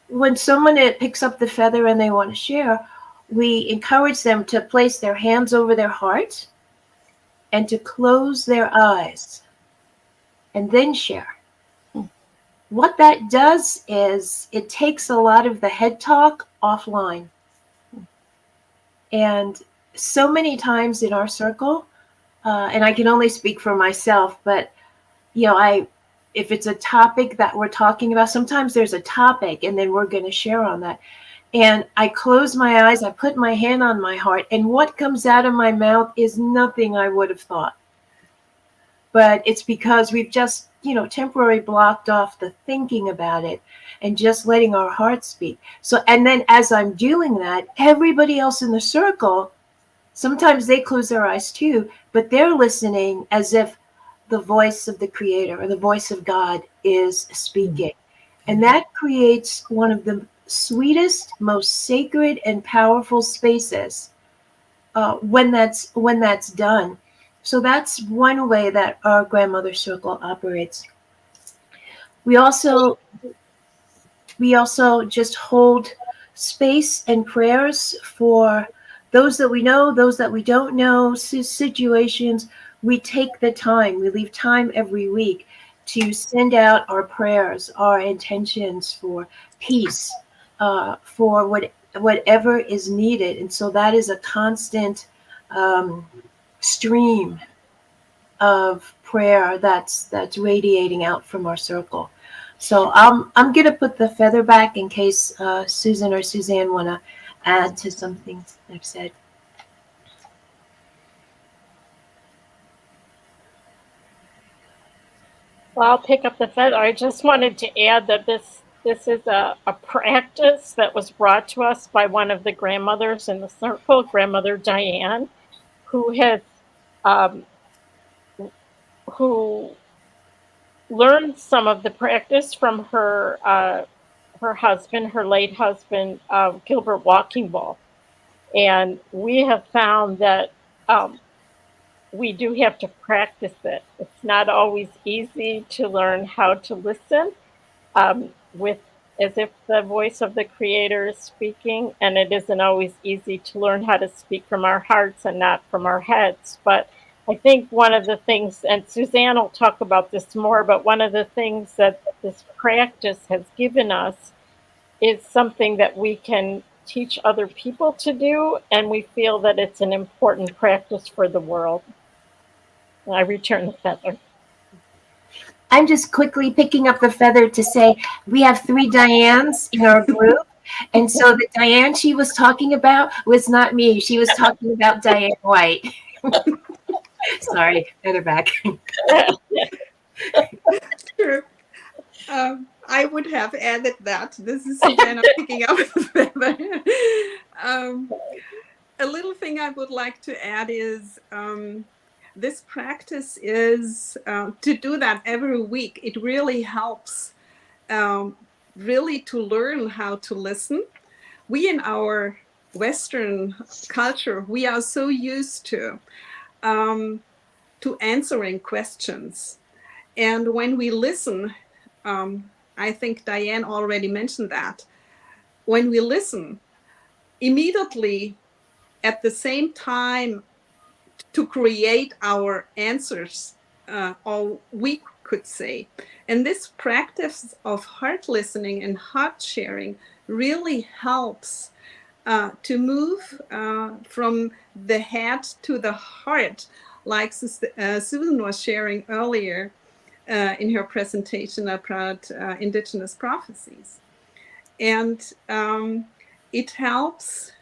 [SPEAKER 10] when someone picks up the feather and they want to share, we encourage them to place their hands over their heart and to close their eyes and then share. What that does is it takes a lot of the head talk offline. And so many times in our circle, and I can only speak for myself, but if it's a topic that we're talking about, sometimes there's a topic and then we're going to share on that. And I close my eyes, I put my hand on my heart, and what comes out of my mouth is nothing I would have thought. But it's because we've just, temporarily blocked off the thinking about it and just letting our heart speak. So, and then as I'm doing that, everybody else in the circle, sometimes they close their eyes too, but they're listening as if the voice of the Creator or the voice of God is speaking. And that creates one of the sweetest, most sacred and powerful spaces when that's done. So that's one way that our grandmother circle operates. We also just hold space and prayers for those that we know, those that we don't know, situations. We take the time, we leave time every week to send out our prayers, our intentions for peace, for whatever is needed. And so that is a constant stream of prayer that's radiating out from our circle. So I'm gonna put the feather back in case Susan or Suzanne want to add to some things I've said.
[SPEAKER 6] Well, I'll pick up the feather. I just wanted to add that this is a practice that was brought to us by one of the grandmothers in the circle, Grandmother Diane, who has who learned some of the practice from her husband, her late husband, Gilbert Walking Bull. And we have found that we do have to practice it. It's not always easy to learn how to listen with as if the voice of the Creator is speaking, and it isn't always easy to learn how to speak from our hearts and not from our heads. But I think one of the things, and Suzanne will talk about this more, but one of the things that this practice has given us is something that we can teach other people to do, and we feel that it's an important practice for the world. And I return the feather.
[SPEAKER 10] I'm just quickly picking up the feather to say we have 3 Dianes in our group. And so the Diane she was talking about was not me. She was talking about Diane White. Sorry, feather back.
[SPEAKER 9] Sure. I would have added that. This is Susanna picking up the feather. A little thing I would like to add is this practice is to do that every week. It really helps really to learn how to listen. We in our Western culture, we are so used to answering questions. And when we listen, I think Diane already mentioned that, when we listen, immediately at the same time to create our answers, or we could say. And this practice of heart listening and heart sharing really helps to move from the head to the heart, like Susan was sharing earlier in her presentation about indigenous prophecies. And it helps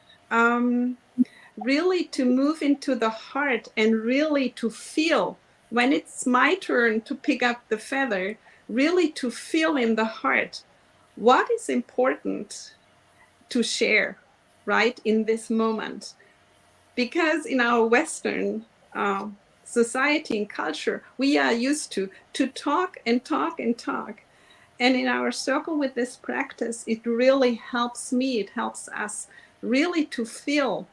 [SPEAKER 9] really to move into the heart and really to feel, when it's my turn to pick up the feather, really to feel in the heart what is important to share right in this moment. Because in our Western society and culture, we are used to talk and talk and talk. And in our circle with this practice, it really helps me, it helps us really to feel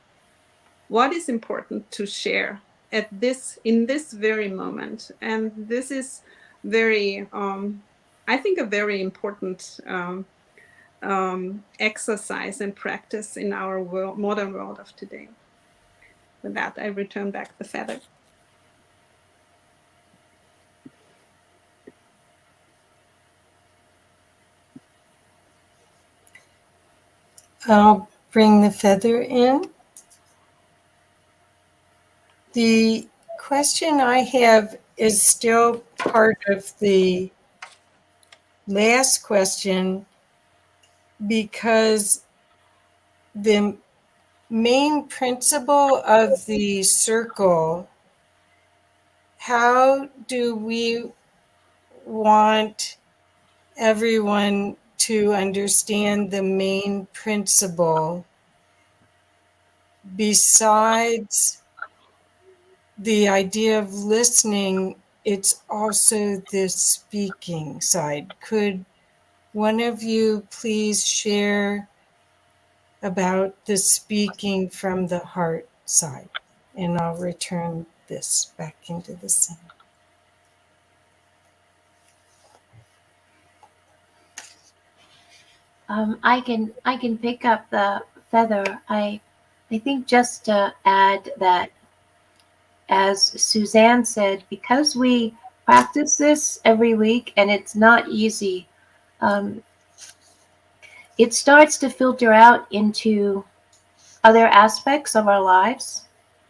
[SPEAKER 9] what is important to share in this very moment. And this is very, I think, a very important exercise and practice in our modern world of today. With that, I return back the feather.
[SPEAKER 4] I'll bring the feather in. The question I have is still part of the last question, because the main principle of the circle, how do we want everyone to understand the main principle besides the idea of listening? It's also the speaking side. Could one of you please share about the speaking from the heart side? And I'll return this back into the center.
[SPEAKER 10] I can pick up the feather. I think just to add that, as Suzanne said, because we practice this every week and it's not easy, it starts to filter out into other aspects of our lives,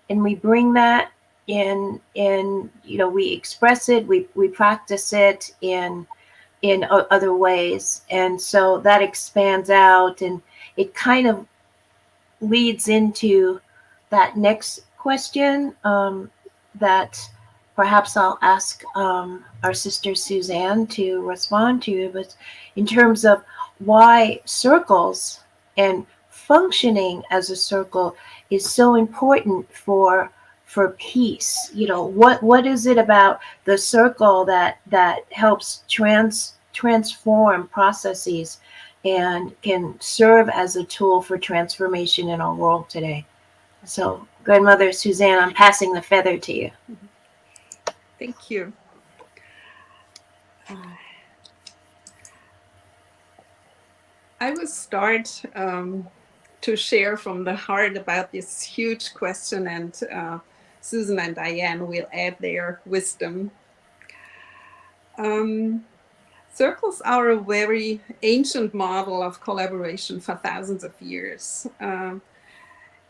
[SPEAKER 10] and we bring that in we express it, we practice it in other ways, and so that expands out, and it kind of leads into that next question that perhaps I'll ask our sister Suzanne to respond to, but in terms of why circles and functioning as a circle is so important for peace. What is it about the circle that helps transform processes and can serve as a tool for transformation in our world today? So, Grandmother Suzanne, I'm passing the feather to you.
[SPEAKER 9] Thank you. I will start to share from the heart about this huge question, and Susan and Diane will add their wisdom. Circles are a very ancient model of collaboration for thousands of years.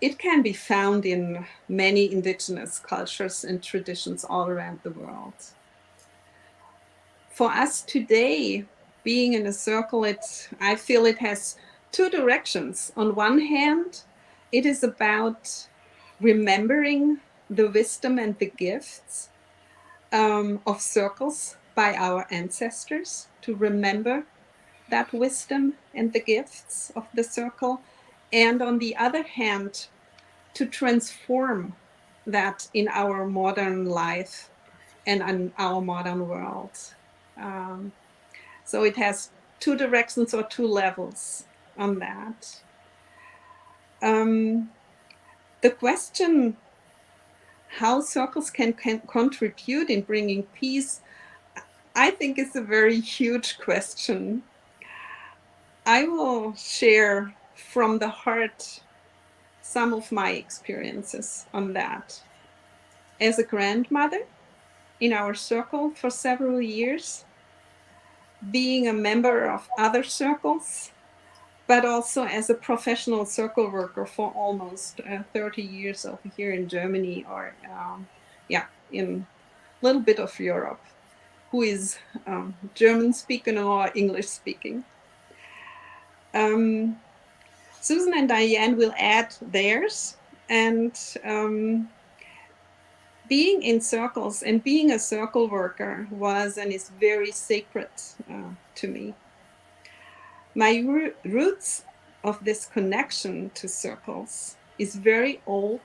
[SPEAKER 9] It can be found in many indigenous cultures and traditions all around the world. For us today, being in a circle, I feel it has two directions. On one hand, it is about remembering the wisdom and the gifts of circles by our ancestors, to remember that wisdom and the gifts of the circle. And on the other hand, to transform that in our modern life and in our modern world. So it has two directions or two levels on that. The question how circles can contribute in bringing peace, I think is a very huge question. I will share from the heart some of my experiences on that. As a grandmother in our circle for several years, being a member of other circles, but also as a professional circle worker for almost 30 years over here in Germany, or in a little bit of Europe, who is German speaking or English speaking. Susan and Diane will add theirs, and being in circles and being a circle worker was and is very sacred to me. My roots of this connection to circles is very old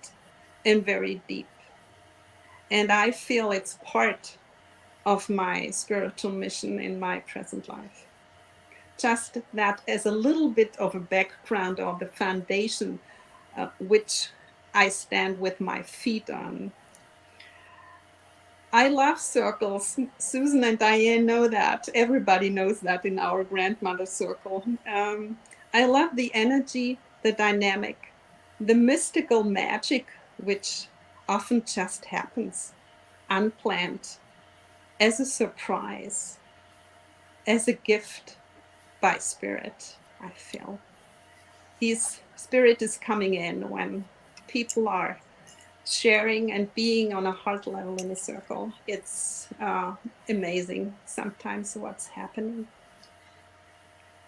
[SPEAKER 9] and very deep. And I feel it's part of my spiritual mission in my present life. Just that as a little bit of a background or the foundation which I stand with my feet on. I love circles. Susan and Diane know that. Everybody knows that in our grandmother circle. I love the energy, the dynamic, the mystical magic, which often just happens unplanned, as a surprise, as a gift by spirit, I feel. His spirit is coming in when people are sharing and being on a heart level in a circle. It's amazing sometimes what's happening.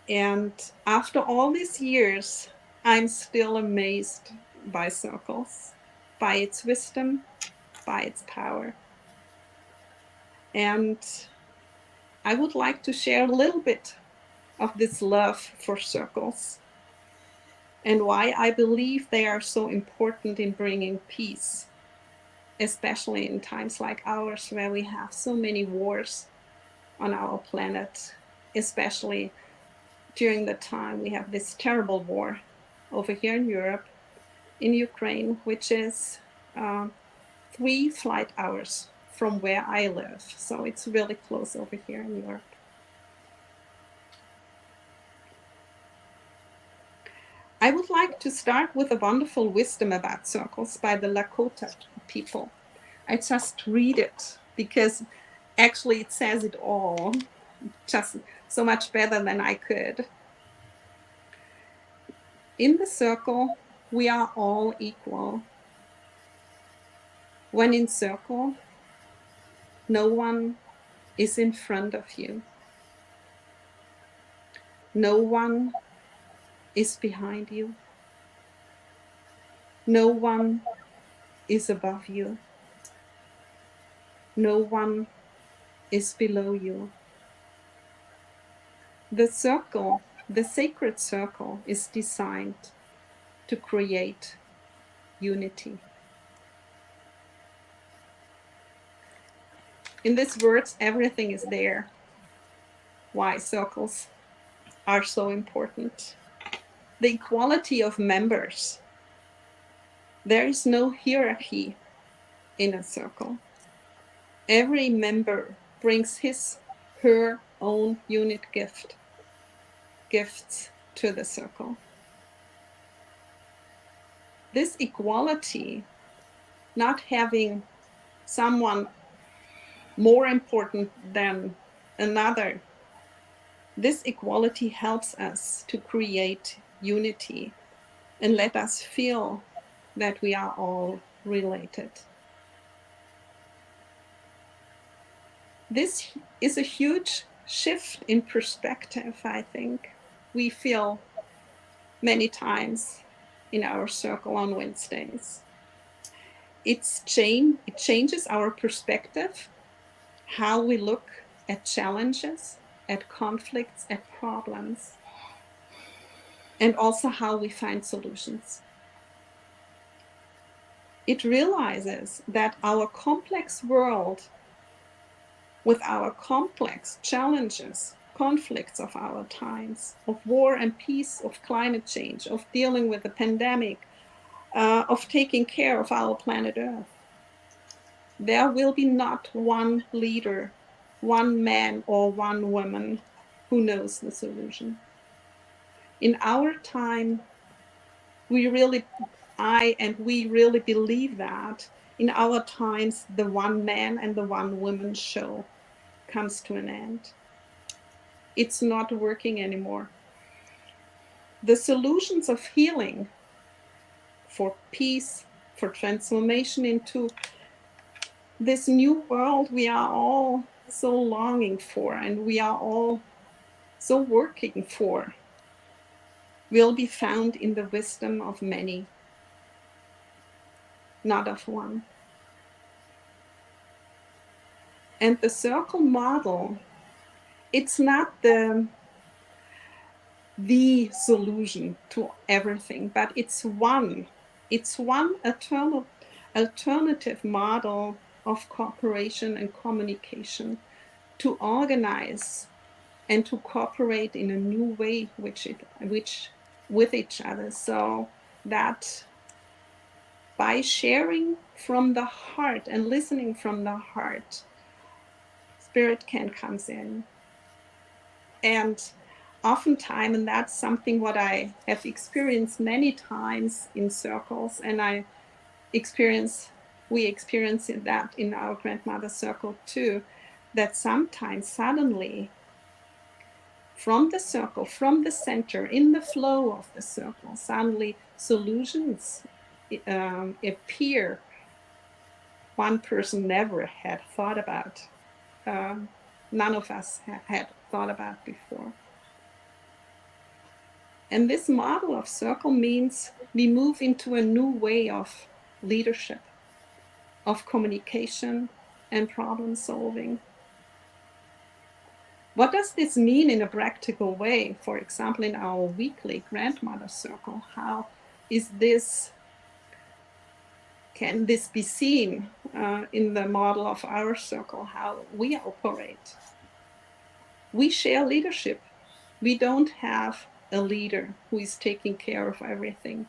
[SPEAKER 9] And after all these years, I'm still amazed by circles, by its wisdom, by its power. And I would like to share a little bit of this love for circles and why I believe they are so important in bringing peace, especially in times like ours where we have so many wars on our planet, especially during the time we have this terrible war over here in Europe, in Ukraine, which is 3 flight hours from where I live. So it's really close over here in Europe. I would like to start with a wonderful wisdom about circles by the Lakota people. I just read it because actually it says it all, just so much better than I could. In the circle, we are all equal. When in circle, no one is in front of you. No one is behind you. No one is above you. No one is below you. The circle, the sacred circle, is designed to create unity. In these words, everything is there. Why circles are so important. The equality of members. There is no hierarchy in a circle. Every member brings his, her own unique gifts to the circle. This equality, not having someone more important than another, this equality helps us to create unity and let us feel that we are all related. This is a huge shift in perspective, I think. We feel many times in our circle on Wednesdays. It changes our perspective, how we look at challenges, at conflicts, at problems, and also how we find solutions. It realizes that our complex world, with our complex challenges, conflicts of our times, of war and peace, of climate change, of dealing with the pandemic, of taking care of our planet Earth, there will be not one leader, one man or one woman who knows the solution. In our time, we really believe that in our times, the one man and the one woman show comes to an end. It's not working anymore. The solutions of healing, for peace, for transformation into this new world we are all so longing for and we are all so working for, will be found in the wisdom of many, not of one. And the circle model, it's not the solution to everything, but it's one alternative model of cooperation and communication, to organize and to cooperate in a new way which with each other, so that by sharing from the heart and listening from the heart, spirit can come in. And oftentimes, and that's something what I have experienced many times in circles, and we experience that in our grandmother circle too, that sometimes suddenly from the circle, from the center, in the flow of the circle, suddenly solutions appear one person never had thought about. None of us had thought about before. And this model of circle means we move into a new way of leadership, of communication and problem solving. What does this mean in a practical way? For example, in our weekly grandmother circle, how is this, can this be seen in the model of our circle, how we operate? We share leadership. We don't have a leader who is taking care of everything.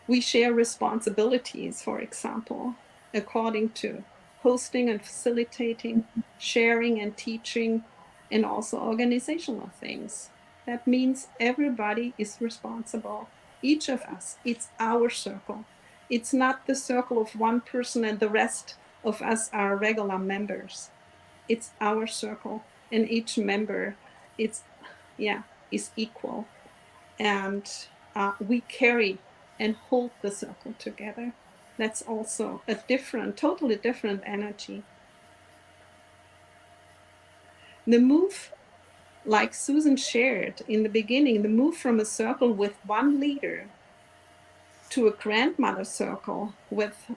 [SPEAKER 9] We share responsibilities, for example, according to hosting and facilitating, sharing and teaching, and also organizational things. That means everybody is responsible. Each of us, it's our circle. It's not the circle of one person and the rest of us are regular members. It's our circle, and each member is equal. And we carry and hold the circle together. That's also a totally different energy. The move, like Susan shared in the beginning, the move from a circle with one leader to a grandmother circle with,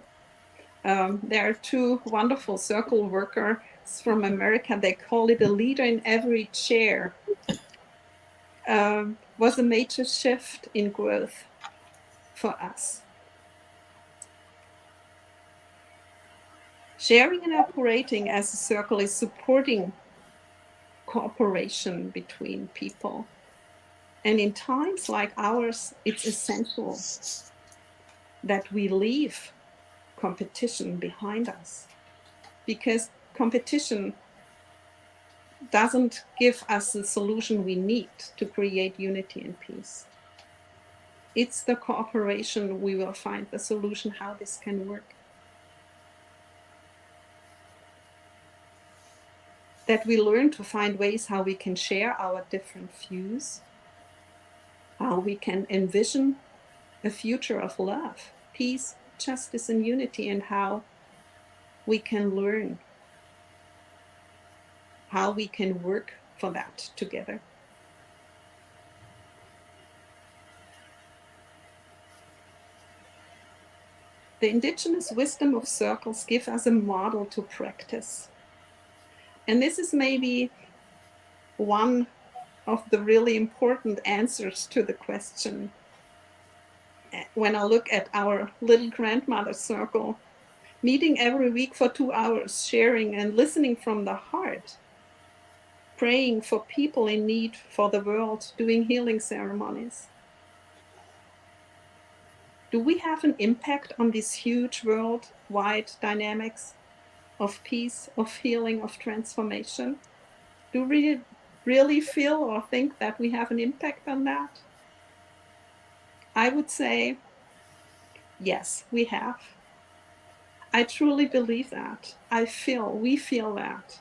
[SPEAKER 9] there are two wonderful circle workers from America, they call it a leader in every chair, was a major shift in growth for us. Sharing and operating as a circle is supporting cooperation between people. And in times like ours, it's essential that we leave competition behind us, because competition doesn't give us the solution we need to create unity and peace. It's the cooperation we will find the solution how this can work. That we learn to find ways how we can share our different views, how we can envision a future of love, peace, justice, and unity, and how we can learn how we can work for that together. The indigenous wisdom of circles gives us a model to practice. And this is maybe one of the really important answers to the question. When I look at our little grandmother circle, meeting every week for 2 hours, sharing and listening from the heart, praying for people in need for the world, doing healing ceremonies. Do we have an impact on this huge worldwide dynamics of peace, of healing, of transformation? Do we really feel or think that we have an impact on that? I would say, yes, we have. I truly believe that. We feel that.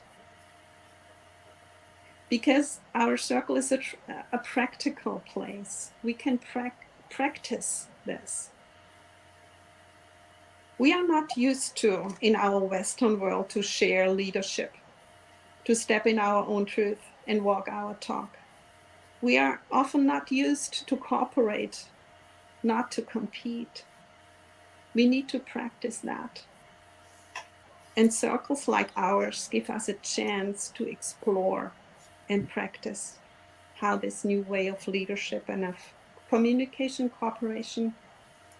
[SPEAKER 9] Because our circle is a practical place. We can practice this. We are not used to, in our Western world, to share leadership, to step in our own truth and walk our talk. We are often not used to cooperate, not to compete. We need to practice that. And circles like ours give us a chance to explore and practice how this new way of leadership and of communication cooperation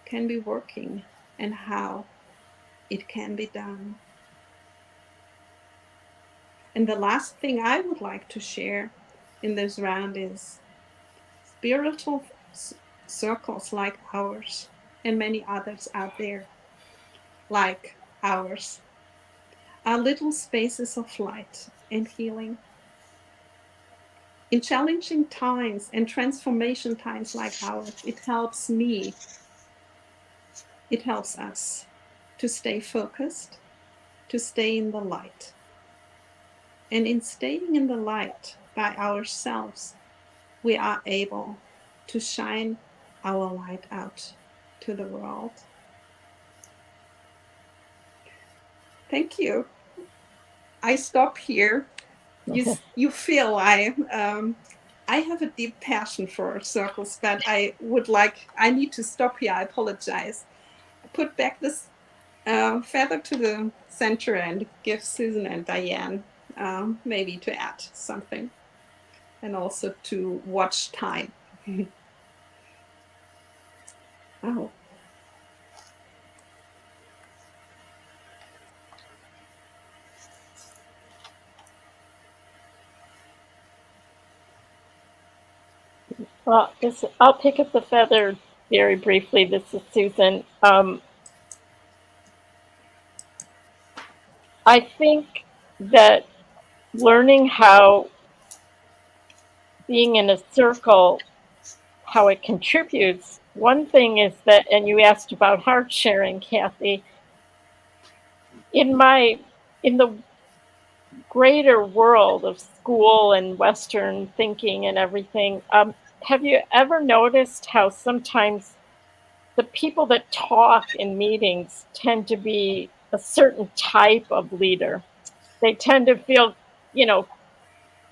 [SPEAKER 9] can be working, and how it can be done. And the last thing I would like to share in this round is spiritual circles like ours and many others out there like ours are little spaces of light and healing. In challenging times and transformation times like ours, it helps me, it helps us to stay focused, to stay in the light. And in staying in the light by ourselves, we are able to shine our light out to the world. Thank you. I stop here. You feel I have a deep passion for circles, but I need to stop here. I apologize. Put back this feather to the center and give Susan and Diane maybe to add something, and also to watch time. Oh.
[SPEAKER 6] Well, I'll pick up the feather very briefly. This is Susan. I think that learning how being in a circle, how it contributes. One thing is that, and you asked about heart sharing, Kathy. In the greater world of school and Western thinking and everything, have you ever noticed how sometimes the people that talk in meetings tend to be a certain type of leader? They tend to feel,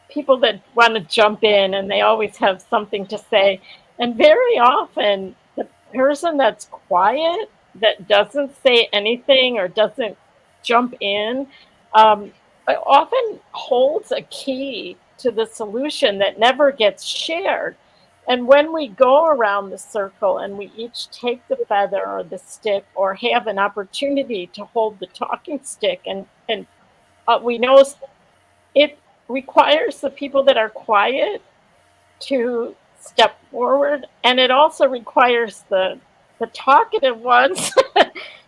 [SPEAKER 6] people that want to jump in, and they always have something to say. And very often, the person that's quiet, that doesn't say anything or doesn't jump in, often holds a key to the solution that never gets shared. And when we go around the circle and we each take the feather or the stick or have an opportunity to hold the talking stick, and we know it requires the people that are quiet to step forward, and it also requires the talkative ones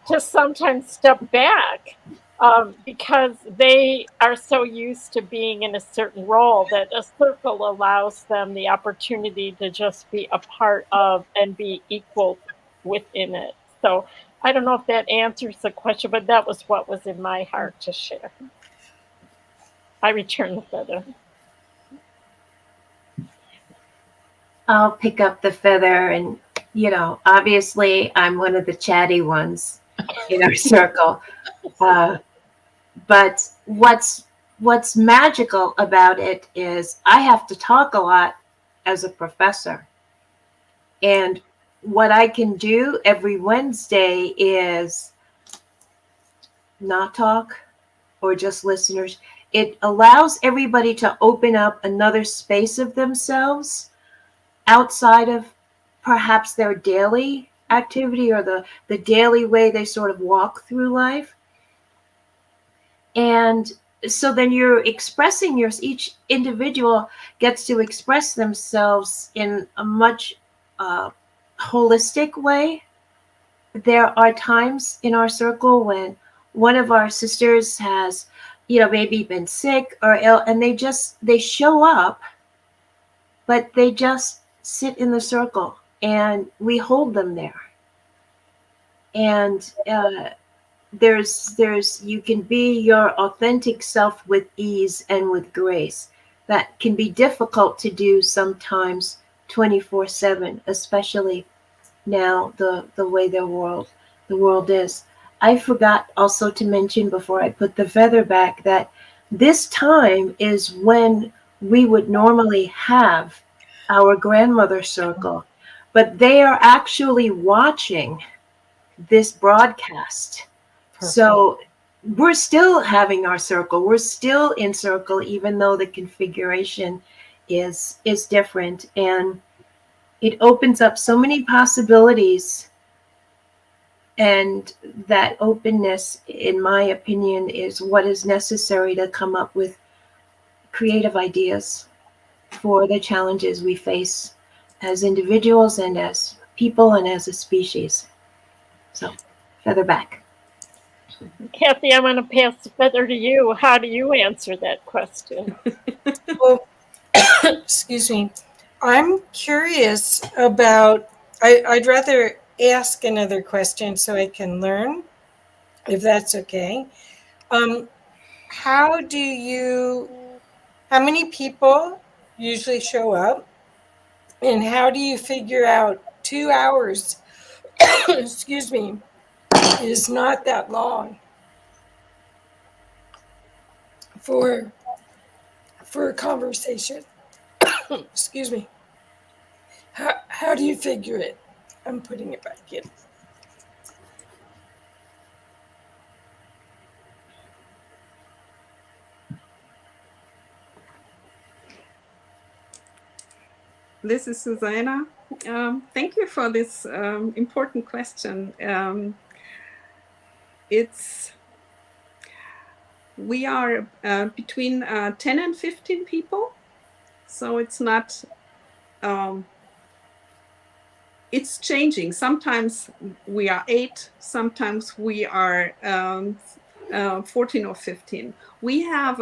[SPEAKER 6] to sometimes step back, because they are so used to being in a certain role that a circle allows them the opportunity to just be a part of and be equal within it. So I don't know if that answers the question, but that was what was in my heart to share. I return the feather.
[SPEAKER 10] I'll pick up the feather, and obviously I'm one of the chatty ones in our circle. But what's magical about it is I have to talk a lot as a professor. And what I can do every Wednesday is not talk or just listeners. It allows everybody to open up another space of themselves outside of perhaps their daily activity or the daily way they sort of walk through life. And so then you're expressing each individual gets to express themselves in a much holistic way. There are times in our circle when one of our sisters has, maybe been sick or ill, and they show up, but they just sit in the circle and we hold them there. And you can be your authentic self with ease and with grace. That can be difficult to do sometimes 24/7, especially now the way the world is. I forgot also to mention before I put the feather back that this time is when we would normally have our grandmother circle, but they are actually watching this broadcast. Perfect. So we're still having our circle. We're still in circle, even though the configuration is different. And it opens up so many possibilities And that openness, in my opinion, is what is necessary to come up with creative ideas for the challenges we face as individuals and as people and as a species. So, feather back.
[SPEAKER 6] Kathy, I'm going to pass the feather to you. How do you answer that question?
[SPEAKER 4] Well, excuse me. I'm curious about, I'd rather ask another question so I can learn, if that's okay. How many people usually show up, and how do you figure out 2 hours, excuse me, is not that long for a conversation? Excuse me. How do you figure it? I'm putting it back in.
[SPEAKER 9] This is Susanna. Thank you for this important question. We are between 10 and 15 people, so it's not, it's changing. Sometimes we are 8, sometimes we are 14 or 15. We have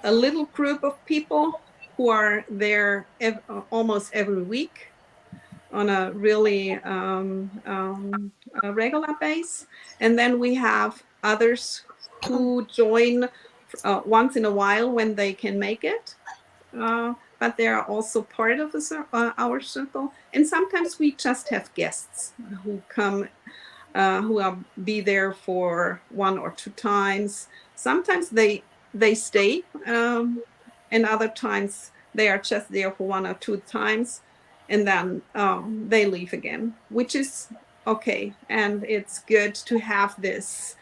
[SPEAKER 9] a little group of people who are there almost every week on a really a regular base. And then we have others who join once in a while when they can make it. But they are also part of our circle. And sometimes we just have guests who come, who will be there for 1 or 2 times. Sometimes they stay, and other times they are just there for 1 or 2 times, and then they leave again, which is okay. And it's good to have this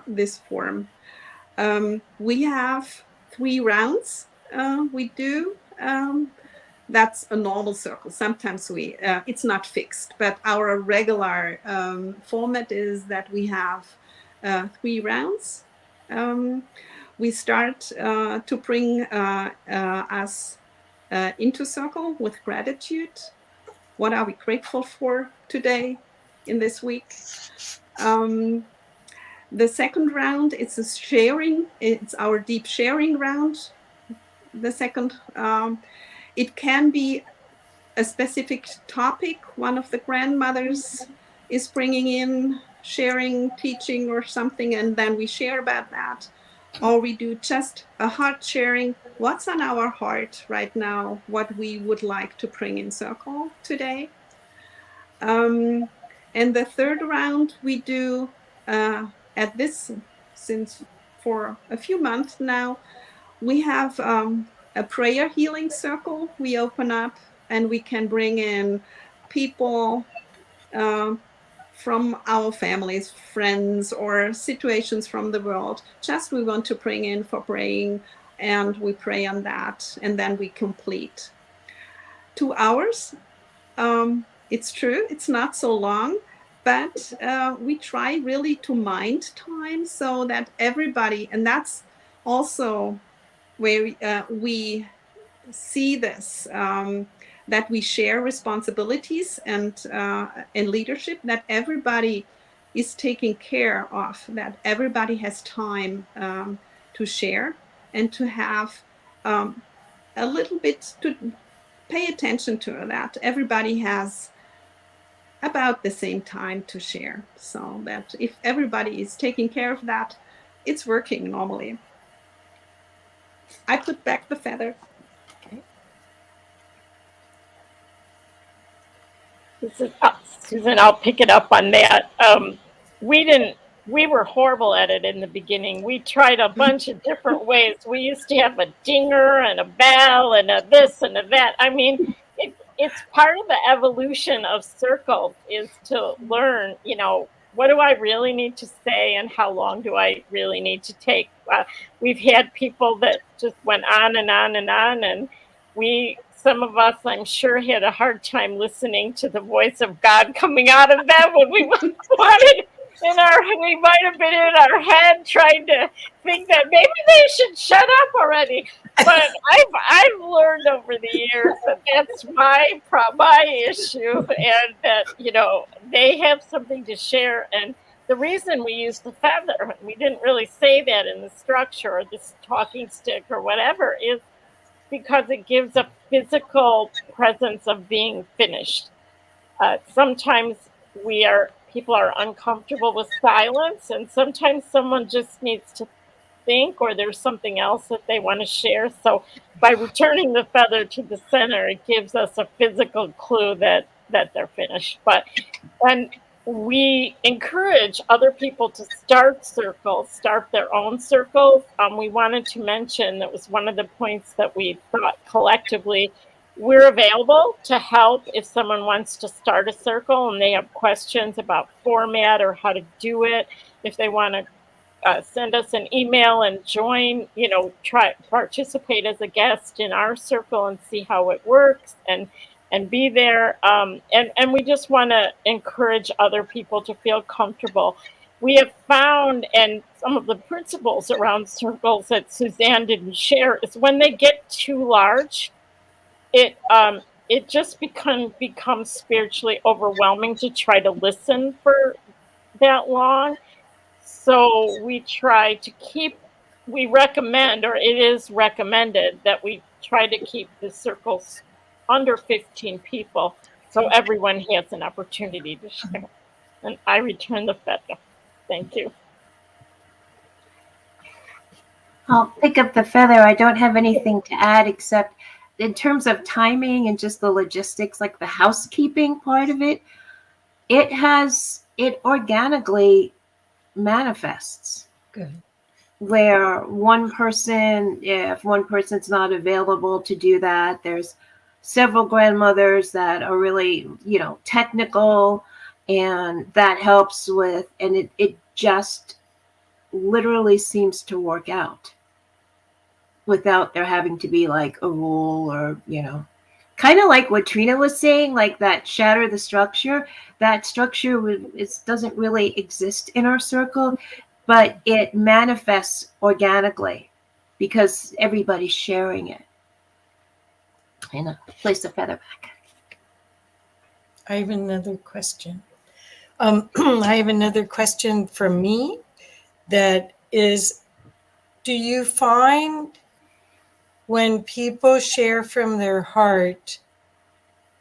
[SPEAKER 9] this form. We have 3 rounds. We do. That's a normal circle. Sometimes it's not fixed, but our regular format is that we have 3 rounds. We start to bring us into circle with gratitude. What are we grateful for today in this week? The second round, it's a sharing. It's our deep sharing round. The second, it can be a specific topic. One of the grandmothers is bringing in, sharing, teaching or something, and then we share about that. Or we do just a heart sharing. What's on our heart right now? What we would like to bring in circle today. And the third round we do at this, since for a few months now, we have a prayer healing circle we open up, and we can bring in people from our families, friends, or situations from the world. Just we want to bring in for praying, and we pray on that, and then we complete. 2 hours. It's true, it's not so long, but we try really to mind time so that everybody, and that's also where we see this, that we share responsibilities and leadership, that everybody is taken care of, that everybody has time to share and to have a little bit to pay attention to that. Everybody has about the same time to share, so that if everybody is taking care of that, it's working normally. I put back the feather.
[SPEAKER 10] Okay.
[SPEAKER 6] Susan, I'll pick it up on that. We were horrible at it in the beginning. We tried a bunch of different ways. We used to have a dinger and a bell and a this and a that. I mean, it's part of the evolution of circles is to learn, what do I really need to say and how long do I really need to take? We've had people that just went on and on and on, and we some of us, I'm sure, had a hard time listening to the voice of God coming out of them when we wanted we might have been in our head trying to think that maybe they should shut up already. But I've learned over the years that that's my issue, and that they have something to share. And the reason we use the feather, we didn't really say that in the structure or this talking stick or whatever, is because it gives a physical presence of being finished. Sometimes people are uncomfortable with silence, and sometimes someone just needs to think, or there's something else that they want to share. So by returning the feather to the center, it gives us a physical clue that they're finished. And we encourage other people to start their own circles. We wanted to mention, that was one of the points that we thought collectively, we're available to help if someone wants to start a circle and they have questions about format or how to do it. If they want to send us an email and join, participate as a guest in our circle and see how it works and be there. And we just want to encourage other people to feel comfortable. We have found, and some of the principles around circles that Suzanne didn't share, is when they get too large, it just becomes spiritually overwhelming to try to listen for that long. So we try to we recommend, or it is recommended, that we try to keep the circles under 15 people so everyone has an opportunity to share. And I return the feather. Thank you.
[SPEAKER 10] I'll pick up the feather. I don't have anything to add except in terms of timing and just the logistics, like the housekeeping part of it, it organically manifests.
[SPEAKER 4] Good.
[SPEAKER 10] Where if one person's not available to do that, there's several grandmothers that are really, technical, and that helps with, and it just literally seems to work out without there having to be like a rule or, kind of like what Trina was saying, like that shatter the structure. That structure doesn't really exist in our circle, but it manifests organically because everybody's sharing it. And place the feather back.
[SPEAKER 4] I have another question. I have another question from me that is, do you find when people share from their heart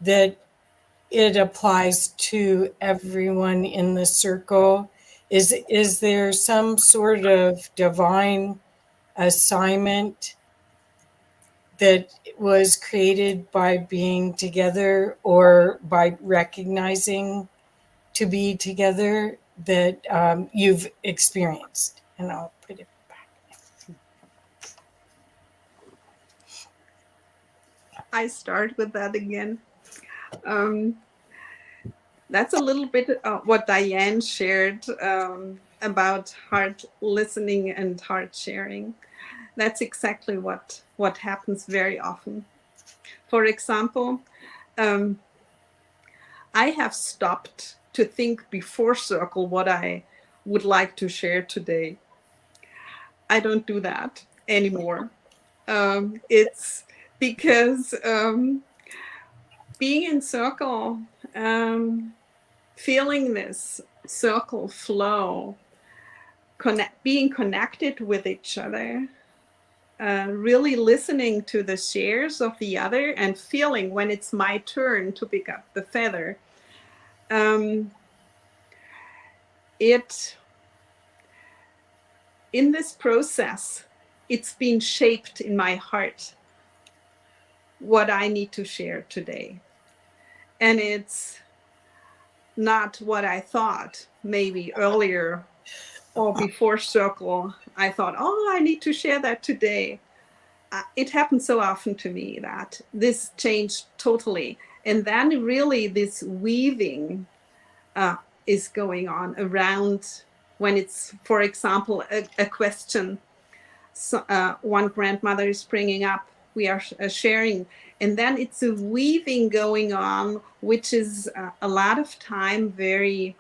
[SPEAKER 4] that it applies to everyone in the circle? Is there some sort of divine assignment that was created by being together or by recognizing to be together that you've experienced? And I'll put it back.
[SPEAKER 9] I start with that again. That's a little bit what Diane shared about heart listening and heart sharing. That's exactly what happens very often. For example, I have stopped to think before circle what I would like to share today. I don't do that anymore. It's because being in circle, feeling this circle flow, being connected with each other, really listening to the shares of the other and feeling when it's my turn to pick up the feather. In this process, it's been shaped in my heart what I need to share today. And it's not what I thought maybe earlier or before circle. I thought, I need to share that today. It happened so often to me that this changed totally. And then really this weaving is going on around when it's, for example, a question. So, one grandmother is bringing up sharing, and then it's a weaving going on, which is a lot of time very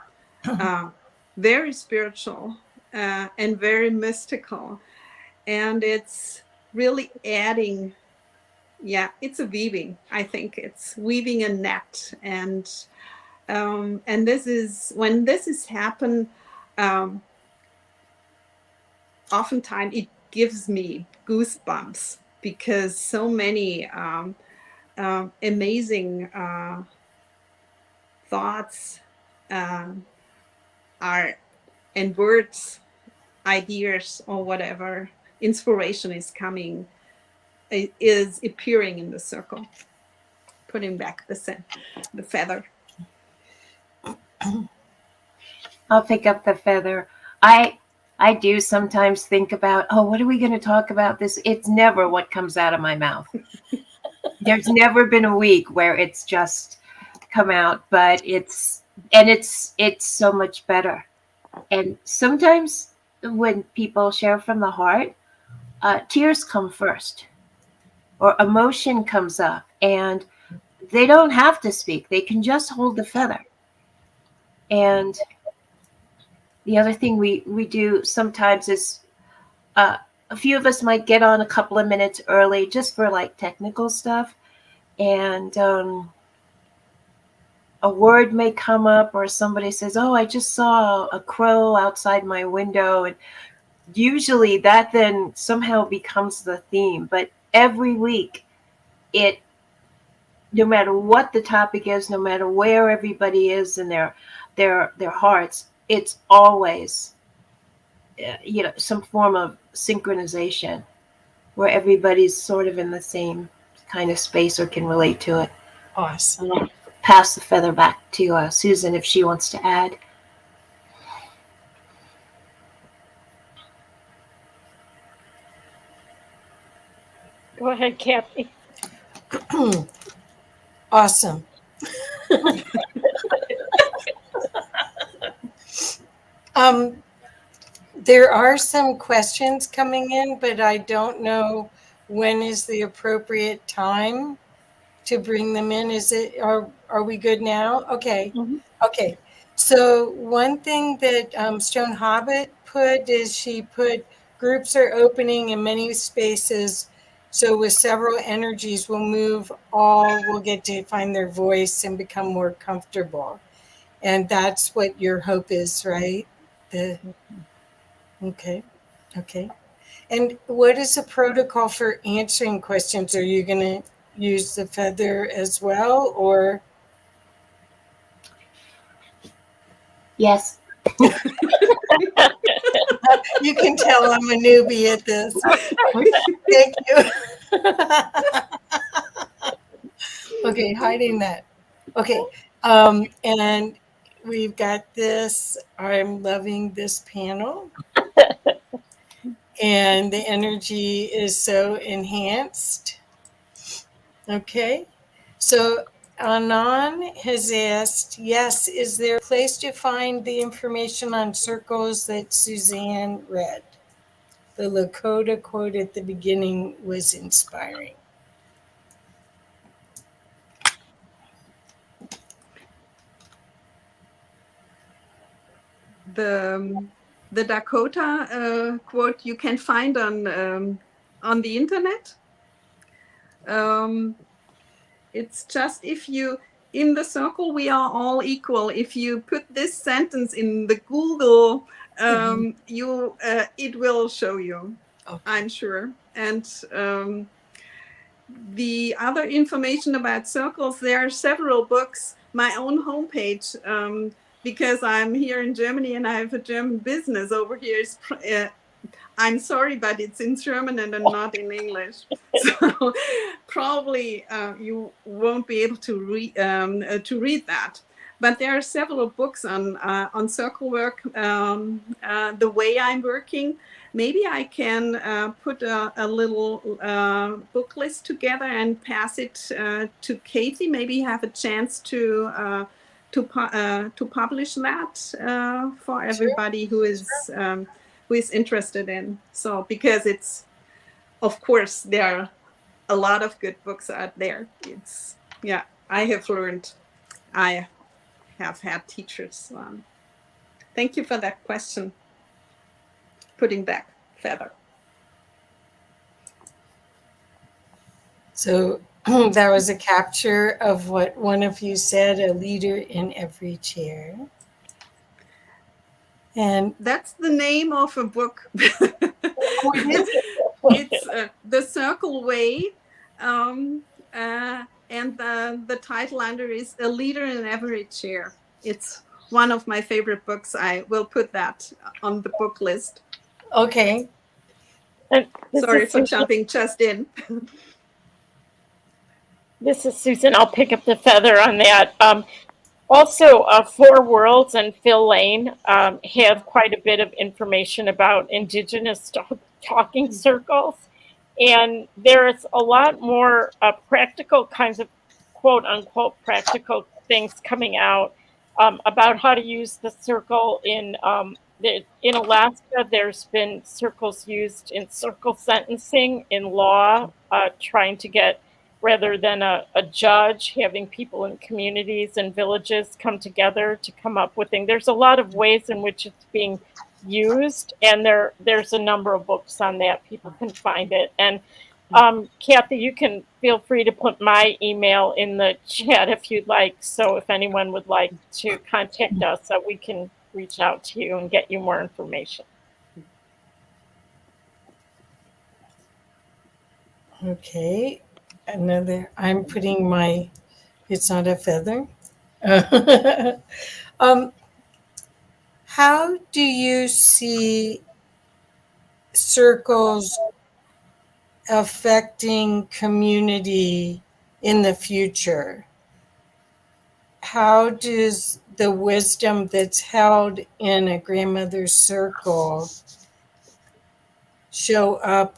[SPEAKER 9] very spiritual and very mystical, and it's really adding. Yeah, it's a weaving. I think it's weaving a net, and this is when this is happen. Oftentimes it gives me goosebumps because so many amazing thoughts are, and words, ideas, or whatever inspiration is coming, is appearing in the circle. Putting back the feather.
[SPEAKER 10] I'll pick up the feather. I do sometimes think about, oh, what are we going to talk about this? It's never what comes out of my mouth. There's never been a week where it's just come out, but it's so much better. And sometimes when people share from the heart, tears come first, or emotion comes up, and they don't have to speak. They can just hold the feather. And the other thing we do sometimes is a few of us might get on a couple of minutes early just for like technical stuff. And a word may come up, or somebody says, oh, I just saw a crow outside my window. And usually that then somehow becomes the theme. But every week, no matter what the topic is, no matter where everybody is in their hearts, it's always some form of synchronization where everybody's sort of in the same kind of space or can relate to it.
[SPEAKER 4] Awesome.
[SPEAKER 10] I'll pass the feather back to Susan if she wants to add.
[SPEAKER 6] Go ahead, Kathy.
[SPEAKER 4] Awesome. There are some questions coming in, but I don't know when is the appropriate time to bring them in. Are we good now? Okay.
[SPEAKER 10] Mm-hmm.
[SPEAKER 4] Okay. So one thing that Stone Hobbit put is she put groups are opening in many spaces. So with several energies will get to find their voice and become more comfortable. And that's what your hope is, right? Okay. And what is the protocol for answering questions? Are you going to use the feather as well, or?
[SPEAKER 10] Yes.
[SPEAKER 4] You can tell I'm a newbie at this. Thank you. Okay, hiding that. Okay, and we've got this. I'm loving this panel. And the energy is so enhanced. Okay, so Anon has asked, yes, is there a place to find the information on circles that Suzanne read? The Lakota quote at the beginning was inspiring.
[SPEAKER 9] The Dakota quote you can find on the internet. It's just, if you, in the circle we are all equal. If you put this sentence in the Google, it will show you. Okay. I'm sure. And the other information about circles, there are several books. My own homepage, because I'm here in Germany and I have a German business over here. I'm sorry, but it's in German and not in English. So probably you won't be able to read that. But there are several books on circle work, the way I'm working. Maybe I can put a little book list together and pass it to Katie. Maybe have a chance to publish that for everybody who is interested in. So, because it's, of course, there are a lot of good books out there. It's, yeah, I have learned. I have had teachers. Thank you for that question. Putting back feather.
[SPEAKER 4] So that was a capture of what one of you said, a leader in every chair. And
[SPEAKER 9] that's the name of a book. It's The Circle Way. And the title under is A Leader in Every Chair. It's one of my favorite books. I will put that on the book list.
[SPEAKER 4] Okay.
[SPEAKER 9] Sorry for jumping just in.
[SPEAKER 6] This is Susan. I'll pick up the feather on that. Also, Four Worlds and Phil Lane have quite a bit of information about indigenous talking circles. And there's a lot more practical kinds of quote unquote practical things coming out about how to use the circle in Alaska. There's been circles used in circle sentencing in law, trying to get, rather than a judge, having people in communities and villages come together to come up with things. There's a lot of ways in which it's being used, and there's a number of books on that. People can find it. And Kathy, you can feel free to put my email in the chat if you'd like. So if anyone would like to contact us, we can reach out to you and get you more information.
[SPEAKER 4] Okay. I'm putting my, it's not a feather. How do you see circles affecting community in the future? How does the wisdom that's held in a grandmother's circle show up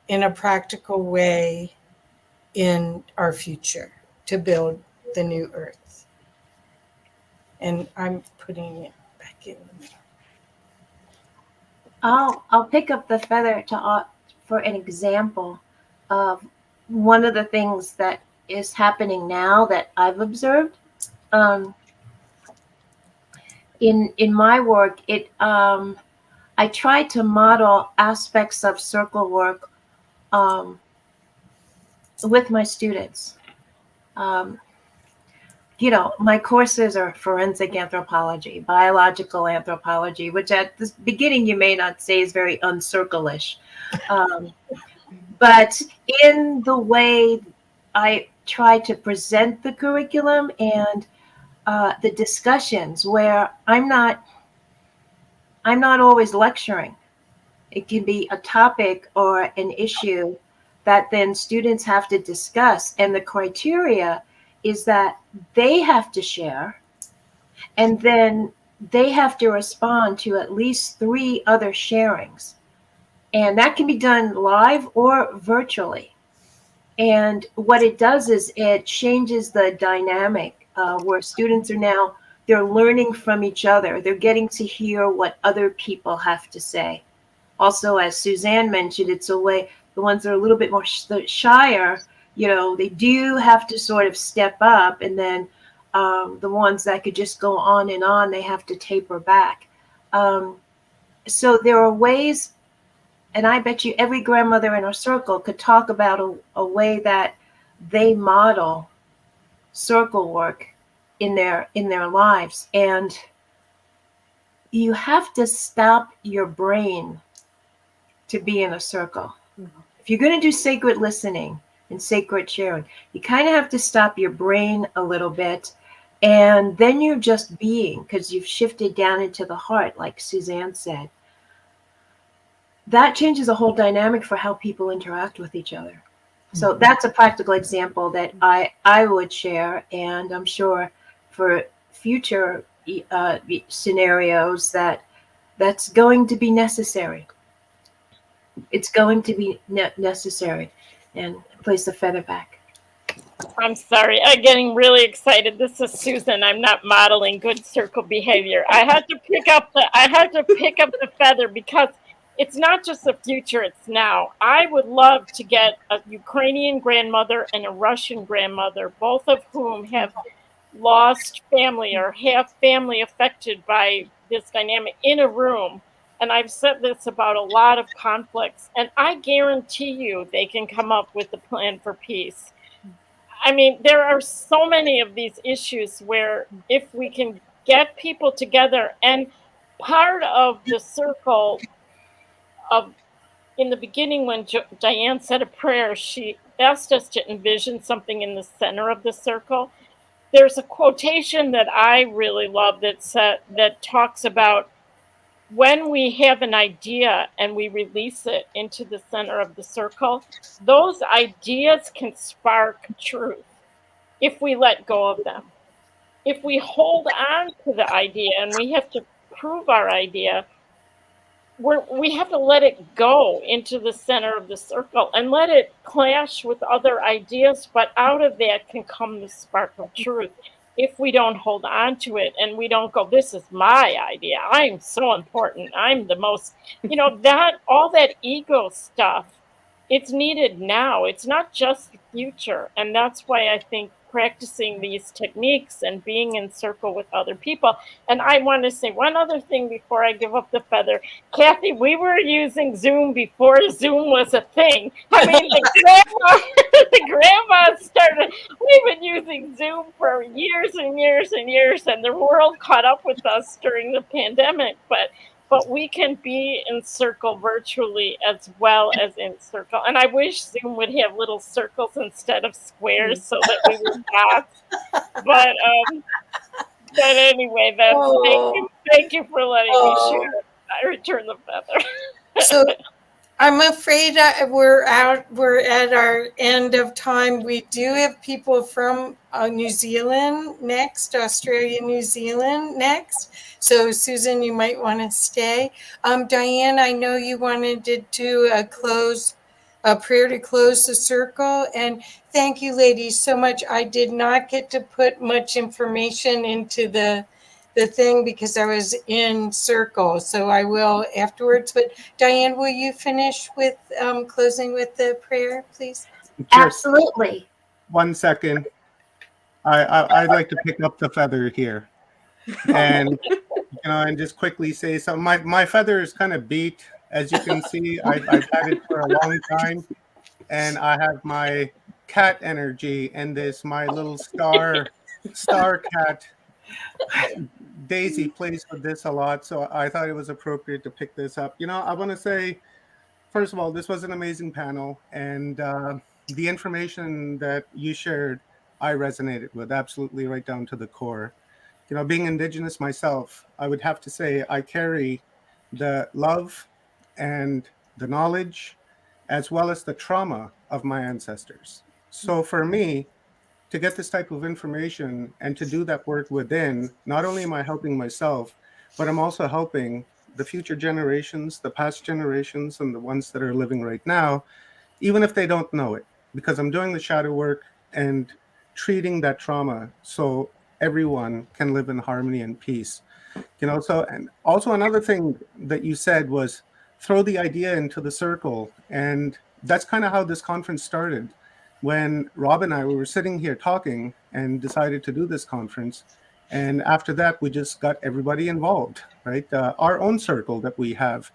[SPEAKER 4] in a practical way in our future to build the new earth? And I'm putting it back in.
[SPEAKER 10] I'll pick up the feather for an example of one of the things that is happening now that I've observed. In my work, I try to model aspects of circle work with my students. My courses are forensic anthropology, biological anthropology, which at the beginning you may not say is very uncircle-ish. But in the way I try to present the curriculum and the discussions, where I'm not always lecturing. It can be a topic or an issue that then students have to discuss. And the criteria is that they have to share, and then they have to respond to at least 3 other sharings. And that can be done live or virtually. And what it does is it changes the dynamic where students are they're learning from each other. They're getting to hear what other people have to say. Also, as Suzanne mentioned, it's a way, the ones that are a little bit more shyer, they do have to sort of step up, and then the ones that could just go on and on, they have to taper back. So there are ways, and I bet you every grandmother in our circle could talk about a way that they model circle work in their lives. And you have to stop your brain to be in a circle. If you're going to do sacred listening and sacred sharing, you kind of have to stop your brain a little bit, and then you're just being, because you've shifted down into the heart, like Suzanne said. That changes the whole dynamic for how people interact with each other. So that's a practical example that I would share, and I'm sure for future scenarios that's going to be necessary. It's going to be necessary. And place the feather back.
[SPEAKER 6] I'm sorry, I'm getting really excited. This is Susan. I'm not modeling good circle behavior. I had to pick up the feather because it's not just the future, it's now. I would love to get a Ukrainian grandmother and a Russian grandmother, both of whom have lost family or have family affected by this dynamic in a room. And I've said this about a lot of conflicts, and I guarantee you they can come up with a plan for peace. I mean, there are so many of these issues where if we can get people together, and part of the circle of, in the beginning when Diane said a prayer, she asked us to envision something in the center of the circle. There's a quotation that I really love that talks about when we have an idea and we release it into the center of the circle, those ideas can spark truth if we let go of them. If we hold on to the idea and we have to prove our idea, we have to let it go into the center of the circle and let it clash with other ideas, but out of that can come the spark of truth. If we don't hold on to it and we don't go, this is my idea, I'm so important, I'm the most, that all that ego stuff, it's needed now. It's not just the future. And that's why I think practicing these techniques and being in circle with other people. And I want to say one other thing before I give up the feather. Kathy, we were using Zoom before Zoom was a thing. I mean, the grandma started, we've been using Zoom for years and years and years, and the world caught up with us during the pandemic. But we can be in circle virtually as well as in circle. And I wish Zoom would have little circles instead of squares so that we were dots. But anyway, thank you for letting me share. I return the feather.
[SPEAKER 4] So I'm afraid we're at our end of time. We do have people from New Zealand next, Australia, New Zealand next. So Susan, you might want to stay. Diane, I know you wanted to do a prayer to close the circle. And thank you, ladies, so much. I did not get to put much information into the thing because I was in circle. So I will afterwards. But Diane, will you finish with closing with the prayer, please?
[SPEAKER 10] Absolutely.
[SPEAKER 1] 1 second. I'd like to pick up the feather here, and and just quickly say something. My feather is kind of beat, as you can see. I've had it for a long time, and I have my cat energy and my little star cat. Daisy plays with this a lot, so I thought it was appropriate to pick this up. I want to say, first of all, this was an amazing panel, and the information that you shared, I resonated with absolutely right down to the core. Being Indigenous myself, I would have to say I carry the love and the knowledge as well as the trauma of my ancestors. So for me, to get this type of information and to do that work within, not only am I helping myself, but I'm also helping the future generations, the past generations, and the ones that are living right now, even if they don't know it, because I'm doing the shadow work and treating that trauma so everyone can live in harmony and peace. So, and also another thing that you said was throw the idea into the circle. And that's kind of how this conference started. When Rob and I were sitting here talking and decided to do this conference. And after that, we just got everybody involved, right? Our own circle that we have,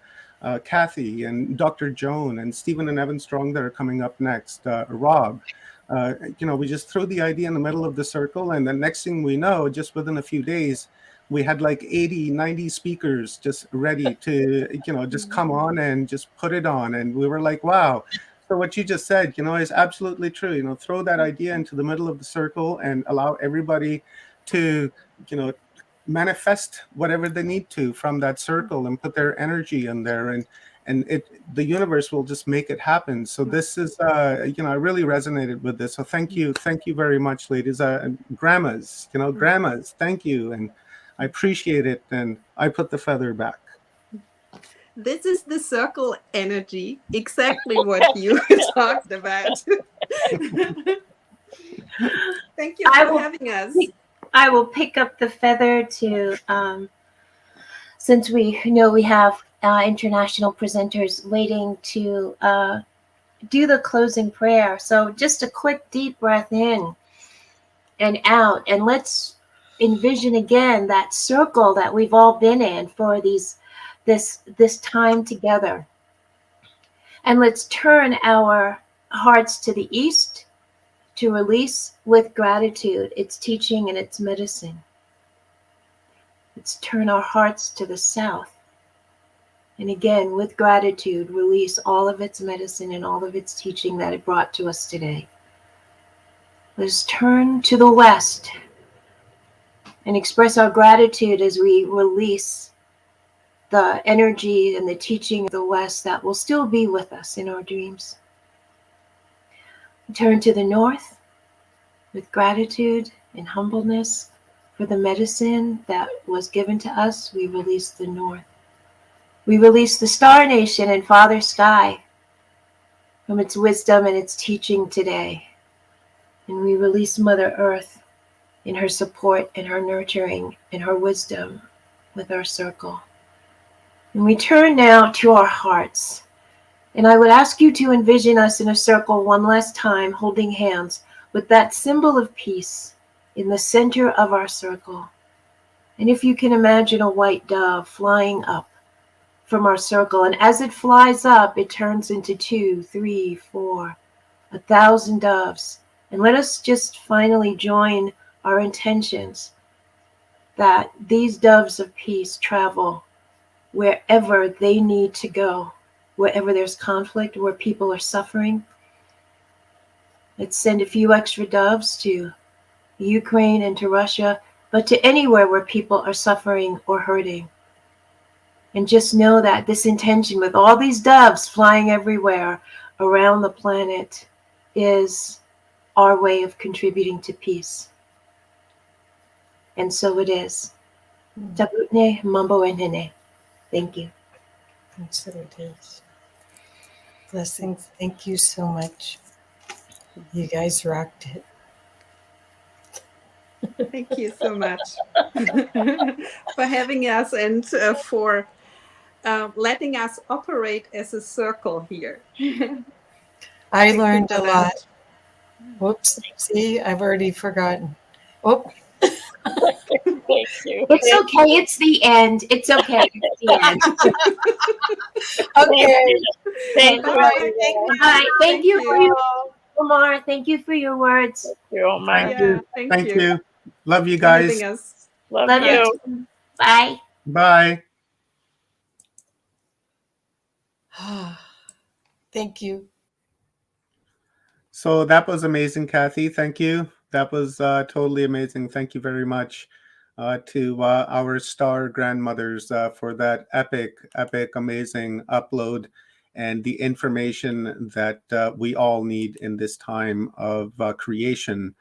[SPEAKER 1] Kathy and Dr. Joan and Stephen and Evan Strong that are coming up next, Rob. We just threw the idea in the middle of the circle. And the next thing we know, just within a few days, we had like 80, 90 speakers just ready to, just come on and just put it on. And we were like, wow. So what you just said, is absolutely true. Throw that idea into the middle of the circle and allow everybody to, manifest whatever they need to from that circle and put their energy in there, and the universe will just make it happen. So this is, I really resonated with this. So thank you very much, ladies, grandmas, grandmas, thank you, and I appreciate it. And I put the feather back.
[SPEAKER 9] This is the circle energy, exactly what you talked about. Thank you for having us.
[SPEAKER 10] I will pick up the feather to, since we know we have international presenters waiting to do the closing prayer. So just a quick deep breath in and out, and let's envision again that circle that we've all been in for this time together. And let's turn our hearts to the east to release with gratitude its teaching and its medicine. Let's turn our hearts to the south. And again, with gratitude, release all of its medicine and all of its teaching that it brought to us today. Let's turn to the west and express our gratitude as we release the energy and the teaching of the west that will still be with us in our dreams. Turn to the north with gratitude and humbleness for the medicine that was given to us. We release the north. We release the Star Nation and Father Sky from its wisdom and its teaching today. And we release Mother Earth in her support and her nurturing and her wisdom with our circle. And we turn now to our hearts. And I would ask you to envision us in a circle one last time, holding hands with that symbol of peace in the center of our circle. And if you can imagine a white dove flying up from our circle, and as it flies up, it turns into 2, 3, 4, 1,000 doves. And let us just finally join our intentions that these doves of peace travel wherever they need to go, wherever there's conflict, where people are suffering. Let's send a few extra doves to Ukraine and to Russia, but to anywhere where people are suffering or hurting. And just know that this intention with all these doves flying everywhere around the planet is our way of contributing to peace. And so it is. Tabutne mambo enhene. Thank you.
[SPEAKER 4] And so it is. Blessings. Thank you so much. You guys rocked it.
[SPEAKER 9] Thank you so much for having us and for letting us operate as a circle here.
[SPEAKER 4] I learned a lot. Whoops. See, I've already forgotten. Oh.
[SPEAKER 6] Thank you.
[SPEAKER 10] It's okay. It's the end. It's okay. It's the end.
[SPEAKER 4] Okay.
[SPEAKER 6] Thank you.
[SPEAKER 10] Bye. Thank you for your Omar. Thank you for your words.
[SPEAKER 6] Thank you, Omar.
[SPEAKER 9] Yeah, thank you.
[SPEAKER 1] Love you
[SPEAKER 9] For
[SPEAKER 1] guys.
[SPEAKER 9] having us.
[SPEAKER 6] Love
[SPEAKER 10] Love
[SPEAKER 6] you.
[SPEAKER 10] you. Bye.
[SPEAKER 1] Bye.
[SPEAKER 4] Thank you.
[SPEAKER 1] So that was amazing, Kathy. Thank you. That was totally amazing. Thank you very much to our star grandmothers for that epic, amazing upload and the information that we all need in this time of creation,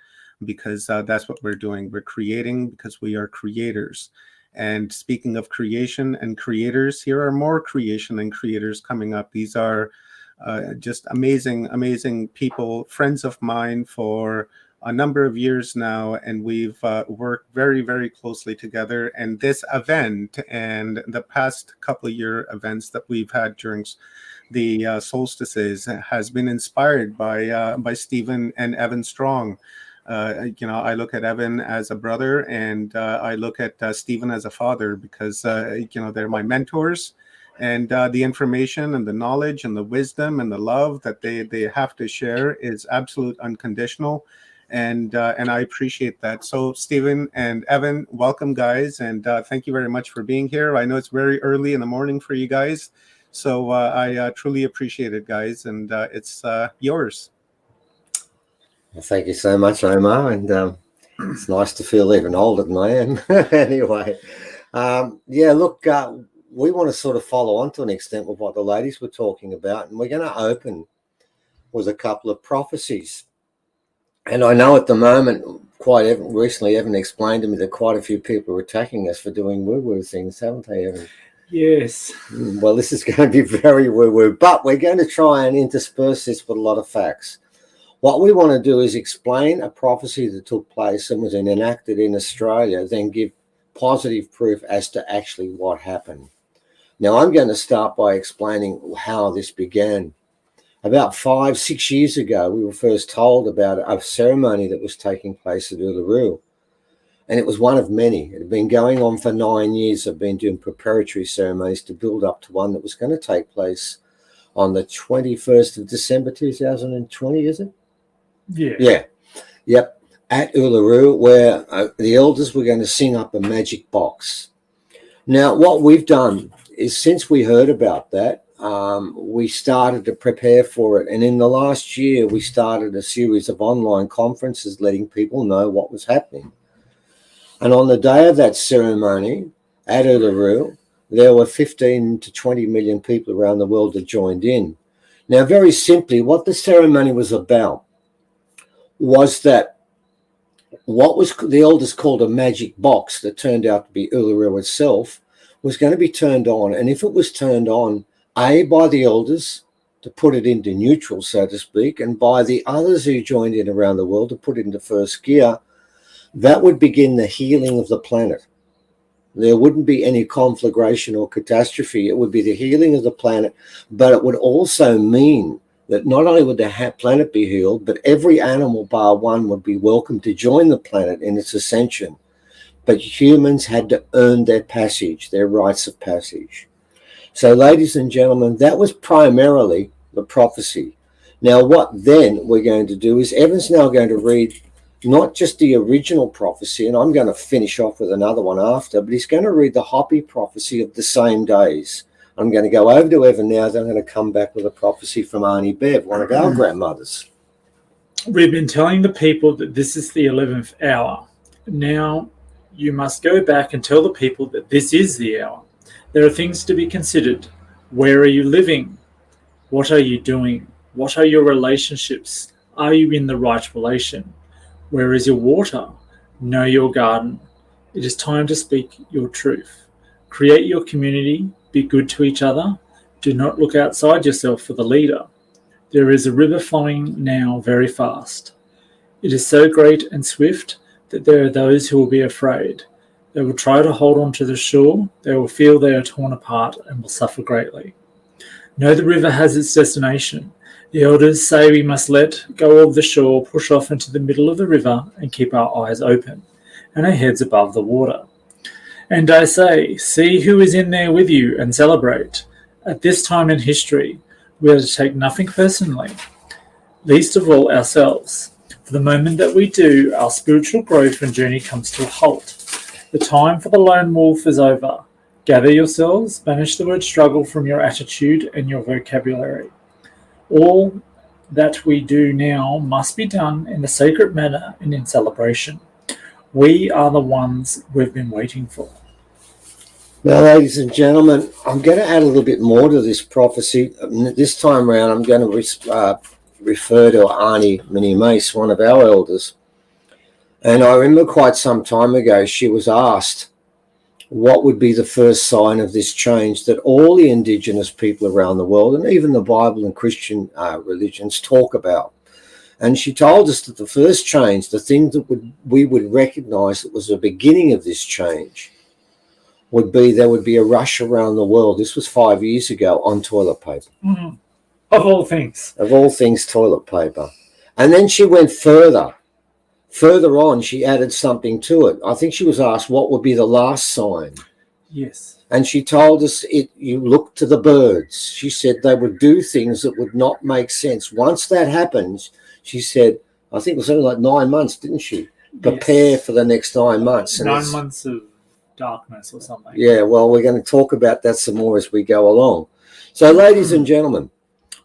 [SPEAKER 1] because that's what we're doing. We're creating because we are creators. And speaking of creation and creators, here are more creation and creators coming up. These are just amazing people, friends of mine for a number of years now, and we've worked very closely together. And this event and the past couple of year events that we've had during the solstices has been inspired by Stephen and Evan Strong. I look at Evan as a brother, and I look at Stephen as a father, because they're my mentors. And the information and the knowledge and the wisdom and the love that they have to share is absolute unconditional. And I appreciate that. So Stephen and Evan, welcome, guys. And thank you very much for being here. I know it's very early in the morning for you guys. So I truly appreciate it, guys. And it's yours.
[SPEAKER 11] Well, thank you so much, Omar. And it's nice to feel even older than I am. Anyway, look, we want to sort of follow on to an extent with what the ladies were talking about, and we're going to open with a couple of prophecies. And I know at the moment, quite recently, Evan explained to me that quite a few people are attacking us for doing woo-woo things, haven't they, Evan?
[SPEAKER 12] Yes.
[SPEAKER 11] Well, this is going to be very woo-woo, but we're going to try and intersperse this with a lot of facts. What we want to do is explain a prophecy that took place and was enacted in Australia, then give positive proof as to actually what happened. Now, I'm going to start by explaining how this began. About 5-6 years ago, we were first told about a ceremony that was taking place at Uluru. And it was one of many. It had been going on for 9 years. I've been doing preparatory ceremonies to build up to one that was going to take place on the 21st of December 2020, is it?
[SPEAKER 12] Yeah.
[SPEAKER 11] Yeah. Yep. At Uluru, where the elders were going to sing up a magic box. Now, what we've done is, since we heard about that, we started to prepare for it. And in the last year, we started a series of online conferences letting people know what was happening. And on the day of that ceremony at Uluru, there were 15 to 20 million people around the world that joined in. Now, very simply, what the ceremony was about was that what was the elders called a magic box that turned out to be Uluru itself was going to be turned on. And if it was turned on, A, by the elders to put it into neutral, so to speak, and by the others who joined in around the world to put it into first gear, that would begin the healing of the planet. There wouldn't be any conflagration or catastrophe. It would be the healing of the planet, but it would also mean that not only would the planet be healed, but every animal bar one would be welcome to join the planet in its ascension. But humans had to earn their passage, their rites of passage. So, ladies and gentlemen, that was primarily the prophecy. Now, what then we're going to do is Evan's now going to read not just the original prophecy, and I'm going to finish off with another one after, but he's going to read the Hopi prophecy of the same days. I'm going to go over to Evan now, then I'm going to come back with a prophecy from Auntie Bev, one of our grandmothers.
[SPEAKER 12] We've been telling the people that this is the 11th hour. Now you must go back and tell the people that this is the hour. There are things to be considered. Where are you living? What are you doing? What are your relationships? Are you in the right relation? Where is your water? Know your garden. It is time to speak your truth. Create your community. Be good to each other. Do not look outside yourself for the leader. There is a river flowing now very fast. It is so great and swift that there are those who will be afraid. They will try to hold on to the shore. They will feel they are torn apart and will suffer greatly. Know the river has its destination. The elders say we must let go of the shore, push off into the middle of the river, and keep our eyes open and our heads above the water. And I say, see who is in there with you and celebrate. At this time in history, we are to take nothing personally, least of all ourselves. For the moment that we do, our spiritual growth and journey comes to a halt. The time for the lone wolf is over. Gather yourselves, banish the word struggle from your attitude and your vocabulary. All that we do now must be done in a sacred manner and in celebration. We are the ones we've been waiting for.
[SPEAKER 11] Now, ladies and gentlemen, I'm going to add a little bit more to this prophecy. This time around, I'm going to refer to Auntie Minnie Mace, one of our elders. And I remember quite some time ago, she was asked what would be the first sign of this change that all the indigenous people around the world, and even the Bible and Christian religions, talk about. And she told us that the first change, the thing that we would recognize that was the beginning of this change, would be there would be a rush around the world. This was 5 years ago, on toilet paper.
[SPEAKER 12] Mm-hmm. Of all things.
[SPEAKER 11] Of all things, toilet paper. And then she went further. Further on, she added something to it. I think she was asked what would be the last sign.
[SPEAKER 12] Yes.
[SPEAKER 11] And she told us you look to the birds. She said they would do things that would not make sense. Once that happens, she said, I think it was only like 9 months, didn't she? Prepare for the next 9 months. And
[SPEAKER 12] 9 months of darkness or something.
[SPEAKER 11] Yeah, well, we're going to talk about that some more as we go along. So, ladies and gentlemen,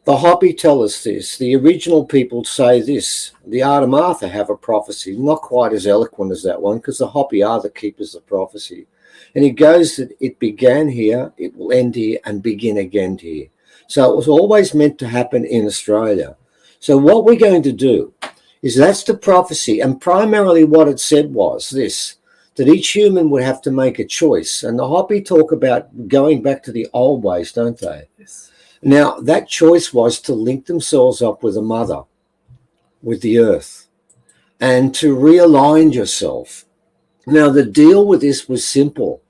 [SPEAKER 11] the Hopi tell us this. The original people say this. The Adamartha have a prophecy, not quite as eloquent as that one, because the Hopi are the keepers of prophecy. And it goes that it began here, it will end here, and begin again here. So it was always meant to happen in Australia. So what we're going to do is that's the prophecy. And primarily what it said was this, that each human would have to make a choice. And the Hopi talk about going back to the old ways, don't they?
[SPEAKER 12] Yes.
[SPEAKER 11] Now, that choice was to link themselves up with a mother, with the earth, and to realign yourself. Now, the deal with this was simple.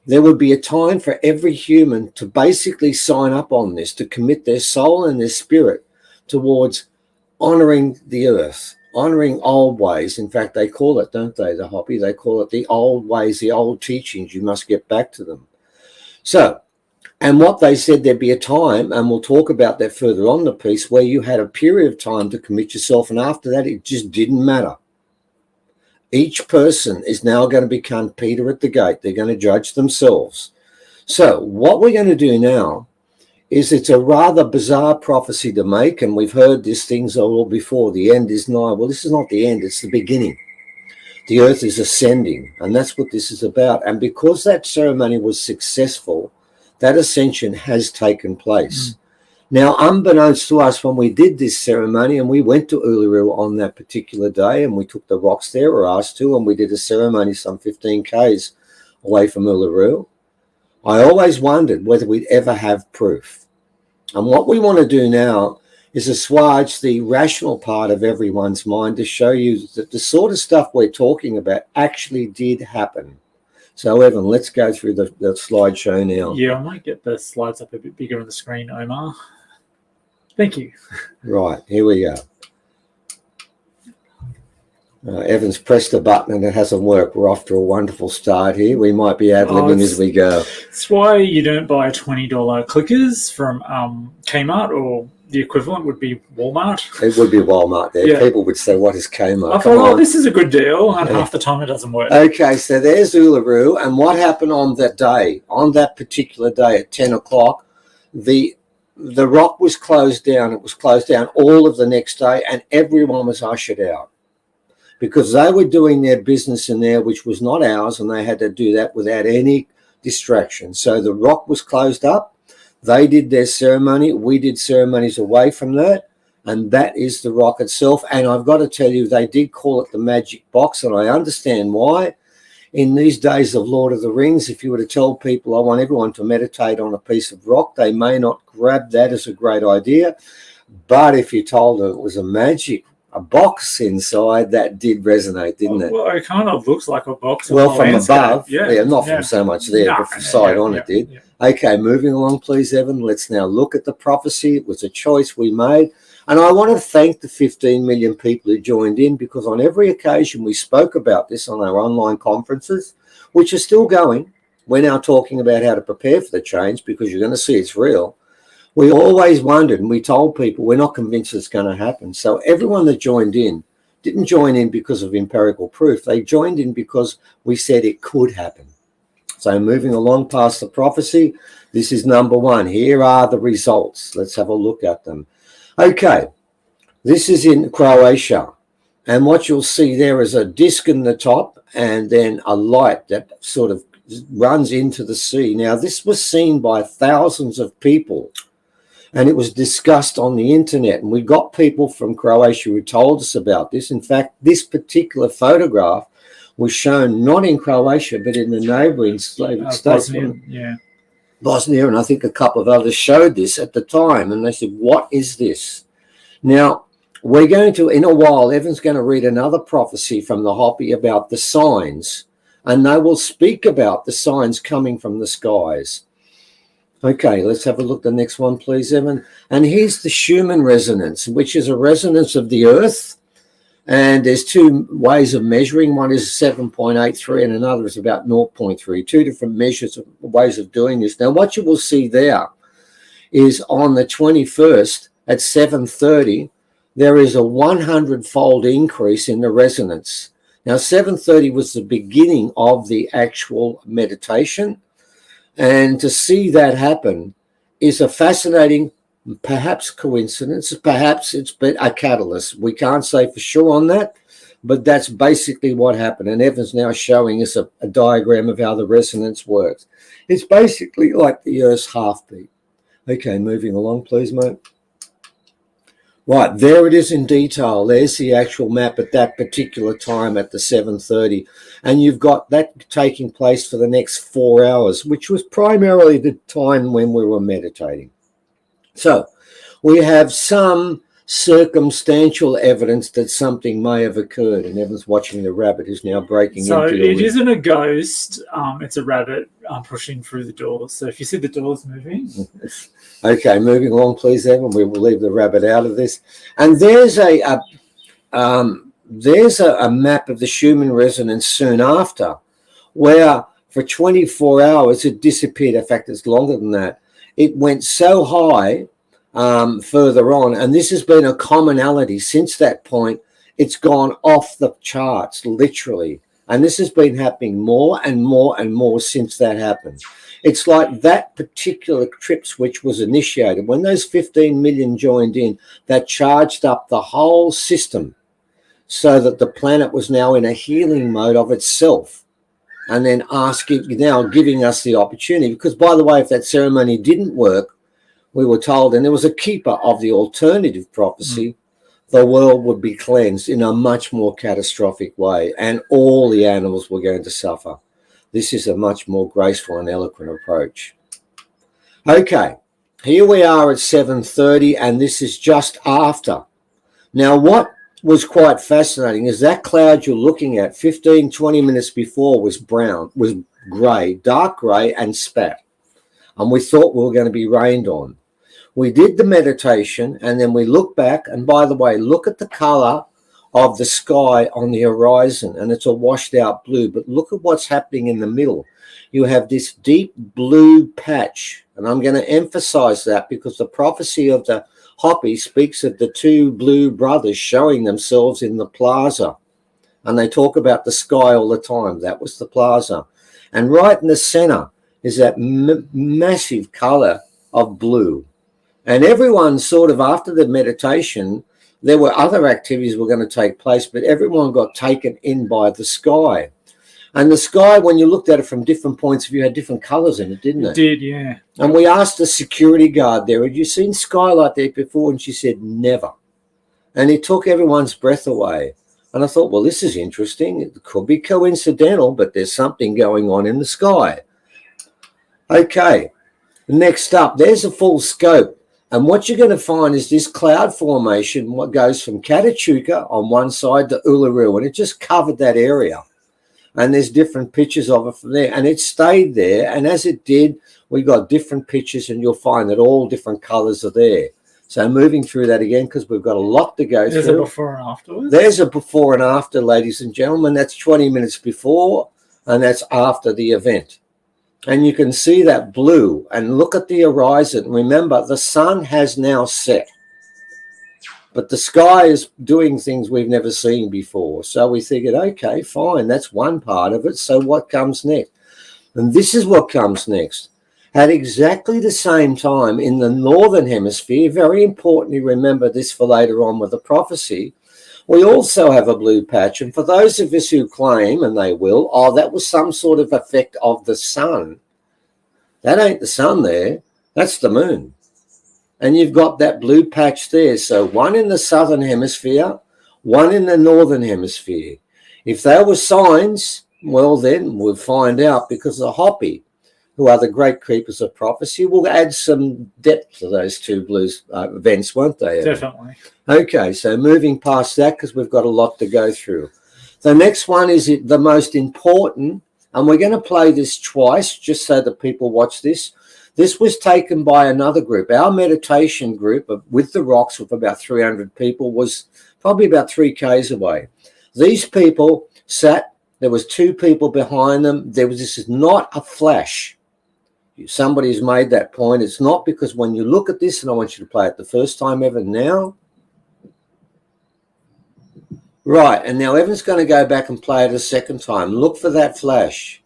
[SPEAKER 11] there would be a time for every human to basically sign up on this, to commit their soul and their spirit towards honoring the earth, honoring old ways. In fact, they call it, don't they, the Hopi? They call it the old ways, the old teachings. You must get back to them. So, and what they said, there'd be a time, and we'll talk about that further on the piece, where you had a period of time to commit yourself, and after that, it just didn't matter. Each person is now going to become Peter at the gate. They're going to judge themselves. So what we're going to do now is, it's a rather bizarre prophecy to make, and we've heard these things all before. The end is nigh. Well, this is not the end, it's the beginning. The earth is ascending, and that's what this is about. And because that ceremony was successful, that ascension has taken place. Now, unbeknownst to us, when we did this ceremony, and we went to Uluru on that particular day, and we took the rocks there, or asked to, and we did a ceremony some 15 k's away from Uluru, I always wondered whether we'd ever have proof. And what we want to do now is assuage the rational part of everyone's mind to show you that the sort of stuff we're talking about actually did happen. So, Evan, let's go through the slideshow now.
[SPEAKER 12] Yeah, I might get the slides up a bit bigger on the screen, Omar. Thank you.
[SPEAKER 11] Right, here we go. Evan's pressed the button and it hasn't worked. We're off to a wonderful start here. We might be ad-libbing as we go.
[SPEAKER 12] That's why you don't buy $20 clickers from Kmart, or the equivalent would be Walmart.
[SPEAKER 11] It would be Walmart there. Yeah. People would say, what is Kmart?
[SPEAKER 12] I thought, this is a good deal, and half the time it doesn't work.
[SPEAKER 11] Okay, so there's Uluru, and what happened on that day, on that particular day at 10 o'clock, the rock was closed down. It was closed down all of the next day, and everyone was ushered out, because they were doing their business in there, which was not ours, and they had to do that without any distraction. So the rock was closed up. They did their ceremony. We did ceremonies away from that, and that is the rock itself. And I've got to tell you, they did call it the magic box, and I understand why. In these days of Lord of the Rings, if you were to tell people, I want everyone to meditate on a piece of rock, they may not grab that as a great idea. But if you told them it was a box inside, that did resonate, didn't it?
[SPEAKER 12] Well, it kind of looks like a box.
[SPEAKER 11] Well, from above, not from so much there, but from side on it did. Yeah. Okay, moving along, please, Evan. Let's now look at the prophecy. It was a choice we made. And I want to thank the 15 million people who joined in, because on every occasion we spoke about this on our online conferences, which are still going. We're now talking about how to prepare for the change, because you're going to see it's real. We always wondered, and we told people we're not convinced it's going to happen. So everyone that joined in didn't join in because of empirical proof. They joined in because we said it could happen. So moving along past the prophecy, this is number one. Here are the results. Let's have a look at them. Okay, this is in Croatia. And what you'll see there is a disc in the top, and then a light that sort of runs into the sea. Now, this was seen by thousands of people, and it was discussed on the internet, and we got people from Croatia who told us about this. In fact, this particular photograph was shown not in Croatia, but in the neighbouring states. Bosnia, and I think a couple of others showed this at the time, and they said, what is this? Now, we're going to, in a while, Evan's going to read another prophecy from the Hopi about the signs, and they will speak about the signs coming from the skies. Okay, let's have a look at the next one, please, Evan. And here's the Schumann resonance, which is a resonance of the earth. And there's two ways of measuring. One is 7.83 and another is about 0.3. Two different measures, ways of doing this. Now, what you will see there is on the 21st at 7:30, there is a 100-fold increase in the resonance. Now, 7:30 was the beginning of the actual meditation. And to see that happen is a fascinating, perhaps coincidence, perhaps it's been a catalyst. We can't say for sure on that, but that's basically what happened. And Evan's now showing us a diagram of how the resonance works. It's basically like the Earth's half-beat. Okay, moving along, please, mate. Right, there it is in detail. There's the actual map at that particular time at the 7:30. And you've got that taking place for the next 4 hours, which was primarily the time when we were meditating. So we have some circumstantial evidence that something may have occurred. And Evan's watching the rabbit who's now breaking
[SPEAKER 12] So
[SPEAKER 11] into your
[SPEAKER 12] it
[SPEAKER 11] room.
[SPEAKER 12] isn't a ghost. It's a rabbit pushing through the doors. So if you see the doors moving.
[SPEAKER 11] Okay, moving along, please, Evan. We will leave the rabbit out of this. And there's a map of the Schumann resonance soon after, where for 24 hours it disappeared. In fact, it's longer than that. It went so high further on, and this has been a commonality since that point. It's gone off the charts, literally. And this has been happening more and more and more since that happened. It's like that particular trip switch was initiated. When those 15 million joined in, that charged up the whole system so that the planet was now in a healing mode of itself. And then giving us the opportunity. Because, by the way, if that ceremony didn't work, we were told, and there was a keeper of the alternative prophecy, the world would be cleansed in a much more catastrophic way, and all the animals were going to suffer. This is a much more graceful and eloquent approach. Okay, here we are at 7:30, and this is just after. Now, what was quite fascinating is that cloud you're looking at 15, 20 minutes before was grey, dark grey, and spat. And we thought we were going to be rained on. We did the meditation, and then we look back, and by the way, look at the colour of the sky on the horizon, and it's a washed out blue, but look at what's happening in the middle. You have this deep blue patch, and I'm going to emphasize that because the prophecy of the Hopi speaks of the two blue brothers showing themselves in the plaza, and they talk about the sky all the time. That was the plaza. And right in the center is that massive color of blue. And everyone sort of, after the meditation, there were other activities were going to take place, but everyone got taken in by the sky. And the sky, when you looked at it from different points of view, had different colors in it, didn't it?
[SPEAKER 12] It did, yeah.
[SPEAKER 11] And we asked the security guard there, had you seen sky like that before? And she said, never. And it took everyone's breath away. And I thought, well, this is interesting. It could be coincidental, but there's something going on in the sky. Okay, next up, there's a full scope. And what you're going to find is this cloud formation, what goes from Katachuka on one side to Uluru, and it just covered that area. And there's different pictures of it from there. And it stayed there. And as it did, we got different pictures, and you'll find that all different colors are there. So moving through that again, because we've got a lot to go through.
[SPEAKER 12] There's a before and afterwards?
[SPEAKER 11] There's a before and after, ladies and gentlemen. That's 20 minutes before, and that's after the event. And you can see that blue, and look at the horizon. Remember, the sun has now set, but the sky is doing things we've never seen before. So we figured, okay, fine, that's one part of it. So what comes next? And this is what comes next. At exactly the same time in the northern hemisphere, very importantly, remember this for later on with the prophecy, we also have a blue patch. And for those of us who claim, and they will, oh, that was some sort of effect of the sun. That ain't the sun there. That's the moon. And you've got that blue patch there. So one in the southern hemisphere, one in the northern hemisphere. If there were signs, well, then we'll find out, because the Hopi, who are the great keepers of prophecy, will add some depth to those two blue events, won't they?
[SPEAKER 12] Definitely.
[SPEAKER 11] Okay, so moving past that, because we've got a lot to go through. The next one is the most important, and we're going to play this twice just so that people watch this. This was taken by another group. Our meditation group with the rocks, with about 300 people, was probably about 3 Ks away. These people sat, there was 2 people behind them. This is not a flash. Somebody's made that point. It's not, because when you look at this, and I want you to play it the first time ever now. Right, and now Evan's going to go back and play it a second time. Look for that flash.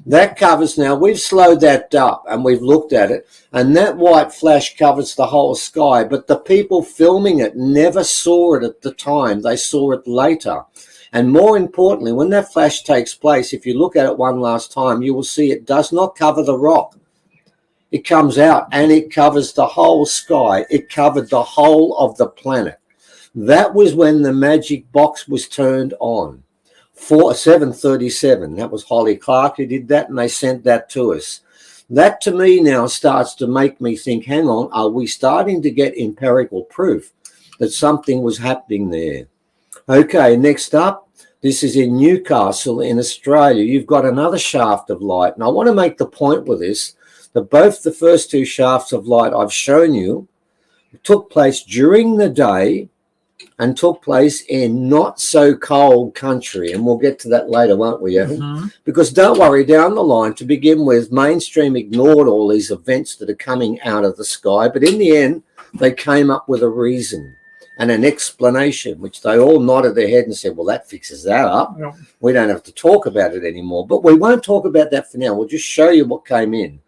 [SPEAKER 11] That covers, now we've slowed that up and we've looked at it, and that white flash covers the whole sky, but the people filming it never saw it at the time. They saw it later. And more importantly, when that flash takes place, if you look at it one last time, you will see it does not cover the rock. It comes out and it covers the whole sky. It covered the whole of the planet. That was when the magic box was turned on. 737. That was Holly Clark who did that, and they sent that to us. That to me now starts to make me think, hang on, are we starting to get empirical proof that something was happening there. Okay, next up, this is in Newcastle in Australia. You've got another shaft of light. And I want to make the point with this, that both the first two shafts of light I've shown you took place during the day and took place in not so cold country. And we'll get to that later, won't we, Evan?
[SPEAKER 12] Mm-hmm.
[SPEAKER 11] Because don't worry, down the line, to begin with, mainstream ignored all these events that are coming out of the sky. But in the end, they came up with a reason and an explanation, which they all nodded their head and said, well, that fixes that up.
[SPEAKER 12] Yep.
[SPEAKER 11] We don't have to talk about it anymore. But we won't talk about that for now. We'll just show you what came in.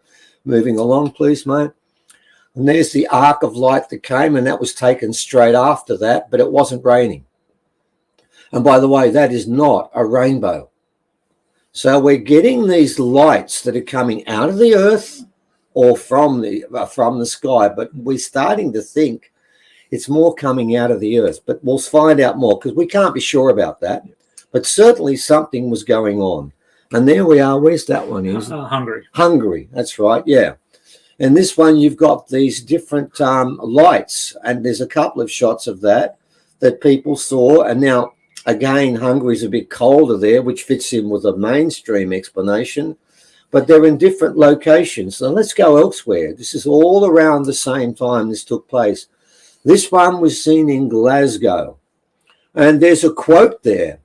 [SPEAKER 11] Moving along, please, mate. And there's the arc of light that came, and that was taken straight after that, but it wasn't raining. And by the way, that is not a rainbow. So we're getting these lights that are coming out of the earth or from the sky, but we're starting to think it's more coming out of the earth. But we'll find out more because we can't be sure about that. But certainly something was going on. And there we are. Where's that one?
[SPEAKER 12] Hungary.
[SPEAKER 11] Hungary. That's right. Yeah. And this one, you've got these different lights, and there's a couple of shots of that people saw. And now, again, Hungary's a bit colder there, which fits in with a mainstream explanation. But they're in different locations. So let's go elsewhere. This is all around the same time this took place. This one was seen in Glasgow. And there's a quote there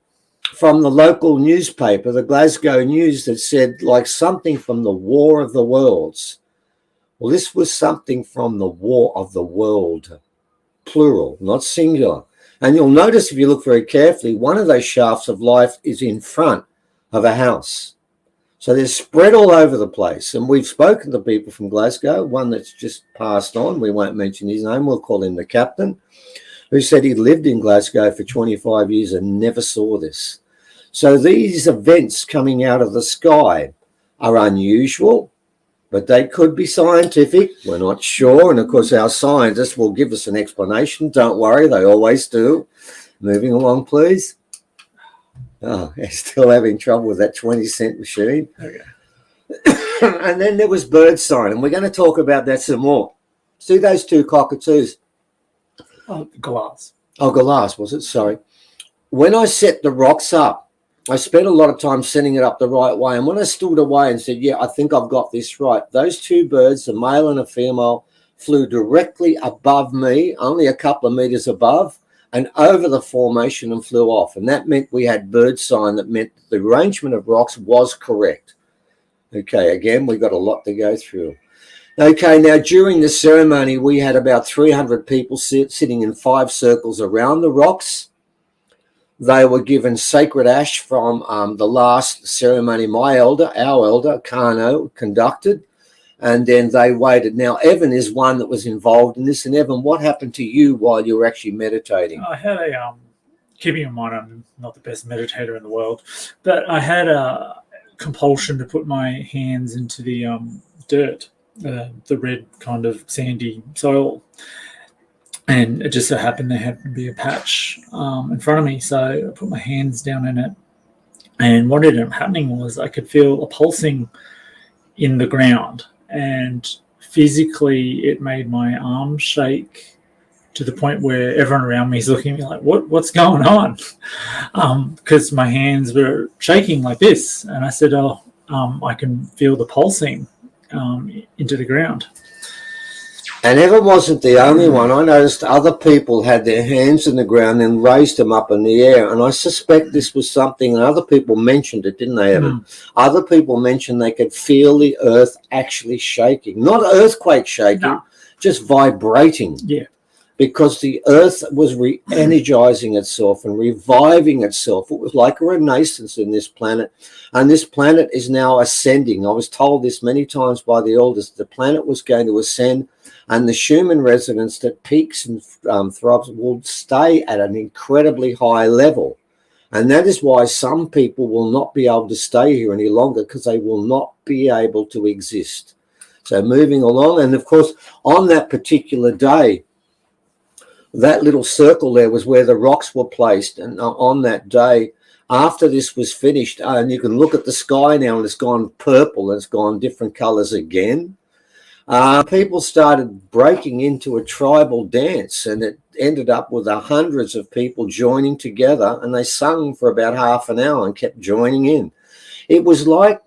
[SPEAKER 11] from the local newspaper, the Glasgow News, that said, like something from the War of the Worlds. Well, this was something from the War of the World, plural, not singular. And you'll notice if you look very carefully, one of those shafts of light is in front of a house. So they're spread all over the place. And we've spoken to people from Glasgow, one that's just passed on. We won't mention his name. We'll call him the captain, who said he lived in Glasgow for 25 years and never saw this. So these events coming out of the sky are unusual, but they could be scientific. We're not sure. And of course, our scientists will give us an explanation. Don't worry, they always do. Moving along, please. Oh, they're still having trouble with that 20-cent machine.
[SPEAKER 12] Okay.
[SPEAKER 11] And then there was bird sign, and we're going to talk about that some more. See those two cockatoos?
[SPEAKER 12] Oh, glass.
[SPEAKER 11] Oh, glass, was it? Sorry. When I set the rocks up, I spent a lot of time setting it up the right way. And when I stood away and said, yeah, I think I've got this right, those two birds, a male and a female, flew directly above me, only a couple of meters above, and over the formation and flew off. And that meant we had bird sign. That meant the arrangement of rocks was correct. Okay, again, we got a lot to go through. Okay, now during the ceremony, we had about 300 people sitting in 5 circles around the rocks. They were given sacred ash from the last ceremony our elder, Kano, conducted, and then they waited. Now, Evan is one that was involved in this. And Evan, what happened to you while you were actually meditating?
[SPEAKER 12] I had a, keeping in mind I'm not the best meditator in the world, but I had a compulsion to put my hands into the dirt, the red kind of sandy soil. And it just so happened there happened to be a patch in front of me. So I put my hands down in it. And what ended up happening was I could feel a pulsing in the ground. And physically, it made my arms shake to the point where everyone around me is looking at me like, what's going on? Because my hands were shaking like this. And I said, I can feel the pulsing into the ground.
[SPEAKER 11] And Evan wasn't the only one. I noticed other people had their hands in the ground and raised them up in the air. And I suspect this was something, and other people mentioned it, didn't they, Evan? Other people mentioned they could feel the earth actually shaking. Not earthquake shaking, just vibrating.
[SPEAKER 12] Yeah.
[SPEAKER 11] Because the earth was re-energizing itself and reviving itself. It was like a renaissance in this planet. And this planet is now ascending. I was told this many times by the elders. The planet was going to ascend, and the Schumann resonance that peaks and throbs will stay at an incredibly high level. And that is why some people will not be able to stay here any longer, because they will not be able to exist. So moving along, and of course, on that particular day, that little circle there was where the rocks were placed. And on that day, after this was finished, and you can look at the sky now, and it's gone purple, and it's gone different colors again. people started breaking into a tribal dance, and it ended up with hundreds of people joining together, and they sung for about half an hour and kept joining in. It was like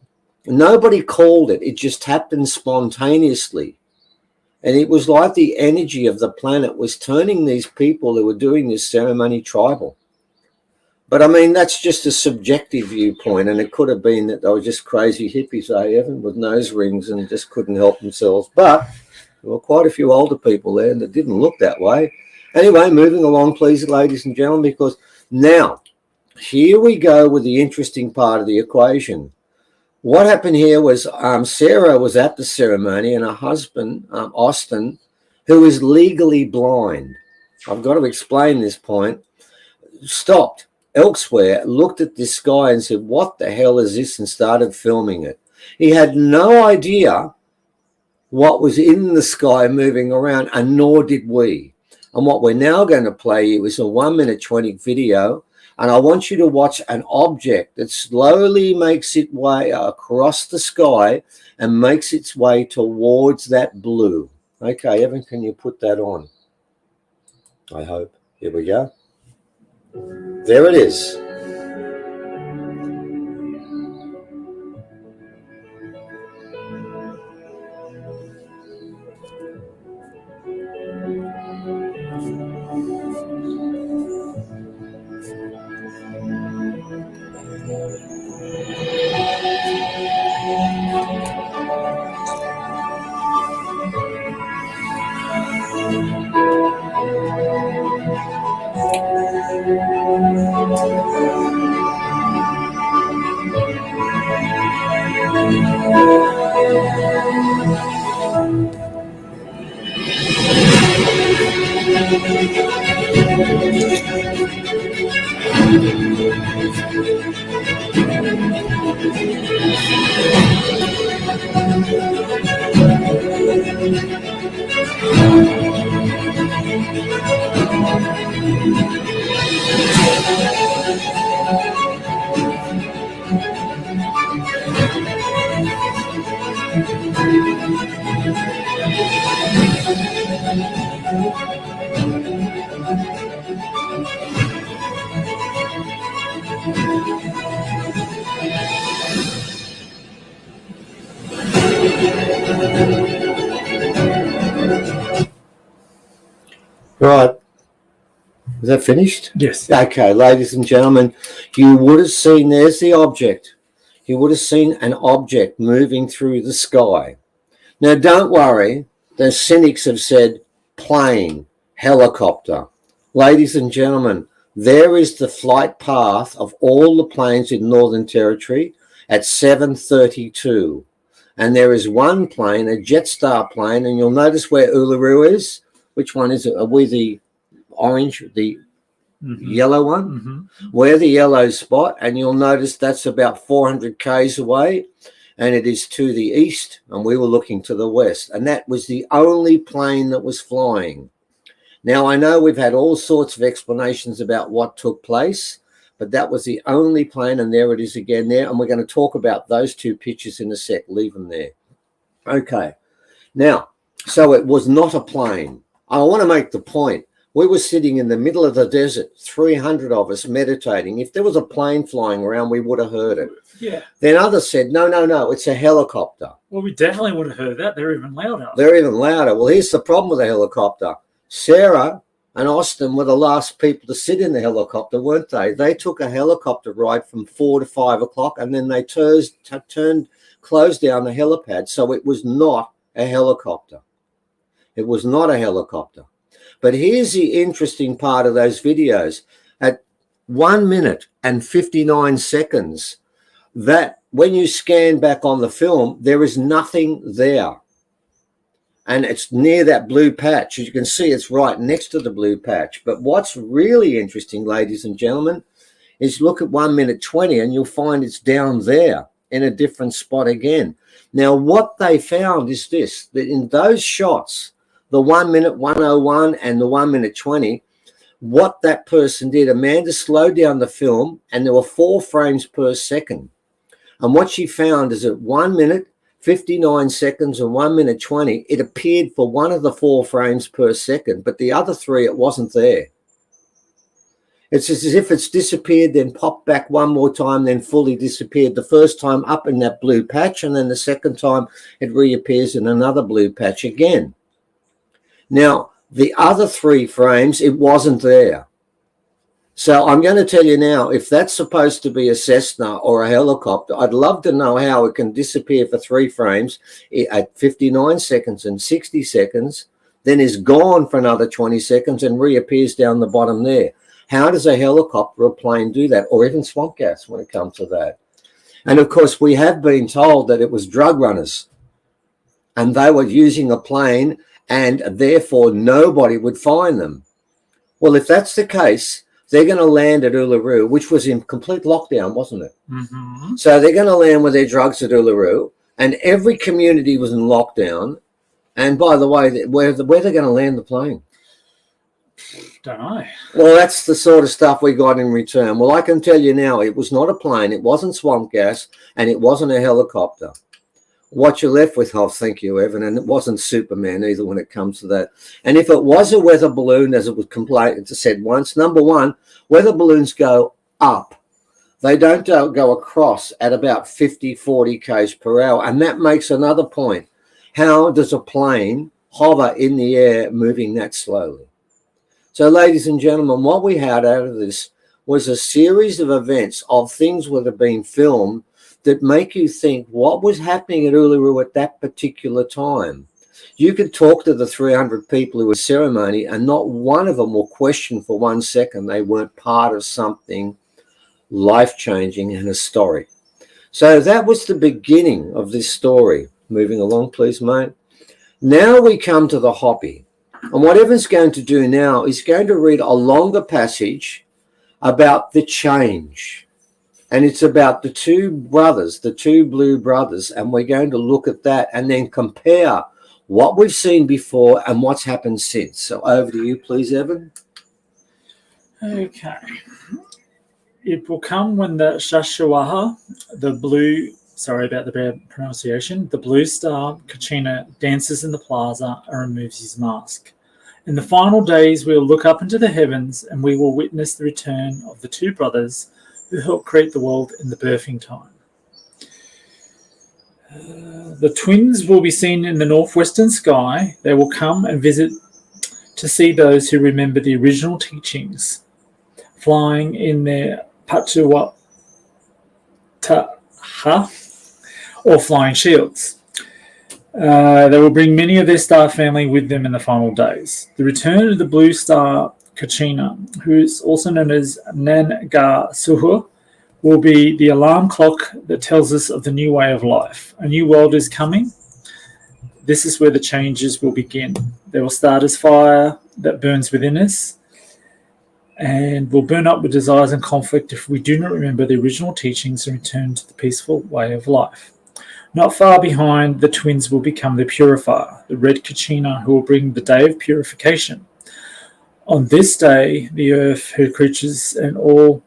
[SPEAKER 11] nobody called it. It just happened spontaneously. And it was like the energy of the planet was turning these people who were doing this ceremony tribal. But I mean, that's just a subjective viewpoint, and it could have been that they were just crazy hippies, Evan, with nose rings and just couldn't help themselves. But there were quite a few older people there that didn't look that way. Anyway, moving along, please, ladies and gentlemen, because now here we go with the interesting part of the equation. What happened here was Sarah was at the ceremony, and her husband, Austin, who is legally blind, I've got to explain this point, stopped elsewhere, looked at this sky and said, what the hell is this, and started filming it. He had no idea what was in the sky moving around, and nor did we. And what we're now going to play you is a 1 minute 20 video, and I want you to watch an object that slowly makes its way across the sky and makes its way towards that blue. Okay, Evan, can you put that on? I hope. Here we go. There it is. Right. Is that finished?
[SPEAKER 12] Yes.
[SPEAKER 11] Okay, ladies and gentlemen, you would have seen, there's the object. You would have seen an object moving through the sky. Now, don't worry. The cynics have said plane, helicopter. Ladies and gentlemen, there is the flight path of all the planes in Northern Territory at 7:32. And there is one plane, a Jetstar plane, and you'll notice where Uluru is. Which one is it? Are we the orange, the yellow one? We're the yellow spot, and you'll notice that's about 400 k's away, and it is to the east, and we were looking to the west, and that was the only plane that was flying. Now, I know we've had all sorts of explanations about what took place, but that was the only plane, and there it is again there, and we're going to talk about those two pictures in a sec. Leave them there. Okay. Now, so it was not a plane. I want to make the point. We were sitting in the middle of the desert, 300 of us meditating. If there was a plane flying around, we would have heard it.
[SPEAKER 12] Yeah.
[SPEAKER 11] Then others said, no, it's a helicopter.
[SPEAKER 12] Well, we definitely would have heard that. They're even louder.
[SPEAKER 11] They're even louder. Well, here's the problem with a helicopter. Sarah and Austin were the last people to sit in the helicopter, weren't they? They took a helicopter ride from 4 to 5 o'clock, and then they closed down the helipad. So it was not a helicopter. It was not a helicopter. But here's the interesting part of those videos. At 1 minute and 59 seconds, that when you scan back on the film, there is nothing there. And it's near that blue patch. As you can see, it's right next to the blue patch. But what's really interesting, ladies and gentlemen, is look at 1 minute 20 and you'll find it's down there in a different spot again. Now, what they found is this, that in those shots, the 1 minute 101 and the 1 minute 20, what that person did, Amanda slowed down the film and there were 4 frames per second. And what she found is at 1 minute, 59 seconds and 1 minute 20, it appeared for one of the 4 frames per second, but the other 3, it wasn't there. It's as if it's disappeared, then popped back one more time, then fully disappeared. The first time up in that blue patch, and then the second time it reappears in another blue patch again. Now, the other 3 frames, it wasn't there. So I'm going to tell you now, if that's supposed to be a Cessna or a helicopter, I'd love to know how it can disappear for 3 frames at 59 seconds and 60 seconds, then is gone for another 20 seconds and reappears down the bottom there. How does a helicopter or a plane do that? Or even swamp gas when it comes to that. And of course, we have been told that it was drug runners and they were using a plane and therefore nobody would find them. Well, if that's the case, they're going to land at Uluru, which was in complete lockdown, wasn't it?
[SPEAKER 12] Mm-hmm.
[SPEAKER 11] So they're going to land with their drugs at Uluru, and every community was in lockdown. And by the way, where they're going to land the plane?
[SPEAKER 12] Don't know.
[SPEAKER 11] Well, that's the sort of stuff we got in return. Well, I can tell you now, it was not a plane, it wasn't swamp gas, and it wasn't a helicopter. What you're left with, oh, thank you, Evan, and it wasn't Superman either when it comes to that. And if it was a weather balloon, as it was said once, number one, weather balloons go up. They don't go across at about 50, 40 k's per hour. And that makes another point. How does a plane hover in the air moving that slowly? So, ladies and gentlemen, what we had out of this was a series of events of things that have been filmed that make you think what was happening at Uluru at that particular time. You could talk to the 300 people who were ceremony and not one of them will question for 1 second they weren't part of something life-changing and historic. So that was the beginning of this story. Moving along, please, mate. Now we come to the hobby. And what Evan's going to do now is going to read a longer passage about the change. And it's about the 2 brothers, the 2 blue brothers, and we're going to look at that and then compare what we've seen before and what's happened since. So over to you, please, Evan.
[SPEAKER 12] Okay. It will come when the Shashawaha, the blue, sorry about the bad pronunciation, the blue star Kachina dances in the plaza and removes his mask. In the final days, we will look up into the heavens and we will witness the return of the 2 brothers who helped create the world in the birthing time. The twins will be seen in the northwestern sky. They will come and visit to see those who remember the original teachings, flying in their Patuataha or flying shields. They will bring many of their star family with them in the final days. The return of the blue star Kachina, who is also known as Nanga Suhu, will be the alarm clock that tells us of the new way of life. A new world is coming. This is where the changes will begin. They will start as fire that burns within us and will burn up with desires and conflict if we do not remember the original teachings and return to the peaceful way of life. Not far behind, the twins will become the purifier, the red Kachina, who will bring the day of purification. On this day, the earth, her creatures, and all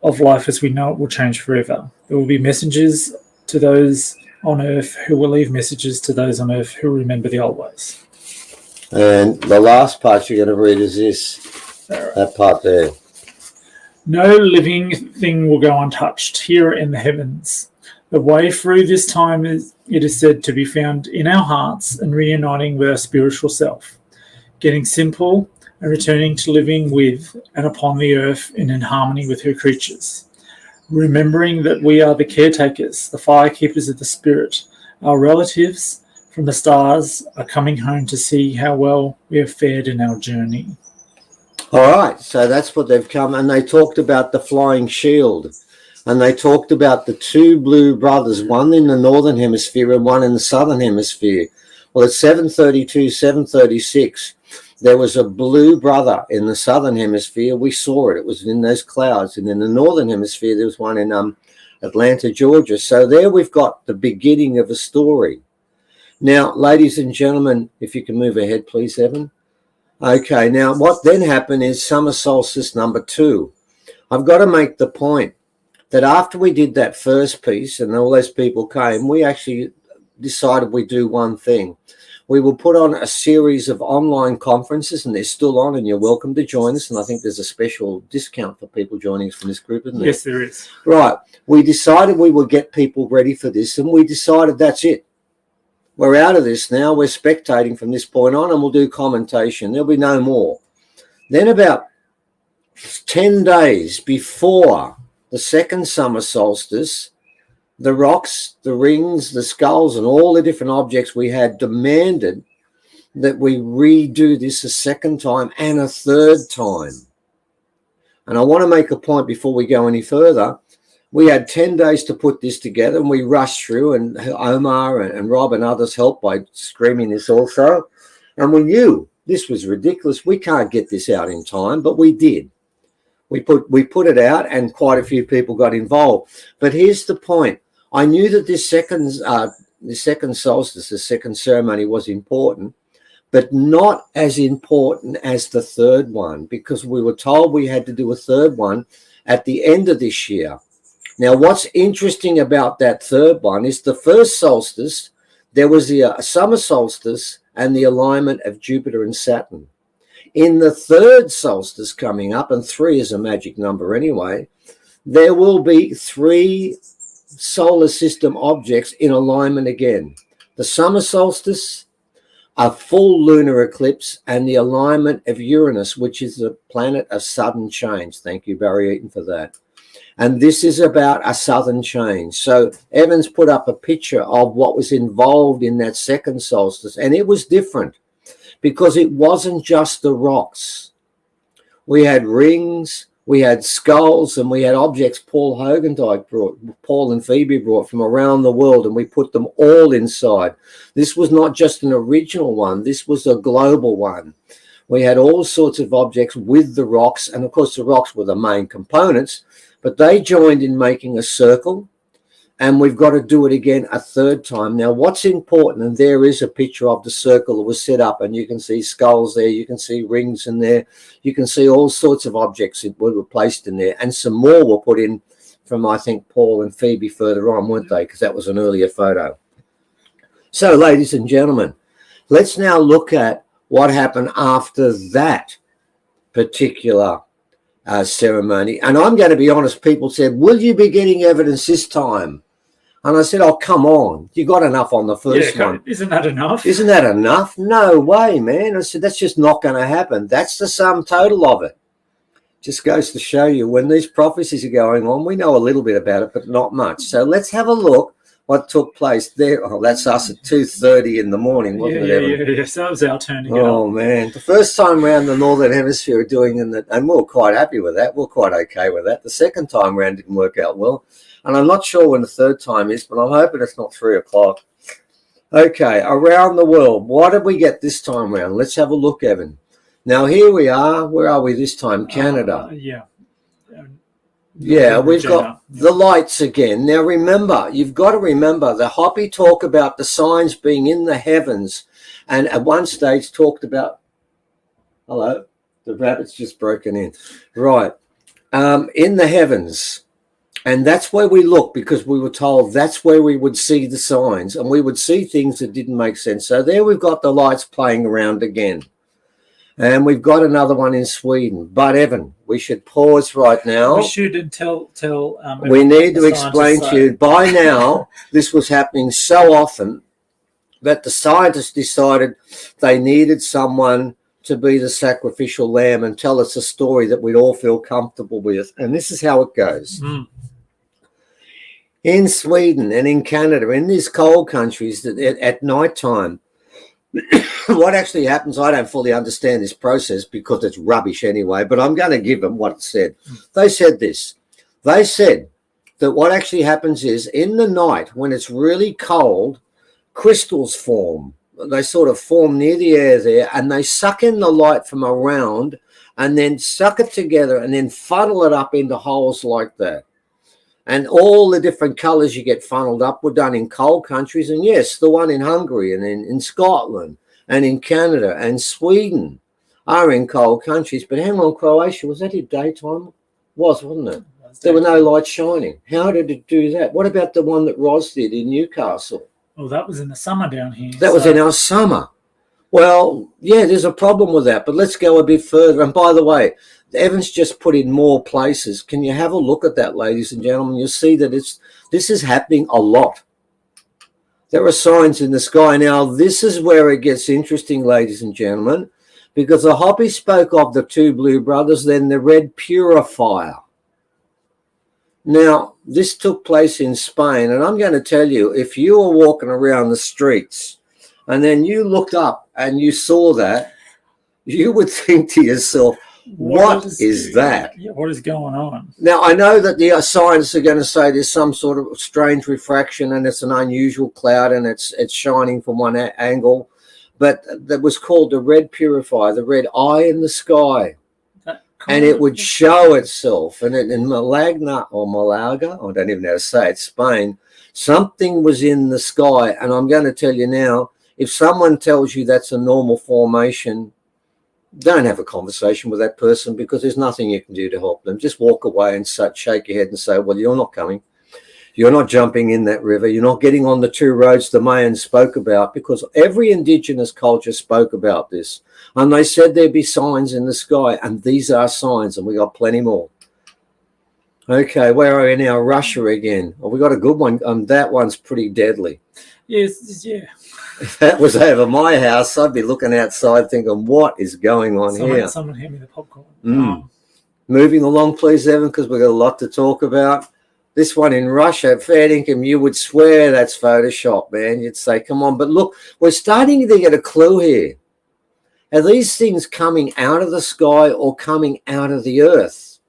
[SPEAKER 12] of life as we know it will change forever. There will be messengers to those on earth who will leave messages to those on earth who remember the old ways.
[SPEAKER 11] And the last part you're going to read is this, that part there.
[SPEAKER 12] No living thing will go untouched here in the heavens. The way through this time it is said to be found in our hearts and reuniting with our spiritual self, getting simple and returning to living with and upon the earth and in harmony with her creatures. Remembering that we are the caretakers, the firekeepers of the spirit. Our relatives from the stars are coming home to see how well we have fared in our journey.
[SPEAKER 11] All right, so that's what they've come, and they talked about the flying shield, and they talked about the 2 blue brothers, one in the northern hemisphere and one in the southern hemisphere. Well, at 7:32, 7:36, there was a blue brother in the southern hemisphere. We saw it. It was in those clouds. And in the northern hemisphere, there was one in Atlanta, Georgia. So there we've got the beginning of a story. Now, ladies and gentlemen, if you can move ahead, please, Evan. Okay, now what then happened is summer solstice number 2. I've got to make the point that after we did that first piece and all those people came, we actually decided we'd do one thing. We will put on a series of online conferences, and they're still on, and you're welcome to join us. And I think there's a special discount for people joining us from this group, isn't there?
[SPEAKER 12] Yes, there is.
[SPEAKER 11] Right. We decided we would get people ready for this, and we decided that's it. We're out of this now. We're spectating from this point on, and we'll do commentation. There'll be no more. Then about 10 days before the second summer solstice, the rocks, the rings, the skulls, and all the different objects we had demanded that we redo this a second time and a third time. And I want to make a point before we go any further. We had 10 days to put this together, and we rushed through, and Omar and Rob and others helped by screaming this also. And we knew this was ridiculous. We can't get this out in time, but we did. We put it out, and quite a few people got involved. But here's the point. I knew that this second solstice, the second ceremony, was important, but not as important as the third one, because we were told we had to do a third one at the end of this year. Now, what's interesting about that third one is the first solstice, there was the summer solstice and the alignment of Jupiter and Saturn. In the third solstice coming up, and 3 is a magic number anyway, there will be 3 solar system objects in alignment again. The summer solstice, a full lunar eclipse, and the alignment of Uranus, which is the planet of sudden change. Thank you, Barry Eaton, for that. And this is about a southern change. So Evans put up a picture of what was involved in that second solstice, and it was different because it wasn't just the rocks. We had rings, we had skulls, and we had objects Paul and Phoebe brought from around the world, and we put them all inside. This was not just an original one. This was a global one. We had all sorts of objects with the rocks, and of course the rocks were the main components, but they joined in making a circle, and we've got to do it again a third time. Now, what's important, and there is a picture of the circle that was set up, and you can see skulls there, you can see rings in there, you can see all sorts of objects that were placed in there, and some more were put in from, I think, Paul and Phoebe further on, weren't they? Because that was an earlier photo. So, ladies and gentlemen, let's now look at what happened after that particular ceremony. And I'm going to be honest, people said, will you be getting evidence this time? And I said, oh, come on. You got enough on the first one.
[SPEAKER 12] Isn't that enough?
[SPEAKER 11] Isn't that enough? No way, man. I said, that's just not going to happen. That's the sum total of it. Just goes to show you when these prophecies are going on, we know a little bit about it, but not much. So let's have a look what took place there. Oh, that's us at 2:30 in the morning, wasn't it?
[SPEAKER 12] Yes, that was our turn to get
[SPEAKER 11] Oh, man. The first time around the Northern Hemisphere doing and we were quite happy with that. We're quite okay with that. The second time around didn't work out well. And I'm not sure when the third time is, but I'm hoping it's not 3 o'clock. Okay, around the world. What did we get this time around? Let's have a look, Evan. Now, here we are. Where are we this time? Canada. Yeah, we've got the lights again. Now, remember, you've got to remember the Hopi talk about the signs being in the heavens. And at one stage talked about, hello, the rabbit's just broken in. Right, in the heavens. And that's where we look, because we were told that's where we would see the signs, and we would see things that didn't make sense. So there we've got the lights playing around again. And we've got another one in Sweden. But, Evan, we should pause right now.
[SPEAKER 12] We should tell
[SPEAKER 11] we need to explain to you, by now, this was happening so often that the scientists decided they needed someone to be the sacrificial lamb and tell us a story that we'd all feel comfortable with. And this is how it goes. In Sweden and in Canada, in these cold countries, that at night time, what actually happens, I don't fully understand this process because it's rubbish anyway, but I'm going to give them what it said. They said this. They said that what actually happens is in the night when it's really cold, crystals form. They sort of form near the air there, and they suck in the light from around and then suck it together and then funnel it up into holes like that. And all the different colours you get funneled up were done in cold countries. And yes, the one in Hungary and in Scotland and in Canada and Sweden are in cold countries. But hang on, Croatia, was that in daytime? Wasn't it? There were no lights shining. How did it do that? What about the one that Ros did in Newcastle?
[SPEAKER 12] Well, that was in the summer down here.
[SPEAKER 11] That was in our summer. Well, yeah, there's a problem with that, but let's go a bit further. And by the way, Evan's just put in more places. Can you have a look at that, ladies and gentlemen? You'll see that this is happening a lot. There are signs in the sky. Now, this is where it gets interesting, ladies and gentlemen, because the Hoppy spoke of the two blue brothers, then the red purifier. Now, this took place in Spain, and I'm going to tell you, if you were walking around the streets and then you looked up and you saw that, you would think to yourself, what is that?
[SPEAKER 12] Yeah, what is going on?
[SPEAKER 11] Now, I know that the scientists are going to say there's some sort of strange refraction and it's an unusual cloud and it's shining from one angle, but that was called the red purifier, the red eye in the sky. And it would show itself. And in Malaga, I don't even know how to say it, Spain, something was in the sky. And I'm going to tell you now, if someone tells you that's a normal formation, don't have a conversation with that person, because there's nothing you can do to help them. Just walk away and shake your head and say, well, you're not coming. You're not jumping in that river. You're not getting on the two roads the Mayans spoke about, because every indigenous culture spoke about this. And they said there'd be signs in the sky, and these are signs, and we got plenty more. Okay, where are we now? Russia again. Well, we got a good one. That one's pretty deadly.
[SPEAKER 12] Yes, yeah.
[SPEAKER 11] If that was over my house, I'd be looking outside thinking, what is going on here?
[SPEAKER 12] Someone hand me the popcorn.
[SPEAKER 11] Moving along, please, Evan, because we've got a lot to talk about. This one in Russia, fair income, you would swear that's Photoshop, man. You'd say, come on. But look, we're starting to get a clue here. Are these things coming out of the sky or coming out of the earth?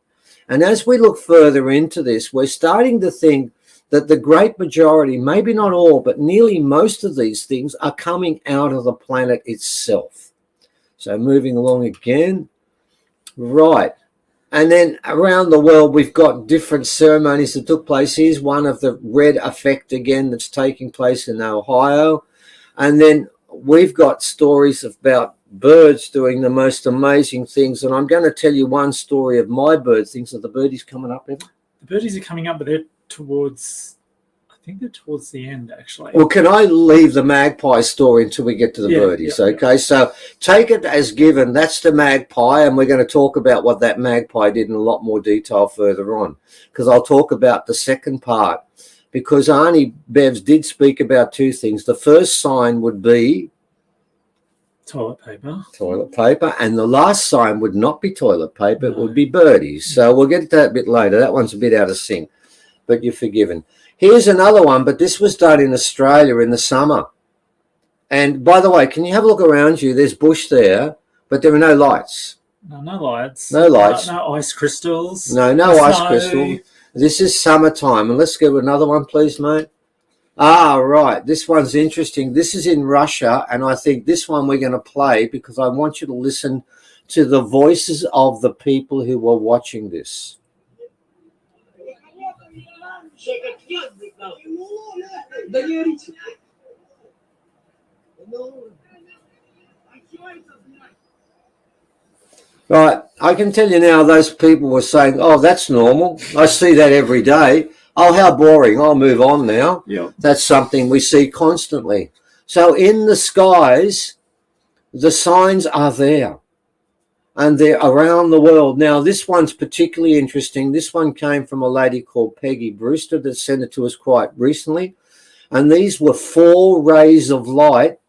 [SPEAKER 11] And as we look further into this, we're starting to think that the great majority, maybe not all, but nearly most of these things are coming out of the planet itself. So moving along again. Right. And then around the world, we've got different ceremonies that took place. Here's one of the red effect again that's taking place in Ohio. And then we've got stories about birds doing the most amazing things. And I'm going to tell you one story of my bird things. Are the birdies coming up, Evan?
[SPEAKER 12] The birdies are coming up, but they're towards the end, actually.
[SPEAKER 11] Well, can I leave the magpie story until we get to the birdies? Okay, so take it as given. That's the magpie, and we're going to talk about what that magpie did in a lot more detail further on, because I'll talk about the second part, because Arnie Bevs did speak about two things. The first sign would be
[SPEAKER 12] toilet paper,
[SPEAKER 11] and the last sign would not be toilet paper, it would be birdies. So we'll get to that a bit later. That one's a bit out of sync, but you're forgiven. Here's another one, but this was done in Australia in the summer. And by the way, can you have a look around you? There's bush there, but there are no lights.
[SPEAKER 12] No lights.
[SPEAKER 11] No lights.
[SPEAKER 12] No ice crystals.
[SPEAKER 11] No ice crystal. This is summertime. And let's go another one, please, mate. Right. This one's interesting. This is in Russia, and I think this one we're going to play because I want you to listen to the voices of the people who were watching this. Right, I can tell you now, those people were saying, oh, that's normal. I see that every day. Oh, how boring. I'll move on now.
[SPEAKER 12] Yeah.
[SPEAKER 11] That's something we see constantly. So in the skies, the signs are there. And they're around the world. Now, this one's particularly interesting. This one came from a lady called Peggy Brewster that sent it to us quite recently. And these were 4 rays of light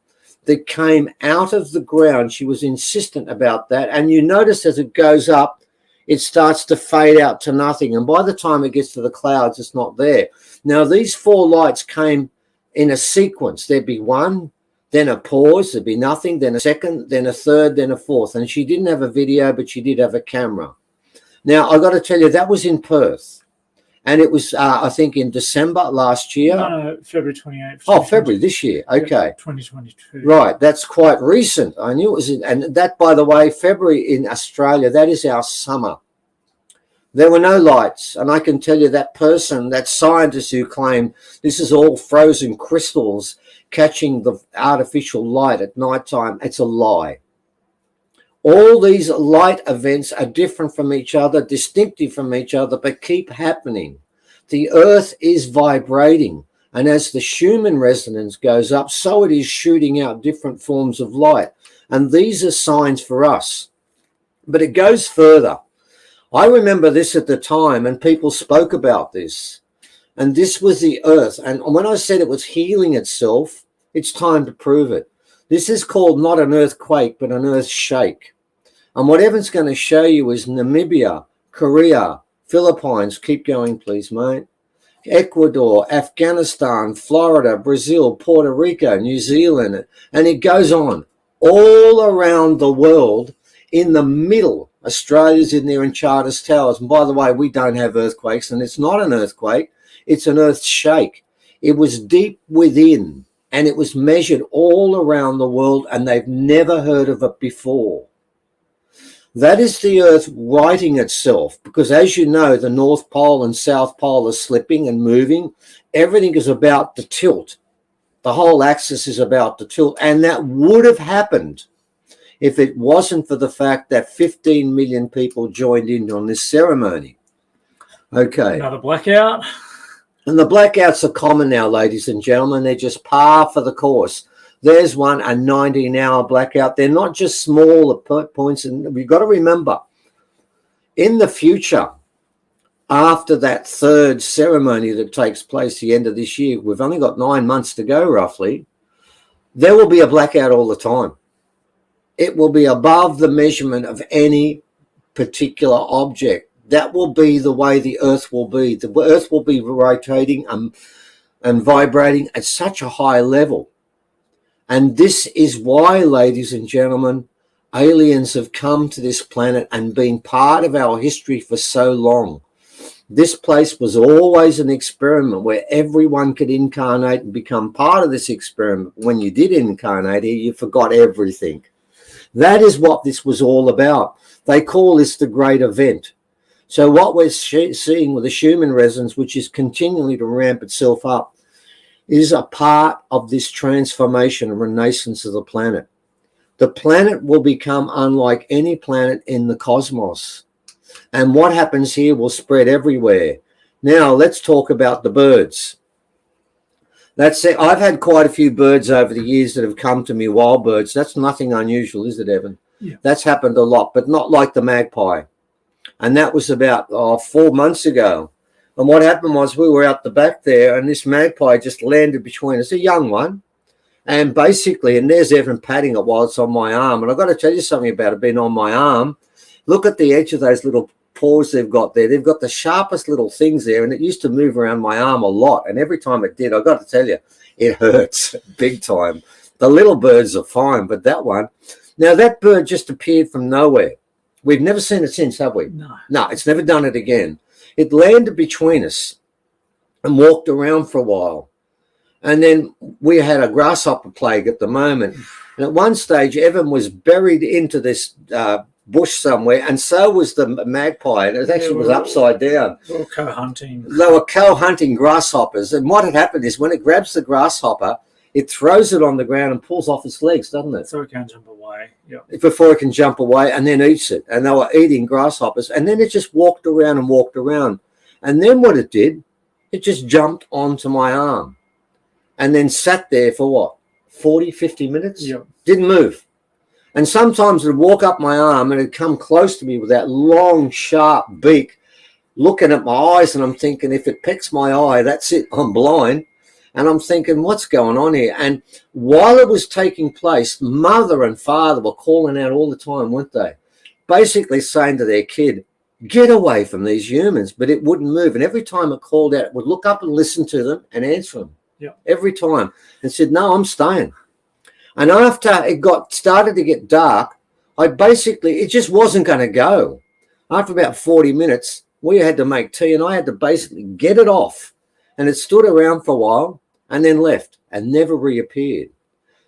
[SPEAKER 11] that came out of the ground. She was insistent about that. And you notice as it goes up, it starts to fade out to nothing. And by the time it gets to the clouds, it's not there. Now, these 4 lights came in a sequence. There'd be one, then a pause, there'd be nothing, then a second, then a third, then a fourth. And she didn't have a video, but she did have a camera. Now, I've got to tell you, that was in Perth. And it was, I think, in December last year.
[SPEAKER 12] No, February 28th.
[SPEAKER 11] Oh, February this year. Okay.
[SPEAKER 12] 2022.
[SPEAKER 11] Right. That's quite recent. I knew it was in, and that, by the way, February in Australia, that is our summer. There were no lights. And I can tell you that person, that scientist who claimed this is all frozen crystals catching the artificial light at nighttime, it's a lie. All these light events are different from each other, distinctive from each other, but keep happening. The earth is vibrating, And as the Schumann resonance goes up, so it is shooting out different forms of light. And these are signs for us. But it goes further. I remember this at the time, and people spoke about this. And this was the earth. And when I said it was healing itself, it's time to prove it. This is called not an earthquake, but an earth shake. And what Evan's going to show you is Namibia, Korea, Philippines. Keep going, please, mate. Ecuador, Afghanistan, Florida, Brazil, Puerto Rico, New Zealand, and it goes on all around the world. In the middle, Australia's in there in Charters Towers. And by the way, we don't have earthquakes, and it's not an earthquake, it's an earth shake. It was deep within, and it was measured all around the world, and they've never heard of it before. That is the earth righting itself, because as you know, the North Pole and South Pole are slipping and moving. Everything is about to tilt. The whole axis is about to tilt, and that would have happened if it wasn't for the fact that 15 million people joined in on this ceremony. Okay.
[SPEAKER 12] Another blackout.
[SPEAKER 11] And the blackouts are common now, ladies and gentlemen. They're just par for the course. There's one, a 19-hour blackout. They're not just small points. And we've got to remember, in the future, after that third ceremony that takes place the end of this year, we've only got 9 months to go, roughly, there will be a blackout all the time. It will be above the measurement of any particular object. That will be the way the earth will be. The earth will be rotating and vibrating at such a high level. And this is why, ladies and gentlemen, aliens have come to this planet and been part of our history for so long. This place was always an experiment where everyone could incarnate and become part of this experiment. When you did incarnate here, you forgot everything. That is what this was all about. They call this the great event. So what we're seeing with the Schumann resonance, which is continually to ramp itself up, is a part of this transformation and renaissance of the planet. The planet will become unlike any planet in the cosmos. And what happens here will spread everywhere. Now, let's talk about the birds. That's it. I've had quite a few birds over the years that have come to me, wild birds. That's nothing unusual, is it, Evan?
[SPEAKER 12] Yeah.
[SPEAKER 11] That's happened a lot, but not like the magpie. And that was about 4 months ago. And what happened was we were out the back there, and this magpie just landed between us, a young one. And basically, and there's Evan patting it while it's on my arm. And I've got to tell you something about it being on my arm. Look at the edge of those little paws they've got there. They've got the sharpest little things there, and it used to move around my arm a lot. And every time it did, I've got to tell you, it hurts big time. The little birds are fine, but that one. Now, that bird just appeared from nowhere. We've never seen it since, have we? No, it's never done it again. It landed between us and walked around for a while. And then we had a grasshopper plague at the moment. And at one stage, Evan was buried into this bush somewhere, and so was the magpie. And it actually was upside down.
[SPEAKER 12] They were co-hunting.
[SPEAKER 11] They were co-hunting grasshoppers. And what had happened is when it grabs the grasshopper, it throws it on the ground and pulls off its legs, doesn't it?
[SPEAKER 12] So it can't jump away. Yep.
[SPEAKER 11] Before it can jump away, and then eats it. And they were eating grasshoppers. And then it just walked around and walked around. And then what it did, it just jumped onto my arm. And then sat there for what, 40, 50 minutes?
[SPEAKER 12] Yep.
[SPEAKER 11] Didn't move. And sometimes it would walk up my arm and it'd come close to me with that long, sharp beak, looking at my eyes. And I'm thinking, if it pecks my eye, that's it, I'm blind. And I'm thinking, what's going on here? And while it was taking place, mother and father were calling out all the time, weren't they? Basically saying to their kid, get away from these humans. But it wouldn't move. And every time it called out, it would look up and listen to them and answer them.
[SPEAKER 12] Yep.
[SPEAKER 11] Every time. And said, no, I'm staying. And after it started to get dark, it just wasn't going to go. After about 40 minutes, we had to make tea, and I had to basically get it off. And it stood around for a while and then left and never reappeared.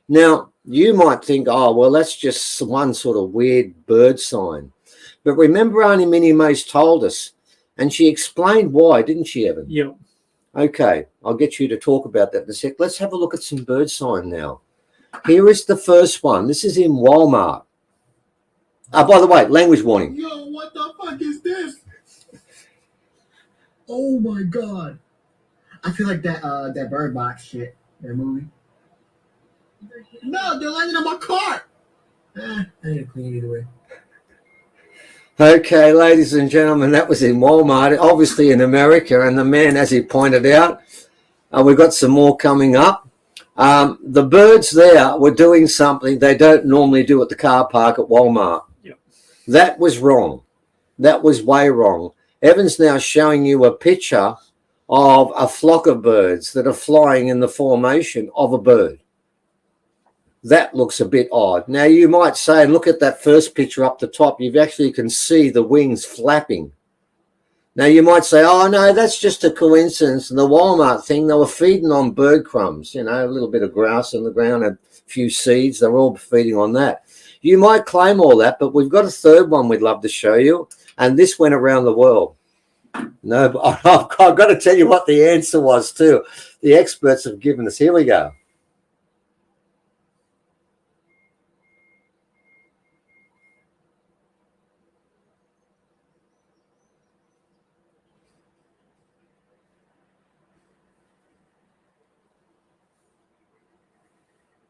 [SPEAKER 11] Now, you might think, oh, well, that's just one sort of weird bird sign. But remember, Auntie Minnie Mace told us, and she explained why, didn't she, Evan?
[SPEAKER 12] Yep.
[SPEAKER 11] Okay, I'll get you to talk about that in a sec. Let's have a look at some bird sign now. Here is the first one. This is in Walmart. By the way, language warning.
[SPEAKER 13] Yo, what the fuck is this? Oh my God. I feel like that Bird Box shit, that movie. No, they're landing on my cart. I need to clean either way.
[SPEAKER 11] Okay, ladies and gentlemen, that was in Walmart, obviously in America. And the man, as he pointed out, we've got some more coming up. The birds there were doing something they don't normally do at the car park at Walmart.
[SPEAKER 12] Yep.
[SPEAKER 11] That was wrong. That was way wrong. Evan's now showing you a picture of a flock of birds that are flying in the formation of a bird. That looks a bit odd. Now, you might say, look at that first picture up the top. You actually can see the wings flapping. Now, you might say, oh, no, that's just a coincidence. And the Walmart thing, they were feeding on bird crumbs, you know, a little bit of grass in the ground, a few seeds. They're all feeding on that. You might claim all that, but we've got a third one we'd love to show you. And this went around the world. No, but I've got to tell you what the answer was, too. The experts have given us. Here we go.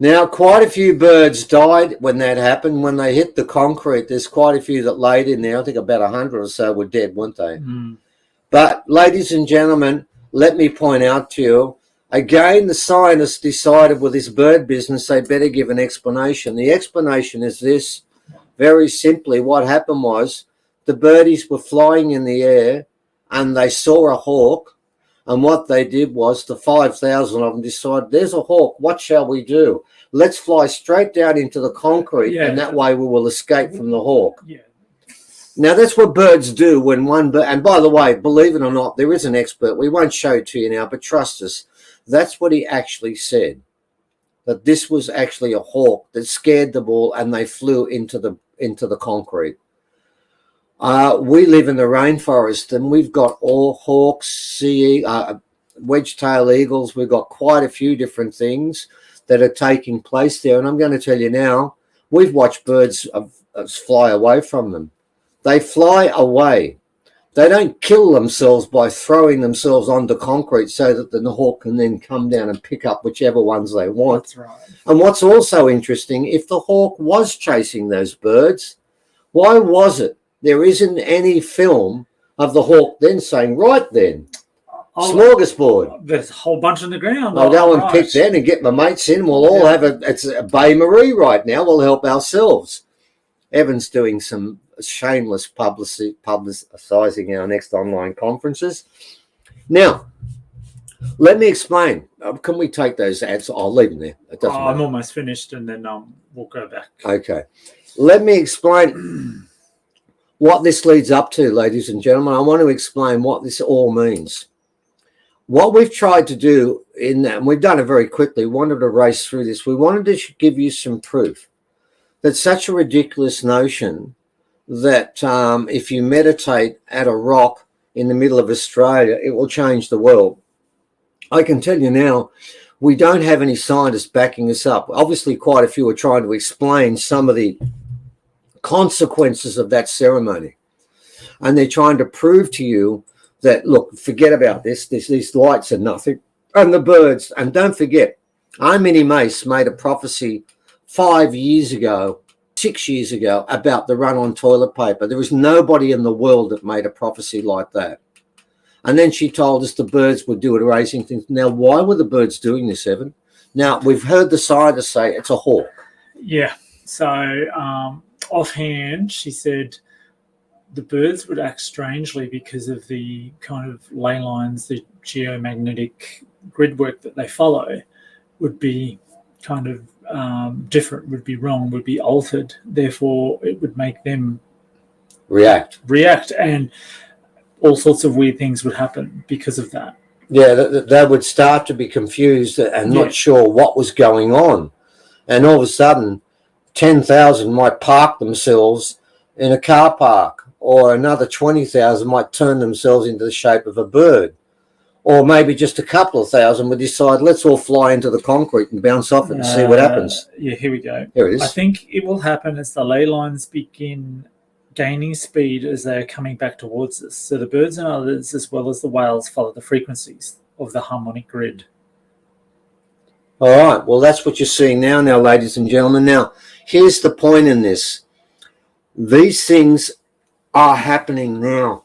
[SPEAKER 11] Now, quite a few birds died when that happened. When they hit the concrete, there's quite a few that laid in there. I think about 100 or so were dead, weren't they?
[SPEAKER 12] Mm.
[SPEAKER 11] But, ladies and gentlemen, let me point out to you, again, the scientists decided with this bird business, they better give an explanation. The explanation is this. Very simply, what happened was the birdies were flying in the air and they saw a hawk. And what they did was the 5,000 of them decided, there's a hawk, what shall we do? Let's fly straight down into the concrete, and that way we will escape from the hawk.
[SPEAKER 12] Yeah.
[SPEAKER 11] Now, that's what birds do when one bird, and by the way, believe it or not, there is an expert. We won't show it to you now, but trust us. That's what he actually said, that this was actually a hawk that scared them all and they flew into the concrete. We live in the rainforest and we've got all hawks, wedge-tailed eagles. We've got quite a few different things that are taking place there. And I'm going to tell you now, we've watched birds fly away from them. They fly away. They don't kill themselves by throwing themselves onto concrete so that the hawk can then come down and pick up whichever ones they want.
[SPEAKER 12] That's right.
[SPEAKER 11] And what's also interesting, if the hawk was chasing those birds, why was it there isn't any film of the hawk then saying, right then, smorgasbord.
[SPEAKER 12] There's a whole bunch on the ground.
[SPEAKER 11] I'll go and pick that and get my mates in. We'll all have it's a Bay Marie right now. We'll help ourselves. Evan's doing some shameless publicising our next online conferences. Now, let me explain. Can we take those ads? I'll leave them there. It doesn't matter.
[SPEAKER 12] I'm almost finished, and then we'll go back.
[SPEAKER 11] Okay. Let me explain what this leads up to, ladies and gentlemen. I want to explain what this all means. What we've tried to do in that, and we've done it very quickly, wanted to race through this. We wanted to give you some proof that such a ridiculous notion that if you meditate at a rock in the middle of Australia, it will change the world. I can tell you now, we don't have any scientists backing us up. Obviously, quite a few are trying to explain some of the consequences of that ceremony. And they're trying to prove to you that, look, forget about this. These lights are nothing. And the birds. And don't forget, Minnie Mace made a prophecy 5 years ago, 6 years ago, about the run on toilet paper. There was nobody in the world that made a prophecy like that. And then she told us the birds would do it, raising things. Now, why were the birds doing this, Evan? Now, we've heard the scientists say it's a hawk.
[SPEAKER 12] Yeah. So offhand, she said the birds would act strangely because of the kind of ley lines, the geomagnetic grid work that they follow would be kind of different, would be wrong, would be altered. Therefore, it would make them
[SPEAKER 11] react.
[SPEAKER 12] And all sorts of weird things would happen because of that.
[SPEAKER 11] Yeah, they would start to be confused and not sure what was going on. And all of a sudden, 10,000 might park themselves in a car park, or another 20,000 might turn themselves into the shape of a bird. Or maybe just a couple of thousand would decide, let's all fly into the concrete and bounce off it and see what happens.
[SPEAKER 12] Yeah, here we go.
[SPEAKER 11] Here it is.
[SPEAKER 12] I think it will happen as the ley lines begin gaining speed as they are coming back towards us. So the birds and others, as well as the whales, follow the frequencies. of the harmonic grid.
[SPEAKER 11] All right, well, that's what you're seeing now, ladies and gentlemen. Now, here's the point in this. These things are happening now.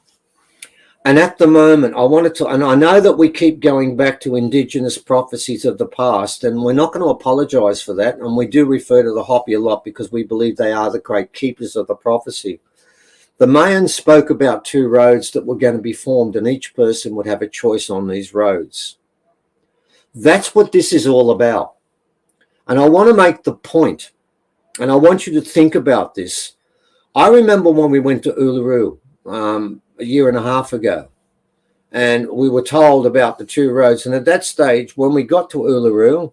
[SPEAKER 11] And at the moment, I wanted to, and I know that we keep going back to indigenous prophecies of the past, and we're not going to apologize for that. And we do refer to the Hopi a lot because we believe they are the great keepers of the prophecy. The Mayans spoke about 2 roads that were going to be formed, and each person would have a choice on these roads. That's what this is all about. And I want to make the point, and I want you to think about this. I remember when we went to Uluru a year and a half ago, and we were told about the 2 roads. And at that stage, when we got to Uluru,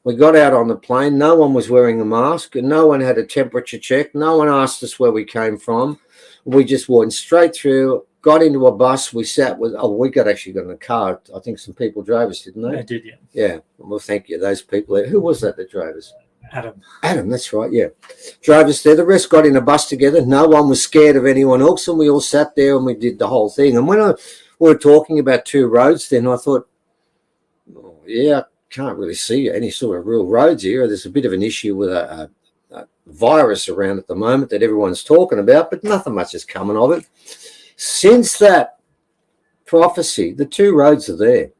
[SPEAKER 11] we got out on the plane. No one was wearing a mask, and no one had a temperature check. No one asked us where we came from. We just went straight through, got into a bus. We sat with, we actually got in a car. I think some people drove us, didn't they?
[SPEAKER 12] They did, yeah.
[SPEAKER 11] Yeah. Well, thank you. Those people. Who was that drove us?
[SPEAKER 12] Adam,
[SPEAKER 11] that's right, yeah. Drove us there. The rest got in a bus together. No one was scared of anyone else, and we all sat there and we did the whole thing. And when we were talking about 2 roads, then I thought, oh, yeah, I can't really see any sort of real roads here. There's a bit of an issue with a virus around at the moment that everyone's talking about, but nothing much is coming of it. Since that prophecy, the 2 roads are there.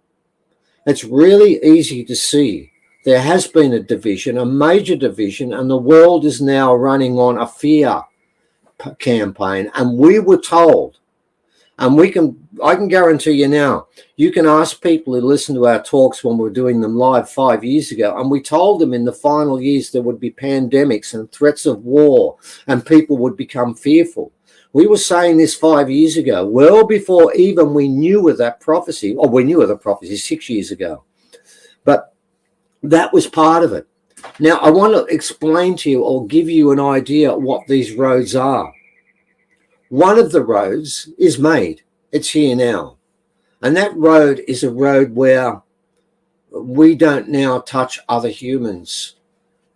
[SPEAKER 11] It's really easy to see. There has been a division, a major division, and the world is now running on a fear campaign. And we were told, and I can guarantee you now, you can ask people who listen to our talks when we were doing them live 5 years ago, and we told them in the final years there would be pandemics and threats of war, and people would become fearful. We were saying this 5 years ago, well before even we knew of that prophecy, or we knew of the prophecy 6 years ago. But that was part of it. Now, I want to explain to you or give you an idea what these roads are. One of the roads is made. It's here now. And that road is a road where we don't now touch other humans.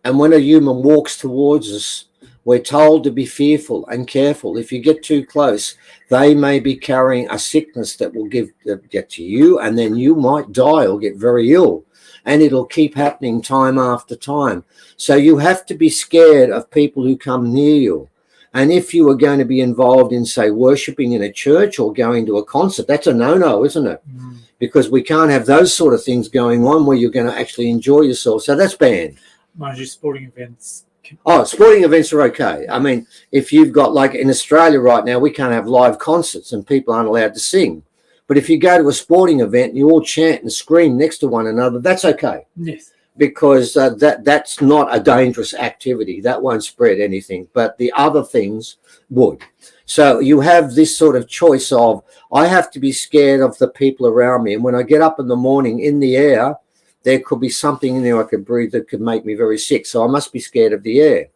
[SPEAKER 11] And when a human walks towards us, we're told to be fearful and careful. If you get too close, they may be carrying a sickness that will get to you, and then you might die or get very ill. And it'll keep happening time after time. So you have to be scared of people who come near you. And if you are going to be involved in, say, worshipping in a church or going to a concert, that's a no-no, isn't it? Because we can't have those sort of things going on where you're going to actually enjoy yourself. So that's banned.
[SPEAKER 12] Mind you, sporting events.
[SPEAKER 11] Oh, sporting events are okay. I mean, if you've got, like in Australia right now, we can't have live concerts and people aren't allowed to sing. But if you go to a sporting event and you all chant and scream next to one another, that's okay.
[SPEAKER 12] Yes.
[SPEAKER 11] Because that's not a dangerous activity. That won't spread anything. But the other things would. So you have this sort of choice of, I have to be scared of the people around me. And when I get up in the morning in the air, there could be something in there I could breathe that could make me very sick. So I must be scared of the air.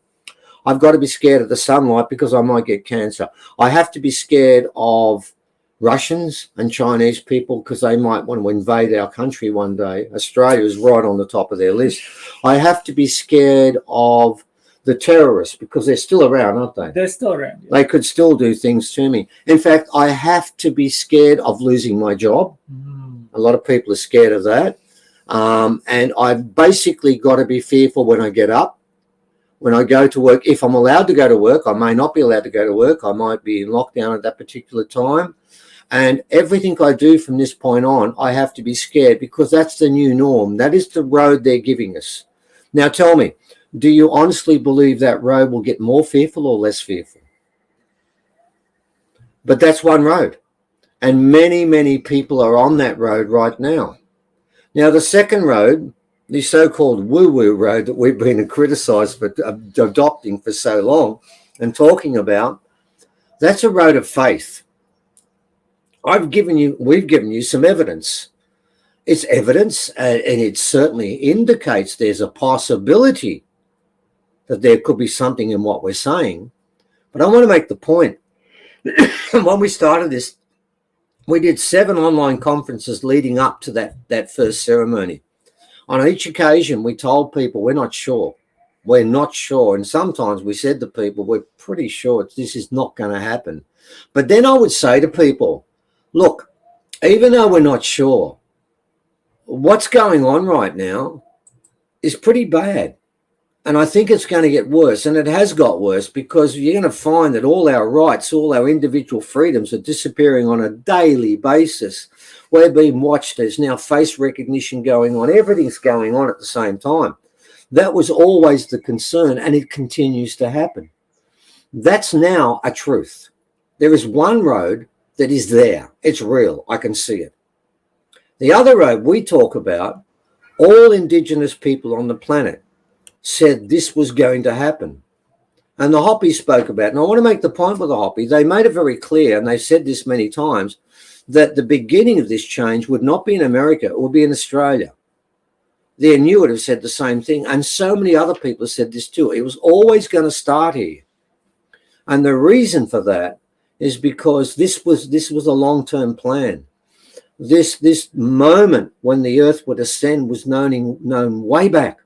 [SPEAKER 11] I've got to be scared of the sunlight because I might get cancer. I have to be scared of Russians and Chinese people because they might want to invade our country one day. Australia is right on the top of their list. I have to be scared of the terrorists because they're still around, aren't they?
[SPEAKER 12] They're still around. Yeah.
[SPEAKER 11] They could still do things to me. In fact, I have to be scared of losing my job. A lot of people are scared of that. And I've basically got to be fearful when I get up. When I go to work, if I'm allowed to go to work, I may not be allowed to go to work. I might be in lockdown at that particular time. And everything I do from this point on, I have to be scared because that's the new norm. That is the road they're giving us. Now tell me, do you honestly believe that road will get more fearful or less fearful? But that's one road. And many, many people are on that road right now. Now the second road, the so-called woo-woo road that we've been criticized for adopting for so long and talking about, that's a road of faith. We've given you some evidence. It's evidence, and it certainly indicates there's a possibility that there could be something in what we're saying. But I want to make the point. When we started this, we did 7 online conferences leading up to that first ceremony. On each occasion, we told people we're not sure. We're not sure. And sometimes we said to people, we're pretty sure this is not going to happen. But then I would say to people, look, even though we're not sure, what's going on right now is pretty bad. And I think it's going to get worse, and it has got worse, because you're going to find that all our rights, all our individual freedoms are disappearing on a daily basis. We're being watched. There's now face recognition going on. Everything's going on at the same time. That was always the concern, and it continues to happen. That's now a truth. There is one road that is there. It's real. I can see it. The other road we talk about, all Indigenous people on the planet said this was going to happen. And the Hopi spoke about it. And I want to make the point with the Hopi. They made it very clear, and they've said this many times, that the beginning of this change would not be in America, it would be in Australia. The Inuit have said the same thing, and so many other people have said this too. It was always going to start here. And the reason for that is because this was a long-term plan. This moment when the earth would ascend was known way back.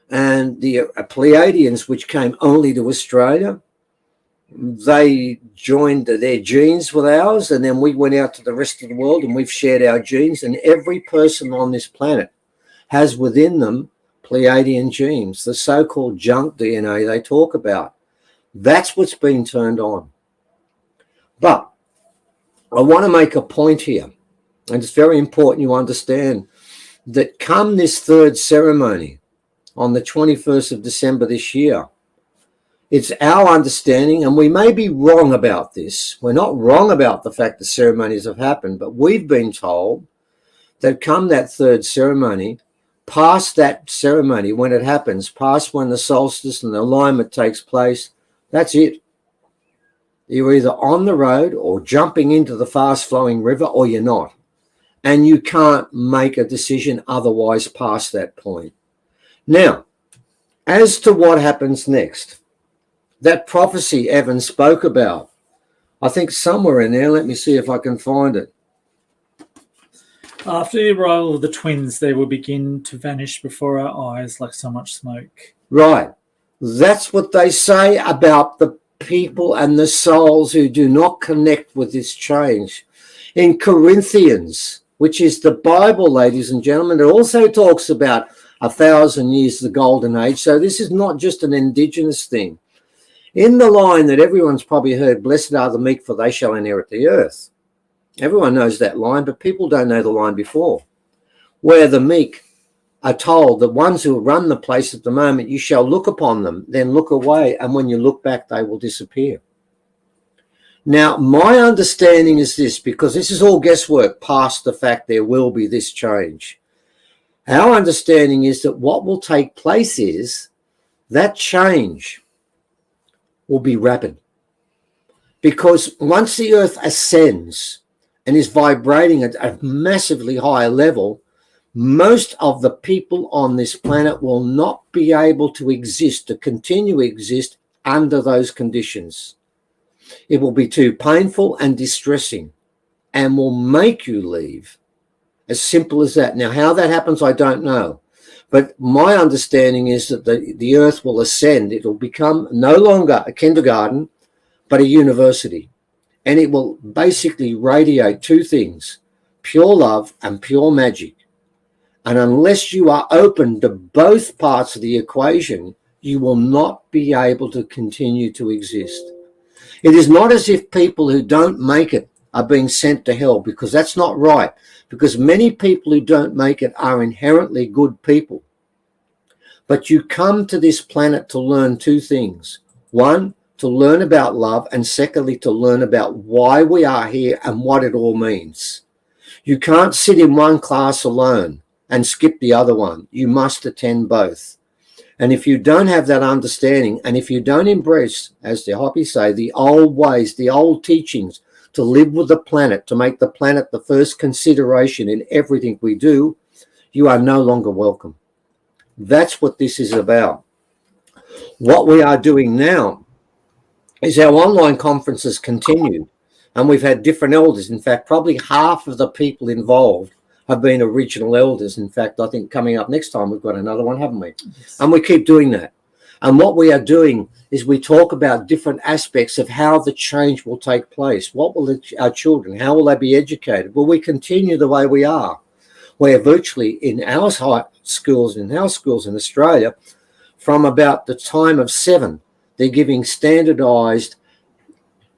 [SPEAKER 11] And the Pleiadians, which came only to Australia, they joined their genes with ours, and then we went out to the rest of the world and we've shared our genes, and every person on this planet has within them Pleiadian genes, the so-called junk DNA they talk about. That's what's been turned on. But I want to make a point here, and it's very important you understand that come this third ceremony on the 21st of December this year, it's our understanding, and we may be wrong about this. We're not wrong about the fact that ceremonies have happened, but we've been told that come that third ceremony, past that ceremony when it happens, past when the solstice and the alignment takes place, that's it. You're either on the road or jumping into the fast-flowing river, or you're not. And you can't make a decision otherwise past that point. Now, as to what happens next, that prophecy Evan spoke about, I think somewhere in there, let me see if I can find it.
[SPEAKER 12] After the arrival of the twins, they will begin to vanish before our eyes like so much smoke.
[SPEAKER 11] Right. That's what they say about the people and the souls who do not connect with this change. In Corinthians, which is the Bible, ladies and gentlemen, it also talks about 1,000 years, the golden age. So this is not just an indigenous thing. In the line that everyone's probably heard, blessed are the meek, for they shall inherit the earth. Everyone knows that line, but people don't know the line before, where the meek are told, the ones who run the place at the moment, you shall look upon them, then look away, and when you look back, they will disappear. Now, my understanding is this, because this is all guesswork past the fact there will be this change. Our understanding is that what will take place is that change will be rapid. Because once the earth ascends and is vibrating at a massively higher level, most of the people on this planet will not be able to exist, to continue to exist under those conditions. It will be too painful and distressing and will make you leave. As simple as that. Now, how that happens, I don't know. But my understanding is that the earth will ascend. It will become no longer a kindergarten, but a university. And it will basically radiate two things, pure love and pure magic. And unless you are open to both parts of the equation, you will not be able to continue to exist. It is not as if people who don't make it are being sent to hell, because that's not right. Because many people who don't make it are inherently good people. But you come to this planet to learn two things. One, to learn about love, and secondly, to learn about why we are here and what it all means. You can't sit in one class alone and skip the other one. You must attend both. And if you don't have that understanding, and if you don't embrace, as the Hopi say, the old ways, the old teachings, to live with the planet, to make the planet the first consideration in everything we do, you are no longer welcome. That's what this is about. What we are doing now is our online conferences continue, and we've had different elders. In fact, probably half of the people involved have been original elders. In fact, I think coming up next time, we've got another one, haven't we? Yes. And we keep doing that. And what we are doing is we talk about different aspects of how the change will take place. What will our children, how will they be educated? Will we continue the way we are? where virtually in our high schools, in Australia, from about the time of 7, they're giving standardized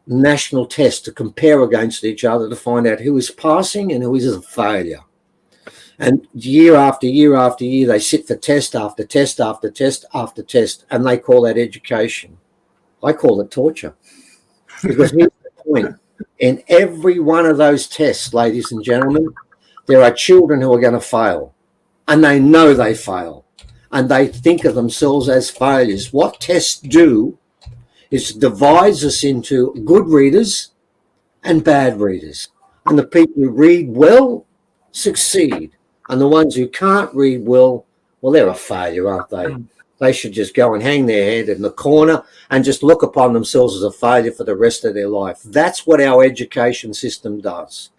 [SPEAKER 11] national tests to compare against each other to find out who is passing and who is a failure. And year after year after year, they sit for test after test after test after test, and they call that education. I call it torture. Because here's the point. In every one of those tests, ladies and gentlemen, there are children who are going to fail, and they know they fail, and they think of themselves as failures. What tests do is divides us into good readers and bad readers. And the people who read well succeed. And the ones who can't read well, they're a failure, aren't they? They should just go and hang their head in the corner and just look upon themselves as a failure for the rest of their life. That's what our education system does.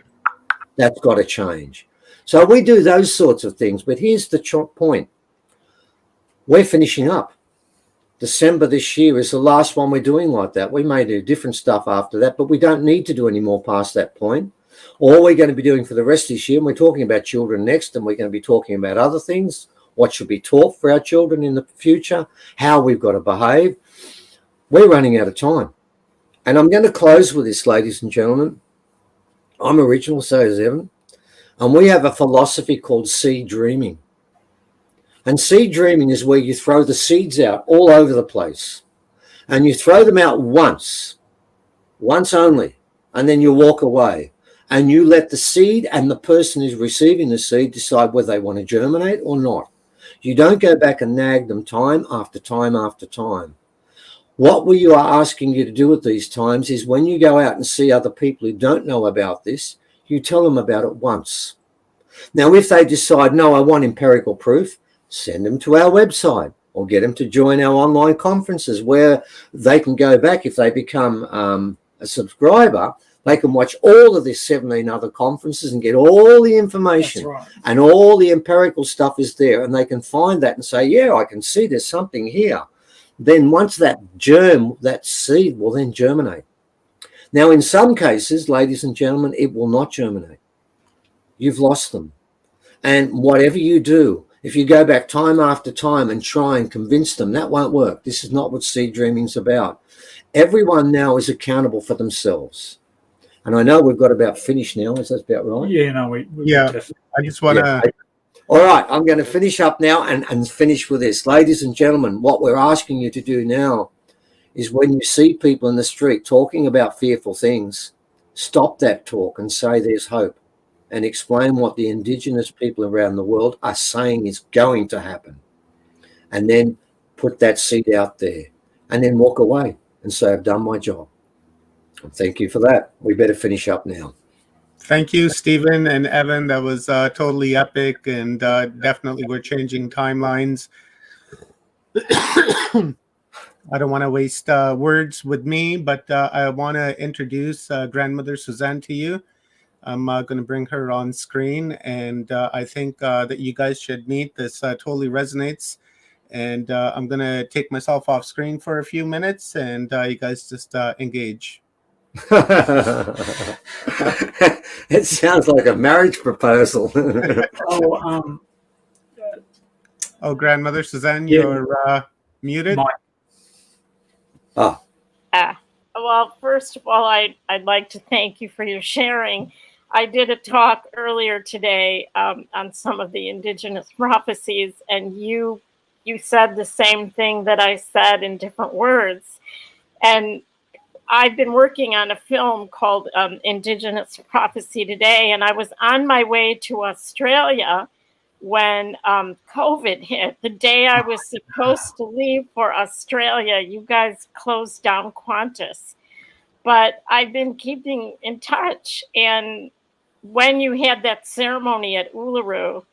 [SPEAKER 11] That's got to change. So we do those sorts of things. But here's the point. We're finishing up. December this year is the last one we're doing like that. We may do different stuff after that, but we don't need to do any more past that point. All we're going to be doing for the rest of this year, and we're talking about children next, and we're going to be talking about other things, what should be taught for our children in the future, how we've got to behave. We're running out of time. And I'm going to close with this, ladies and gentlemen. I'm original, so is Evan. And we have a philosophy called seed dreaming. And seed dreaming is where you throw the seeds out all over the place. And you throw them out once only, and then you walk away. And you let the seed and the person who's receiving the seed decide whether they want to germinate or not. You don't go back and nag them time after time after time. What we are asking you to do at these times is when you go out and see other people who don't know about this, you tell them about it once. Now, if they decide, no, I want empirical proof, send them to our website or get them to join our online conferences where they can go back if they become a subscriber. They can watch all of these 17 other conferences and get all the information.
[SPEAKER 12] That's right.
[SPEAKER 11] And all the empirical stuff is there. And they can find that and say, yeah, I can see there's something here. Then once that germ, that seed will then germinate. Now, in some cases, ladies and gentlemen, it will not germinate. You've lost them. And whatever you do, if you go back time after time and try and convince them, that won't work. This is not what seed dreaming is about. Everyone now is accountable for themselves. And I know we've got about finished now. Is that about right?
[SPEAKER 12] Yeah, no,
[SPEAKER 1] I just want to...
[SPEAKER 11] All right, I'm going to finish up now and finish with this. Ladies and gentlemen, what we're asking you to do now is when you see people in the street talking about fearful things, stop that talk and say there's hope and explain what the Indigenous people around the world are saying is going to happen. And then put that seed out there and then walk away and say, I've done my job. Thank you for that. We better finish up now.
[SPEAKER 1] Thank you, Stephen and Evan. That was totally epic, and definitely we're changing timelines. I don't want to waste words with me, but I want to introduce Grandmother Suzanne to you. I'm going to bring her on screen, and I think that you guys should meet. This totally resonates. And I'm going to take myself off screen for a few minutes, and you guys just engage.
[SPEAKER 11] It sounds like a marriage proposal.
[SPEAKER 1] Grandmother Suzanne, you're muted.
[SPEAKER 6] Well, first of all, I'd like to thank you for your sharing. I did a talk earlier today on some of the Indigenous prophecies, and you said the same thing that I said in different words. And I've been working on a film called Indigenous Prophecy Today, and I was on my way to Australia when COVID hit. The day I was supposed to leave for Australia, you guys closed down Qantas. But I've been keeping in touch, and when you had that ceremony at Uluru,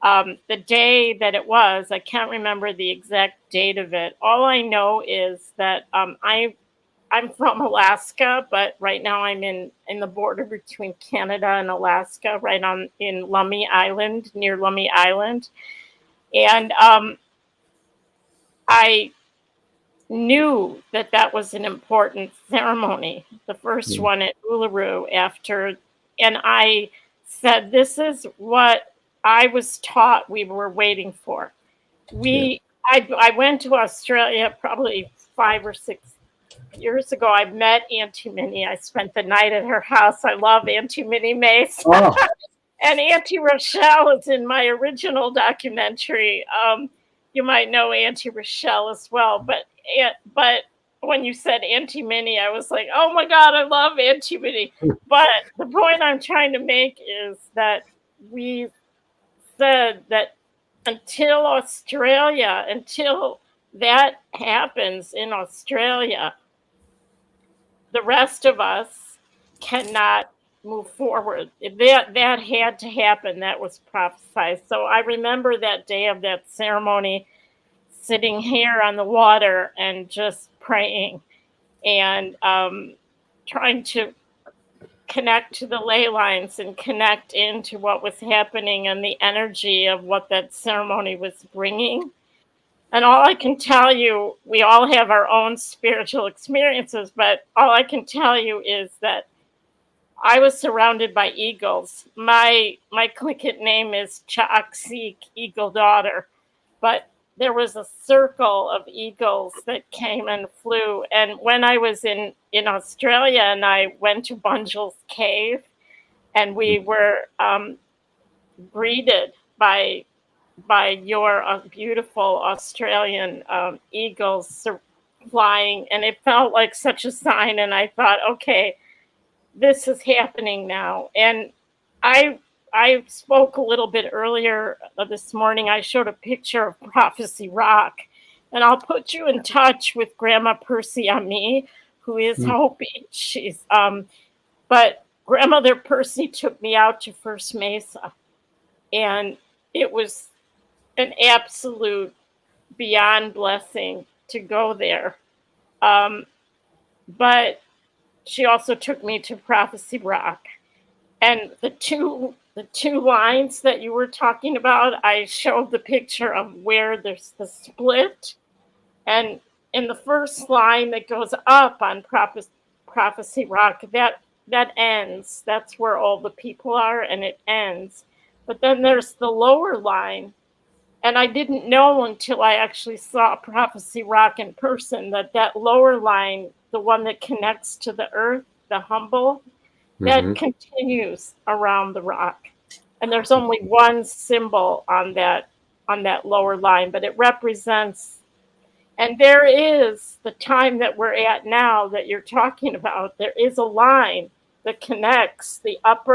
[SPEAKER 6] the day that it was, I can't remember the exact date of it. All I know is that I'm from Alaska, but right now I'm in the border between Canada and Alaska, right in Lummi Island, near Lummi Island. And I knew that was an important ceremony, the first one at Uluru after, and I said, this is what I was taught we were waiting for. I went to Australia probably 5 or 6 years ago. I met Auntie Minnie. I spent the night at her house. I love Auntie Minnie Mace.
[SPEAKER 11] Oh.
[SPEAKER 6] And Auntie Rochelle is in my original documentary. You might know Auntie Rochelle as well. But when you said Auntie Minnie, I was like, oh my God, I love Auntie Minnie. But the point I'm trying to make is that we said that until that happens in Australia, the rest of us cannot move forward. That had to happen. That was prophesied. So I remember that day of that ceremony, sitting here on the water and just praying and trying to connect to the ley lines and connect into what was happening and the energy of what that ceremony was bringing. And all I can tell you, we all have our own spiritual experiences, but all I can tell you is that I was surrounded by eagles. My Clicket name is Chaaksik, Eagle Daughter, but there was a circle of eagles that came and flew. And when I was in Australia and I went to Bunjil's cave, and we were greeted by your beautiful Australian eagles flying, and it felt like such a sign. And I thought, okay, this is happening now. And I spoke a little bit earlier this morning. I showed a picture of Prophecy Rock, and I'll put you in touch with Grandma Percy Ami, who is Hopi. She's but Grandmother Percy took me out to First Mesa, and it was an absolute beyond blessing to go there. But she also took me to Prophecy Rock. And the two lines that you were talking about, I showed the picture of where there's the split. And in the first line that goes up on Prophecy Rock, that ends. That's where all the people are, and it ends. But then there's the lower line. And I didn't know until I actually saw Prophecy Rock in person that lower line, the one that connects to the earth, the humble, that continues around the rock. And there's only one symbol on that lower line, but it represents, and there is the time that we're at now that you're talking about. There is a line that connects the upper